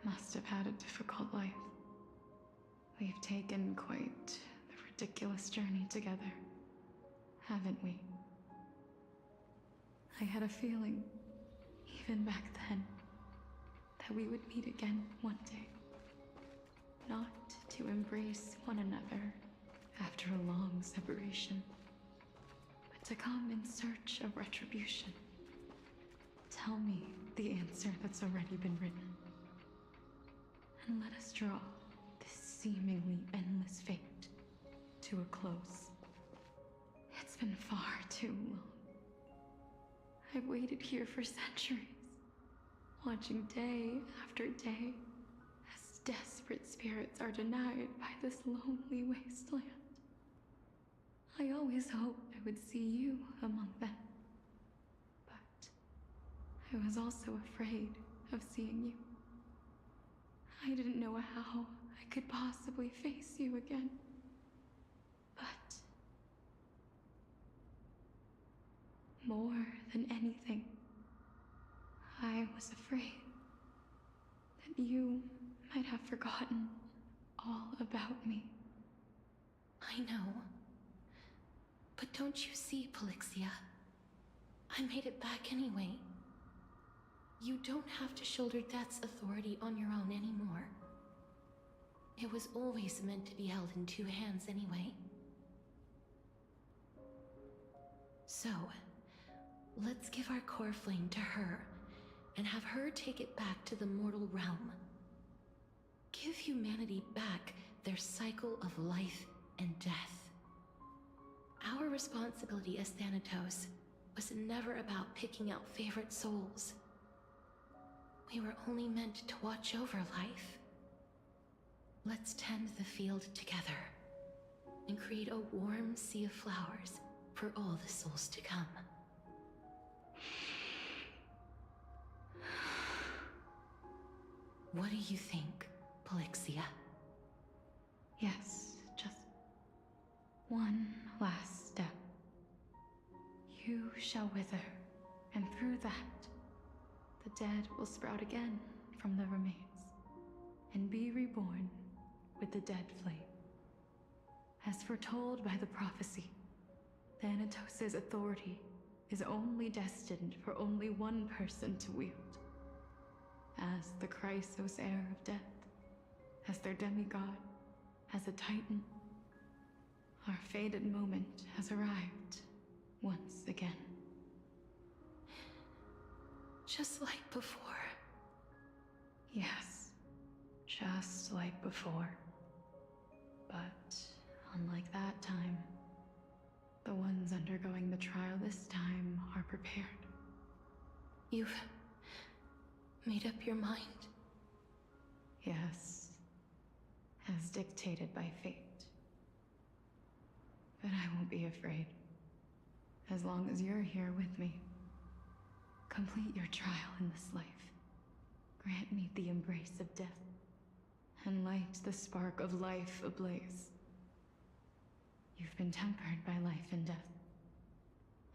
must have had a difficult life. We've taken quite the ridiculous journey together, haven't we? I had a feeling, even back then, that we would meet again one day. Not to embrace one another after a long separation, but to come in search of retribution. Tell me the answer that's already been written. And let us draw this seemingly endless fate to a close. It's been far too long. I've waited here for centuries, watching day after day as desperate spirits are denied by this lonely wasteland. I always hoped I would see you among them. But I was also afraid of seeing you. I didn't know how I could possibly face you again. But more than anything, I was afraid that you might have forgotten all about me. I know. But don't you see, Polixia? I made it back anyway. You don't have to shoulder death's authority on your own anymore. It was always meant to be held in two hands anyway. So, let's give our core flame to her, and have her take it back to the mortal realm. Give humanity back their cycle of life and death. Our responsibility as Thanatos was never about picking out favorite souls. We were only meant to watch over life. Let's tend the field together, and create a warm sea of flowers for all the souls to come. What do you think, Polixia? Yes, just one last step. You shall wither through that, the dead will sprout again from the remains and be reborn with the dead flame. As foretold by the prophecy, Thanatos' authority is only destined for only one person to wield. As the Chrysos heir of death, as their demigod, as a titan, our fated moment has arrived once again. Just like before. Yes, just like before. But unlike that time, the ones undergoing the trial this time are prepared. You've made up your mind? Yes, as dictated by fate. But I won't be afraid. As long as you're here with me. Complete your trial in this life. Grant me the embrace of death, and light the spark of life ablaze. You've been tempered by life and death.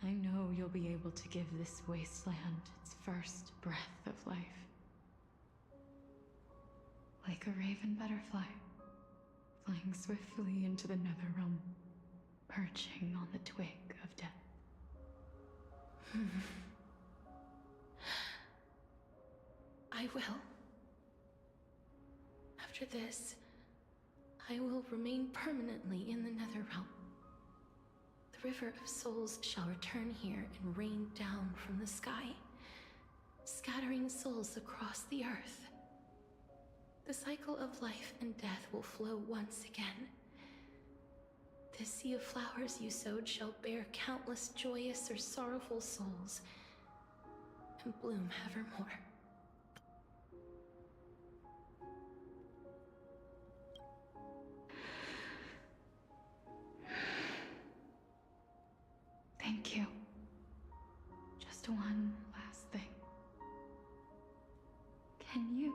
I know you'll be able to give this wasteland its first breath of life. Like a raven butterfly, flying swiftly into the netherrealm, perching on the twig of death. I will. After this, I will remain permanently in the Netherrealm. The River of Souls shall return here and rain down from the sky, scattering souls across the earth. The cycle of life and death will flow once again. This sea of flowers you sowed shall bear countless joyous or sorrowful souls, and bloom evermore. Thank you. Just one last thing. Can you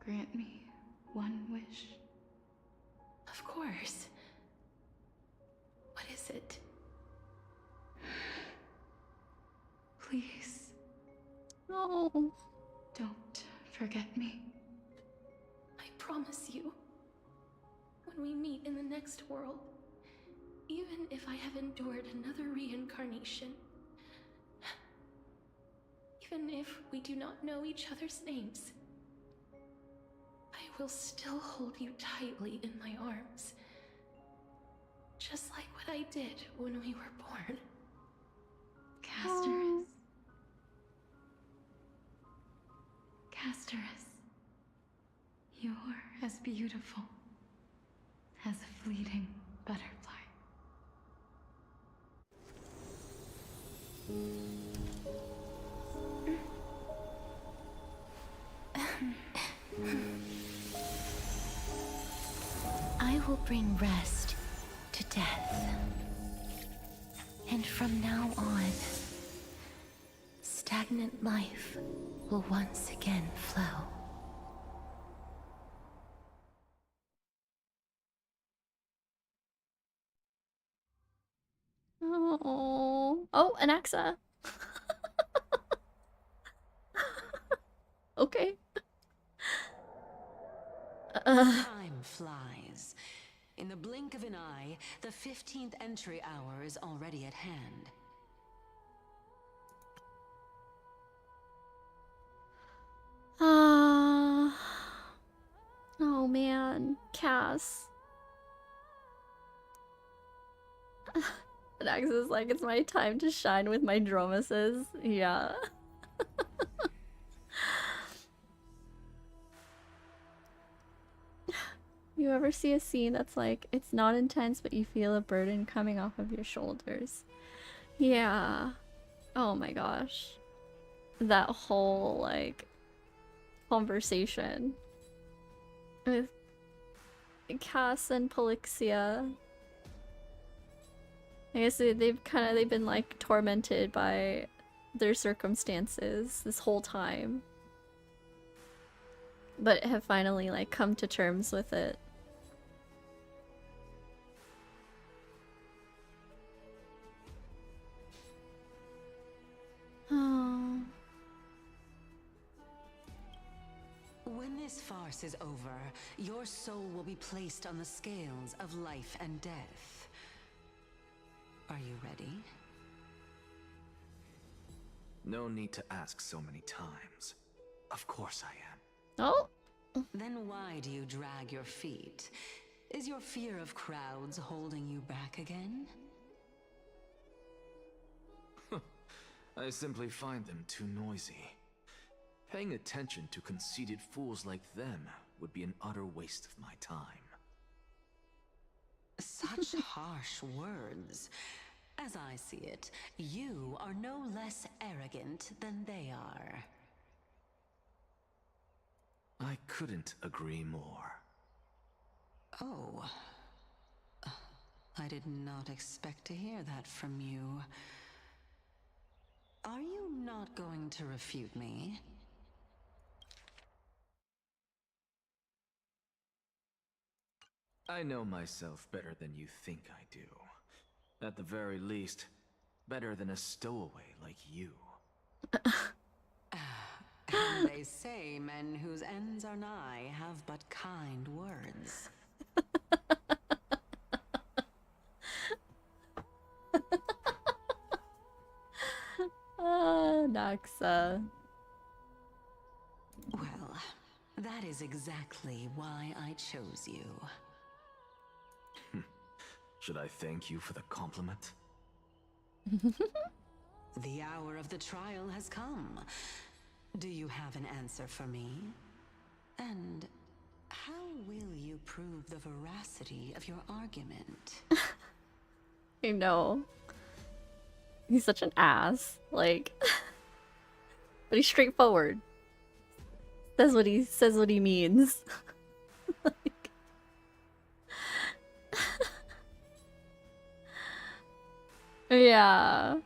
grant me one wish? Of course. What is it? Please. No. Don't forget me. I promise you. When we meet in the next world, even if I have endured another reincarnation, even if we do not know each other's names, I will still hold you tightly in my arms. Just like what I did when we were born. Castorice. Castorice. You're as beautiful as a fleeting butterfly. I will bring rest to death. And from now on, stagnant life will once again flow. Oh, an AXA. Okay. Time flies. In the blink of an eye, the 15th entry hour is already at hand. Oh man, Cass. Dax is like, it's my time to shine with my dromuses. Yeah. You ever see a scene that's like, it's not intense, but you feel a burden coming off of your shoulders? Yeah. Oh my gosh. That whole, like, conversation with Cass and Polixia. I guess they've been like tormented by their circumstances this whole time, but have finally like come to terms with it. this farce is over, your soul will be placed on the scales of life and death. Are you ready? No need to ask so many times. Of course I am. Oh. Then why do you drag your feet? Is your fear of crowds holding you back again? I simply find them too noisy. Paying attention to conceited fools like them would be an utter waste of my time. Such harsh words. As I see it, you are no less arrogant than they are. I couldn't agree more. Oh. I did not expect to hear that from you. Are you not going to refute me? I know myself better than you think I do. At the very least, better than a stowaway like you. And they say men whose ends are nigh have but kind words. Naxa. Well, that is exactly why I chose you. Should I thank you for the compliment? The hour of the trial has come. Do you have an answer for me? And how will you prove the veracity of your argument? I know. He's such an ass. Like, but he's straightforward. Says what he means. Like... Yeah.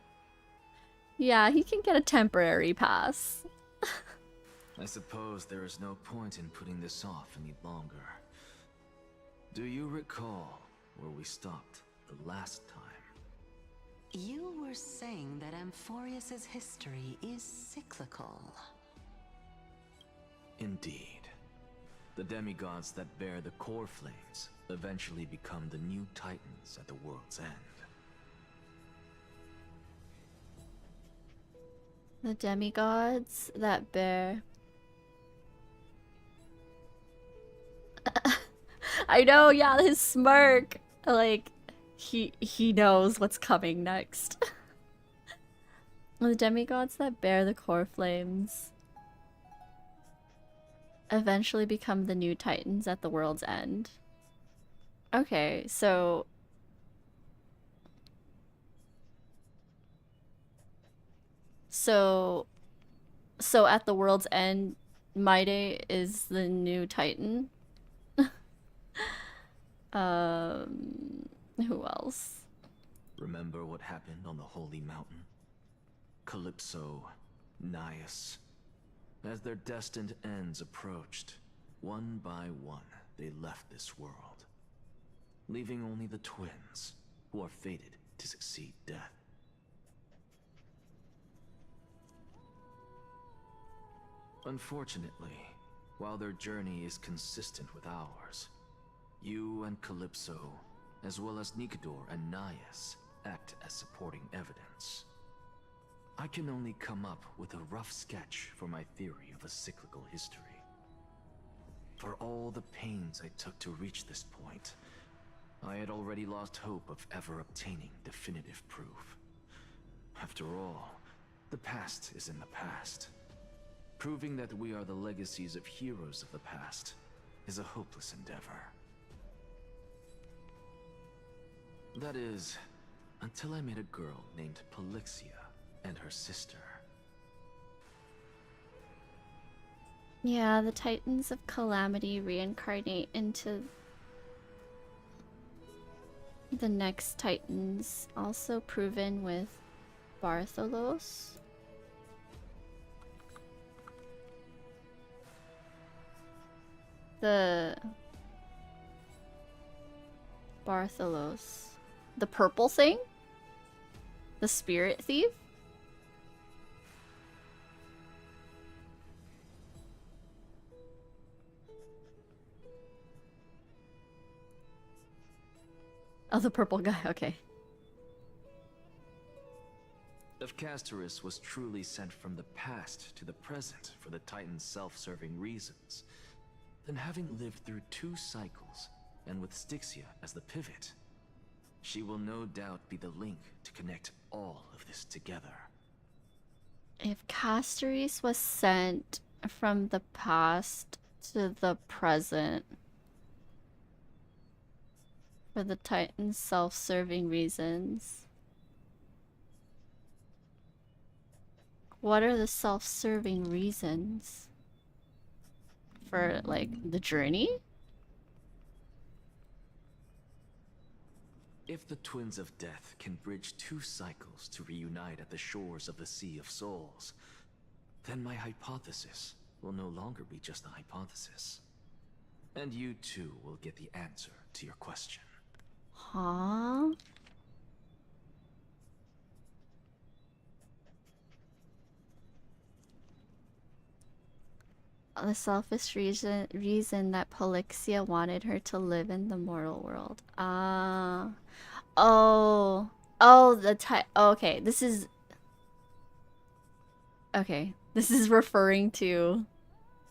Yeah, he can get a temporary pass. I suppose there is no point in putting this off any longer. Do you recall where we stopped the last time? You were saying that Amphorius's history is cyclical. Indeed. The demigods that bear the core flames eventually become the new titans at the world's end. The demigods that bear... I know, yeah, his smirk. Like, he knows what's coming next. The demigods that bear the core flames eventually become the new titans at the world's end. Okay, so... So at the world's end, Maide is the new titan. Who else? Remember what happened on the Holy Mountain? Calypso, Naias. As their destined ends approached, one by one, they left this world, leaving only the twins, who are fated to succeed death. Unfortunately, while their journey is consistent with ours, you and Calypso, as well as Nikador and Naias, act as supporting evidence. I can only come up with a rough sketch for my theory of a cyclical history. For all the pains I took to reach this point, I had already lost hope of ever obtaining definitive proof. After all, the past is in the past. Proving that we are the legacies of heroes of the past is a hopeless endeavor. That is, until I met a girl named Polixia and her sister. Yeah, the Titans of Calamity reincarnate into the next Titans, also proven with Bartholos. The Bartholos. The purple thing? The spirit thief? Oh, the purple guy, okay. If Castorice was truly sent from the past to the present for the Titan's self-serving reasons, then having lived through 2 cycles, and with Styxia as the pivot, she will no doubt be the link to connect all of this together. If Castorice was sent from the past to the present for the Titan's self-serving reasons, what are the self-serving reasons? For, like, the journey? If the Twins of Death can bridge 2 cycles to reunite at the shores of the Sea of Souls, then my hypothesis will no longer be just a hypothesis. And you too will get the answer to your question. Huh? The selfish reason that Polixia wanted her to live in the mortal world. Oh, okay, this is referring to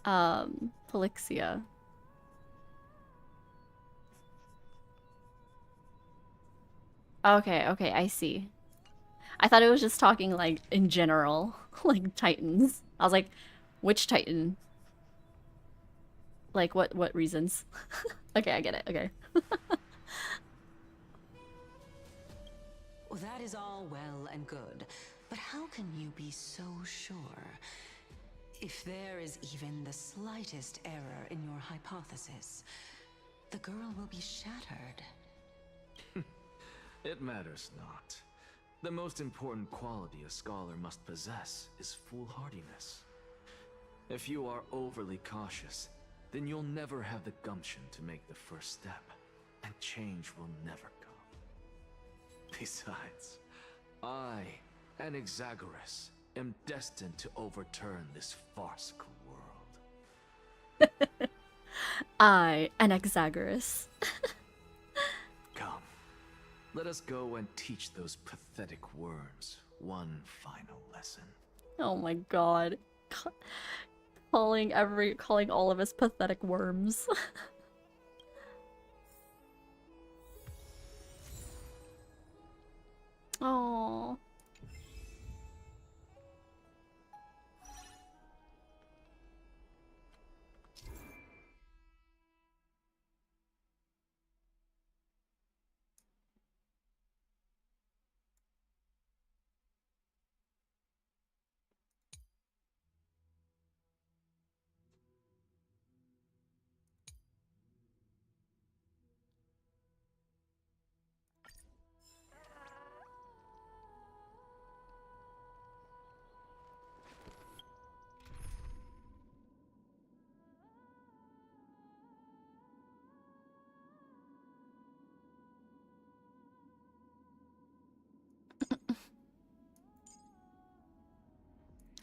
Polixia. Okay, I see. I thought it was just talking like in general, like Titans. I was like, which Titan? Like what reasons? Okay, I get it. Okay. Well, that is all well and good, but how can you be so sure? If there is even the slightest error in your hypothesis, the girl will be shattered. It matters not. The most important quality a scholar must possess is foolhardiness. If you are overly cautious, then you'll never have the gumption to make the first step, and change will never come. Besides, I, an Exagoras, am destined to overturn this farcical world. I, an Exagoras. Come, let us go and teach those pathetic worms one final lesson. Oh my god. Calling all of us pathetic worms. Oh.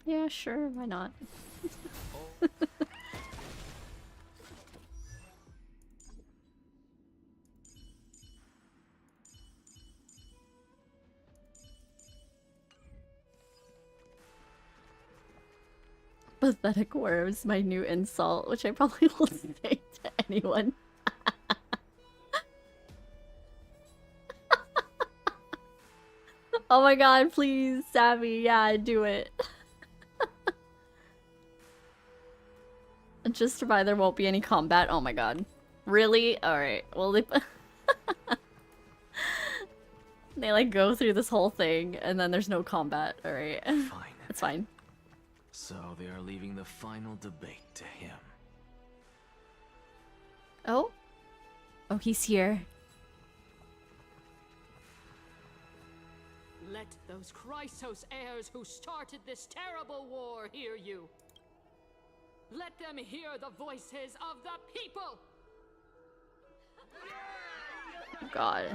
Yeah, sure, why not? Pathetic worms, my new insult, which I probably will say to anyone. Oh my god, please, Savvy, yeah, do it. Just to buy there won't be any combat. Oh my god. Really? Alright, well they like go through this whole thing and then there's no combat. Alright. Fine. It's fine. So they are leaving the final debate to him. Oh? Oh, he's here. Let those Chrysos heirs who started this terrible war hear you. Let them hear the voices of the people! God.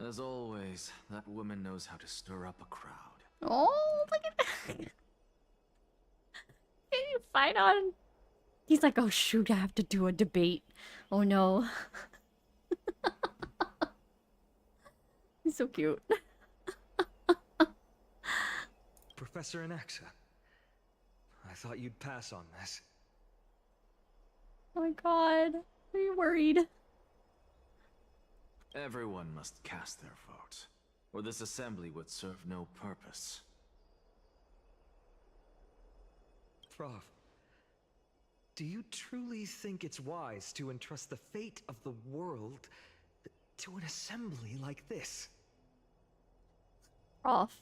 As always, that woman knows how to stir up a crowd. Oh, look at that. fine on. He's like, oh shoot, I have to do a debate. Oh no. He's so cute. Professor Anaxa, I thought you'd pass on this. Oh my god. Are you worried? Everyone must cast their vote, or this assembly would serve no purpose. Prof, do you truly think it's wise to entrust the fate of the world to an assembly like this? Prof.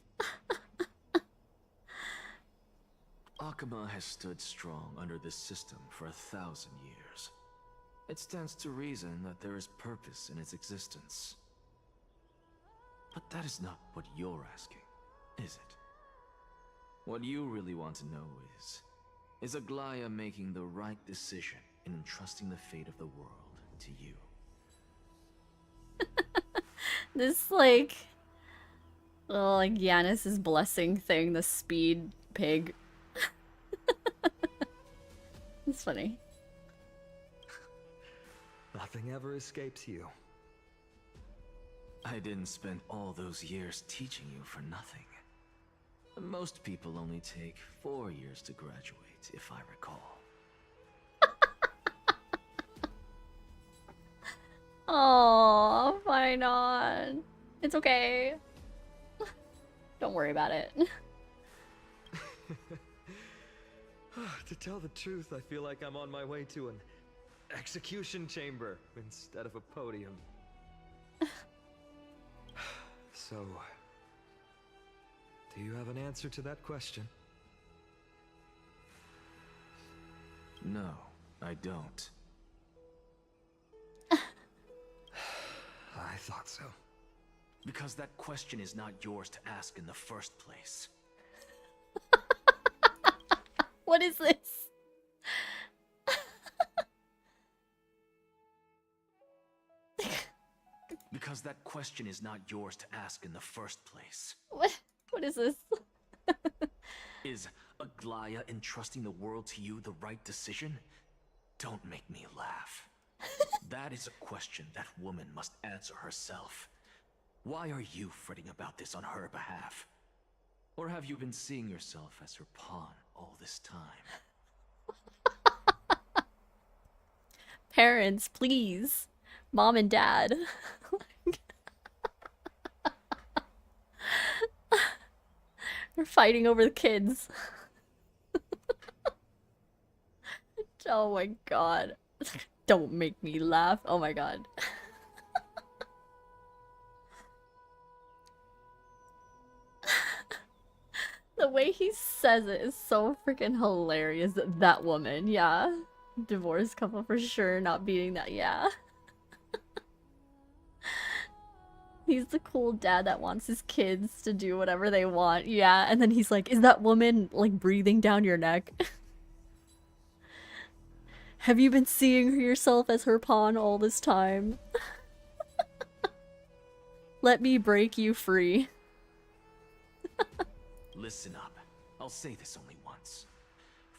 Akuma has stood strong under this system for 1,000 years. It stands to reason that there is purpose in its existence. But that is not what you're asking, is it? What you really want to know is Aglaya making the right decision in entrusting the fate of the world to you? This like Yanis's blessing thing, the speed pig. It's funny. Nothing ever escapes you. I didn't spend all those years teaching you for nothing. Most people only take 4 years to graduate, if I recall. Oh, fine on. It's okay. Don't worry about it. To tell the truth, I feel like I'm on my way to an execution chamber instead of a podium. So, do you have an answer to that question? No, I don't. I thought so. Because that question is not yours to ask in the first place. What is this? Because that question is not yours to ask in the first place. What is this? Is Aglaya entrusting the world to you the right decision? Don't make me laugh. That is a question that woman must answer herself. Why are you fretting about this on her behalf? Or have you been seeing yourself as her pawn all this time? Parents, please. Mom and dad. We're fighting over the kids. Oh my god. Don't make me laugh. Oh my god. The way he says it is so freaking hilarious. That woman, yeah. Divorced couple for sure, not beating that, yeah. He's the cool dad that wants his kids to do whatever they want, yeah. And then he's like, is that woman, like, breathing down your neck? Have you been seeing yourself as her pawn all this time? Let me break you free. Listen up. I'll say this only once.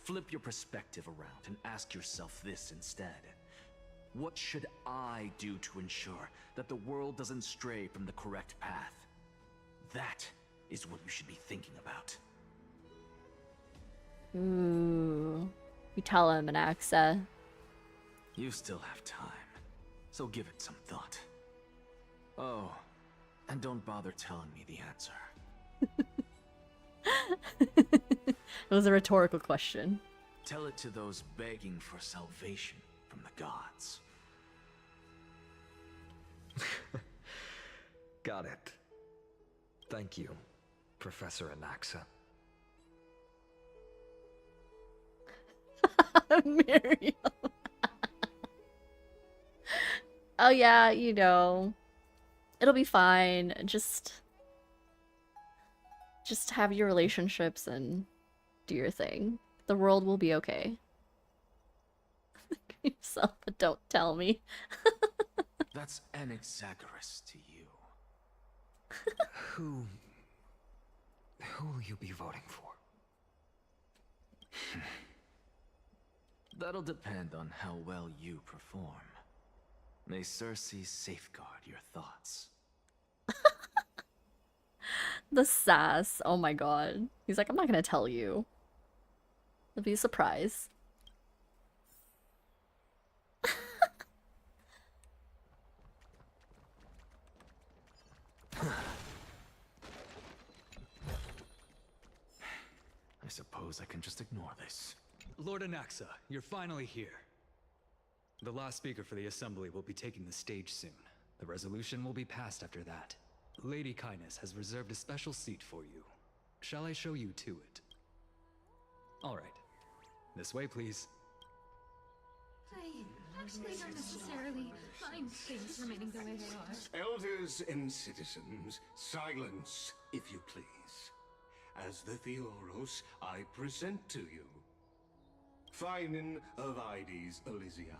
Flip your perspective around and ask yourself this instead. What should I do to ensure that the world doesn't stray from the correct path? That is what you should be thinking about. Ooh. You tell him, Anaxa. You still have time, so give it some thought. Oh, and don't bother telling me the answer. It was a rhetorical question. Tell it to those begging for salvation from the gods. Got it. Thank you, Professor Anaxa. Miriam. Oh yeah, you know. It'll be fine. Just have your relationships and do your thing. The world will be okay. Yourself, but don't tell me. That's Anaxagoras to you. Who will you be voting for? That'll depend on how well you perform. May Circe safeguard your thoughts. The sass. Oh my god. He's like, I'm not gonna tell you. It'll be a surprise. I suppose I can just ignore this. Lord Anaxa, you're finally here. The last speaker for the assembly will be taking the stage soon. The resolution will be passed after that. Lady Kindness has reserved a special seat for you. Shall I show you to it? All right. This way, please. I actually don't necessarily mind things remaining the way they are. Elders and citizens, silence, if you please. As the Theoros, I present to you Finan of Ides Elysiae,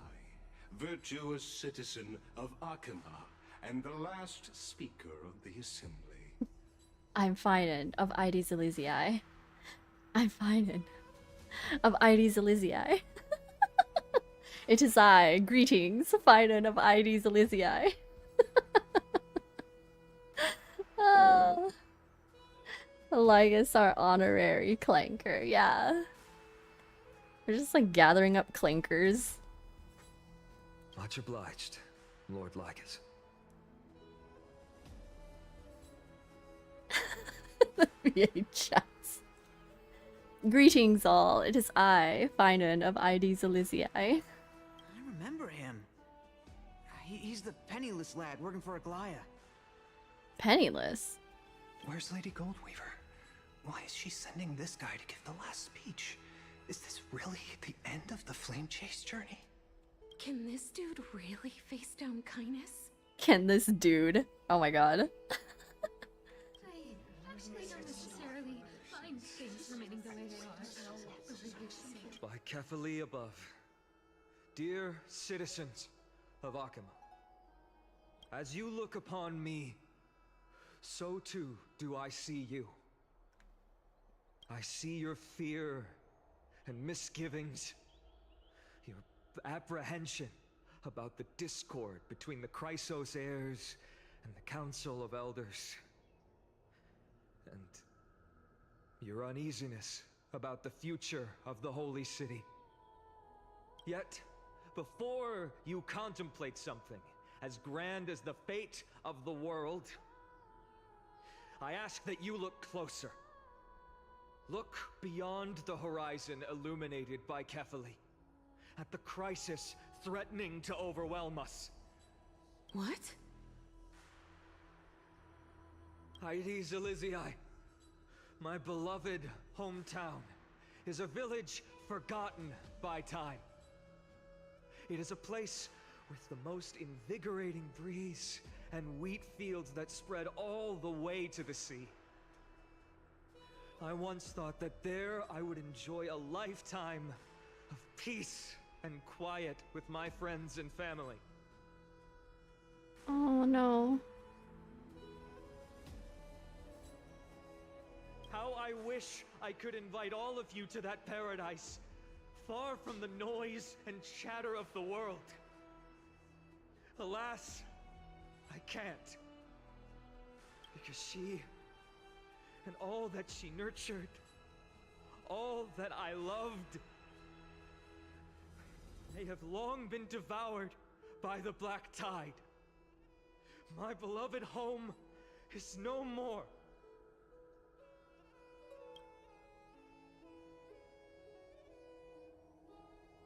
virtuous citizen of Akima, and the last speaker of the assembly. I'm Finan of Ides Elysiae. I'm Finan of Ides Elysiae. It is I. Greetings, Finan of Ides Elysiae. Lygus, our honorary clanker, yeah. We're just like gathering up clankers. Much obliged, Lord Lygus. VHS. Greetings all, it is I, Finan of Ides Elysiae. I remember him. He's the penniless lad working for Aglaya. Penniless? Where's Lady Goldweaver? Why is she sending this guy to give the last speech? Is this really the end of the Flame Chase journey? Can this dude really face down kindness? Can this dude? Oh my god. I actually don't necessarily mind things remaining the way they are. By Kefali above, dear citizens of Akima, as you look upon me, so too do I see you. I see your fear and misgivings, your apprehension about the discord between the Chrysos heirs and the Council of Elders, and your uneasiness about the future of the Holy City. Yet, before you contemplate something as grand as the fate of the world, I ask that you look closer. Look beyond the horizon illuminated by Kefali, at the crisis threatening to overwhelm us. What? Ides Elysiae, my beloved hometown, is a village forgotten by time. It is a place with the most invigorating breeze and wheat fields that spread all the way to the sea. I once thought that there I would enjoy a lifetime of peace and quiet with my friends and family. Oh no. How I wish I could invite all of you to that paradise, far from the noise and chatter of the world. Alas, I can't. Because she, and all that she nurtured, all that I loved, they have long been devoured by the black tide. My beloved home is no more.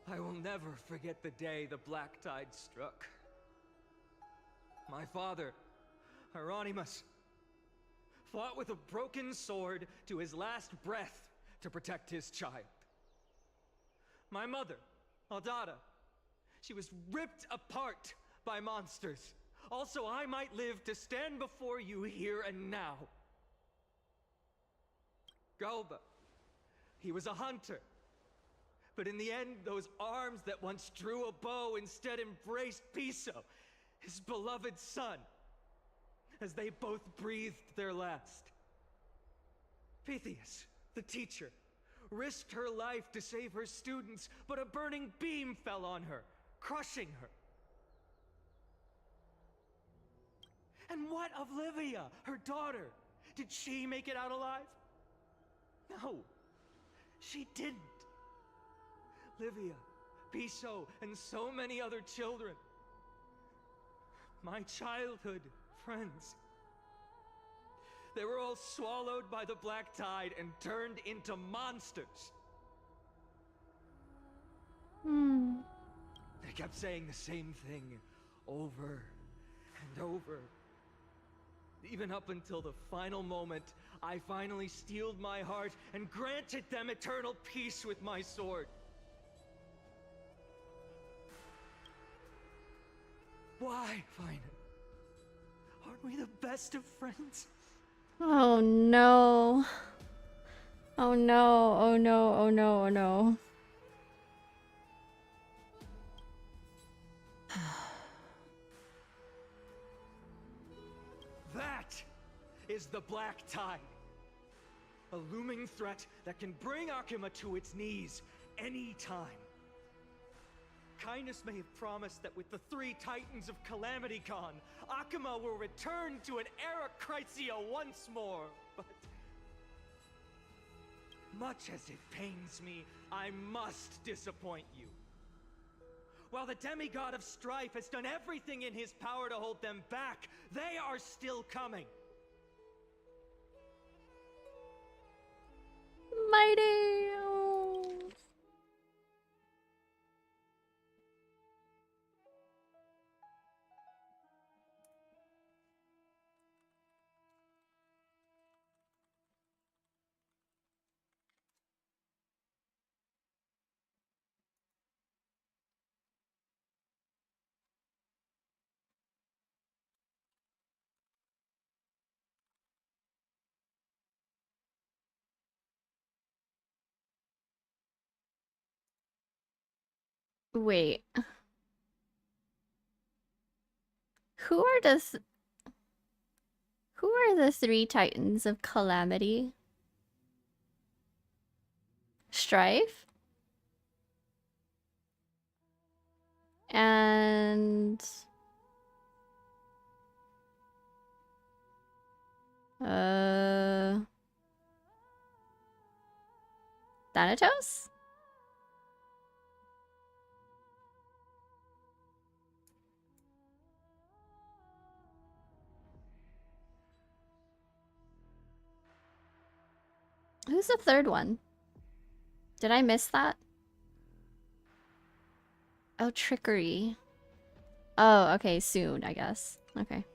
I will never forget the day the black tide struck. My father, Hieronymus, fought with a broken sword to his last breath to protect his child. My mother, Aldada, she was ripped apart by monsters. Also, I might live to stand before you here and now. Galba, he was a hunter. But in the end, those arms that once drew a bow instead embraced Piso, his beloved son, as they both breathed their last. Pythias, the teacher, risked her life to save her students, but a burning beam fell on her, crushing her. And what of Livia, her daughter? Did she make it out alive? No, she didn't. Livia, Piso, and so many other children. My childhood friends. They were all swallowed by the black tide and turned into monsters. They kept saying the same thing over and over. Even up until the final moment, I finally steeled my heart and granted them eternal peace with my sword. Why, Fine? Aren't we the best of friends? Oh no. Oh no, oh no, oh no, oh no. That is the black tide. A looming threat that can bring Akuma to its knees any time. Kindness may have promised that with the 3 Titans of Calamity Con, Akuma will return to an era Chrysia once more, but much as it pains me, I must disappoint you. While the demigod of strife has done everything in his power to hold them back, they are still coming. Mighty! Wait. Who are the 3 Titans of Calamity? Strife? And Thanatos? Who's the 3rd one? Did I miss that? Oh, trickery. Oh, okay, soon, I guess. Okay.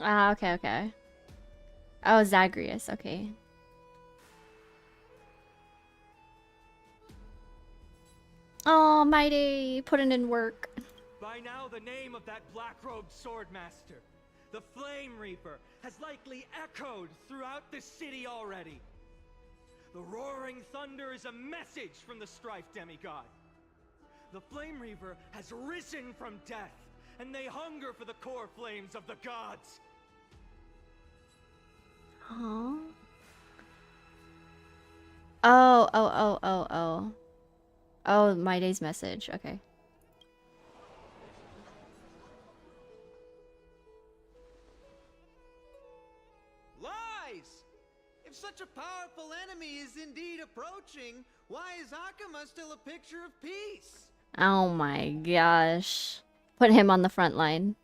Ah, okay, okay. Oh, Zagreus, okay. Oh, Mighty, putting in work. By now, the name of that black-robed swordmaster, the Flame Reaper, has likely echoed throughout the city already. The roaring thunder is a message from the Strife demigod. The Flame Reaper has risen from death, and they hunger for the core flames of the gods. Huh? Oh. Oh, Mighty's message, okay. Lies! If such a powerful enemy is indeed approaching, why is Akuma still a picture of peace? Oh my gosh. Put him on the front line.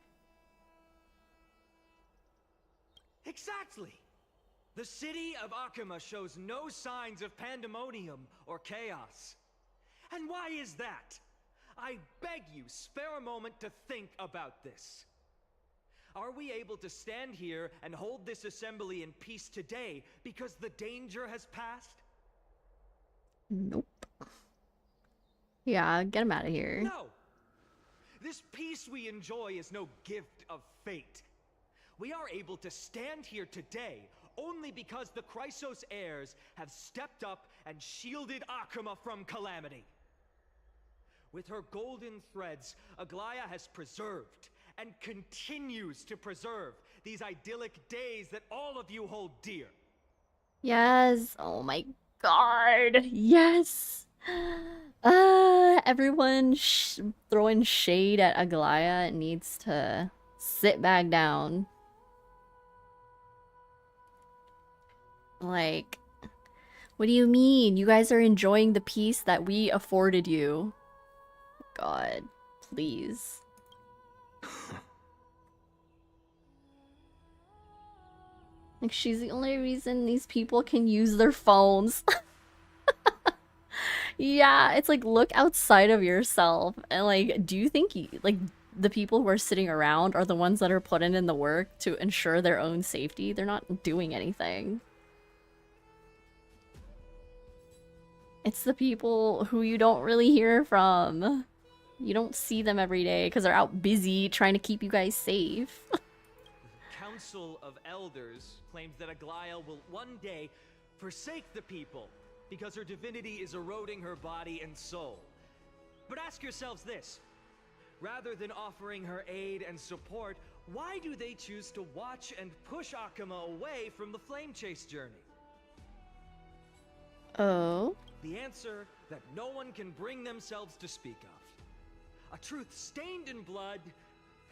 Exactly! The city of Akuma shows no signs of pandemonium or chaos. And why is that? I beg you, spare a moment to think about this. Are we able to stand here and hold this assembly in peace today because the danger has passed? Nope. Yeah, get him out of here. No! This peace we enjoy is no gift of fate. We are able to stand here today only because the Chrysos heirs have stepped up and shielded Akuma from calamity. With her golden threads, Aglaya has preserved and continues to preserve these idyllic days that all of you hold dear. Yes. Oh my god. Yes. Everyone throwing shade at Aglaya needs to sit back down. Like, what do you mean? You guys are enjoying the peace that we afforded you. God, please. Like, she's the only reason these people can use their phones. Yeah, it's like, look outside of yourself. And like, do you think like the people who are sitting around are the ones that are putting in the work to ensure their own safety? They're not doing anything. It's the people who you don't really hear from. You don't see them every day because they're out busy trying to keep you guys safe. The Council of Elders claims that Aglaya will one day forsake the people because her divinity is eroding her body and soul. But ask yourselves this. Rather than offering her aid and support, why do they choose to watch and push Akama away from the Flame Chase journey? Oh? The answer that no one can bring themselves to speak of. A truth stained in blood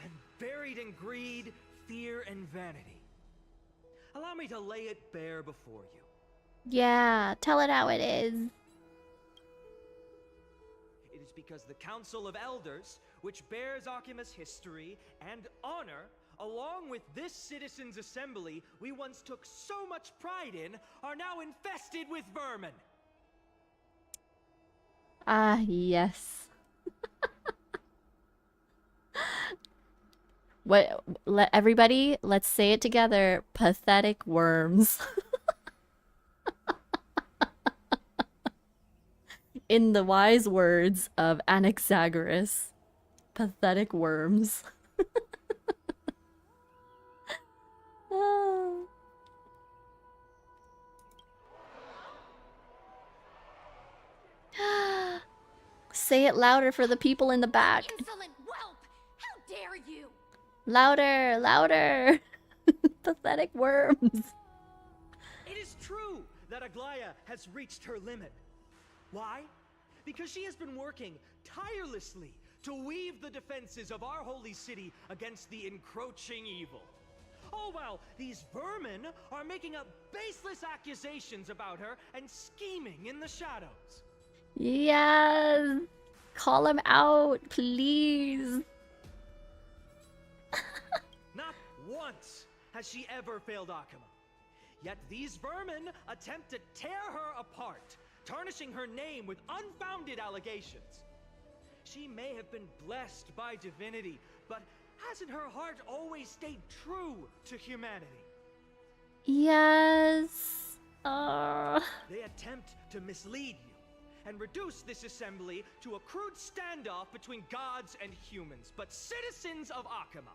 and buried in greed, fear, and vanity. Allow me to lay it bare before you. Yeah, tell it how it is. It is because the Council of Elders, which bears Akima's history and honor, along with this citizens' assembly we once took so much pride in, are now infested with vermin. Ah, yes. Everybody, let's say it together. Pathetic worms. In the wise words of Anaxagoras, pathetic worms. Oh. Say it louder for the people in the back. Insolent whelp! How dare you! Louder, louder. Pathetic worms. It is true that Aglaya has reached her limit. Why? Because she has been working tirelessly to weave the defenses of our holy city against the encroaching evil. All while these vermin are making up baseless accusations about her and scheming in the shadows. Yes. Call him out, please. Not once has she ever failed Akama. Yet these vermin attempt to tear her apart, tarnishing her name with unfounded allegations. She may have been blessed by divinity, but hasn't her heart always stayed true to humanity? Yes. They attempt to mislead you and reduce this assembly to a crude standoff between gods and humans, but citizens of Akama.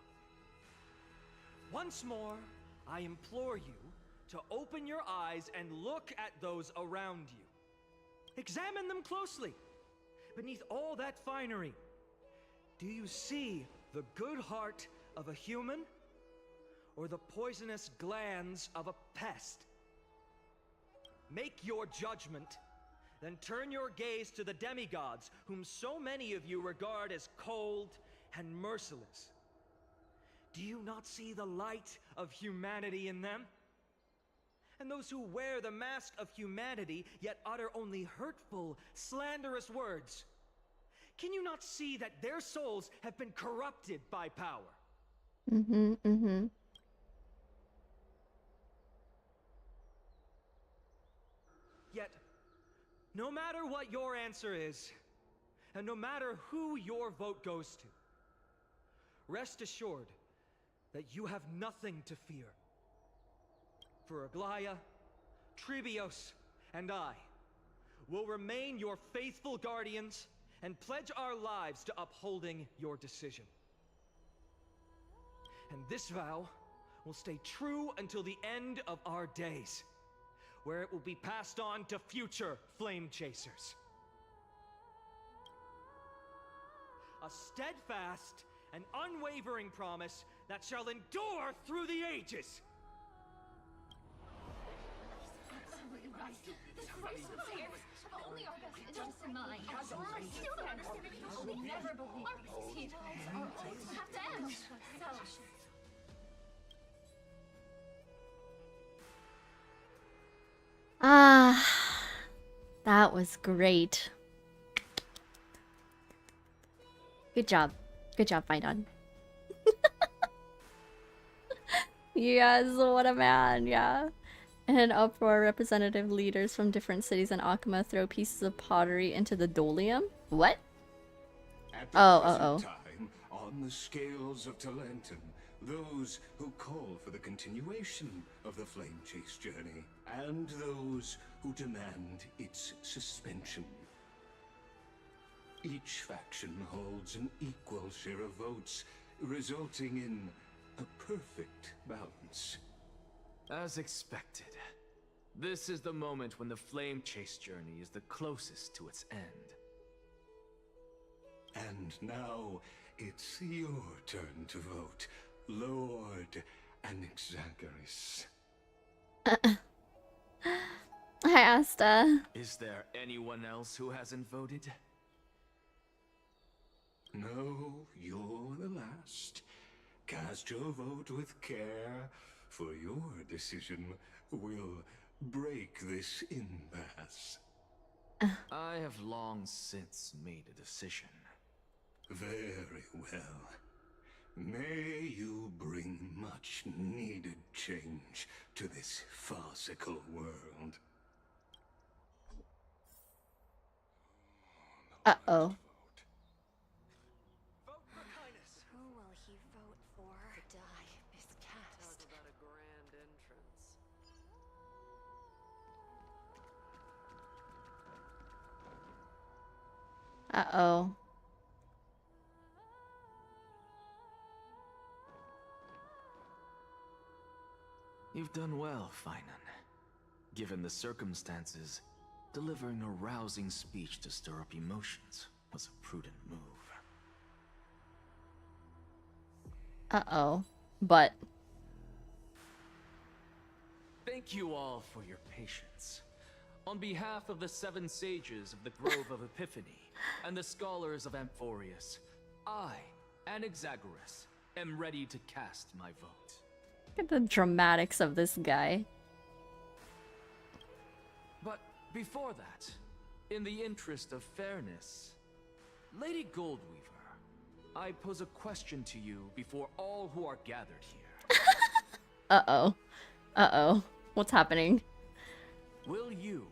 Once more, I implore you to open your eyes and look at those around you. Examine them closely. Beneath all that finery, do you see the good heart of a human or the poisonous glands of a pest? Make your judgment, then turn your gaze to the demigods whom so many of you regard as cold and merciless. Do you not see the light of humanity in them? And those who wear the mask of humanity yet utter only hurtful, slanderous words. Can you not see that their souls have been corrupted by power? Yet, no matter what your answer is, and no matter who your vote goes to, rest assured that you have nothing to fear. For Aglaya, Tribios, and I will remain your faithful guardians and pledge our lives to upholding your decision. And this vow will stay true until the end of our days, where it will be passed on to future flame chasers. A steadfast an unwavering promise that shall endure through the ages. Absolutely right. This race of theirs, only our best interests in mind. For our students, we never believe these heroes are always have to end. Selfish. Ah, that was great. Good job. Good job, Finon. Yes, what a man, yeah. In an uproar, representative leaders from different cities in Akuma throw pieces of pottery into the Dolium? What? At the present time, on the scales of Talentum, those who call for the continuation of the Flame Chase journey, and those who demand its suspension. Each faction holds an equal share of votes, resulting in a perfect balance. As expected, this is the moment when the Flame Chase journey is the closest to its end. And now, it's your turn to vote, Lord Anaxagoras. Hi, Asta. Is there anyone else who hasn't voted? No, you're the last. Cast your vote with care, for your decision will break this impasse. I have long since made a decision. Very well. May you bring much needed change to this farcical world. Uh-oh. Who will he vote for? The die is cast. Talk about a grand entrance. Uh-oh. You've done well, Finon. Given the circumstances, delivering a rousing speech to stir up emotions was a prudent move. Uh-oh. But... Thank you all for your patience. On behalf of the 7 sages of the Grove of Epiphany and the scholars of Amphorius, I, Anaxagoras, am ready to cast my vote. Look at the dramatics of this guy. But before that, in the interest of fairness, Lady Goldweaver, I pose a question to you before all who are gathered here. Uh-oh. Uh-oh. What's happening? Will you,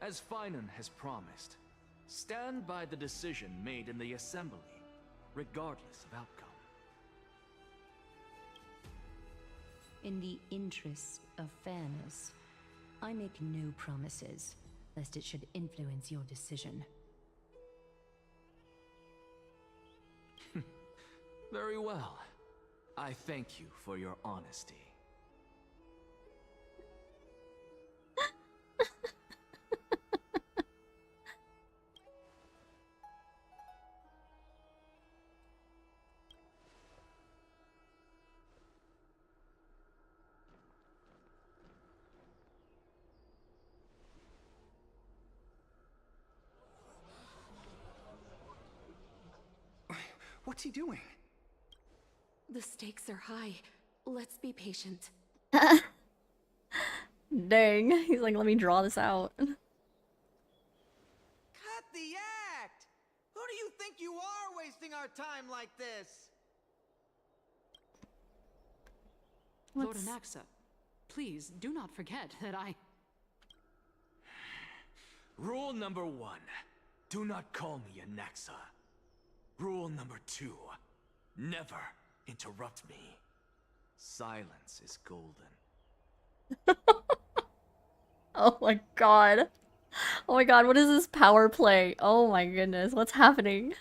as Finon has promised, stand by the decision made in the assembly, regardless of outcome? In the interest of fairness, I make no promises, lest it should influence your decision. Very well. I thank you for your honesty. What's he doing? The stakes are high. Let's be patient. Dang. He's like, let me draw this out. Cut the act! Who do you think you are wasting our time like this? Lord Anaxa, please do not forget that I... Rule number 1. Do not call me Anaxa. Rule number 2. Never interrupt me. Silence is golden. Oh my god. Oh my god, what is this power play? Oh my goodness, what's happening?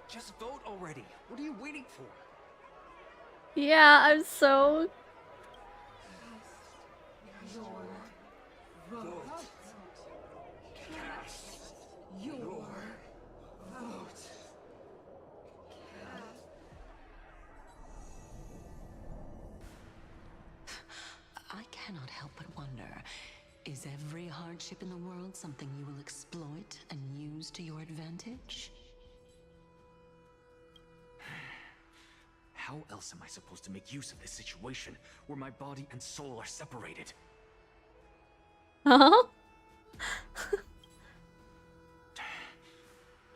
Just vote already. What are you waiting for? Yeah, I'm so... Your vote. Cast your vote. I cannot help but wonder, is every hardship in the world something you will exploit and use to your advantage? How else am I supposed to make use of this situation where my body and soul are separated? Huh?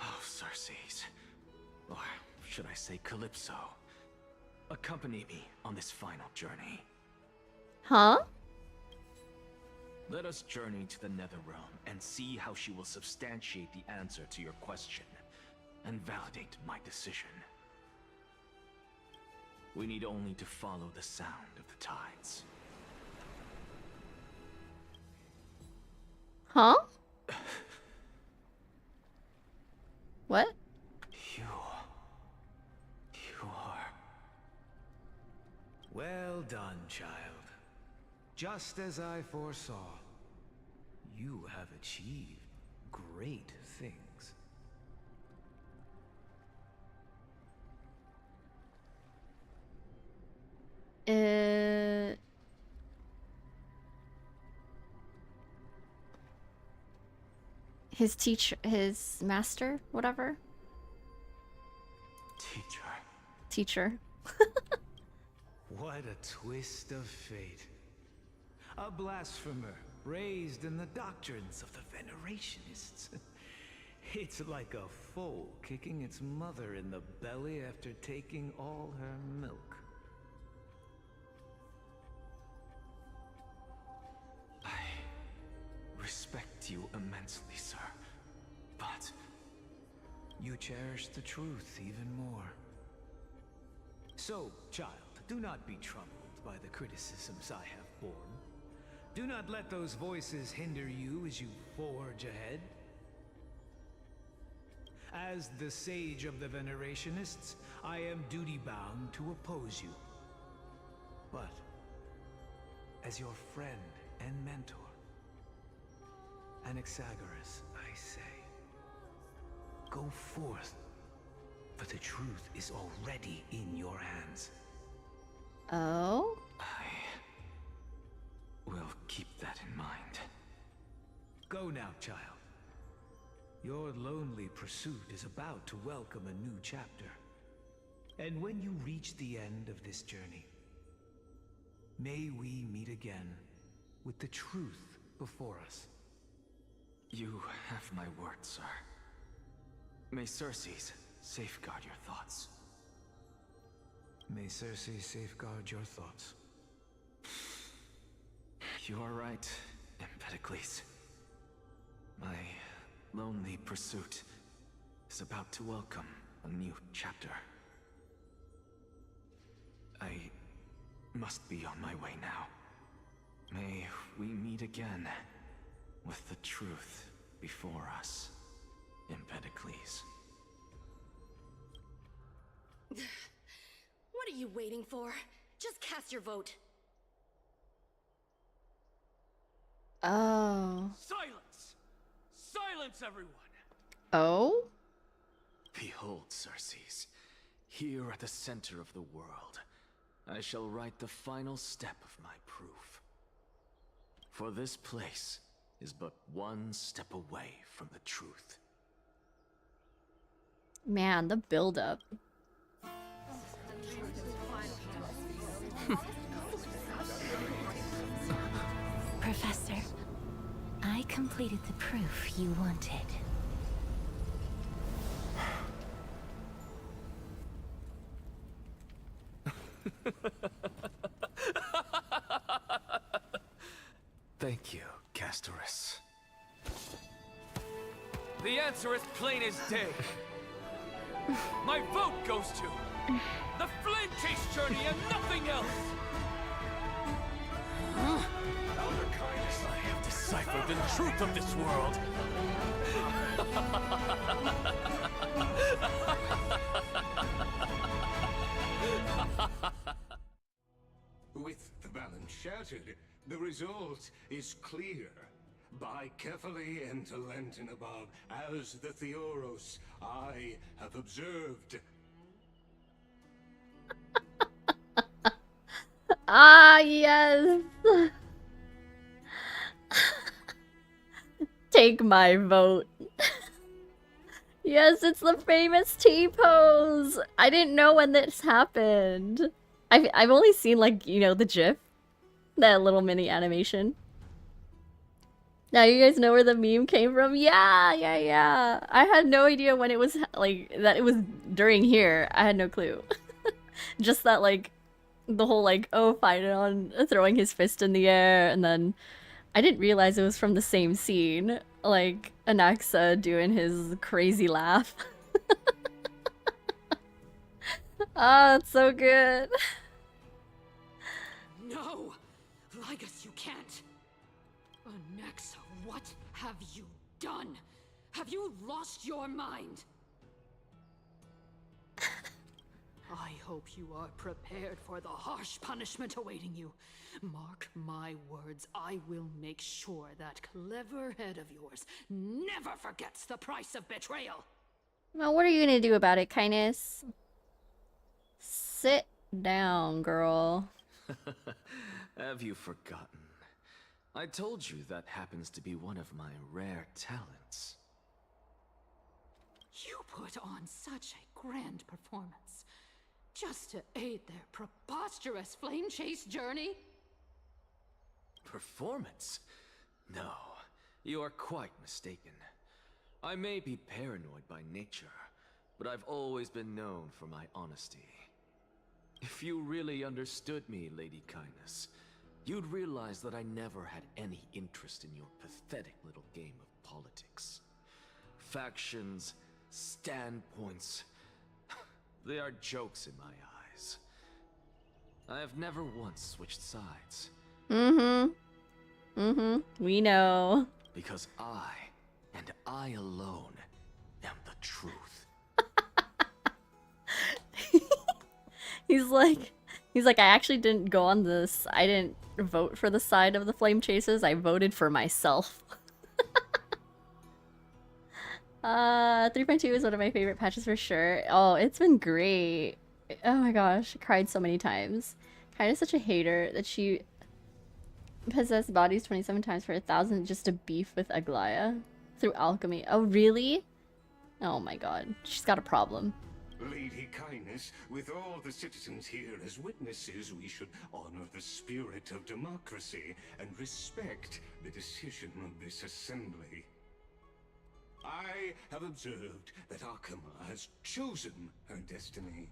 Oh, Circes. Or should I say Calypso? Accompany me on this final journey. Huh? Let us journey to the Netherrealm and see how she will substantiate the answer to your question and validate my decision. We need only to follow the sound of the tides. Huh? What? You are... Well done, child. Just as I foresaw, you have achieved great things. His teacher, his master, whatever. Teacher. What a twist of fate. A blasphemer raised in the doctrines of the Venerationists. It's like a foal kicking its mother in the belly after taking all her milk. Respect you immensely, sir. But you cherish the truth even more. So, child, do not be troubled by the criticisms I have borne. Do not let those voices hinder you as you forge ahead. As the sage of the Venerationists, I am duty-bound to oppose you. But as your friend and mentor, Anaxagoras, I say, go forth, for the truth is already in your hands. Oh? I will keep that in mind. Go now, child. Your lonely pursuit is about to welcome a new chapter. And when you reach the end of this journey, may we meet again with the truth before us. You have my word, sir. May Circes safeguard your thoughts. May Circe safeguard your thoughts. You are right, Empedocles. My lonely pursuit is about to welcome a new chapter. I must be on my way now. May we meet again with the truth before us, Empedocles. What are you waiting for? Just cast your vote. Oh. Silence! Silence, everyone! Oh? Behold, Circes, here at the center of the world, I shall write the final step of my proof. For this place is but one step away from the truth. Man, the build-up. Professor, I completed the proof you wanted. Thank you, Castorice. The answer is plain as day. My vote goes to the Flame Chase journey and nothing else! Elder Kindness, I have deciphered the truth of this world. With the balance shattered, The result is clear. By Kefali and Talentin above, as the Theoros, I have observed. Ah, yes. Take my vote. Yes, it's the famous T-pose. I didn't know when this happened. I've only seen, like, you know, the GIF, that little mini animation. Now you guys know where the meme came from? Yeah. I had no idea when it was, like, that it was during here. I had no clue. Just that, like, the whole, like, oh, Phaidon throwing his fist in the air, and then I didn't realize it was from the same scene. Like, Anaxa doing his crazy laugh. Ah, it's so good. No! Lygus, you can't! Anaxa, what have you done? Have you lost your mind? I hope you are prepared for the harsh punishment awaiting you. Mark my words, I will make sure that clever head of yours never forgets the price of betrayal. Well, what are you gonna do about it, Kindness? Sit down, girl. Have you forgotten? I told you that happens to be one of my rare talents. You put on such a grand performance, just to aid their preposterous flame chase journey? Performance? No, you are quite mistaken. I may be paranoid by nature, but I've always been known for my honesty. If you really understood me, Lady Kindness, you'd realize that I never had any interest in your pathetic little game of politics. Factions, standpoints, they are jokes in my eyes. I have never once switched sides. We know. Because I, and I alone, am the truth. He's like, I actually didn't go on this. I didn't vote for the side of the Flame Chasers. I voted for myself. 3.2 is one of my favorite patches for sure. Oh, it's been great. Oh my gosh, I cried so many times. Kind of such a hater that she possessed bodies 27 times for 1,000 just to beef with Aglaya through alchemy. Oh, really? Oh my god, she's got a problem. Lady Kindness, with all the citizens here as witnesses, we should honor the spirit of democracy and respect the decision of this assembly. I have observed that Akama has chosen her destiny.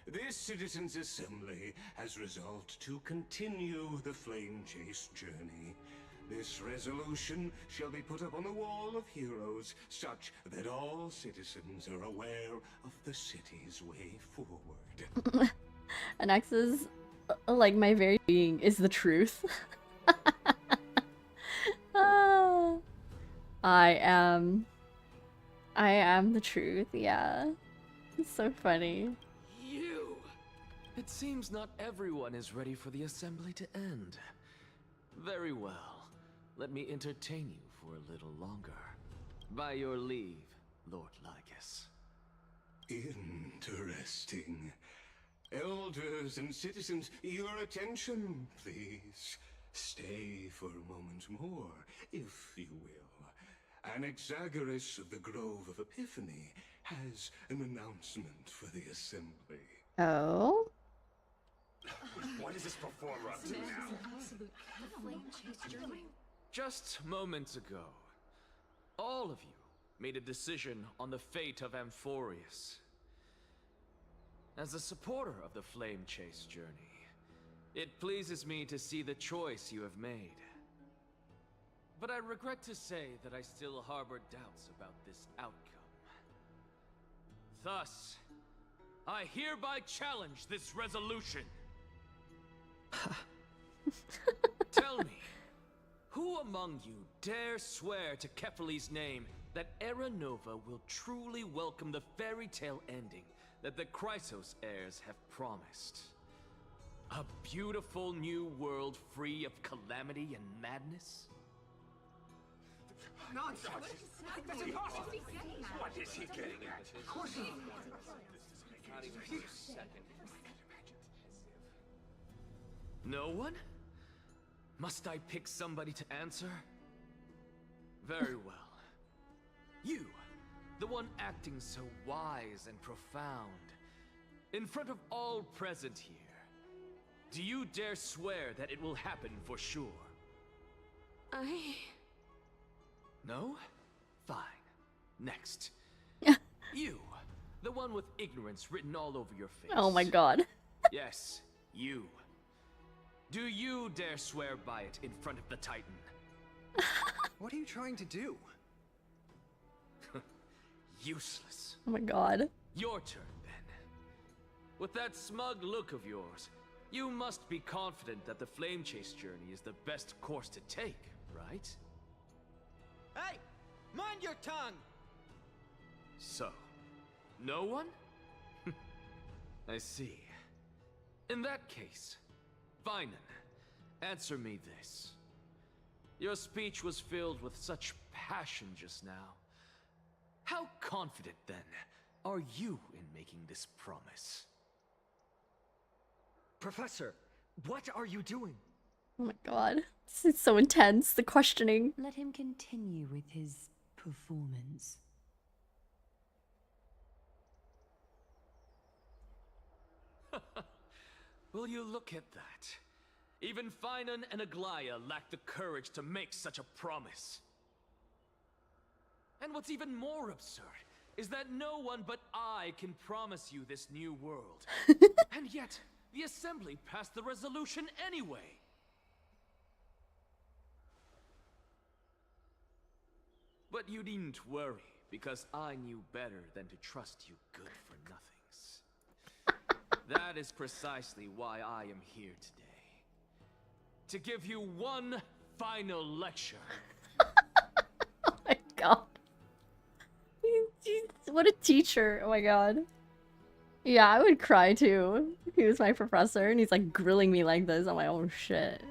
This citizens' assembly has resolved to continue the flame chase journey. This resolution shall be put up on the Wall of Heroes, such that all citizens are aware of the city's way forward. Anaxa's, like, my very being is the truth. I am the truth, yeah. It's so funny. You! It seems not everyone is ready for the assembly to end. Very well. Let me entertain you for a little longer. By your leave, Lord Lygus. Interesting. Elders and citizens, your attention, please. Stay for a moment more, if you will. Anaxagoras of the Grove of Epiphany has an announcement for the assembly. Oh? What is this performer up to now? Just moments ago, all of you made a decision on the fate of Amphorius. As a supporter of the Flame Chase journey, it pleases me to see the choice you have made. But I regret to say that I still harbor doubts about this outcome. Thus, I hereby challenge this resolution. Tell me, who among you dare swear to Kefali's name that Era Nova will truly welcome the fairy tale ending that the Chrysos heirs have promised? A beautiful new world free of calamity and madness? Nonsense! That's impossible! What is he getting at? Of course he... No one? Must I pick somebody to answer? Very well. You, the one acting so wise and profound, in front of all present here, do you dare swear that it will happen for sure? No? Fine. Next. You, the one with ignorance written all over your face. Oh my god. Yes, you. Do you dare swear by it in front of the Titan? What are you trying to do? Useless. Oh my god. Your turn, then. With that smug look of yours, you must be confident that the flame chase journey is the best course to take, right? Hey! Mind your tongue! So, no one? I see. In that case, Finan, answer me this. Your speech was filled with such passion just now. How confident, then, are you in making this promise? Professor, what are you doing? Oh my god. This is so intense, the questioning. Let him continue with his performance. Will you look at that? Even Finan and Aglaya lack the courage to make such a promise. And what's even more absurd is that no one but I can promise you this new world. And yet, the Assembly passed the resolution anyway. But you needn't worry, because I knew better than to trust you good for nothings. That is precisely why I am here today. To give you one final lecture. Oh my god. What a teacher. Oh my god. Yeah, I would cry too. If he was my professor and he's like grilling me like this. I'm like, oh shit.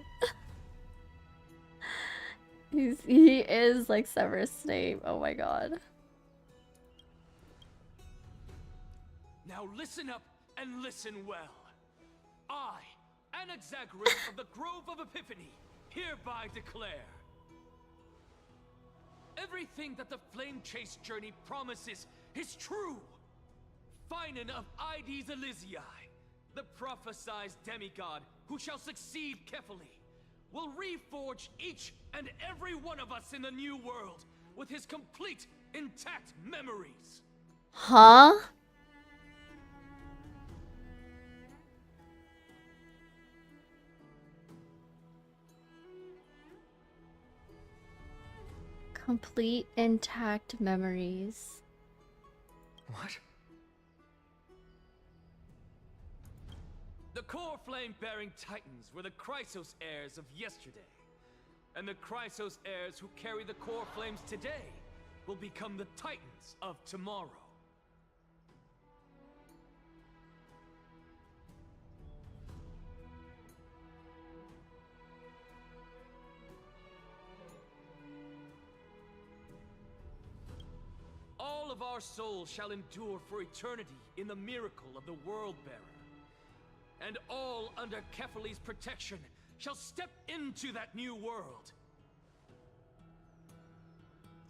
He is like Severus Snape. Oh my god. Now listen up and listen well. I, Anaxagoras of the Grove of Epiphany, hereby declare everything that the Flame Chase journey promises is true. Finan of Ides Elysiae, the prophesied demigod who shall succeed Kefali, will reforge each and every one of us in the new world with his complete, intact memories. Huh? Complete intact memories. What? The core flame-bearing titans were the Chrysos heirs of yesterday. And the Chrysos heirs who carry the core flames today will become the titans of tomorrow. All of our souls shall endure for eternity in the miracle of the World-Bearer. And all under Kefali's protection shall step into that new world.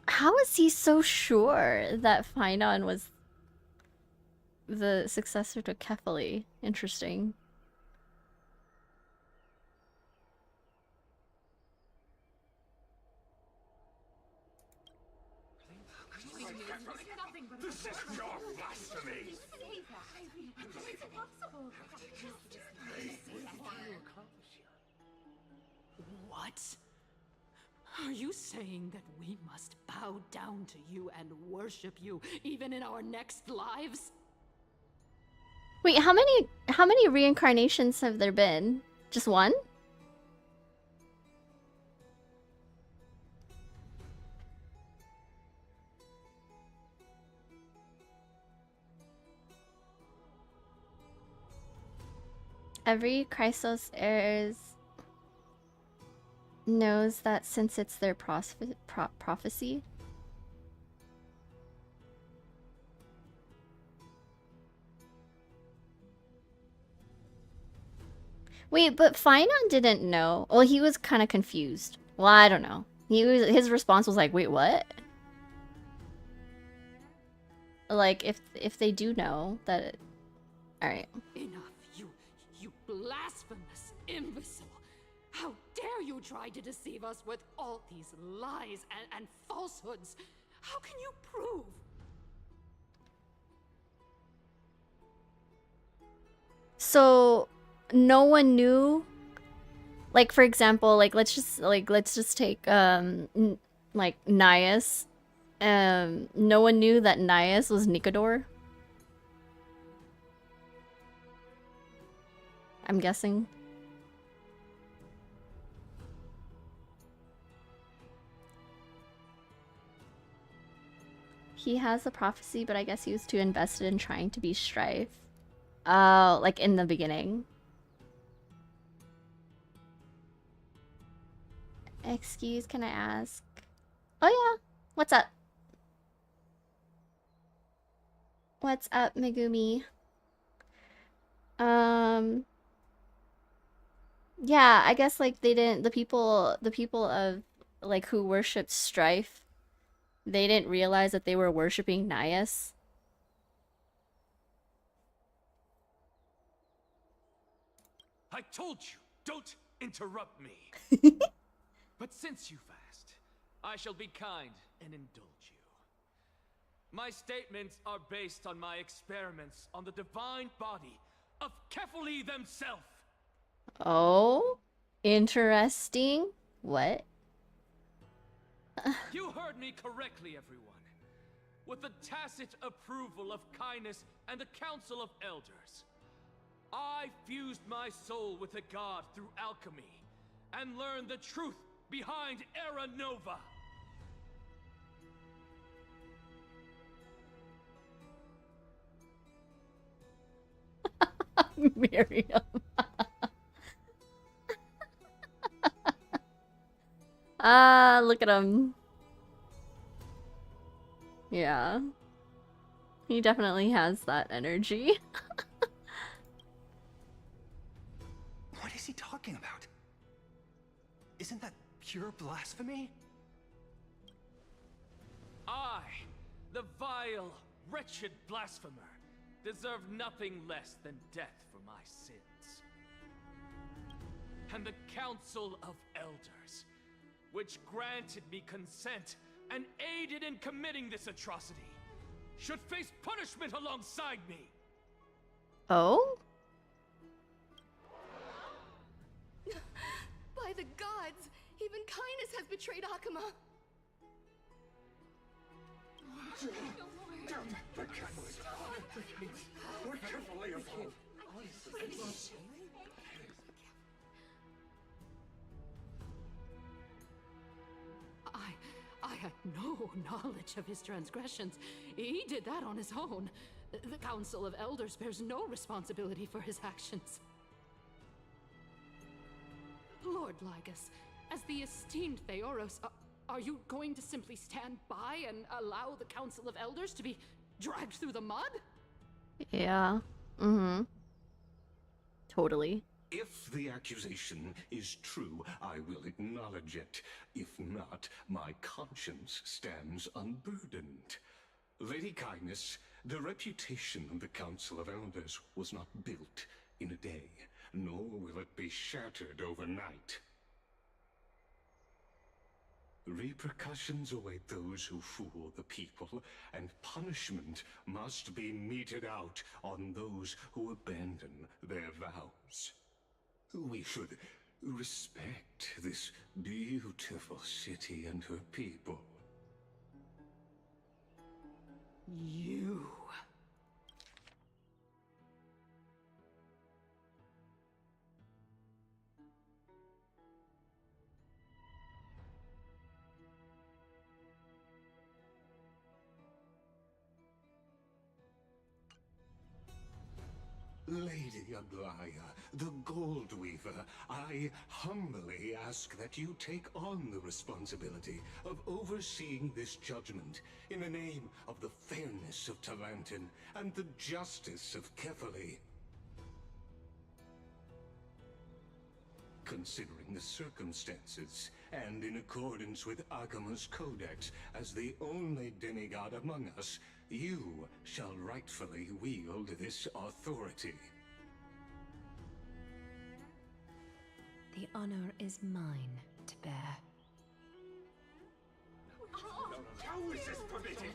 How is he so sure that Finan was the successor to Kefali? Interesting. This is your blasphemy! What? Are you saying that we must bow down to you and worship you even in our next lives? Wait, how many reincarnations have there been? Just one? Every Chrysos heirs knows that since it's their prophecy. Wait, but Finon didn't know. Well, he was kind of confused. Well, I don't know. His response was like, "Wait, what?" Like if they do know that all right. Enough, you blasphemous imbecile! How dare you try to deceive us with all these lies and falsehoods? How can you prove? So no one knew, like, for example, like let's just take like Nias. No one knew that Nias was Nikador. I'm guessing. He has the prophecy, but I guess he was too invested in trying to be Strife. Oh, like in the beginning. Excuse, can I ask? Oh yeah, what's up? What's up, Megumi? Yeah, I guess like they didn't, the people of like who worshipped Strife, they didn't realize that they were worshipping Nias. I told you, don't interrupt me. But since you've asked, I shall be kind and indulge you. My statements are based on my experiments on the divine body of Kefali themselves. Oh, interesting. What? You heard me correctly, everyone. With the tacit approval of Kindness and the Council of Elders, I fused my soul with a god through alchemy and learned the truth behind Era Nova. Miriam. Ah, look at him. Yeah. He definitely has that energy. What is he talking about? Isn't that pure blasphemy? I, the vile, wretched blasphemer, deserve nothing less than death for my sins. And the Council of Elders, which granted me consent and aided in committing this atrocity, should face punishment alongside me. Oh? By the gods, even Kindness has betrayed Akuma. The Catholics. We're carefully involved. I had no knowledge of his transgressions. He did that on his own. The Council of Elders bears no responsibility for his actions. Lord Lygus, as the esteemed Theoros, are you going to simply stand by and allow the Council of Elders to be dragged through the mud? Yeah. Mm-hmm. Totally. If the accusation is true, I will acknowledge it. If not, my conscience stands unburdened. Lady Kindness, the reputation of the Council of Elders was not built in a day, nor will it be shattered overnight. Repercussions await those who fool the people, and punishment must be meted out on those who abandon their vows. We should respect this beautiful city and her people. You. Lady Aglaya, the Gold Weaver, I humbly ask that you take on the responsibility of overseeing this judgment in the name of the fairness of Talantin and the justice of Kefali. Considering the circumstances, and in accordance with Akima's codex, as the only demigod among us, you shall rightfully wield this authority. The honor is mine to bear. How is this permitted?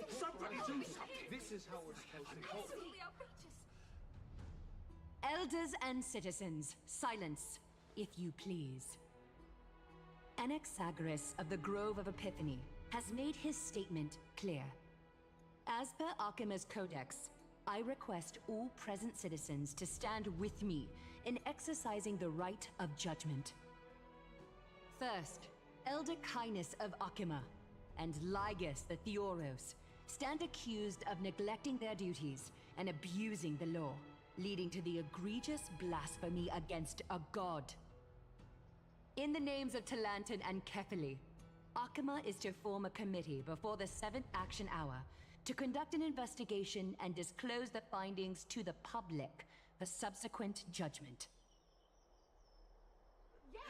Somebody do something! This is how we're supposed to hold. Elders and citizens, silence, if you please. Anaxagoras of the Grove of Epiphany has made his statement clear. As per Akima's codex, I request all present citizens to stand with me in exercising the right of judgment. First, Elder Kindness of Akima and Ligus the Theoros stand accused of neglecting their duties and abusing the law, leading to the egregious blasphemy against a god. In the names of Talantin and Kefali, Akima is to form a committee before the 7th action hour to conduct an investigation and disclose the findings to the public for subsequent judgment. Yes!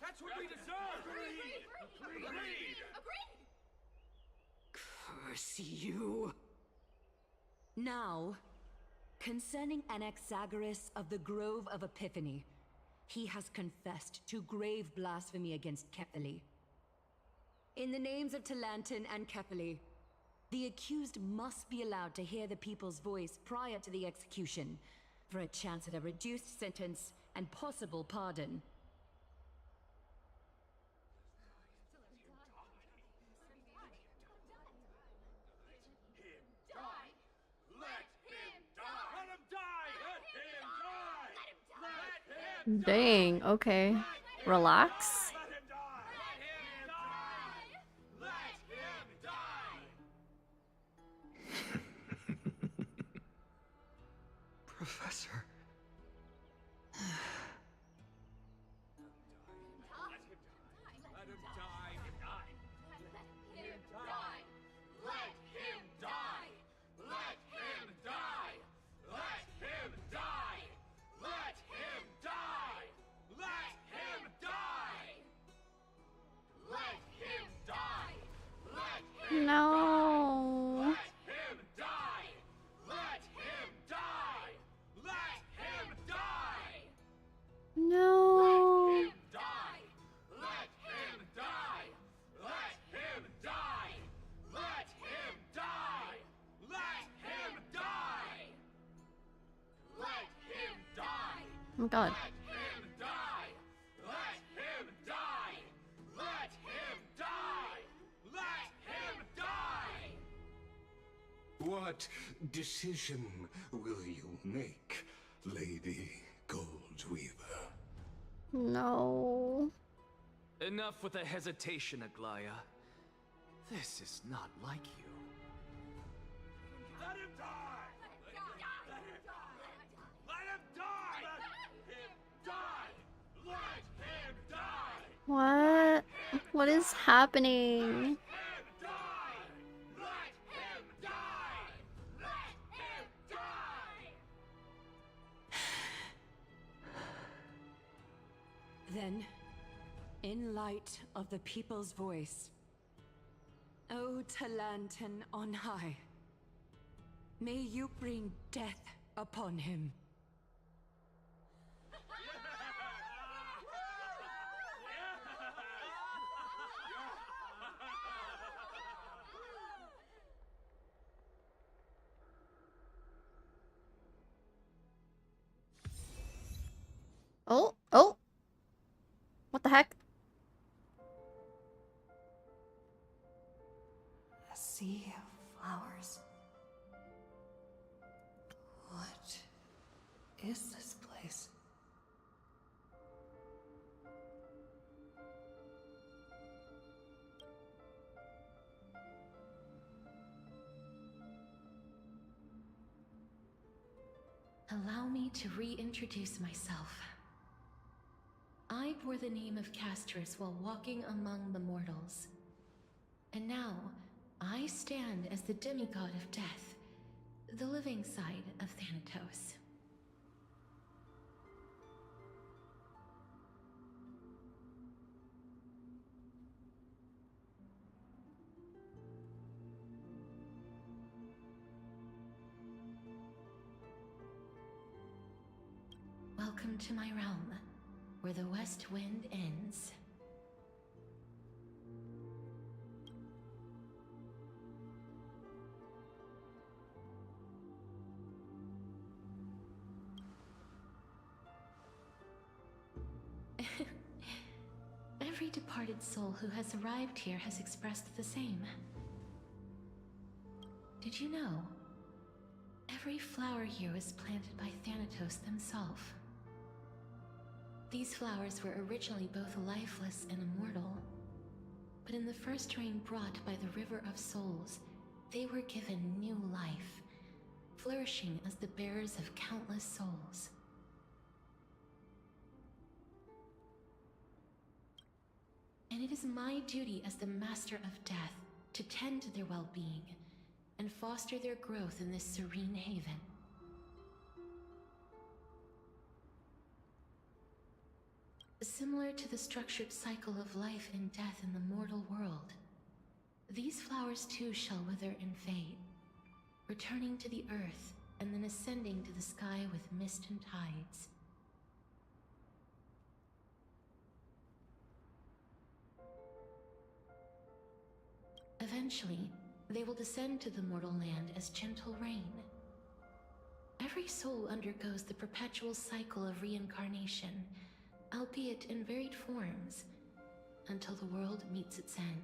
That's what we deserve! Agreed! Curse you! Now, concerning Anaxagoras of the Grove of Epiphany, he has confessed to grave blasphemy against Kefali. In the names of Talantin and Kefali, the accused must be allowed to hear the people's voice prior to the execution, for a chance at a reduced sentence and possible pardon. Dang, okay. Relax. Professor. No. No. Oh my god. What decision will you make, Lady Goldweaver? No. Enough with the hesitation, Aglaya. This is not like you. Let him die! Let him die! Let him die! What? What is happening? Then, in light of the people's voice, O Talantin on high, may you bring death upon him. Oh, oh. What the heck? A sea of flowers. What is this place? me to reintroduce myself. I bore the name of Castorice while walking among the mortals. And now, I stand as the demigod of death, the living side of Thanatos. Welcome to my realm, where the west wind ends. Every departed soul who has arrived here has expressed the same. Did you know? Every flower here was planted by Thanatos themselves. These flowers were originally both lifeless and immortal, but in the first rain brought by the River of Souls, they were given new life, flourishing as the bearers of countless souls. And it is my duty as the Master of Death to tend to their well-being and foster their growth in this serene haven. Similar to the structured cycle of life and death in the mortal world, these flowers too shall wither and fade, returning to the earth and then ascending to the sky with mist and tides. Eventually, they will descend to the mortal land as gentle rain. Every soul undergoes the perpetual cycle of reincarnation, albeit in varied forms, until the world meets its end.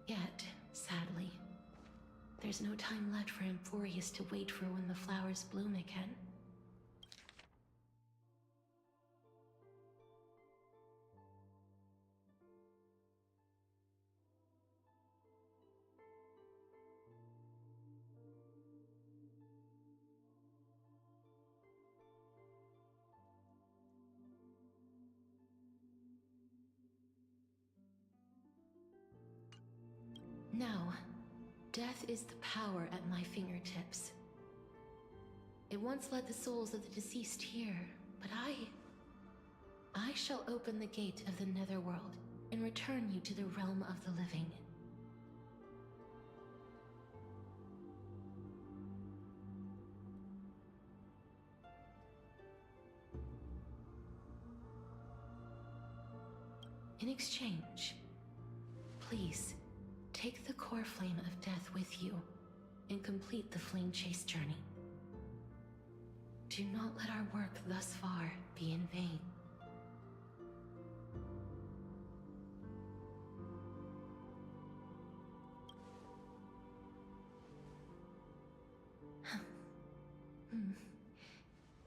Yet, sadly, there's no time left for Emphorius to wait for when the flowers bloom again. Now, death is the power at my fingertips. It once led the souls of the deceased here, but I shall open the gate of the netherworld and return you to the realm of the living. In exchange, please, take the core flame of death with you and complete the flame chase journey. Do not let our work thus far be in vain.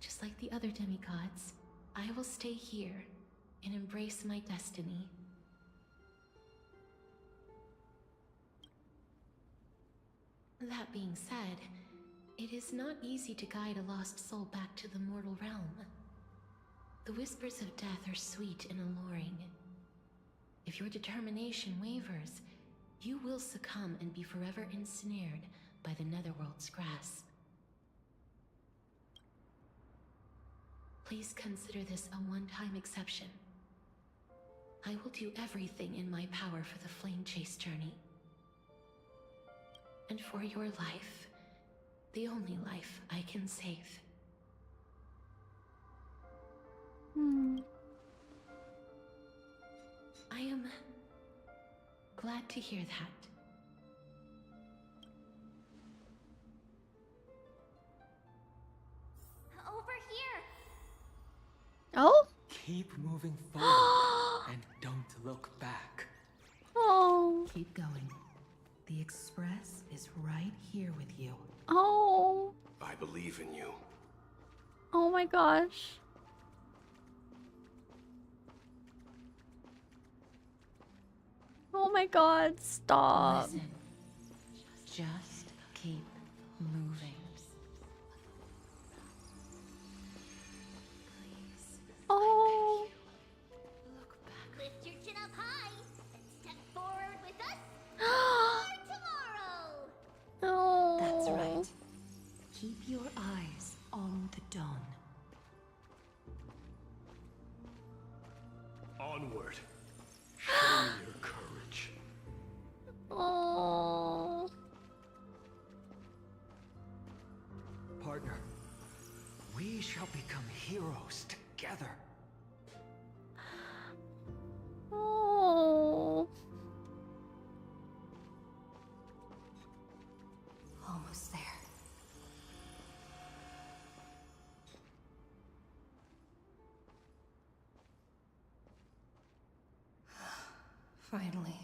Just like the other demigods, I will stay here and embrace my destiny. That being said, it is not easy to guide a lost soul back to the mortal realm. The whispers of death are sweet and alluring. If your determination wavers, you will succumb and be forever ensnared by the netherworld's grasp. Please consider this a one-time exception. I will do everything in my power for the flame chase journey. And for your life, the only life I can save. I am glad to hear that. Over here! Oh? Keep moving forward and don't look back. Oh. Keep going. The Express is right here with you. Oh. I believe in you. Oh my gosh. Oh my god, stop. Listen. Just keep moving. Onward. Show me your courage. Oh. Partner, we shall become heroes together. Oh. Almost there. Finally.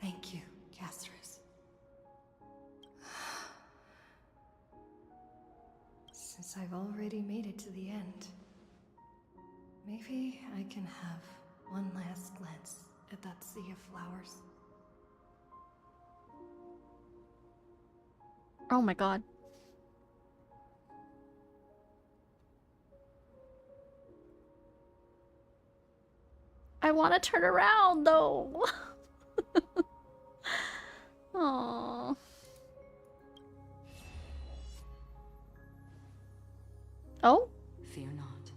Thank you, Castorice. Since I've already made it to the end, maybe I can have one last glance at that sea of flowers. Oh my god. I want to turn around though. Aww. Oh? Fear not,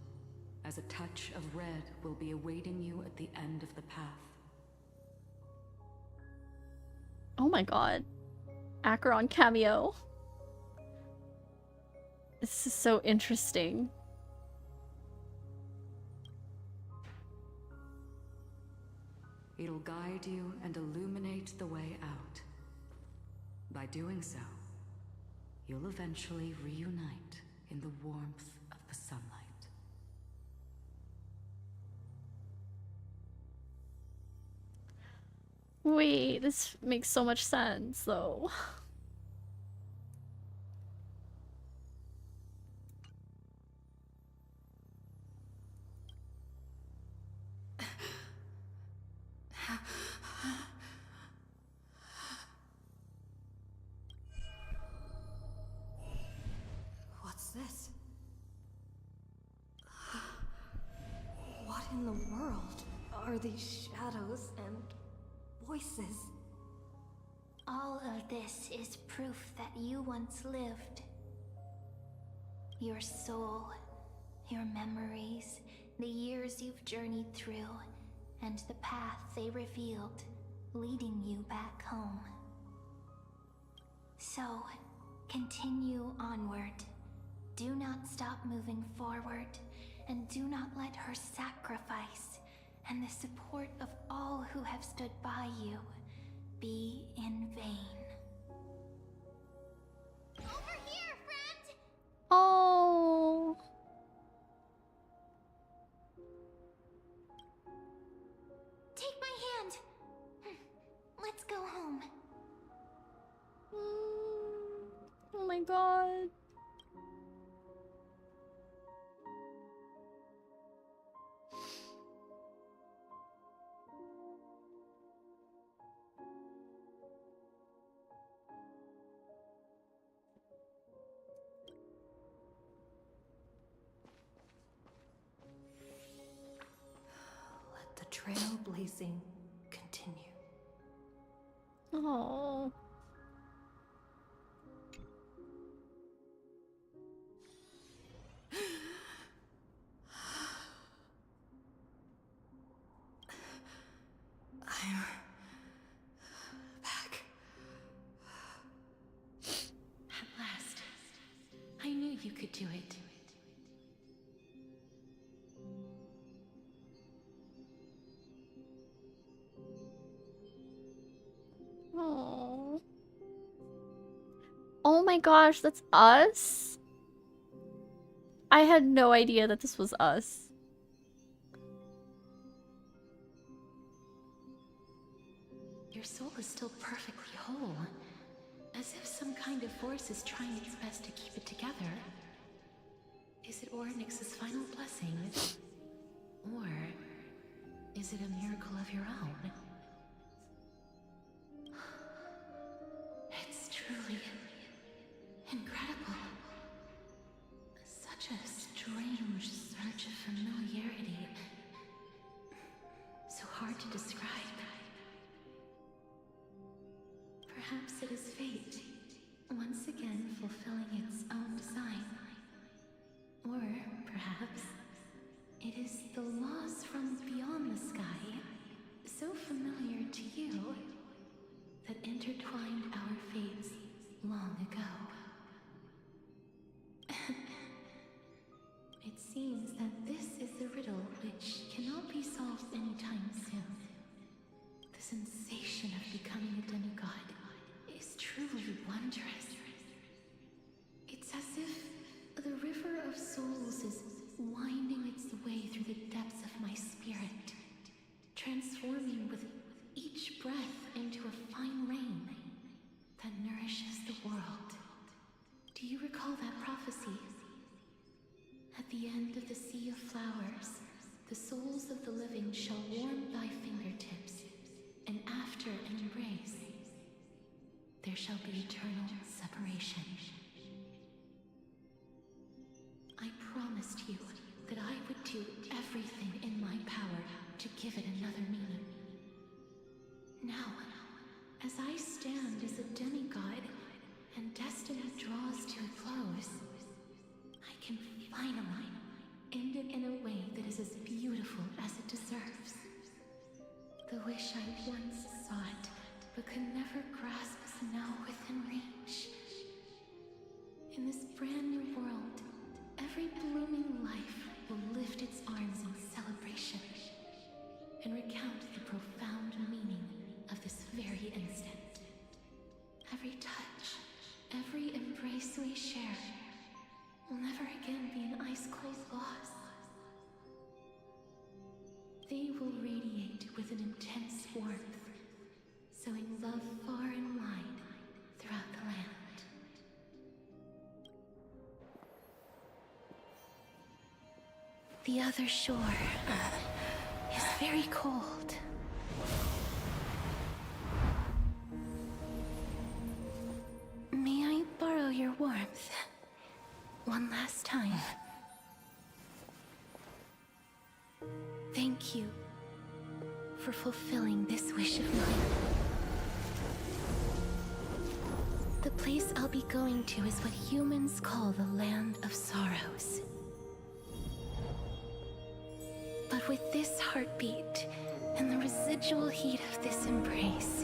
as a touch of red will be awaiting you at the end of the path. Oh my god. Acheron cameo. This is so interesting. It'll guide you and illuminate the way out. By doing so, you'll eventually reunite in the warmth of the sunlight. Wait, this makes so much sense though. What's this? What in the world are these shadows and voices? All of this is proof that you once lived. Your soul, your memories, the years you've journeyed through, and the path they revealed, leading you back home. So, continue onward. Do not stop moving forward, and do not let her sacrifice and the support of all who have stood by you be in vain. Over here, friend! Oh. Take my hand. Let's go home. Oh my god. Let the trailblazing continue. Oh. I'm back. At last. I knew you could do it. Oh. Oh my gosh, that's us? I had no idea that this was us. Your soul is still perfectly whole. As if some kind of force is trying its best to keep it together. Is it Ornyx's final blessing? Or is it a miracle of your own? It's truly incredible. Such a strange surge of familiarity. So hard to describe. Perhaps it is fate. once again fulfilling its own design. Or perhaps it is the laws from beyond the sky, so familiar to you, that intertwined our fates long ago. It seems that this is the riddle which cannot be solved anytime soon. The sensation of becoming a demigod is truly wondrous. It's as if the river of souls is winding its way through the depths of my spirit, transforming with each breath into a fine rain that nourishes the world. Do you recall that prophecy? At the end of the sea of flowers, the souls of the living shall warm thy fingertips, and after an embrace, there shall be eternal separation. I promised you that I would do everything in my power to give it another meaning. Now, as I stand as a demigod and destiny draws to a close, I can finally end it in a way that is as beautiful as it deserves. The wish I once sought, but could never grasp, is now within reach. In this brand new world, every blooming life will lift its arms in celebration and recount the profound meaning of this very instant. Every touch, every embrace we share will never again be an ice-cold loss. They will radiate with an intense warmth, sowing love far and wide throughout the land. The other shore is very cold. May I borrow your warmth one last time? Thank you for fulfilling this wish of mine. The place I'll be going to is what humans call the Land of Sorrows. But with this heartbeat and the residual heat of this embrace,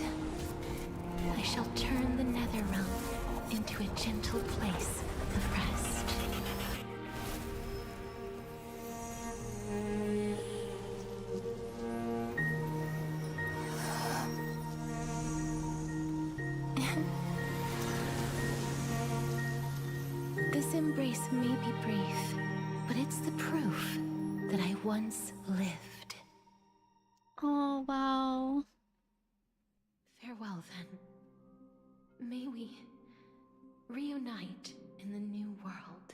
I shall turn the nether realm into a gentle place of rest. This embrace may be brief, but it's the proof that I once lived. Oh, wow. Farewell, then. May we reunite in the new world.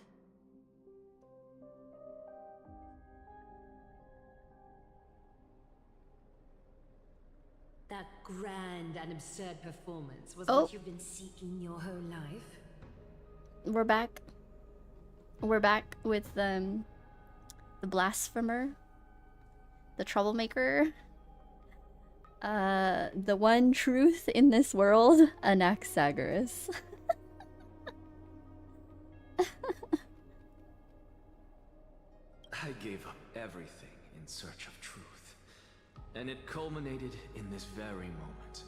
That grand and absurd performance was Oh. what you've been seeking your whole life? We're back. We're back with the blasphemer, the troublemaker, the one truth in this world, Anaxagoras. I gave up everything in search of truth, and it culminated in this very moment.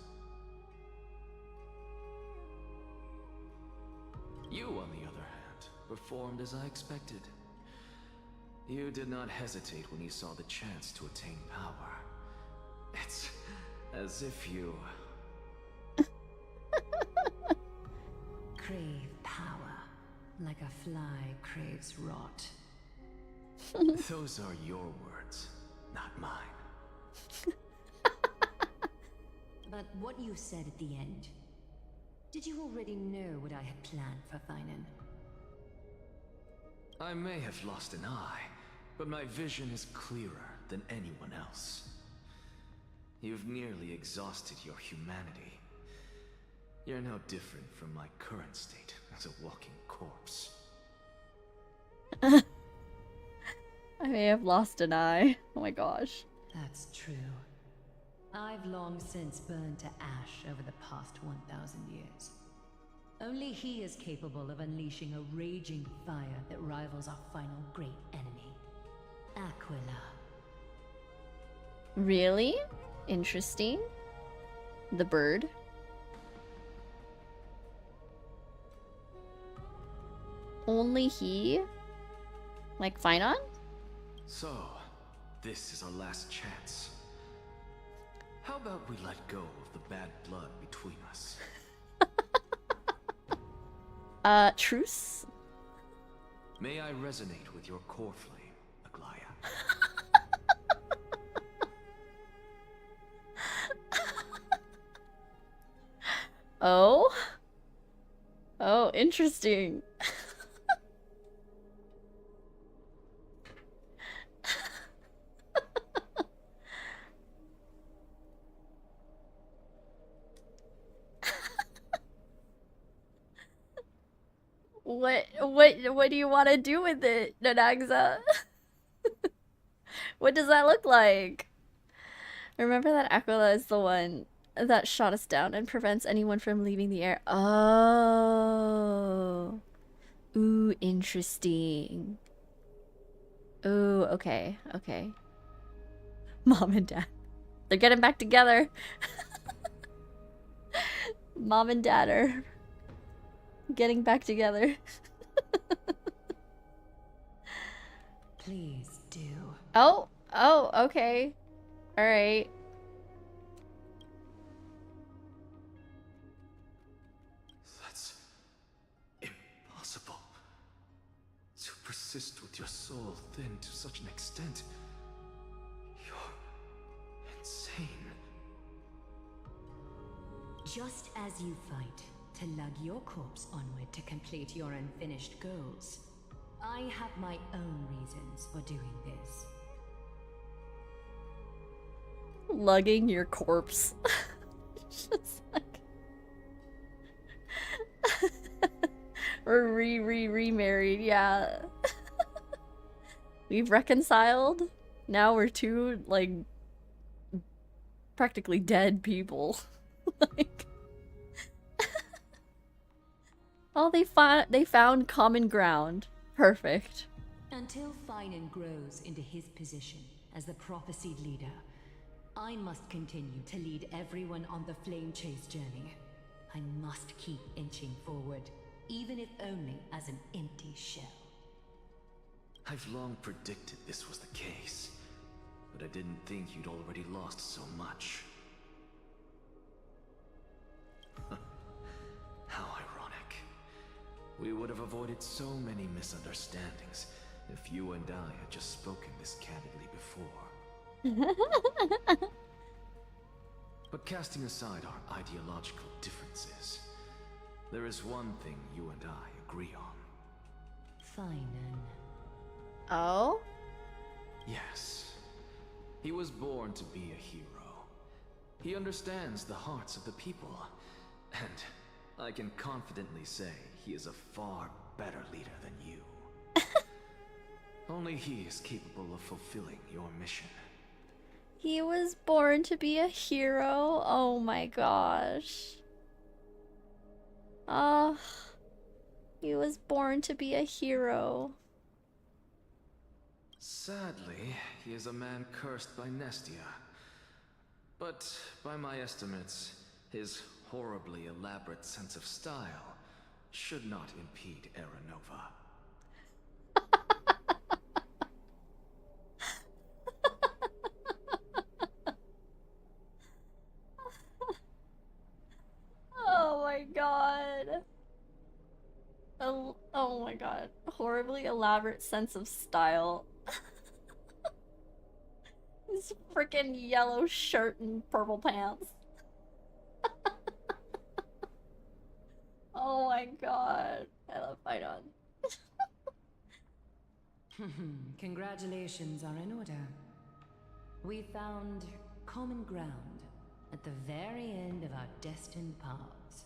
You, on the other hand, performed as I expected. You did not hesitate when you saw the chance to attain power. It's as if you... Crave power, like a fly craves rot. Those are your words, not mine. But what you said at the end, did you already know what I had planned for Finan? I may have lost an eye, but my vision is clearer than anyone else. You've nearly exhausted your humanity. You're no different from my current state as a walking corpse. I may have lost an eye. Oh my gosh. That's true. I've long since burned to ash over the past 1,000 years. Only he is capable of unleashing a raging fire that rivals our final great enemy, Aquila. Really? Interesting. The bird. Only he? Like Finon? So, this is our last chance. How about we let go of the bad blood between us? Truce? May I resonate with your core flame, Aglaya? Oh? Oh, interesting. What do you want to do with it, Nanaxa? What does that look like? Remember that Aquila is the one that shot us down and prevents anyone from leaving the air. Oh. Ooh, interesting. Ooh, okay, okay. Mom and Dad. They're getting back together. Mom and Dad are getting back together. Please do. Oh, okay. Alright. That's impossible. To persist with your soul thin to such an extent. You're insane. Just as you fight to lug your corpse onward to complete your unfinished goals, I have my own reasons for doing this. Lugging your corpse. Just like... We're remarried, yeah. We've reconciled. Now we're two, like, practically dead people. Like... Oh, they found common ground. Perfect. Until Finan grows into his position as the prophesied leader, I must continue to lead everyone on the flame chase journey. I must keep inching forward, even if only as an empty shell. I've long predicted this was the case, but I didn't think you'd already lost so much. How ironic. We would have avoided so many misunderstandings if you and I had just spoken this candidly before. But casting aside our ideological differences, there is one thing you and I agree on. Finan. Oh? Yes. He was born to be a hero. He understands the hearts of the people, and I can confidently say he is a far better leader than you. Only he is capable of fulfilling your mission. He was born to be a hero? Oh my gosh. He was born to be a hero. Sadly, he is a man cursed by Nestia. But by my estimates, his horribly elaborate sense of style should not impede Aranova. Oh my god. Oh my god. Horribly elaborate sense of style. His freaking yellow shirt and purple pants. Oh my god. I love Finon. Congratulations are in order. We found common ground at the very end of our destined paths.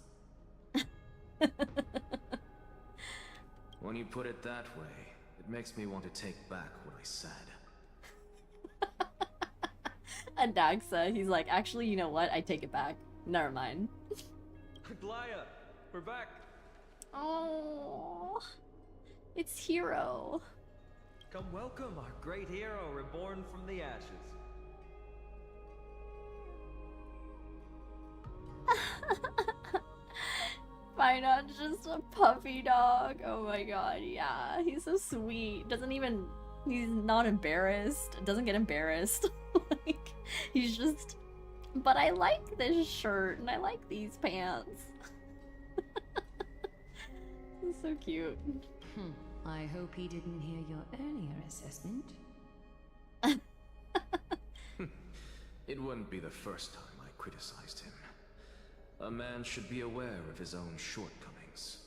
When you put it that way, it makes me want to take back what I said. And Dagsa, he's like, actually, you know what? I take it back. Never mind. Glaya, we're back. Oh, it's Hero. Come welcome our great hero reborn from the ashes. Finon's just a puppy dog. Oh my god, yeah. He's so sweet. He's not embarrassed. Doesn't get embarrassed. Like, he's just, but I like this shirt and I like these pants. It's so cute. I hope he didn't hear your earlier assessment. It wouldn't be the first time I criticized him. A man should be aware of his own shortcomings.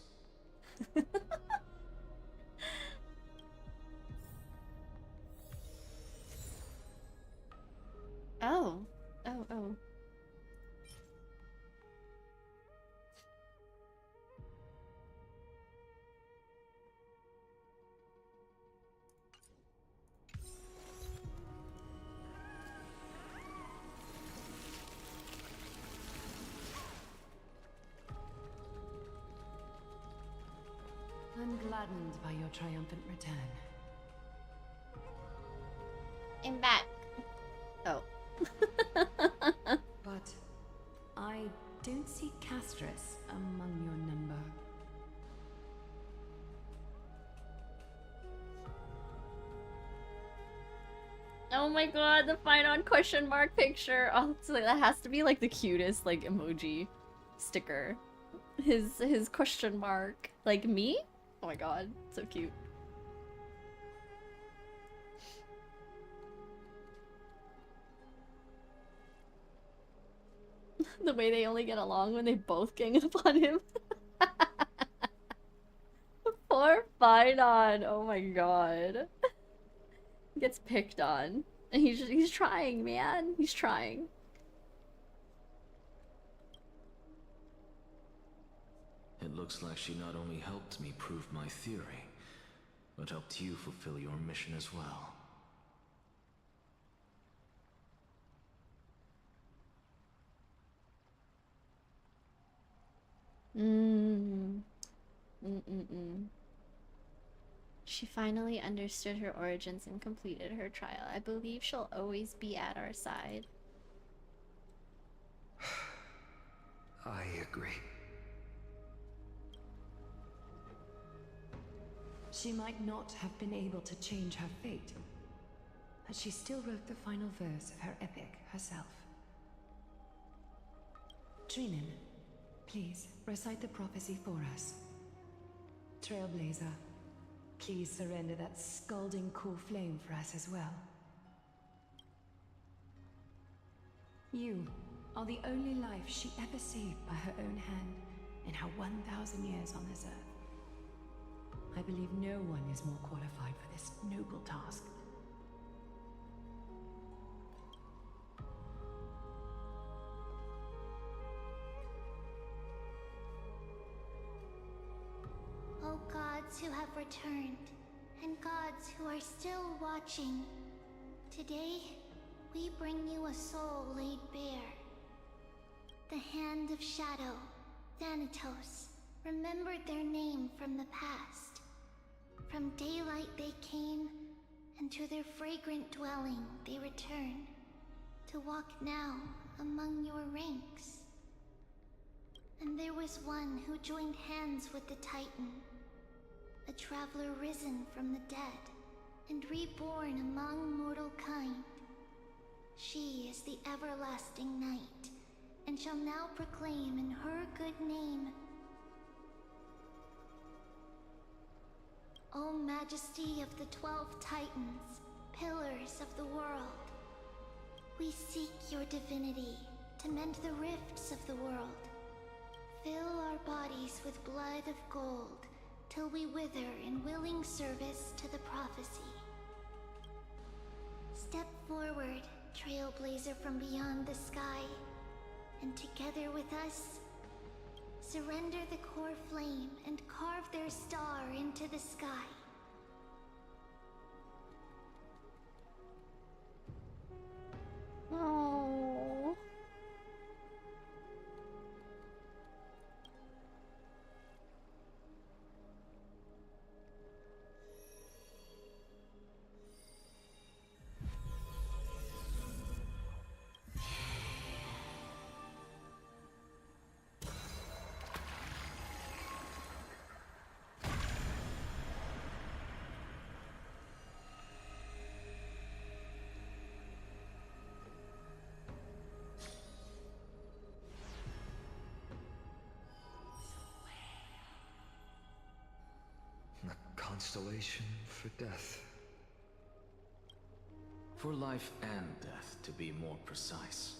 Oh. Oh. I'm gladdened by your triumphant return. I'm back. Oh. But I don't see Castorice among your number. Oh my god, the fight on question mark picture. Oh, so that has to be like the cutest like emoji sticker. His question mark. Like me? Oh my god, so cute. The way they only get along when they both gang up on him. Poor Finon. Oh my god. Gets picked on. And he's trying, man. He's trying. It looks like she not only helped me prove my theory, but helped you fulfill your mission as well. She finally understood her origins and completed her trial. I believe she'll always be at our side. I agree. She might not have been able to change her fate, but she still wrote the final verse of her epic herself. Trinin, please recite the prophecy for us. Trailblazer, please surrender that scalding cool flame for us as well. You are the only life she ever saved by her own hand in her 1,000 years on this earth. I believe no one is more qualified for this noble task. O gods who have returned, and gods who are still watching, today we bring you a soul laid bare. The Hand of Shadow, Thanatos, remembered their name from the past. From daylight they came, and to their fragrant dwelling they return, to walk now among your ranks. And there was one who joined hands with the Titan, a traveler risen from the dead, and reborn among mortal kind. She is the everlasting night, and shall now proclaim in her good name, O Majesty of the 12 Titans, pillars of the world, we seek your divinity to mend the rifts of the world. Fill our bodies with blood of gold, till we wither in willing service to the prophecy. Step forward, trailblazer from beyond the sky, and together with us, surrender the core flame and carve their star into the sky. Oh. constellation for death. For life and death, to be more precise.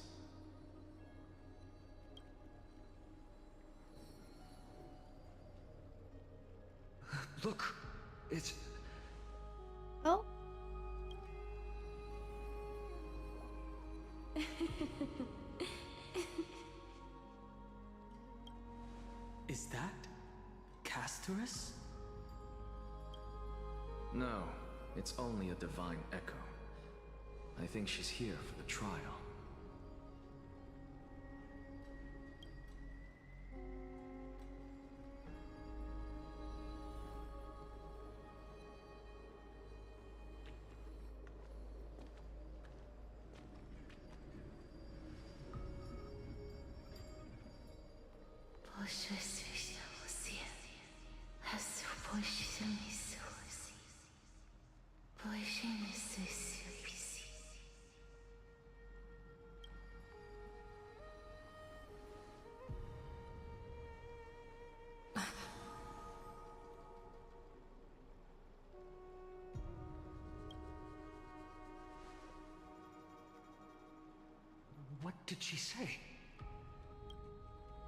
Look, it's... Oh. Is that Castorice? No, it's only a divine echo. I think she's here for the trial. What did she say?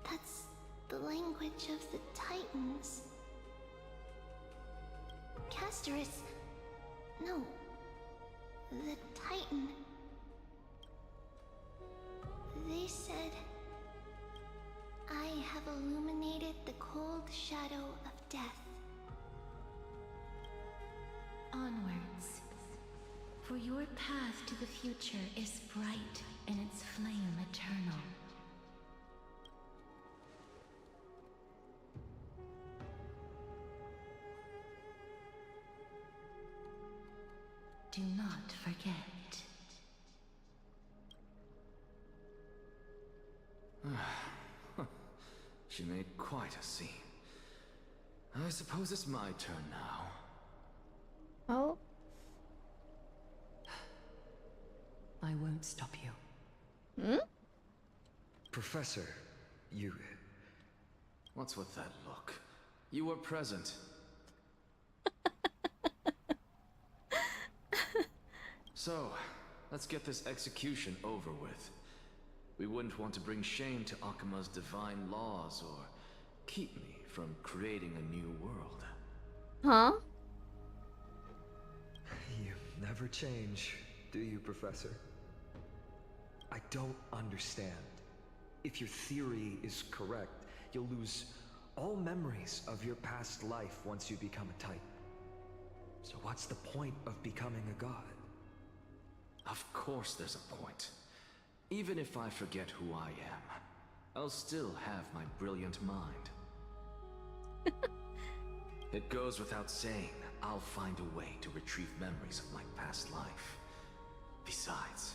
That's the language of the Titans. Castorice... No. The Titan. They said... I have illuminated the cold shadow of death. Onwards. For your path to the future is bright and its flame eternal. Do not forget. She made quite a scene. I suppose it's my turn now. Oh. I won't stop you. Hmm? Professor, you... What's with that look? You were present. So, let's get this execution over with. We wouldn't want to bring shame to Akima's divine laws or keep me from creating a new world. Huh? You never change, do you, Professor? I don't understand. If your theory is correct, you'll lose all memories of your past life once you become a Titan. So what's the point of becoming a god? Of course there's a point. Even if I forget who I am, I'll still have my brilliant mind. It goes without saying, I'll find a way to retrieve memories of my past life. Besides,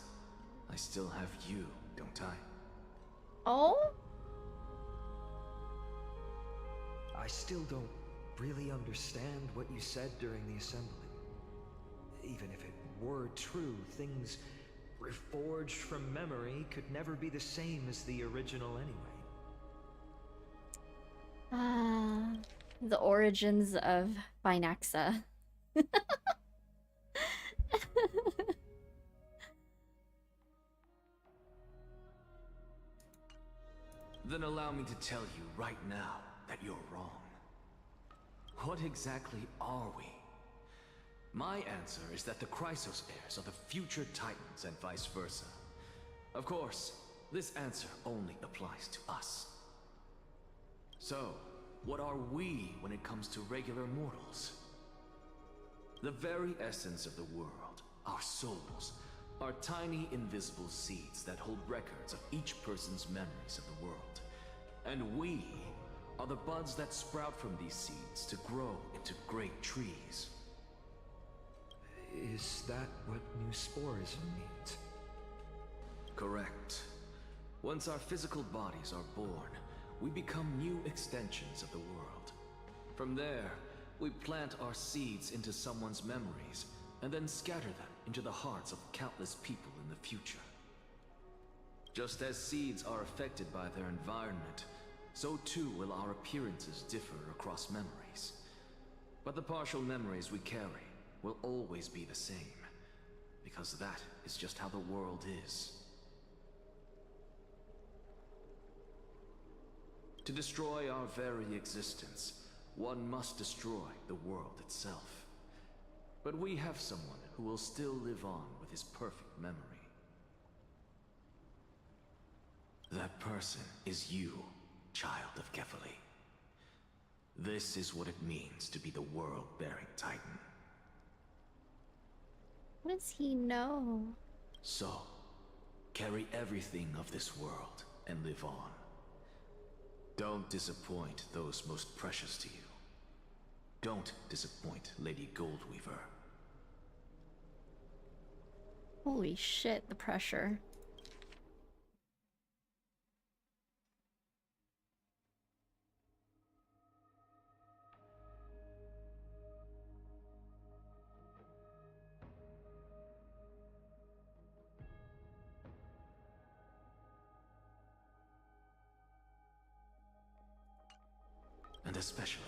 I still have you, don't I? Oh? I still don't really understand what you said during the assembly. Even if it were true, things reforged from memory could never be the same as the original anyway. The origins of SusNaxa. Then allow me to tell you right now that you're wrong. What exactly are we? My answer is that the Chrysos heirs are the future Titans and vice versa. Of course, this answer only applies to us. So, what are we when it comes to regular mortals? The very essence of the world, our souls, are tiny invisible seeds that hold records of each person's memories of the world. And we are the buds that sprout from these seeds to grow into great trees. Is that what new sporism means? Correct. Once our physical bodies are born, we become new extensions of the world. From there, we plant our seeds into someone's memories, and then scatter them into the hearts of countless people in the future. Just as seeds are affected by their environment, so too will our appearances differ across memories. But the partial memories we carry will always be the same, because that is just how the world is. To destroy our very existence, one must destroy the world itself. But we have someone who will still live on with his perfect memory. That person is you, child of Kefali. This is what it means to be the world-bearing Titan. What does he know? So, carry everything of this world and live on. Don't disappoint those most precious to you. Don't disappoint Lady Goldweaver. Holy shit, the pressure. And especially,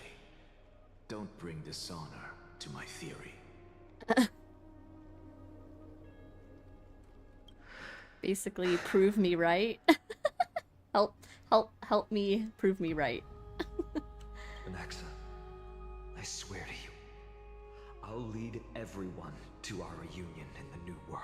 don't bring dishonor to my theory. Basically, prove me right. help me prove me right. SusNaxa, I swear to you, I'll lead everyone to our reunion in the new world.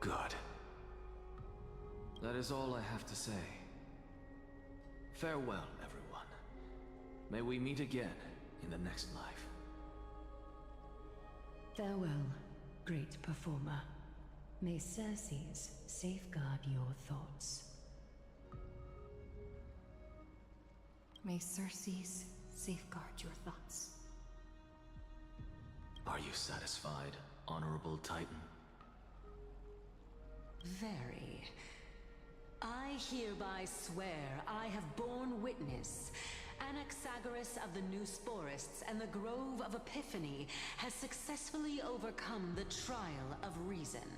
Good. That is all I have to say. Farewell, everyone. May we meet again in the next life. Farewell, great performer. May Circes safeguard your thoughts. May Circes safeguard your thoughts. Are you satisfied, Honorable Titan? Very. I hereby swear I have borne witness. Anaxagoras of the New Sporists and the Grove of Epiphany has successfully overcome the trial of reason.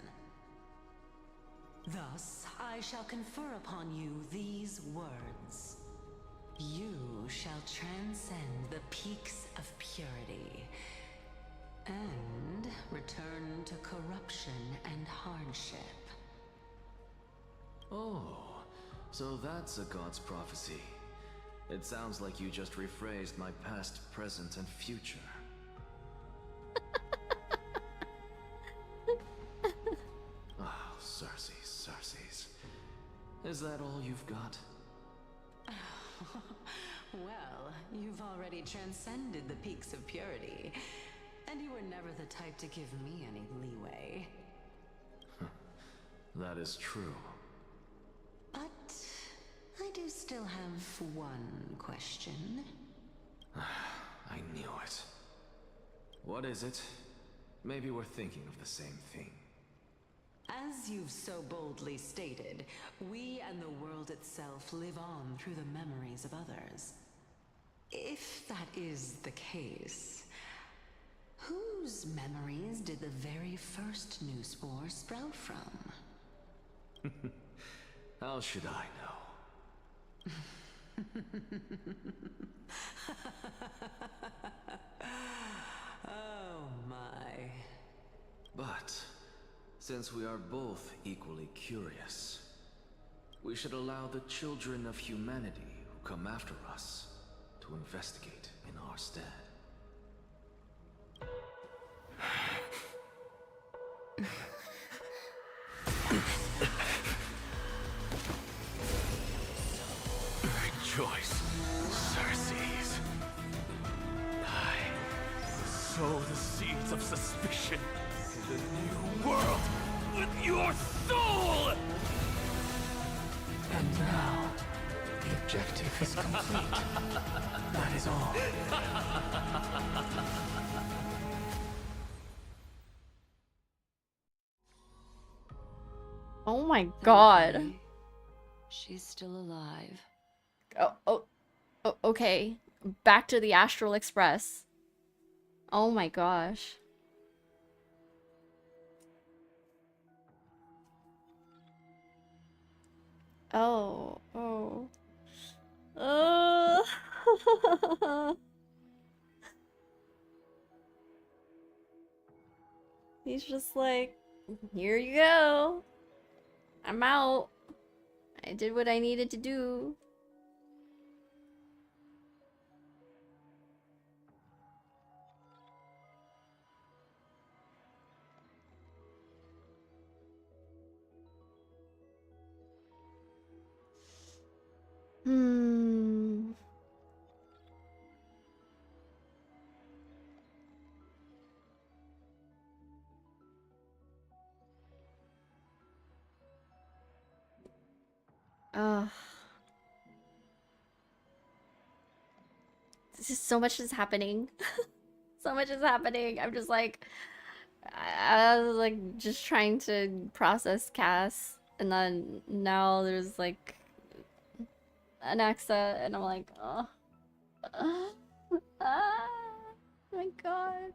Thus, I shall confer upon you these words. You shall transcend the peaks of purity and return to corruption and hardship. Oh, so that's a god's prophecy. It sounds like you just rephrased my past, present, and future. Oh, Circes. Is that all you've got? Well, you've already transcended the peaks of purity, and you were never the type to give me any leeway. That is true. But I do still have one question. I knew it. What is it? Maybe we're thinking of the same thing. As you've so boldly stated, we and the world itself live on through the memories of others. If that is the case, whose memories did the very first new spore sprout from? How should I know? Oh my. But since we are both equally curious, we should allow the children of humanity who come after us to investigate in our stead. Rejoice, Circes. I sow the seeds of suspicion in the new world with your soul! And now, the objective is complete. That is all. Oh my god. She's still alive. Oh, okay. Back to the Astral Express. Oh my gosh. Oh, oh. Oh. He's just like, here you go. I'm out. I did what I needed to do. Hmm. Ugh. This is so much is happening. So much is happening. I'm just like, I was like just trying to process Cass, and then now there's like Anaxa, and I'm like, oh, ah, my god.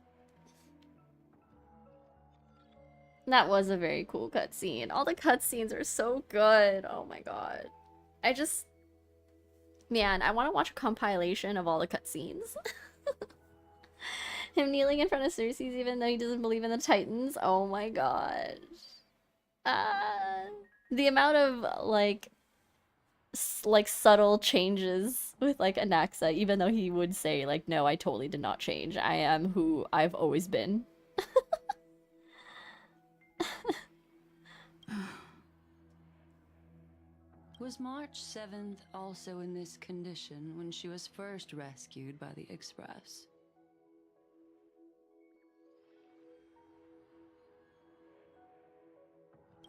That was a very cool cutscene. All the cutscenes are so good. Oh my god. I just, man, I want to watch a compilation of all the cutscenes. Him kneeling in front of Cersei's even though he doesn't believe in the Titans. Oh my god. The amount of like subtle changes with like Anaxa, even though he would say like, no, I totally did not change. I am who I've always been. Was March 7th also in this condition when she was first rescued by the Express?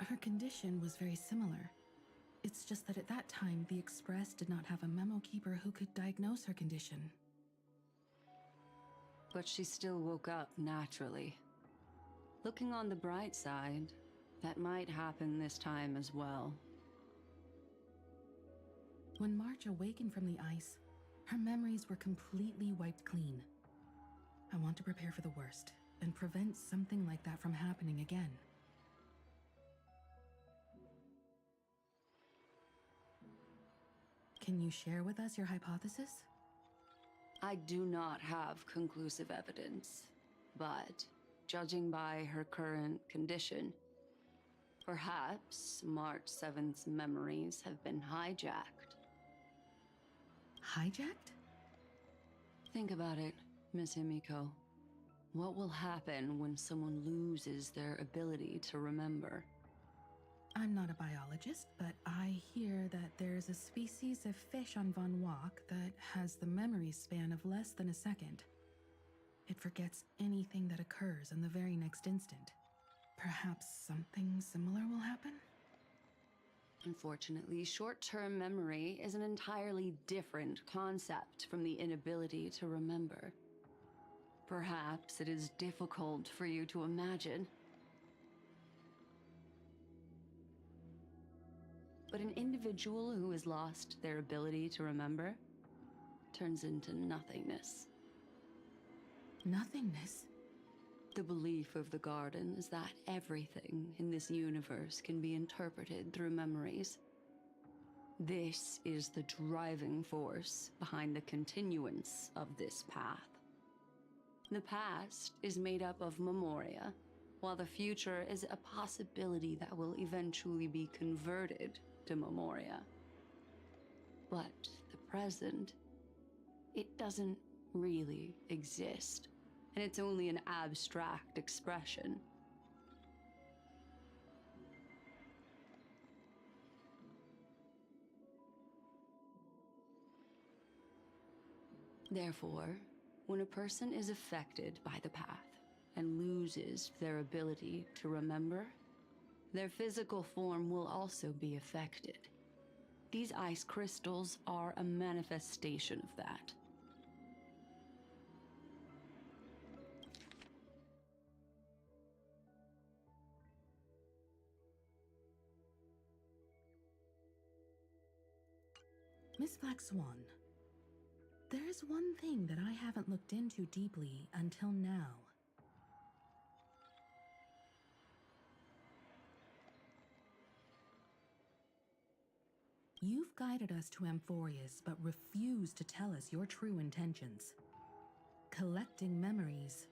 Her condition was very similar. It's just that at that time, the Express did not have a memo keeper who could diagnose her condition. But she still woke up naturally. Looking on the bright side, that might happen this time as well. When March awakened from the ice, her memories were completely wiped clean. I want to prepare for the worst and prevent something like that from happening again. Can you share with us your hypothesis? I do not have conclusive evidence, but judging by her current condition, perhaps March 7th's memories have been hijacked. Hijacked? Think about it, Miss Himiko. What will happen when someone loses their ability to remember? I'm not a biologist, but I hear that there's a species of fish on Von Wok that has the memory span of less than a second. It forgets anything that occurs in the very next instant. Perhaps something similar will happen? Unfortunately, short-term memory is an entirely different concept from the inability to remember. Perhaps it is difficult for you to imagine. But an individual who has lost their ability to remember turns into nothingness. Nothingness? The belief of the Garden is that everything in this universe can be interpreted through memories. This is the driving force behind the continuance of this path. The past is made up of memoria, while the future is a possibility that will eventually be converted to memoria. But the present, it doesn't really exist, and it's only an abstract expression. Therefore, when a person is affected by the path and loses their ability to remember, their physical form will also be affected. These ice crystals are a manifestation of that. Miss Black Swan, there's one thing that I haven't looked into deeply until now. You've guided us to Amphorius, but refused to tell us your true intentions. Collecting memories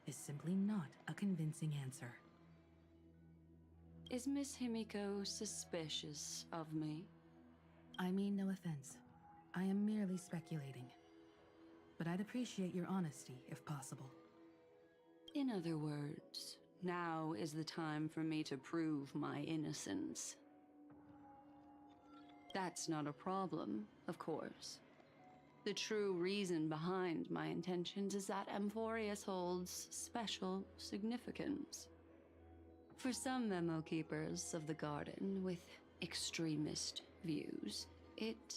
is simply not a convincing answer. Is Miss Himiko suspicious of me? I mean no offense. I am merely speculating. But I'd appreciate your honesty, if possible. In other words, now is the time for me to prove my innocence. That's not a problem, of course. The true reason behind my intentions is that Amphorius holds special significance. For some memo keepers of the garden with extremist views, it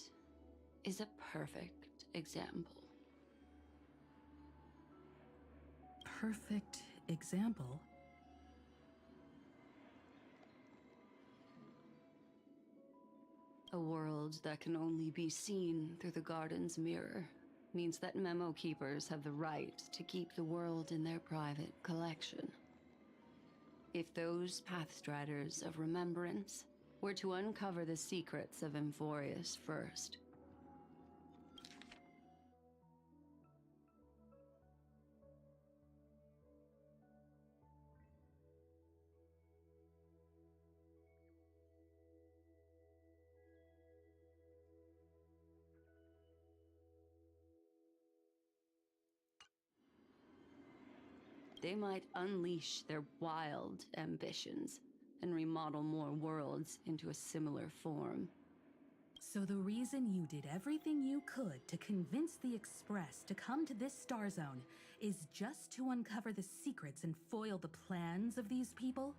is a perfect example. Perfect example? A world that can only be seen through the garden's mirror means that memo keepers have the right to keep the world in their private collection. If those pathstriders of remembrance were to uncover the secrets of Amphorius first, they might unleash their wild ambitions and remodel more worlds into a similar form. So the reason you did everything you could to convince the Express to come to this star zone is just to uncover the secrets and foil the plans of these people?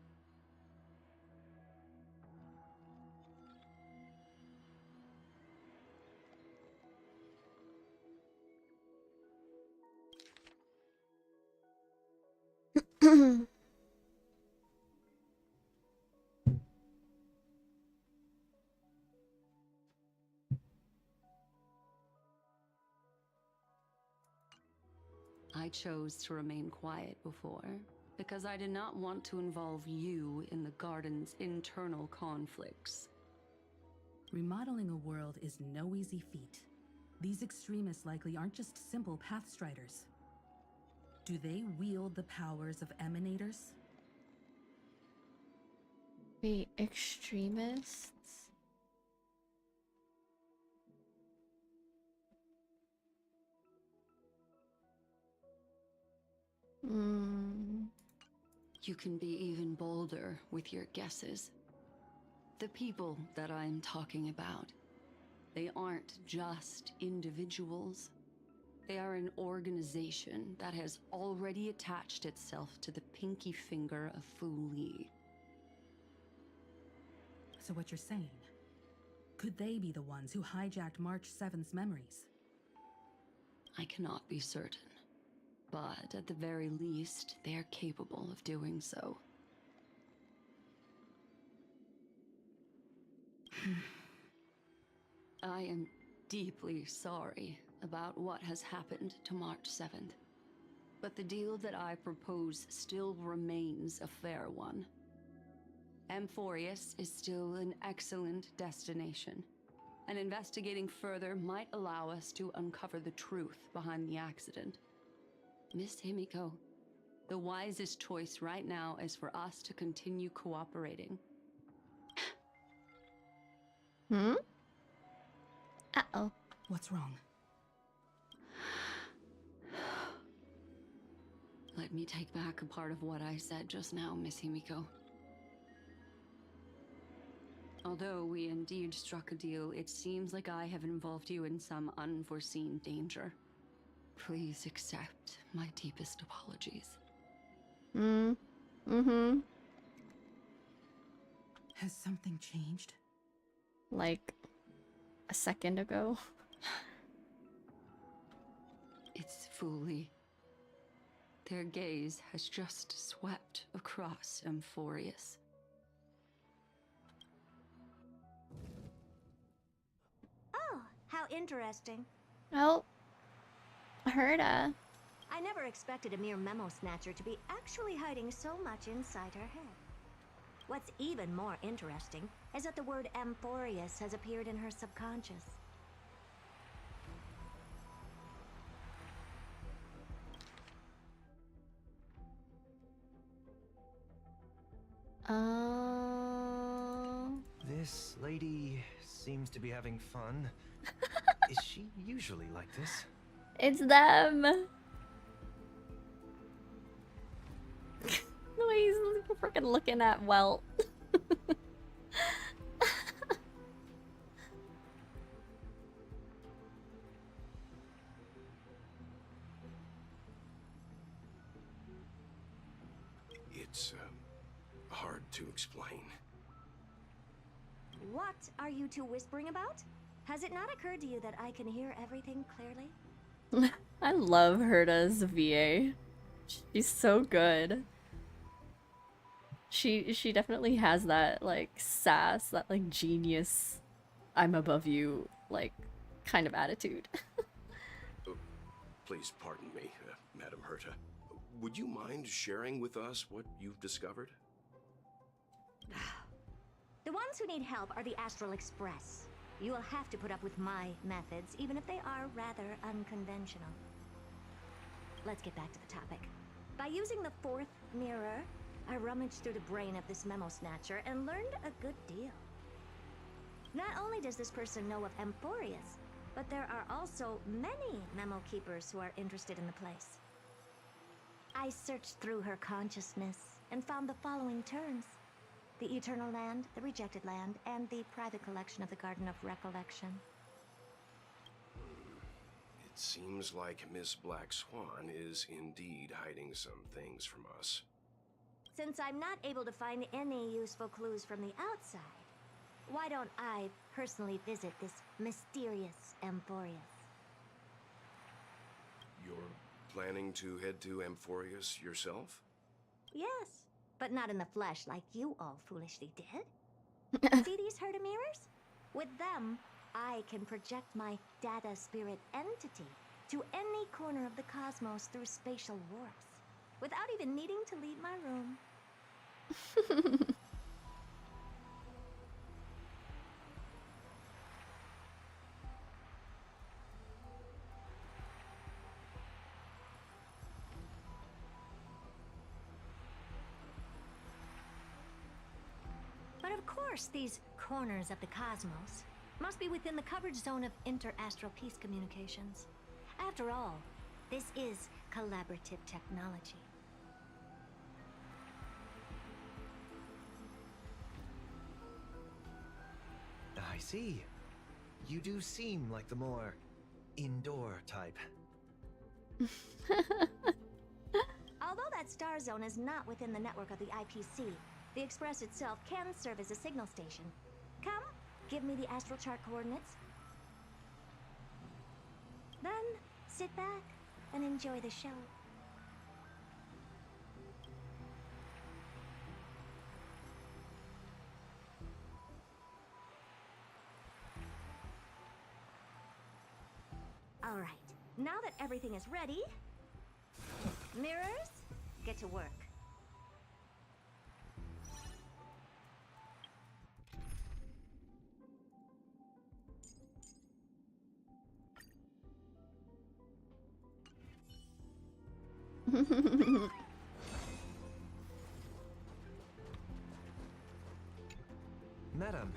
I chose to remain quiet before, because I did not want to involve you in the garden's internal conflicts. Remodeling a world is no easy feat. These extremists likely aren't just simple pathstriders. Do they wield the powers of emanators? Wait, extremists? You can be even bolder with your guesses. The people that I'm talking about, they aren't just individuals. They are an organization that has already attached itself to the pinky finger of Fu Li. So what you're saying, could they be the ones who hijacked March 7th's memories? I cannot be certain, but at the very least, they are capable of doing so. I am deeply sorry about what has happened to March 7th, but the deal that I propose still remains a fair one. Amphorius is still an excellent destination, and investigating further might allow us to uncover the truth behind the accident. Miss Himiko, the wisest choice right now is for us to continue cooperating. Uh-oh. What's wrong? Let me take back a part of what I said just now, Miss Himiko. Although we indeed struck a deal, it seems like I have involved you in some unforeseen danger. Please accept my deepest apologies. Has something changed? Like a second ago. It's Fu Li. Their gaze has just swept across Amphorius. Oh, how interesting. Oh, Herda. I never expected a mere memo snatcher to be actually hiding so much inside her head. What's even more interesting is that the word Amphorius has appeared in her subconscious. This lady seems to be having fun. Is she usually like this? It's them. No, he's freaking looking at Welt. It's hard to explain. What are you two whispering about? Has it not occurred to you that I can hear everything clearly? I love Herta's VA. She's so good. She definitely has that like sass, that like genius, I'm above you like kind of attitude. Please pardon me, Madam Herta. Would you mind sharing with us what you've discovered? The ones who need help are the Astral Express. You will have to put up with my methods, even if they are rather unconventional. Let's get back to the topic. By using the fourth mirror, I rummaged through the brain of this memo snatcher and learned a good deal. Not only does this person know of Amphorius, but there are also many memo keepers who are interested in the place. I searched through her consciousness and found the following terms: the Eternal Land, the Rejected Land, and the private collection of the Garden of Recollection. It seems like Miss Black Swan is indeed hiding some things from us. Since I'm not able to find any useful clues from the outside, why don't I personally visit this mysterious Amphorius? You're planning to head to Amphorius yourself? Yes, but not in the flesh like you all foolishly did. See these Herta mirrors? With them, I can project my data spirit entity to any corner of the cosmos through spatial warps, without even needing to leave my room. But of course, these corners of the cosmos must be within the coverage zone of inter-astral peace communications. After all, this is collaborative technology. I see. You do seem like the more indoor type. Although that star zone is not within the network of the IPC, the Express itself can serve as a signal station. Come, give me the astral chart coordinates. Then, sit back and enjoy the show. All right, now that everything is ready, mirrors, get to work. Madam,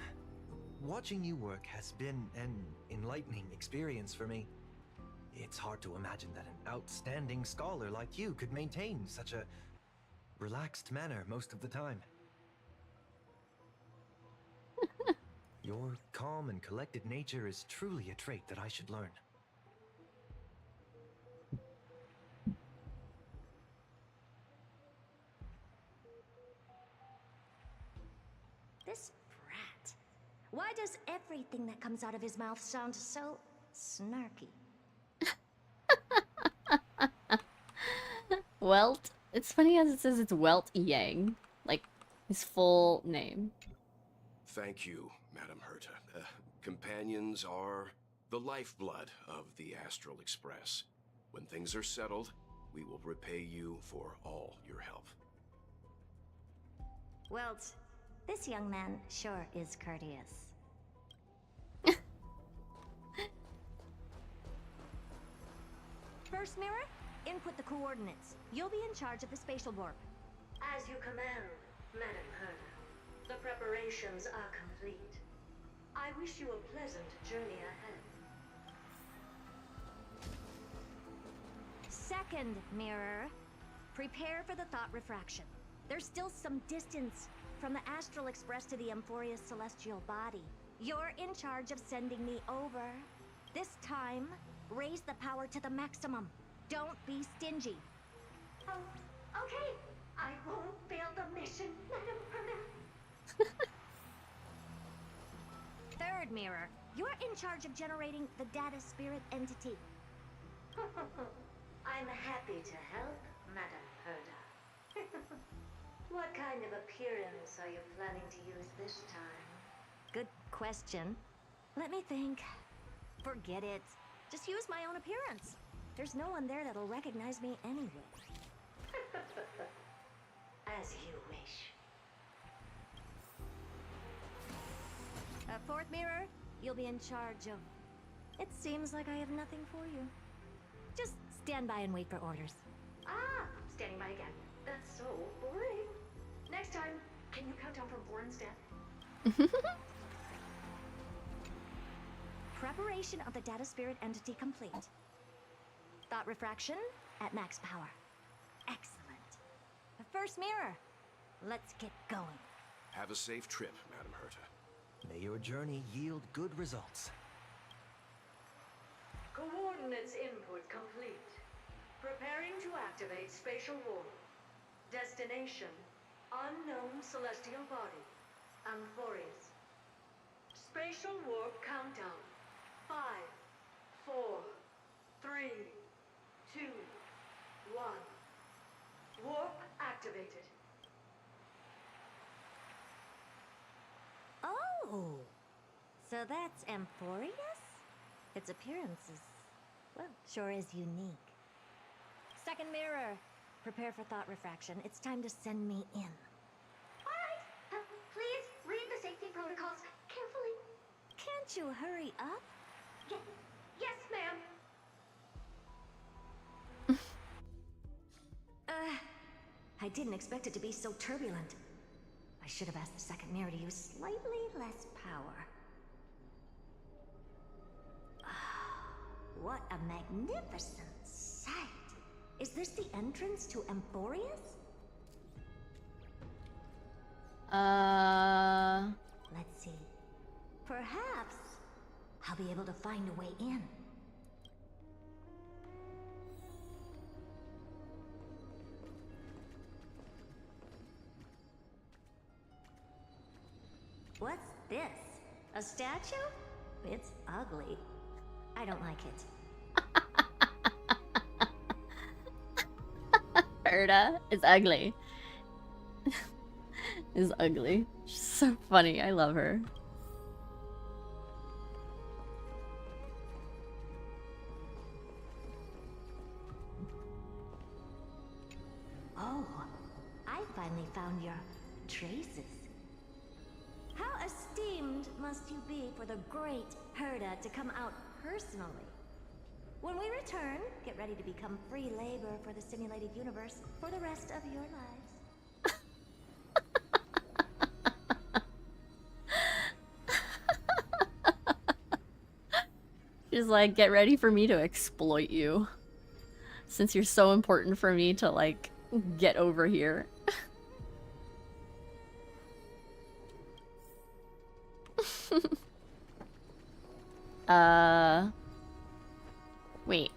watching you work has been an enlightening experience for me. It's hard to imagine that an outstanding scholar like you could maintain such a relaxed manner most of the time. Your calm and collected nature is truly a trait that I should learn. This brat. Why does everything that comes out of his mouth sound so snarky? Welt. It's funny as it says it's Welt Yang, like his full name. Thank you, Madam Herta. Companions are the lifeblood of the Astral Express. When things are settled, we will repay you for all your help. Well, This young man sure is courteous. First mirror, input the coordinates. You'll be in charge of the spatial warp. As you command, Madam Herda. The preparations are complete. I wish you a pleasant journey ahead. Second mirror, prepare for the thought refraction. There's still some distance from the Astral Express to the Amphoria's celestial body. You're in charge of sending me over. This time, raise the power to the maximum. Don't be stingy. Oh, okay. I won't fail the mission, Madam Herda. Third mirror, you're in charge of generating the data spirit entity. I'm happy to help, Madam Herda. What kind of appearance are you planning to use this time? Good question. Let me think. Forget it. Just use my own appearance. There's no one there that'll recognize me anyway. As you wish. Fourth mirror, you'll be in charge of... It seems like I have nothing for you. Just stand by and wait for orders. Ah, standing by again. That's so boring. Next time, can you count down from 4 instead? Preparation of the data spirit entity complete. Thought refraction at max power. Excellent. The first mirror. Let's get going. Have a safe trip, Madam Herta. May your journey yield good results. Coordinates input complete. Preparing to activate spatial warp. Destination, unknown celestial body. Amphorius. Spatial warp countdown. 5, 4, 3, 2, 1. Warp activated. Oh! So that's Amphorius? Its appearance is, well, sure is unique. Second mirror. Prepare for thought refraction. It's time to send me in. Alright, please read the safety protocols carefully. Can't you hurry up? Yes, ma'am. I didn't expect it to be so turbulent. I should have asked the second mirror to use slightly less power. What a magnificent sight! Is this the entrance to Amphorius? Let's see. Perhaps I'll be able to find a way in. What's this? A statue? It's ugly. I don't like it. Herda is ugly. Is ugly. She's so funny. I love her. Oh, I finally found your traces. How esteemed must you be for the great Herda to come out personally? When we return, get ready to become free labor for the simulated universe for the rest of your lives. She's like, get ready for me to exploit you. Since you're so important for me to, like, get over here. Wait.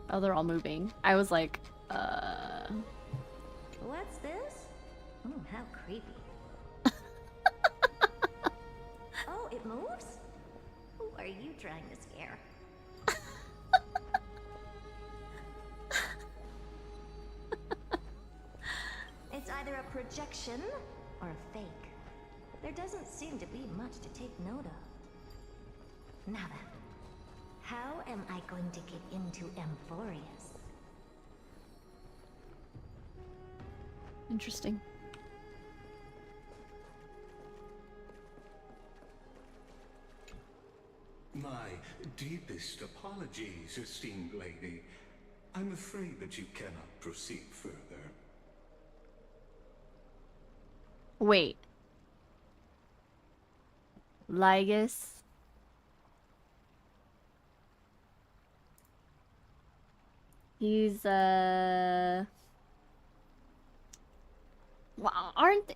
Oh, they're all moving. I was like, What's this? Oh, how creepy. Oh, it moves? Who are you trying to scare? It's either a projection or a fake. There doesn't seem to be much to take note of. Now then, how am I going to get into Amphorius? Interesting. My deepest apologies, esteemed lady. I'm afraid that you cannot proceed further. Wait. Lygus? He's, well, aren't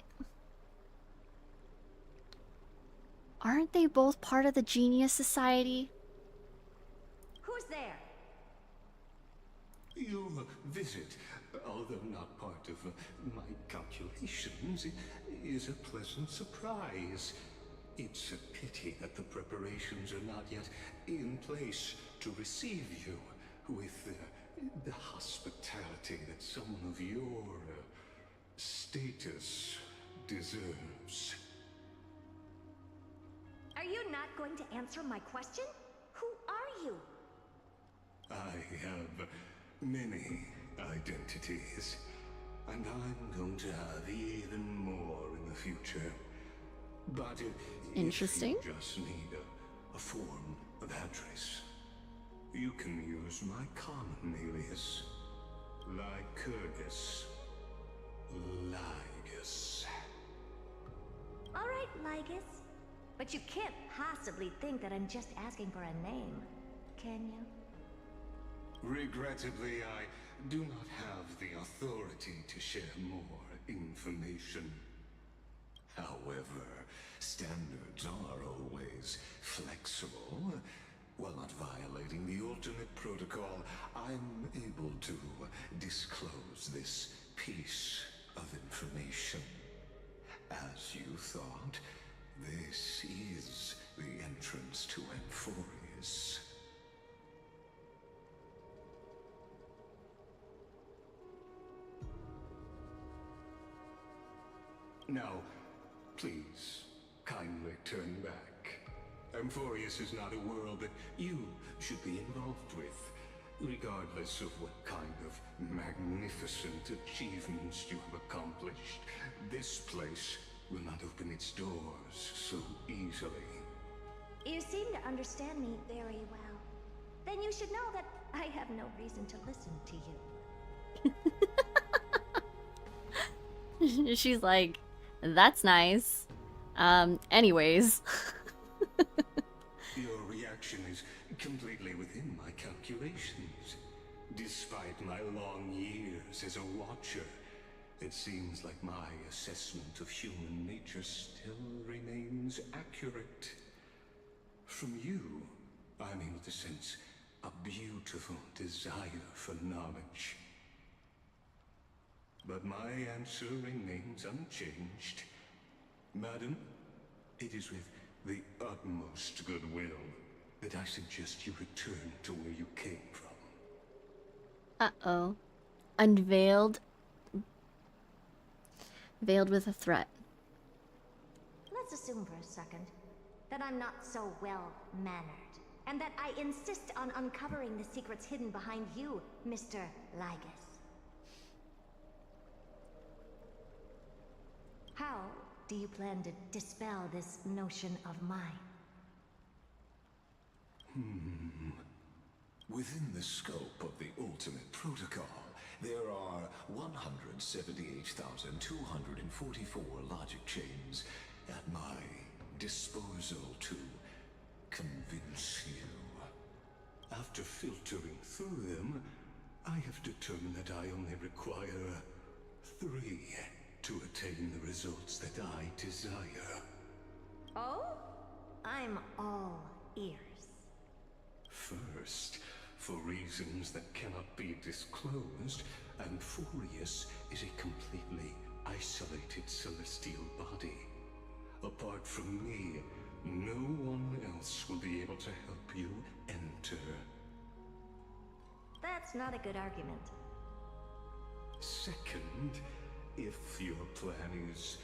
they both part of the Genius Society? Who's there? Your visit, although not part of my calculations, is a pleasant surprise. It's a pity that the preparations are not yet in place to receive you with the hospitality that someone of your status deserves. Are you not going to answer my question? Who are you? I have many identities, and I'm going to have even more in the future. But Interesting. if you just need a form of address, you can use my common alias, Lycurgus. Lygus. All right, Lygus. But you can't possibly think that I'm just asking for a name, can you? Regrettably, I do not have the authority to share more information. However, standards are always flexible. While not violating the ultimate protocol, I'm able to disclose this piece of information. As you thought, this is the entrance to Amphorius. Now, please, kindly turn back. Amphorius is not a world that you should be involved with, regardless of what kind of magnificent achievements you have accomplished. This place will not open its doors so easily. You seem to understand me very well. Then you should know that I have no reason to listen to you. She's like, that's nice. Anyways. Your reaction is completely within my calculations. Despite my long years as a watcher, it seems like my assessment of human nature still remains accurate. From you, I'm able to sense a beautiful desire for knowledge. But my answer remains unchanged. Madam, it is with the utmost goodwill that I suggest you return to where you came from. Uh-oh. Unveiled. Veiled with a threat. Let's assume for a second that I'm not so well-mannered, and that I insist on uncovering the secrets hidden behind you, Mr. Lygus. How do you plan to dispel this notion of mine? Within the scope of the ultimate protocol, there are 178,244 logic chains at my disposal to convince you. After filtering through them, I have determined that I only require 3 to attain the results that I desire. Oh? I'm all ears. First, for reasons that cannot be disclosed, Amphorius is a completely isolated celestial body. Apart from me, no one else will be able to help you enter. That's not a good argument. Second, if your plan is,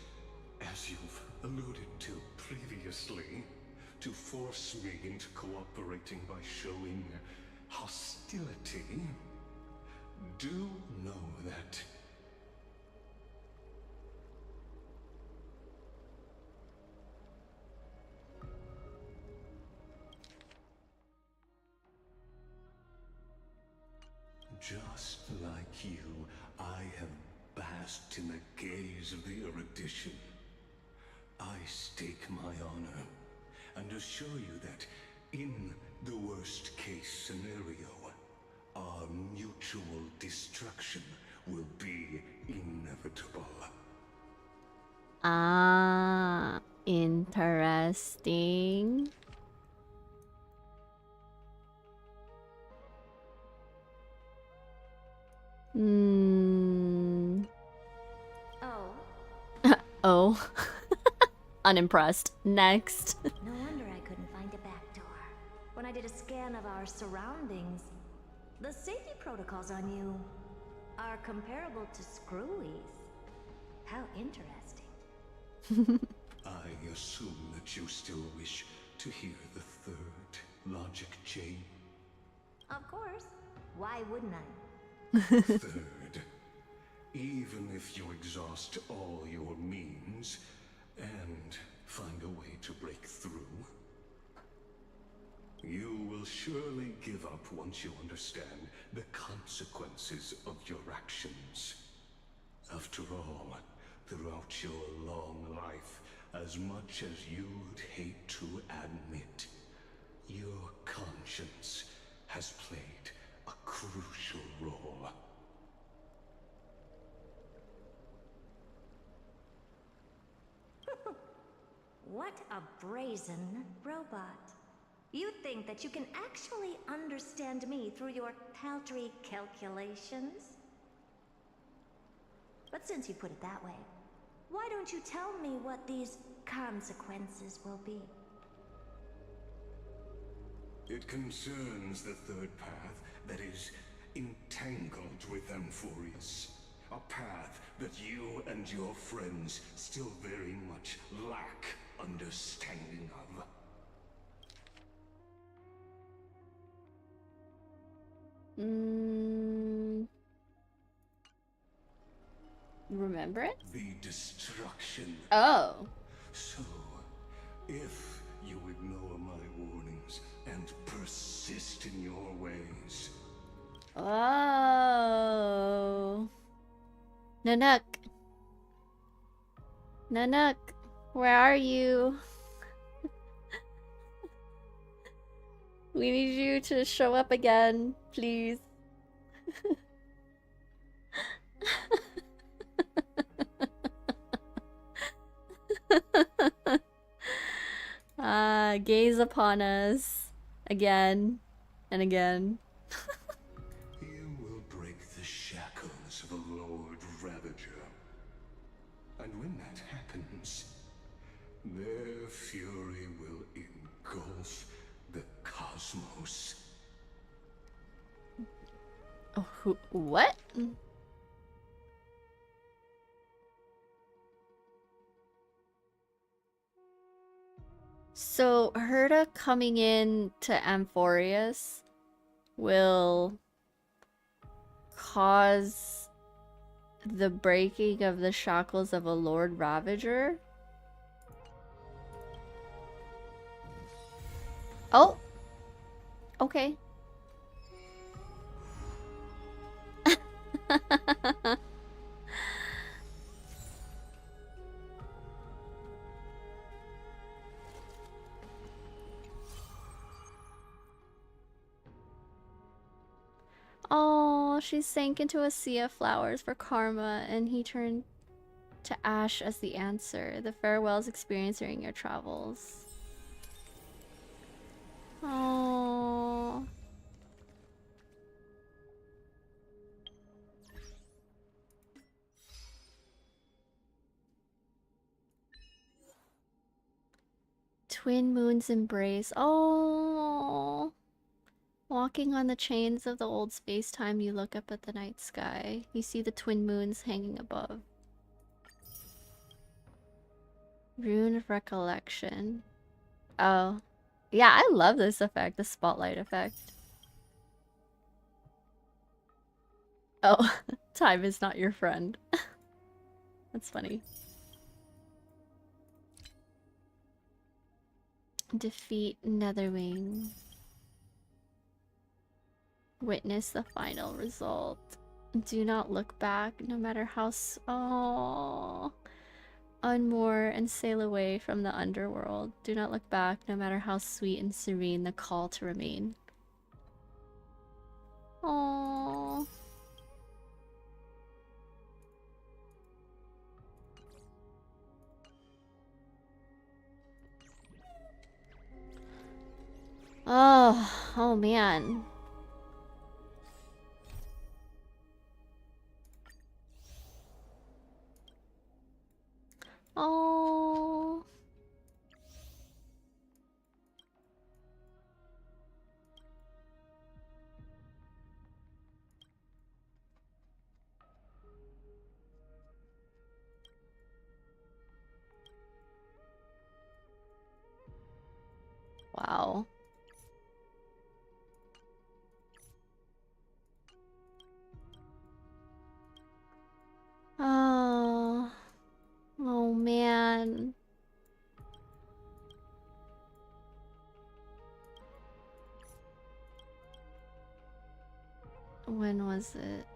as you've alluded to previously, to force me into cooperating by showing hostility, do know that Just like you, I have basked in the gaze of the erudition. I stake my honor and assure you that in the worst case scenario, our mutual destruction will be inevitable. Ah, interesting. Hmm. Oh, Oh. Unimpressed. Next. no wonder I couldn't find a back door. When I did a scan of our surroundings, the safety protocols on you are comparable to Screwy's. How interesting. I assume that you still wish to hear the third logic chain. Of course. Why wouldn't I? Third, even if you exhaust all your means and find a way to break through, you will surely give up once you understand the consequences of your actions. After all, throughout your long life, as much as you'd hate to admit, your conscience has played a crucial role. What a brazen robot. You think that you can actually understand me through your paltry calculations? But since you put it that way, why don't you tell me what these consequences will be? It concerns the third path that is entangled with Amphorius. A path that you and your friends still very much lack understanding of. Remembrance? The destruction. Oh. So, if you ignore my warnings and persist in your ways... Oh. Nanook. Nanook, where are you? We need you to show up again, please. Gaze upon us again and again. You will break the shackles of a Lord Ravager. And when that happens, their fury will engulf the cosmos. Oh, what? So, Herta coming in to Amphorius will cause the breaking of the shackles of a Lord Ravager? Oh! Okay. Oh, she sank into a sea of flowers for karma, and he turned to ash as the answer. The farewells experienced during your travels. Oh. Twin moons embrace. Oh. Walking on the chains of the old space-time, you look up at the night sky. You see the twin moons hanging above. Rune of Recollection. Oh. Yeah, I love this effect, the spotlight effect. Oh, time is not your friend. That's funny. Defeat Netherwing. Witness the final result. Do not look back, no matter how unmoor and sail away from the underworld. Do not look back, no matter how sweet and serene the call to remain. Aww. Oh man. Oh. Wow. Oh. Oh man. When was it?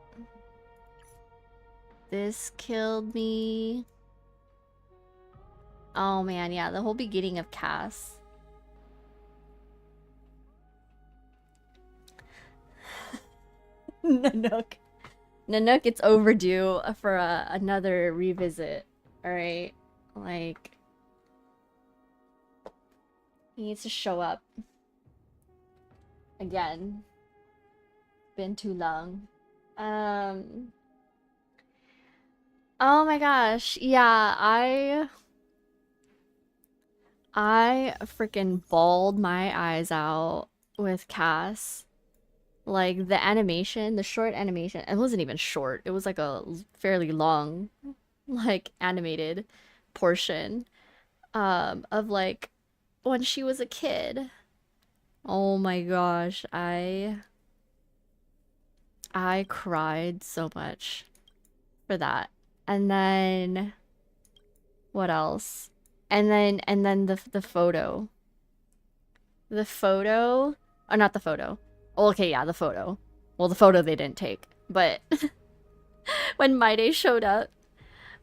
This killed me. Oh man, yeah, the whole beginning of Cass. Nanook. Nanook, it's overdue for another revisit. Alright? Like, he needs to show up. Again. Been too long. Oh my gosh. Yeah, I freaking bawled my eyes out with Cass. Like, the animation, the short animation, it wasn't even short. It was like a fairly long, like, animated portion of like when she was a kid. Oh my gosh, I cried so much for that. And then what else? And then the photo. The photo, or not the photo. Oh, okay, yeah, the photo. Well, the photo they didn't take, but when Maide showed up.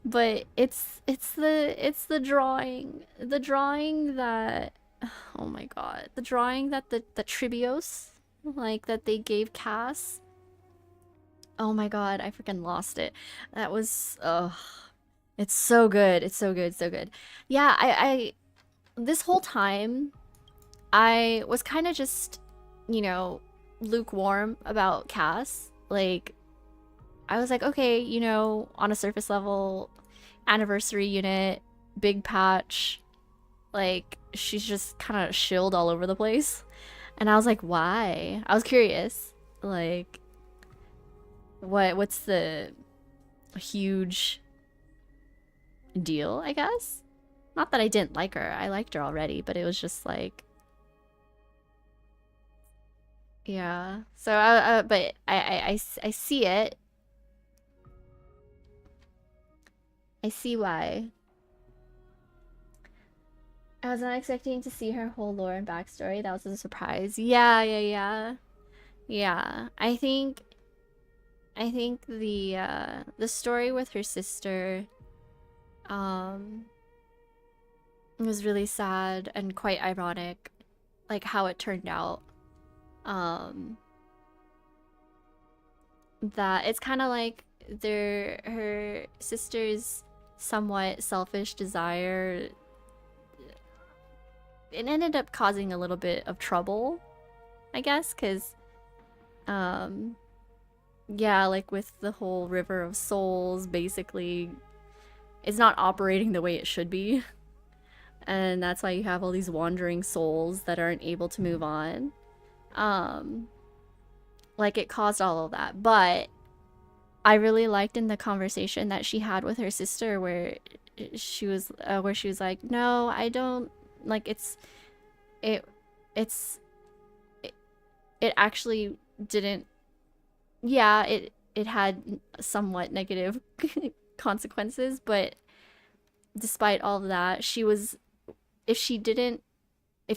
But it's the drawing. The drawing that, oh my god. The drawing that the Tribios, like, that they gave Cass. Oh my god, I freaking lost it. That was, it's so good. It's so good, so good. Yeah, I this whole time, I was kind of just, you know, lukewarm about Cass. Like, I was like, okay, you know, on a surface level, anniversary unit, big patch, like, she's just kind of shilled all over the place. And I was like, why? I was curious. Like, what's the huge deal, I guess? Not that I didn't like her. I liked her already, but it was just like, yeah. So but I see it. I see why. I was not expecting to see her whole lore and backstory. That was a surprise. Yeah. I think the story with her sister was really sad and quite ironic, like how it turned out. That it's kind of like her sister's somewhat selfish desire, it ended up causing a little bit of trouble, I guess, because yeah, like with the whole River of Souls, basically it's not operating the way it should be. And that's why you have all these wandering souls that aren't able to move on. Like, it caused all of that. But I really liked in the conversation that she had with her sister where she was like, no, I don't, like, it actually didn't, yeah, it had somewhat negative consequences, but despite all of that, she was, if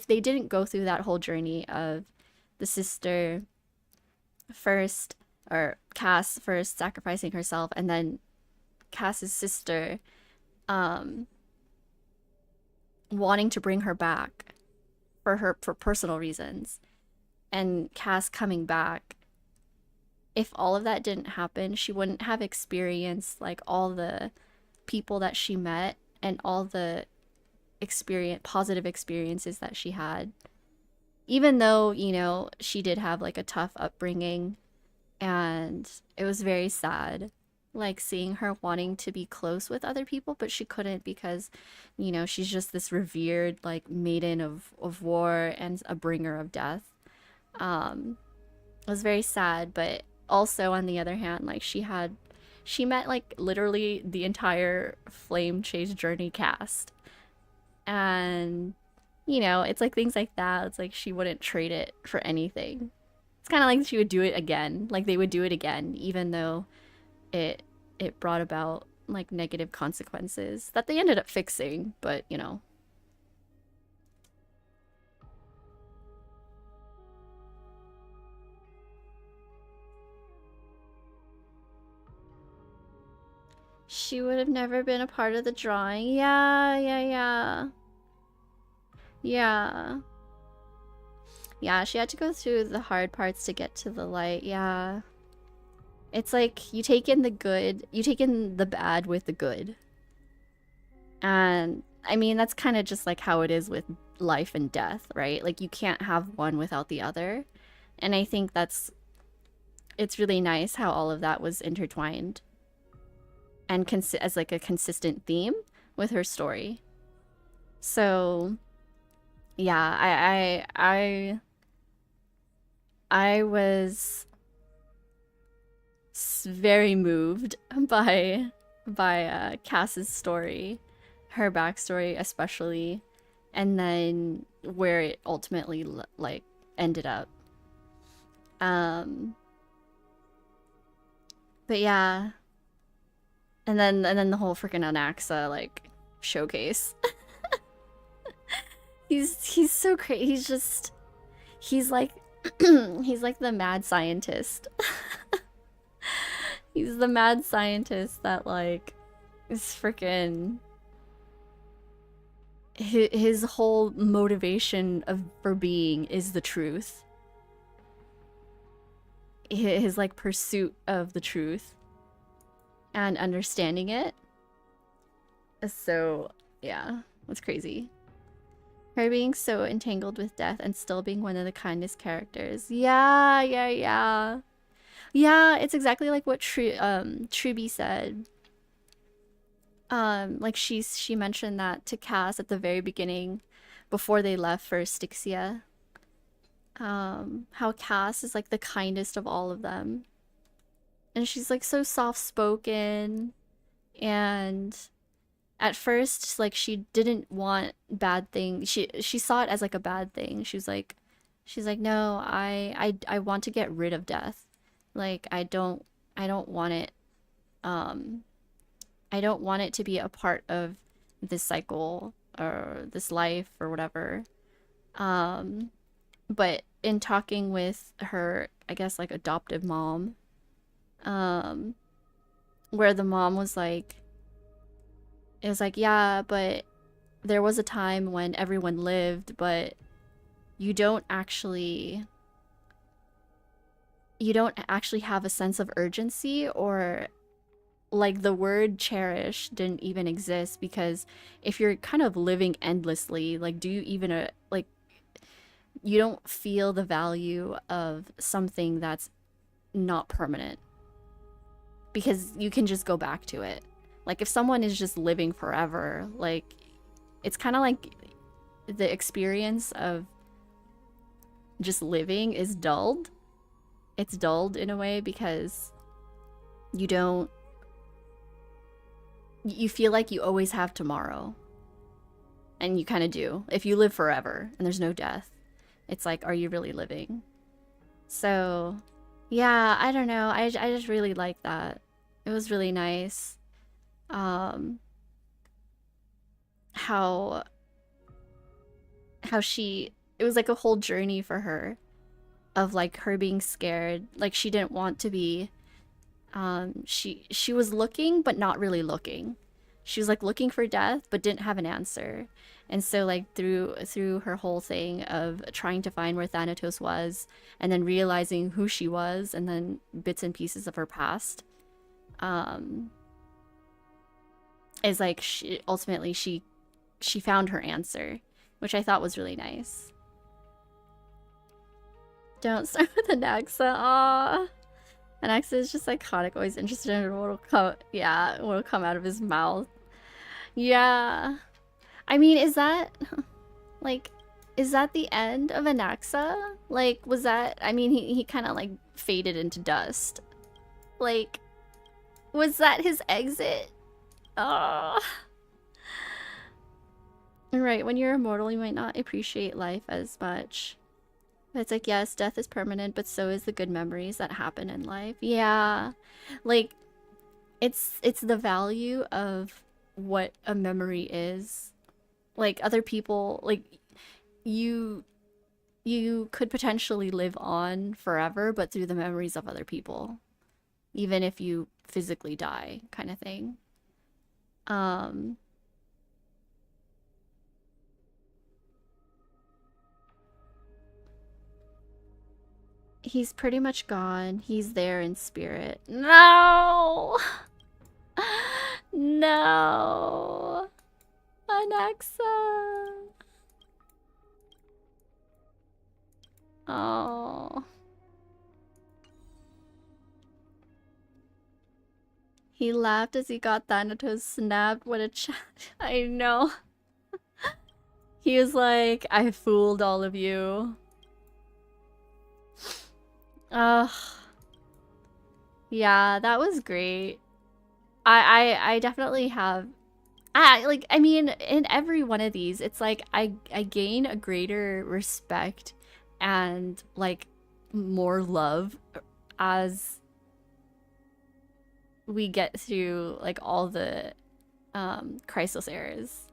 they didn't go through that whole journey of the sister first, or Cass first sacrificing herself, and then Cass's sister wanting to bring her back for personal reasons, and Cass coming back. If all of that didn't happen, she wouldn't have experienced like all the people that she met and all the positive experiences that she had. Even though, you know, she did have like a tough upbringing, and it was very sad, like seeing her wanting to be close with other people, but she couldn't because, you know, she's just this revered like maiden of war and a bringer of death. It was very sad, but also on the other hand, like she met like literally the entire Flame Chase Journey cast, and you know, it's like things like that. It's like she wouldn't trade it for anything. It's kind of like she would do it again. Like they would do it again, even though it brought about like negative consequences that they ended up fixing. But you know, she would have never been a part of the drawing. Yeah. Yeah, she had to go through the hard parts to get to the light. Yeah. It's like you take in the good, you take in the bad with the good. And I mean, that's kind of just like how it is with life and death, right? Like you can't have one without the other. And I think it's really nice how all of that was intertwined and as like a consistent theme with her story. So yeah, I was very moved by Cass's story, her backstory especially, and then where it ultimately like ended up. But yeah, and then the whole freaking Anaxa like showcase. He's so crazy. He's like he's like the mad scientist. He's the mad scientist that like is freaking his whole motivation for being is the truth. His like pursuit of the truth and understanding it. So yeah, that's crazy. Her being so entangled with death and still being one of the kindest characters. Yeah, it's exactly like what Truby said. Like she mentioned that to Cass at the very beginning before they left for Styxia. How Cass is like the kindest of all of them. And she's like so soft-spoken, and at first like she didn't want bad things. She saw it as like a bad thing. She's like no, I want to get rid of death. Like I don't want it I don't want it to be a part of this cycle or this life or whatever. But in talking with her, I guess like adoptive mom, where the mom was like, it was like, yeah, but there was a time when everyone lived, but you don't actually have a sense of urgency, or like the word cherish didn't even exist, because if you're kind of living endlessly, like do you even like you don't feel the value of something that's not permanent, because you can just go back to it. Like if someone is just living forever, like it's kind of like the experience of just living is dulled. It's dulled in a way because you feel like you always have tomorrow. And you kind of do. If you live forever and there's no death, it's like, are you really living? So yeah, I don't know. I just really like that. It was really nice. How it was like a whole journey for her. like her being scared. Like she didn't want to be. She was looking but not really looking. She was like looking for death but didn't have an answer. And so like through her whole thing of trying to find where Thanatos was and then realizing who she was and then bits and pieces of her past, is like she ultimately she found her answer, which I thought was really nice. Don't start with Anaxa. Aww. Anaxa is just iconic, always interested in what will come, yeah, what will come out of his mouth. Yeah. I mean, is that, like, is that the end of Anaxa? Like, was that, I mean, he kind of, like, faded into dust. Like, was that his exit? Oh. Right, when you're immortal, you might not appreciate life as much. But it's like, yes, death is permanent, but so is the good memories that happen in life. Yeah. Like, it's the value of what a memory is. Like, other people, like, you could potentially live on forever, but through the memories of other people. Even if you physically die, kind of thing. He's pretty much gone. He's there in spirit. No! No! Anaxa! Oh. He laughed as he got Thanatos snapped. What a chat. I know. He was like, I fooled all of you. Ugh. Yeah, that was great. I definitely have. I mean, in every one of these, it's like I gain a greater respect and like more love as we get through like all the Chrysos eras.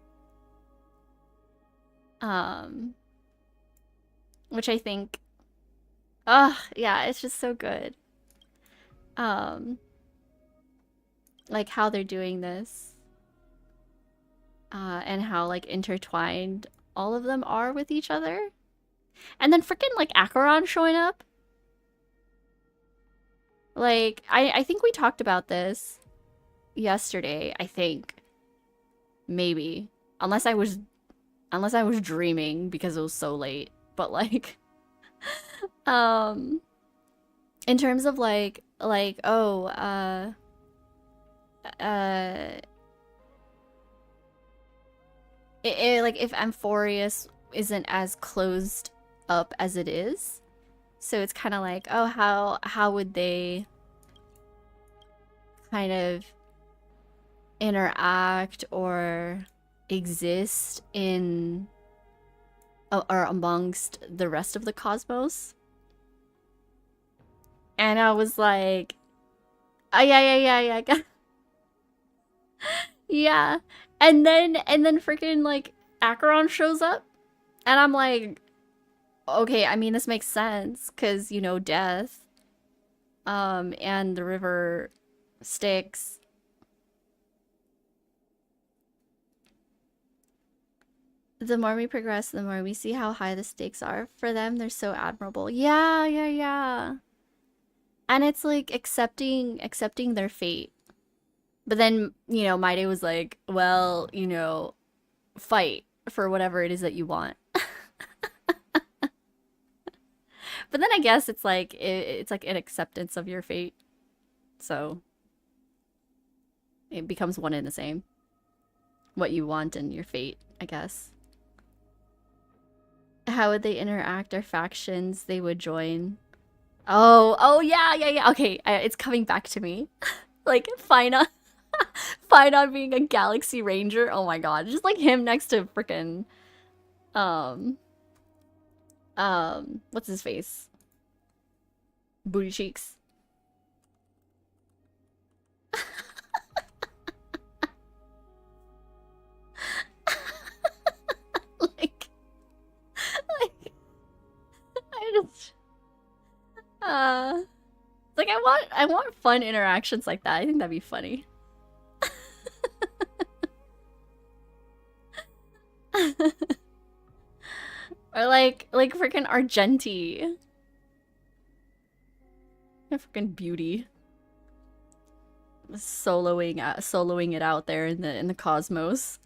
Which I think, yeah, it's just so good. Like how they're doing this. And how like intertwined all of them are with each other. And then freaking like Acheron showing up. Like, I think we talked about this yesterday, I think. Maybe. Unless I was dreaming because it was so late. But like in terms of like oh, like if Amphorius isn't as closed up as it is, so it's kind of like, oh, how would they kind of interact or exist in or amongst the rest of the cosmos? And I was like, oh, yeah. Yeah. And then freaking like Acheron shows up and I'm like, okay, I mean this makes sense cuz you know death and the river Styx. The more we progress, the more we see how high the stakes are for them. They're so admirable. Yeah. And it's like accepting their fate. But then, you know, Maide was like, well, you know, fight for whatever it is that you want. But then I guess it's like it's like an acceptance of your fate. So it becomes one and the same. What you want and your fate, I guess. How would they interact? Or factions they would join? Oh yeah. Okay, it's coming back to me. Like Fina being a Galaxy Ranger. Oh my god, just like him next to frickin' what's his face? Booty cheeks. like I just I want fun interactions like that. I think that'd be funny. Or like freaking Argenti. A freaking beauty. Soloing it out there in the cosmos.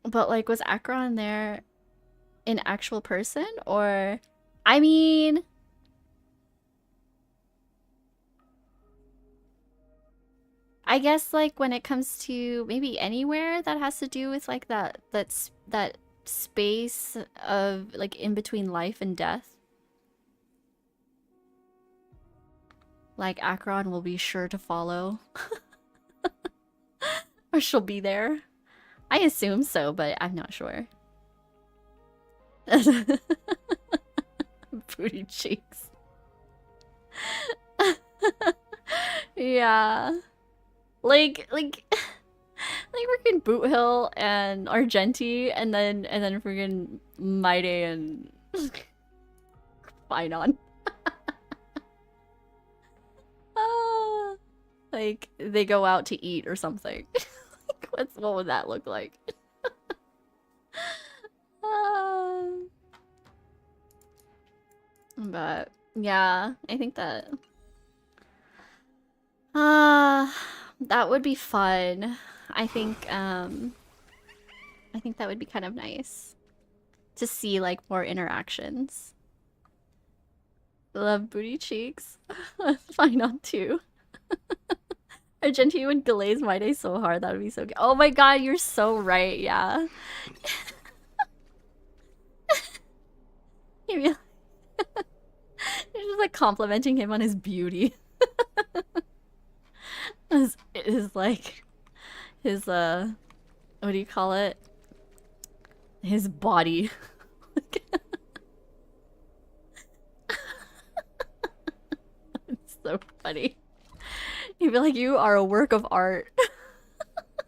But like, was Akron there in actual person, or I mean, I guess like when it comes to maybe anywhere that has to do with like that space of like in between life and death, like Akron will be sure to follow. Or she'll be there. I assume so, but I'm not sure. Booty cheeks. Yeah. Like freaking Boot Hill and Argenti, and then freaking Maide and Finon. Like they go out to eat or something. What would that look like? But yeah, I think that that would be fun. I think that would be kind of nice to see like more interactions. Love booty cheeks. Fine on too. Argenti would glaze my day so hard. That would be so good. Oh my god, you're so right. Yeah. You're just like complimenting him on his beauty. His like his what do you call it? His body. It's so funny. You'd be like, you are a work of art. Look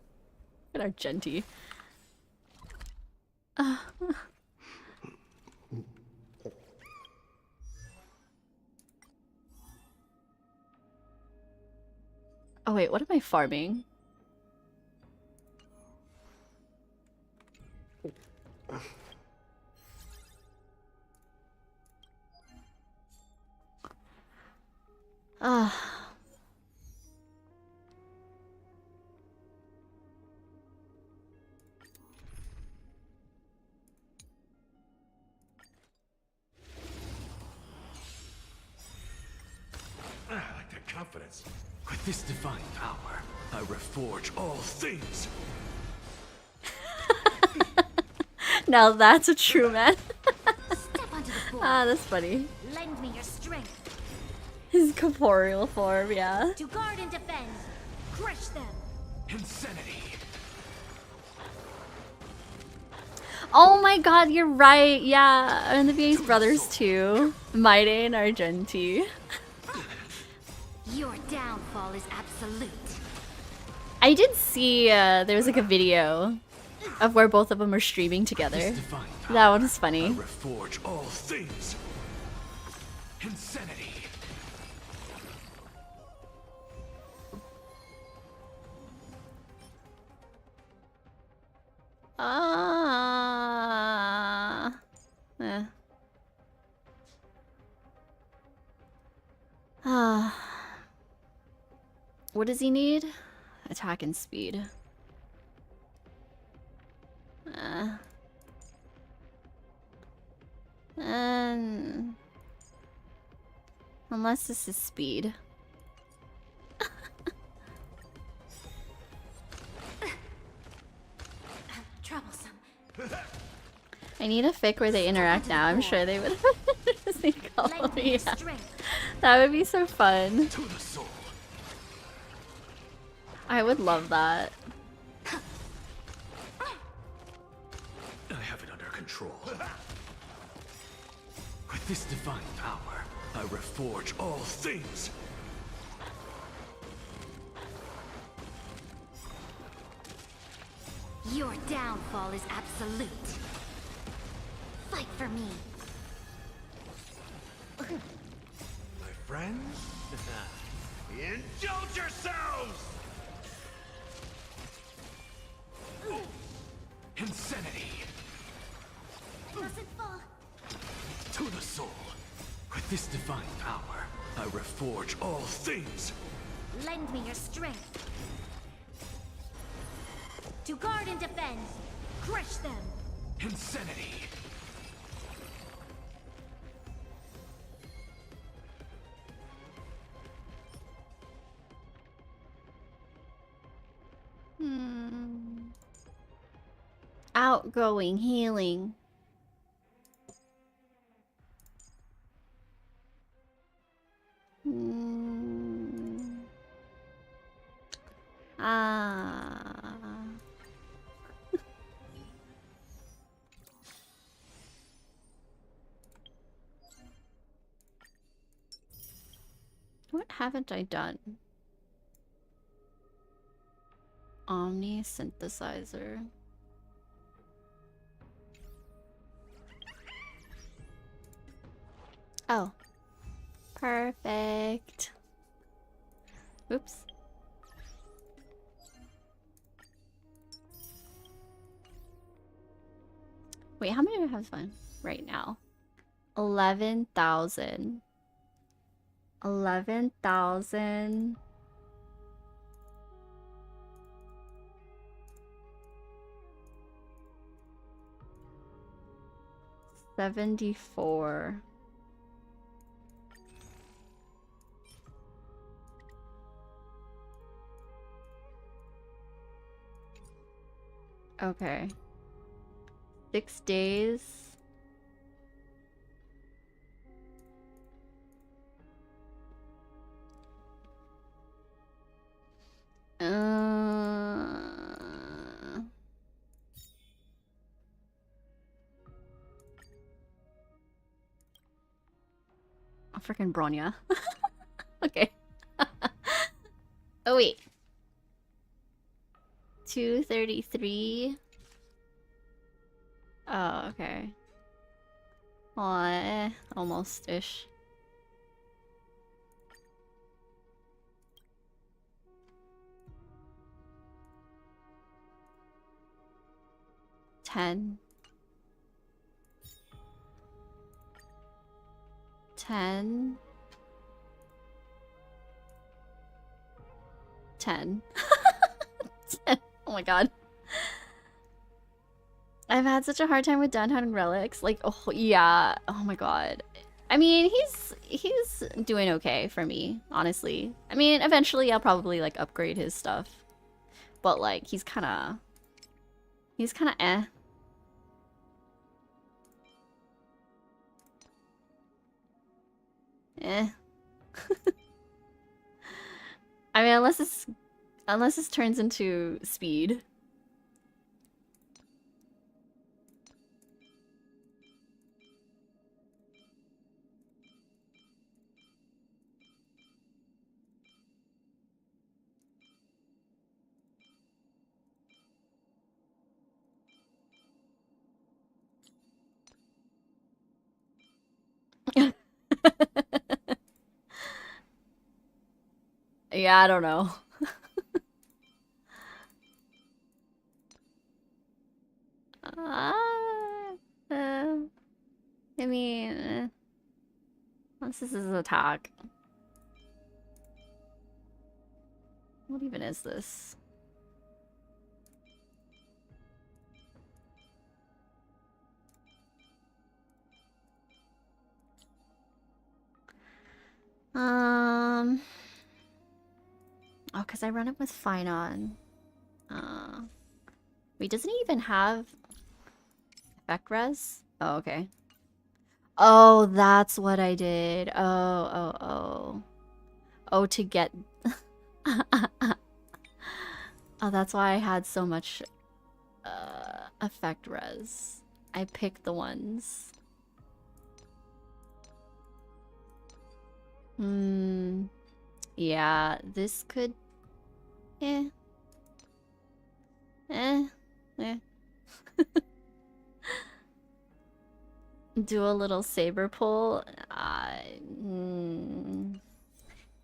at Argenti. Oh wait, what am I farming? I like that confidence. With this divine power, I reforge all things. Now that's a true man. That's funny. Lend me your strength. His corporeal form, yeah. To guard and defend. Crush them. Insanity. Oh my god, you're right. Yeah, and the VA's brothers too. Maide and Argenti. Your downfall is absolute. I did see there was like a video of where both of them are streaming together. That one was funny. Reforge all things. Insanity. What does he need? Attack and speed. Unless this is speed. Troublesome. I need a fic where they interact now. I'm sure they would just need to call me. Yeah. That would be so fun. I would love that. I have it under control. With this divine power, I reforge all things. Your downfall is absolute. Fight for me. My friends? Indulge yourselves! Insanity! I mustn't fall. To the soul! With this divine power, I reforge all things! Lend me your strength. To guard and defend. Crush them. Insanity! Outgoing healing. Ah. What haven't I done? Omni synthesizer. Oh. Perfect. Oops. Wait, how many do I have fun right now? 11,000. 11,000. $74. Okay. 6 days. Oh, freaking Bronya. Okay. Oh, wait. 233. Oh, okay. Aw, almost-ish. $10. 10. 10. 10. Oh my god. I've had such a hard time with downtown relics. Like, oh yeah. Oh my god. I mean, he's doing okay for me, honestly. I mean, eventually I'll probably like upgrade his stuff. But like he's kind of eh. Eh. I mean, unless this turns into speed. Yeah, I don't know. I mean, unless this is attack. What even is this? Oh, because I run it with Finon. Wait, doesn't he even have effect res? Oh, okay. Oh, that's what I did. Oh, to get... Oh, that's why I had so much effect res. I picked the ones. Yeah, this could... Eh. Do a little saber pull.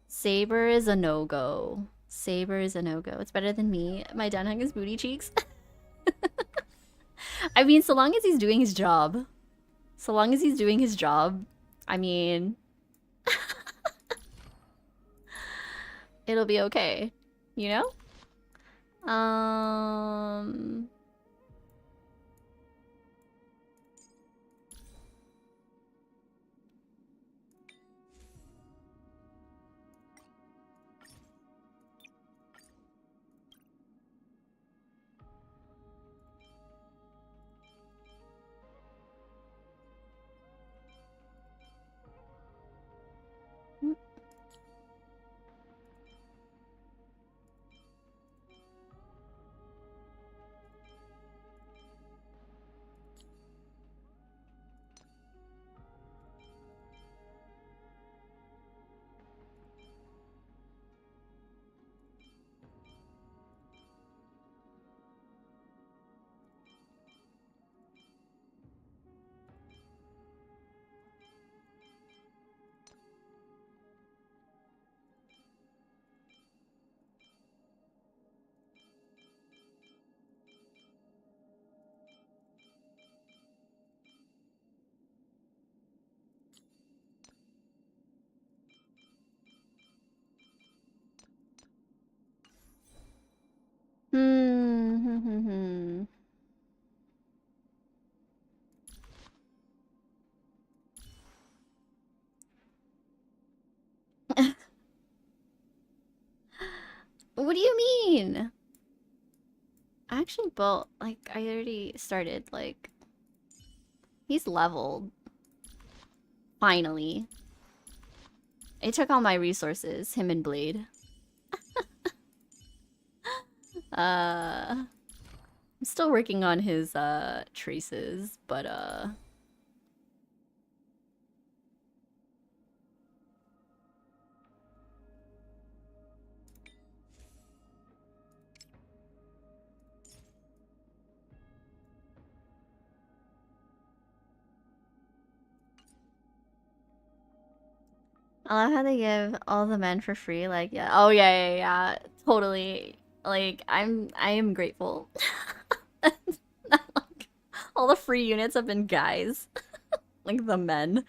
Saber is a no-go. Saber is a no-go. It's better than me. My Danheng is booty cheeks. I mean, so long as he's doing his job. So long as he's doing his job, I mean, it'll be okay. You know? What do you mean? I actually built, like, I already started, like, he's leveled. Finally. It took all my resources, him and Blade. I'm still working on his, traces, but, I love how they give all the men for free, like, yeah. Oh, yeah. Totally. Like, I am grateful. All the free units have been guys. Like, the men.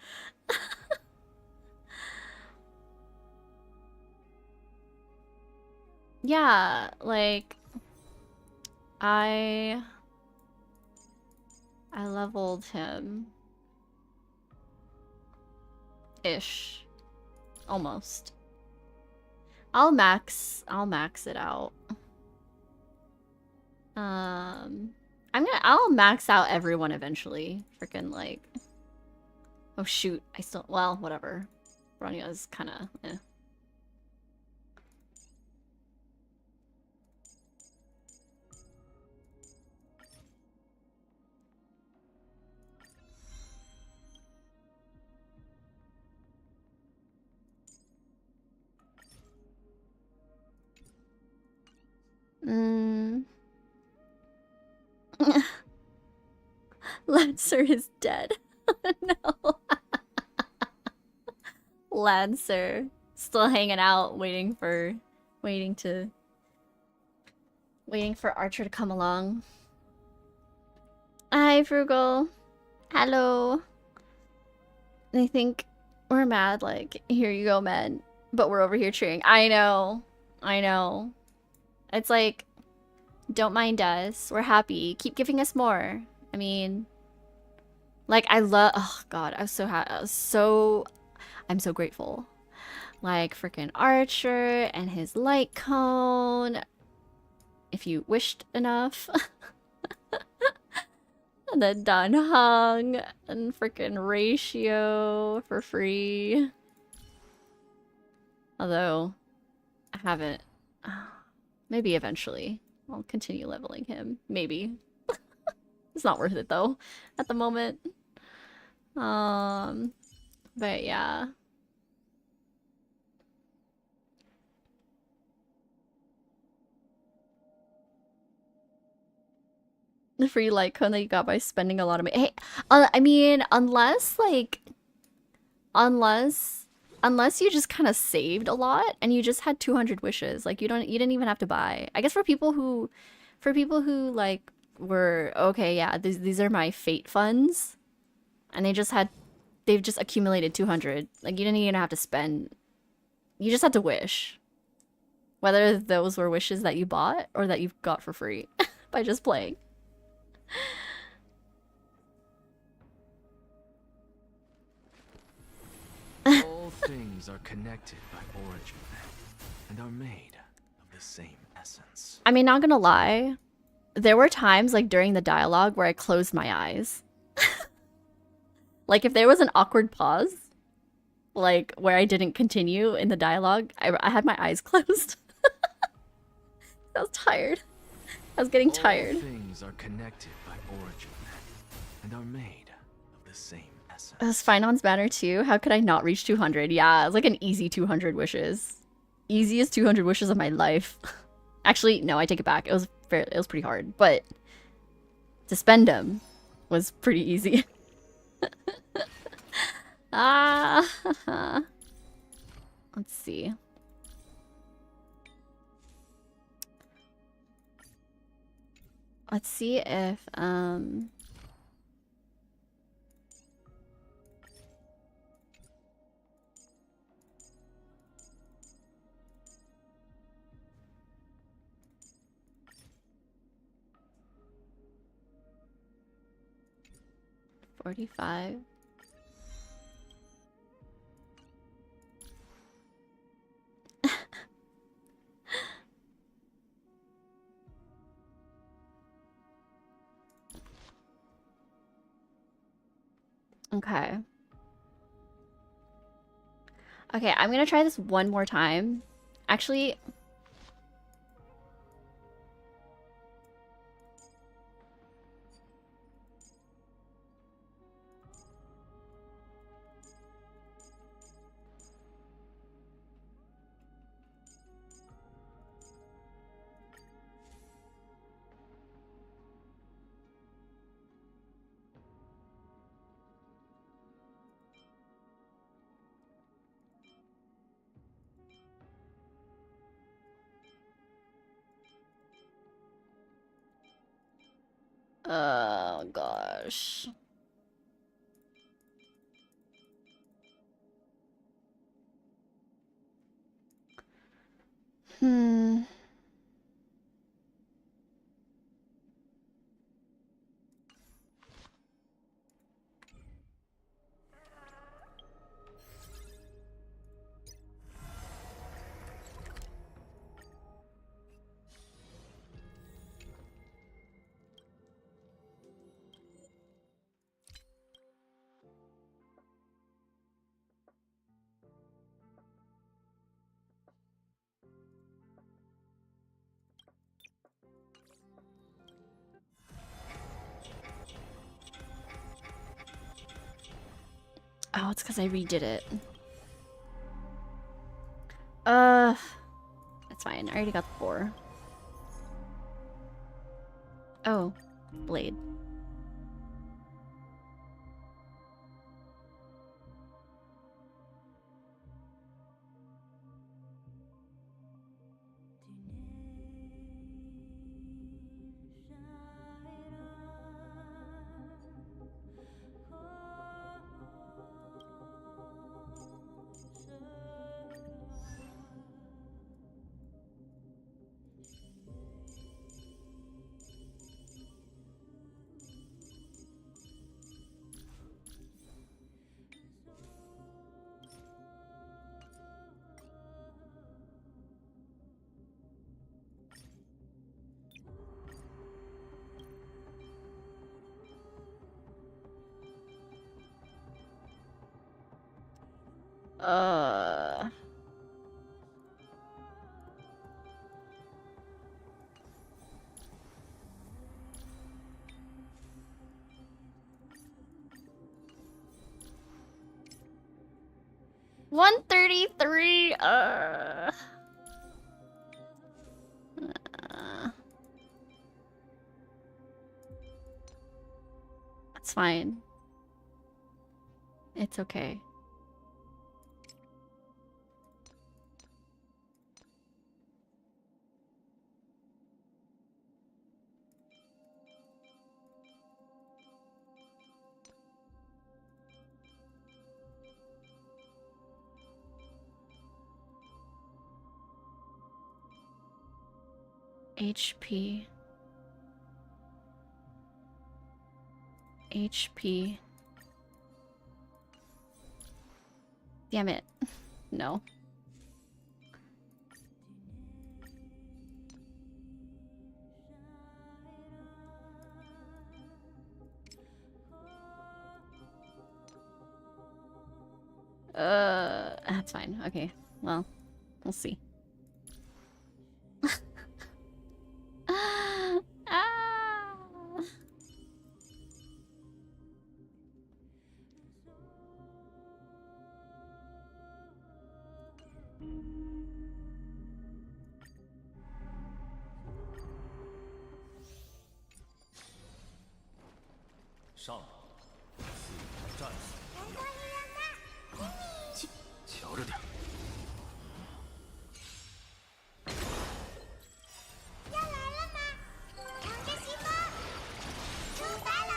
Yeah, like, I leveled him. Ish. Almost. I'll max it out. I'll max out everyone eventually. Freaking like, oh shoot, well, whatever. Bronya's kinda, eh. Lancer is dead. No. Lancer. Still hanging out, waiting for Archer to come along. Hi, Frugal. Hello. They think we're mad, like, here you go, men. But we're over here cheering. I know. It's like, don't mind us. We're happy. Keep giving us more. I mean, like, oh god, I'm so grateful. Like, freaking Archer and his light cone. If you wished enough. And then Danheng and freaking Ratio for free. Although, I haven't. Maybe eventually. I'll continue leveling him. Maybe. It's not worth it though, at the moment. But yeah. The free Litecoin that you got by spending a lot of money. Hey, I mean, unless you just kind of saved a lot and you just had 200 wishes, like you didn't even have to buy. I guess for people who like were okay, yeah, these are my fate funds, and they've just accumulated 200. Like you didn't even have to spend. You just had to wish. Whether those were wishes that you bought or that you got for free by just playing. All things are connected by origin and are made of the same essence. I mean, not gonna lie, there were times like during the dialogue where I closed my eyes. Like if there was an awkward pause, like where I didn't continue in the dialogue, I had my eyes closed. I was tired. I was getting tired. All things are connected by origin and are made of the same essence. Does Finance matter too? How could I not reach 200? Yeah, it's like an easy 200 wishes. Easiest 200 wishes of my life. Actually, no, I take it back. It was pretty hard, but to spend them was pretty easy. Let's see. Let's see if $45. Okay. Okay, I'm gonna try this one more time. Actually, oh gosh. Hmm. Oh, it's because I redid it. That's fine. I already got the 4. Oh, blade. Uh... 133. fine. It's okay. HP. HP. Damn it. No. That's fine. Okay. Well, we'll see. Ah.上，战死！瞧着点。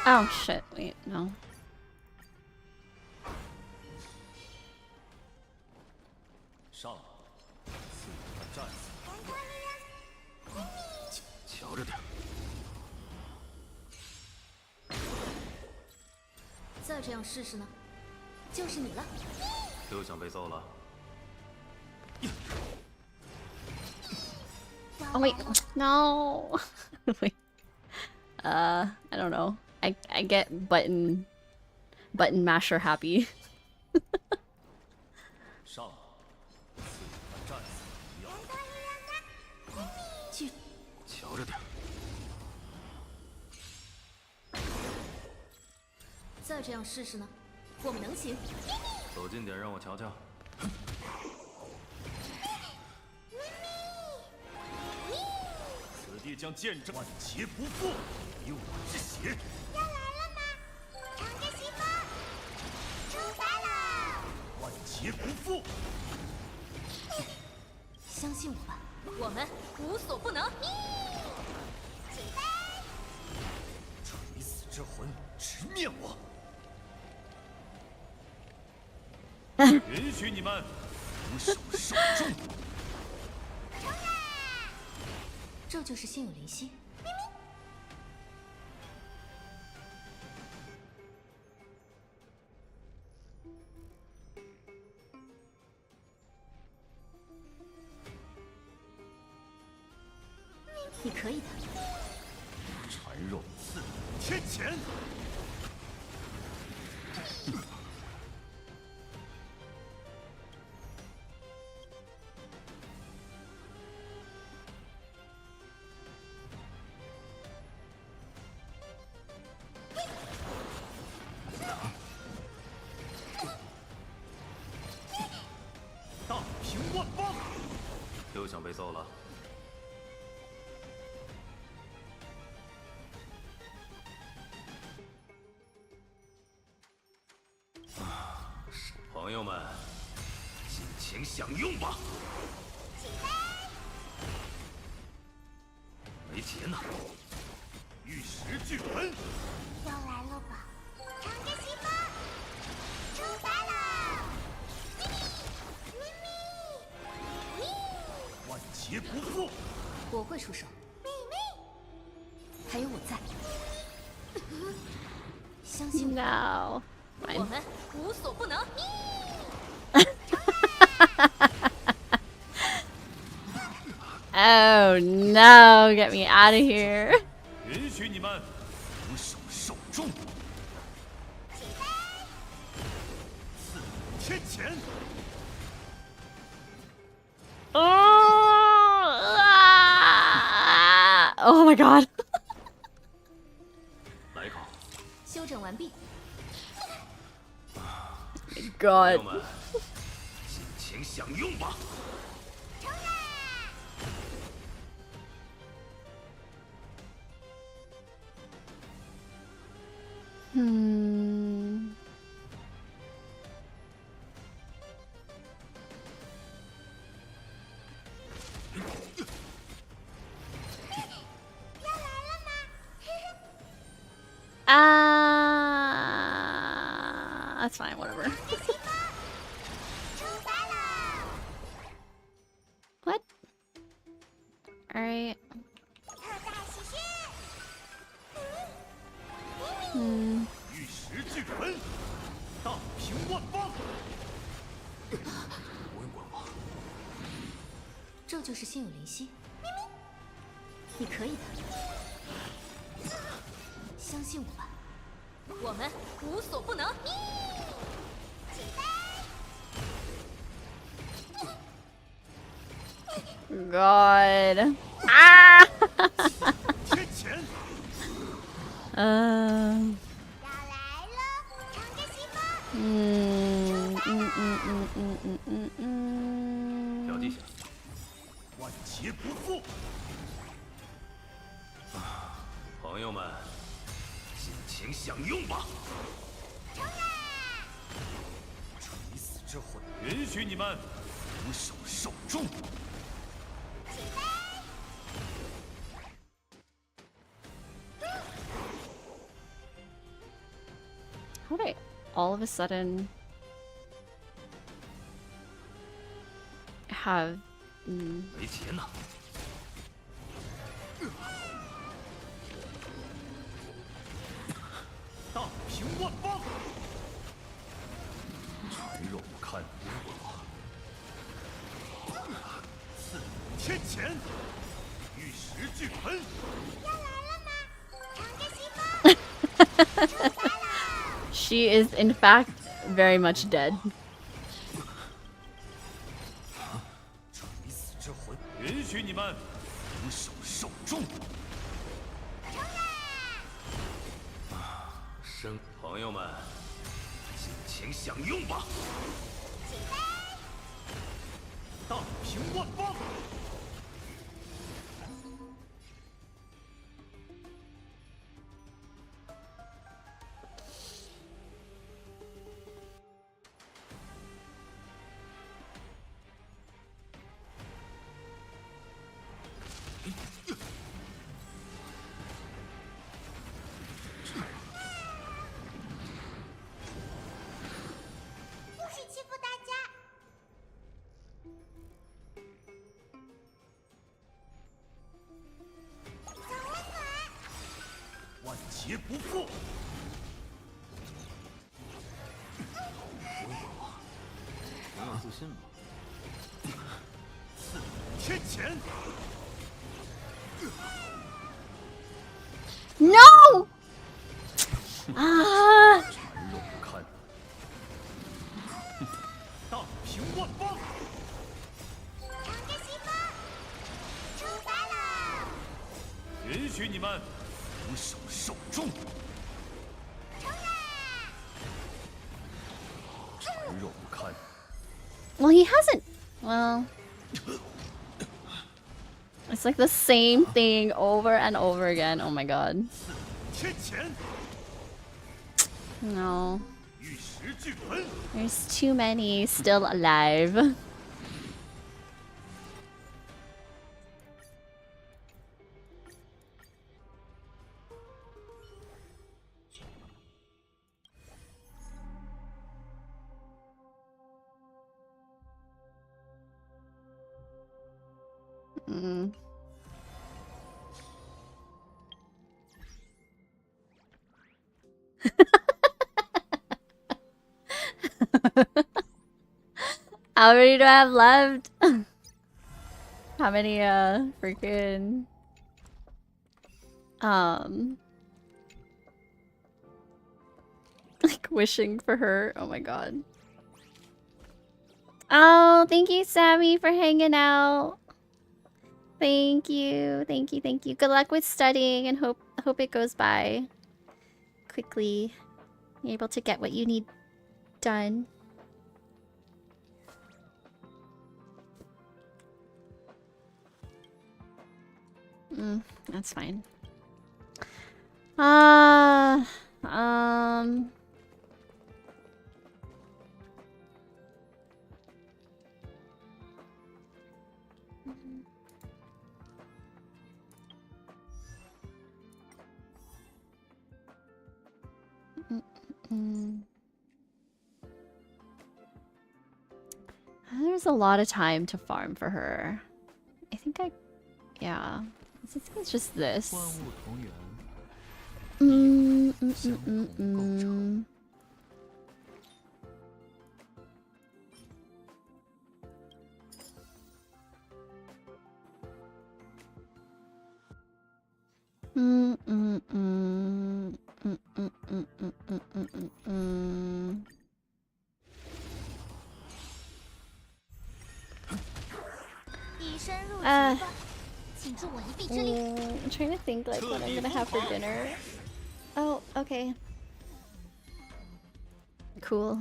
Oh shit, wait, no. 上，战死！瞧着点。再这样试试呢？就是你了。又想被揍了？ Oh wait, no. Wait. I don't know. I get button masher happy. 上，战死！瞧着点。再这样试试呢？我们能行。走近点，让我瞧瞧。 此地将见证万劫不复，以我之血。要来了吗？长着西风，出发了！万劫不复。相信我吧，我们无所不能。起飞！垂死之魂，直面我！允许你们俯首受众。 这就是心有灵犀。你可以的。缠肉刺天谴。又想被揍了？朋友们，尽情享用吧！没钱呢。玉石俱焚！要来了吧？长着西风，出发了！万劫不复！我会出手。还有我在。相信我。 No. 我们无所不能。Oh no! Get me out of here. 允许你们俯首受众。刺天谴。 Oh my god. 来一口。修整完毕。 God. 朋友们，尽情享用吧！Hmm. That's fine, whatever. What? Alright. Hmm. 玉石俱焚，大平万方。稳稳吧。这就是心有灵犀。你可以的，相信我吧，我们无所不能。God. Ah! 天谴！小弟，万劫不复。朋友们，尽情享用吧！垂死之魂，允许你们俯首受众。 How did I all of a sudden have 没钱呐！大平万方，馋肉不堪。四天谴，玉石俱焚。 She is in fact very much dead. 垂死之魂，允许你们俯首受众。生朋友们，尽情享用吧！大平万方。 万劫不复。挺有自信嘛。四天谴。 No! Ah! 馋肉不堪。大平万方。允许你们俯首受众。馋肉不堪。 Well, he hasn't. Well, it's like the same thing over and over again. Oh my god. 天谴。 No. 玉石俱焚。 There's too many still alive. Mm. How many do I have left? How many freaking like wishing for her? Oh my god. Oh, thank you, Sammy, for hanging out. Thank you, thank you, thank you. Good luck with studying, and hope it goes by quickly. You're able to get what you need done. That's fine. There's a lot of time to farm for her. Yeah. I think it's just this. I'm trying to think like what I'm gonna have for dinner. Oh, okay. Cool.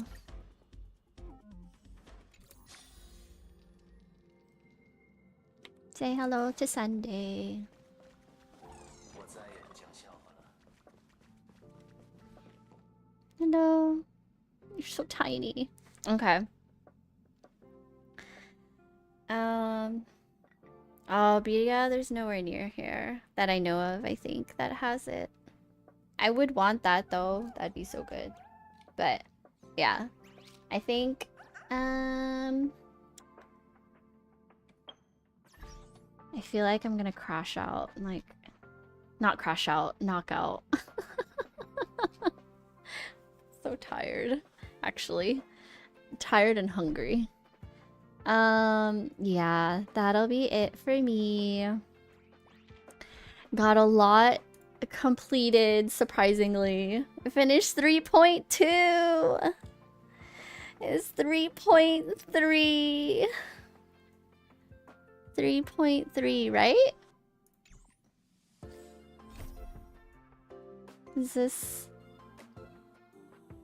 Say hello to Sunday. Hello. You're so tiny. Okay. Oh, Birya, there's nowhere near here that I know of, I think, that has it. I would want that though. That'd be so good. But yeah. I think I feel like I'm gonna crash out and like not crash out, knock out. So tired, actually. Tired and hungry. Yeah, that'll be it for me. Got a lot completed, surprisingly. I finished 3.2. It's 3.3. 3.3, right? Is this...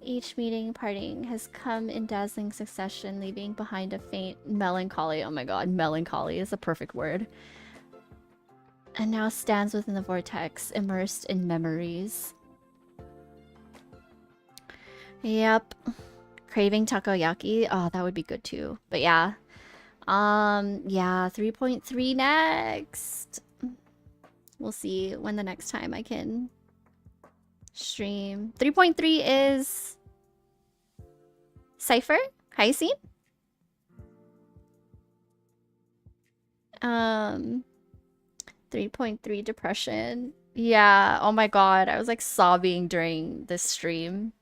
Each meeting parting has come in dazzling succession, leaving behind a faint melancholy. Oh my god, melancholy is a perfect word. And now stands within the vortex, immersed in memories. Yep. Craving takoyaki. Oh, that would be good too. But yeah. Yeah, 3.3 next. We'll see when the next time I can stream. 3.3 is Cypher? Hyacinth? 3.3 depression. Yeah, oh my god. I was like sobbing during this stream.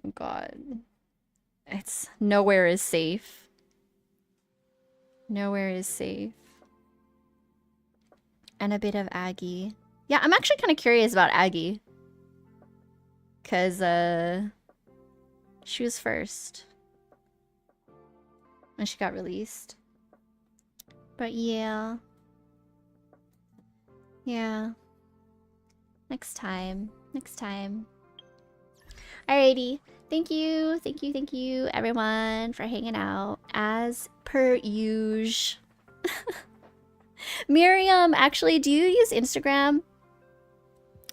Oh god. It's nowhere is safe. Nowhere is safe. And a bit of Aggie. Yeah, I'm actually kind of curious about Aggie. Because, she was first. And she got released. But yeah. Yeah. Next time. Next time. Alrighty. Thank you. Thank you, thank you, everyone, for hanging out. As per usual. Miriam, actually, do you use Instagram?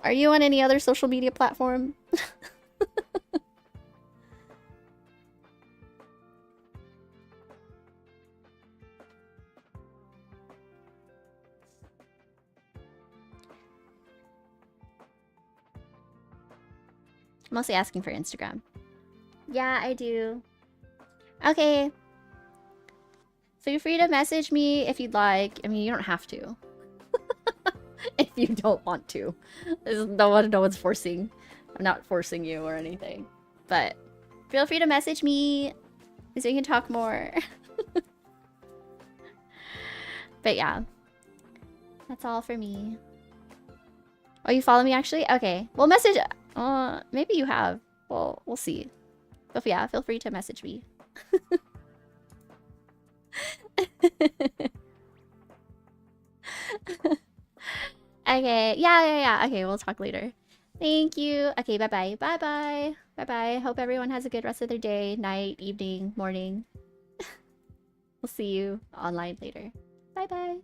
Are you on any other social media platform? Mostly asking for Instagram. Yeah, I do. Okay. Feel free to message me if you'd like. I mean, you don't have to. If you don't want to. No one's forcing. I'm not forcing you or anything. But feel free to message me so we can talk more. But yeah. That's all for me. Oh, you follow me actually? Okay. Well, message... maybe you have. Well, we'll see. But yeah, feel free to message me. Okay, yeah. Okay, we'll talk later. Thank you. Okay, bye-bye. Bye-bye. Bye-bye. Hope everyone has a good rest of their day, night, evening, morning. We'll see you online later. Bye-bye.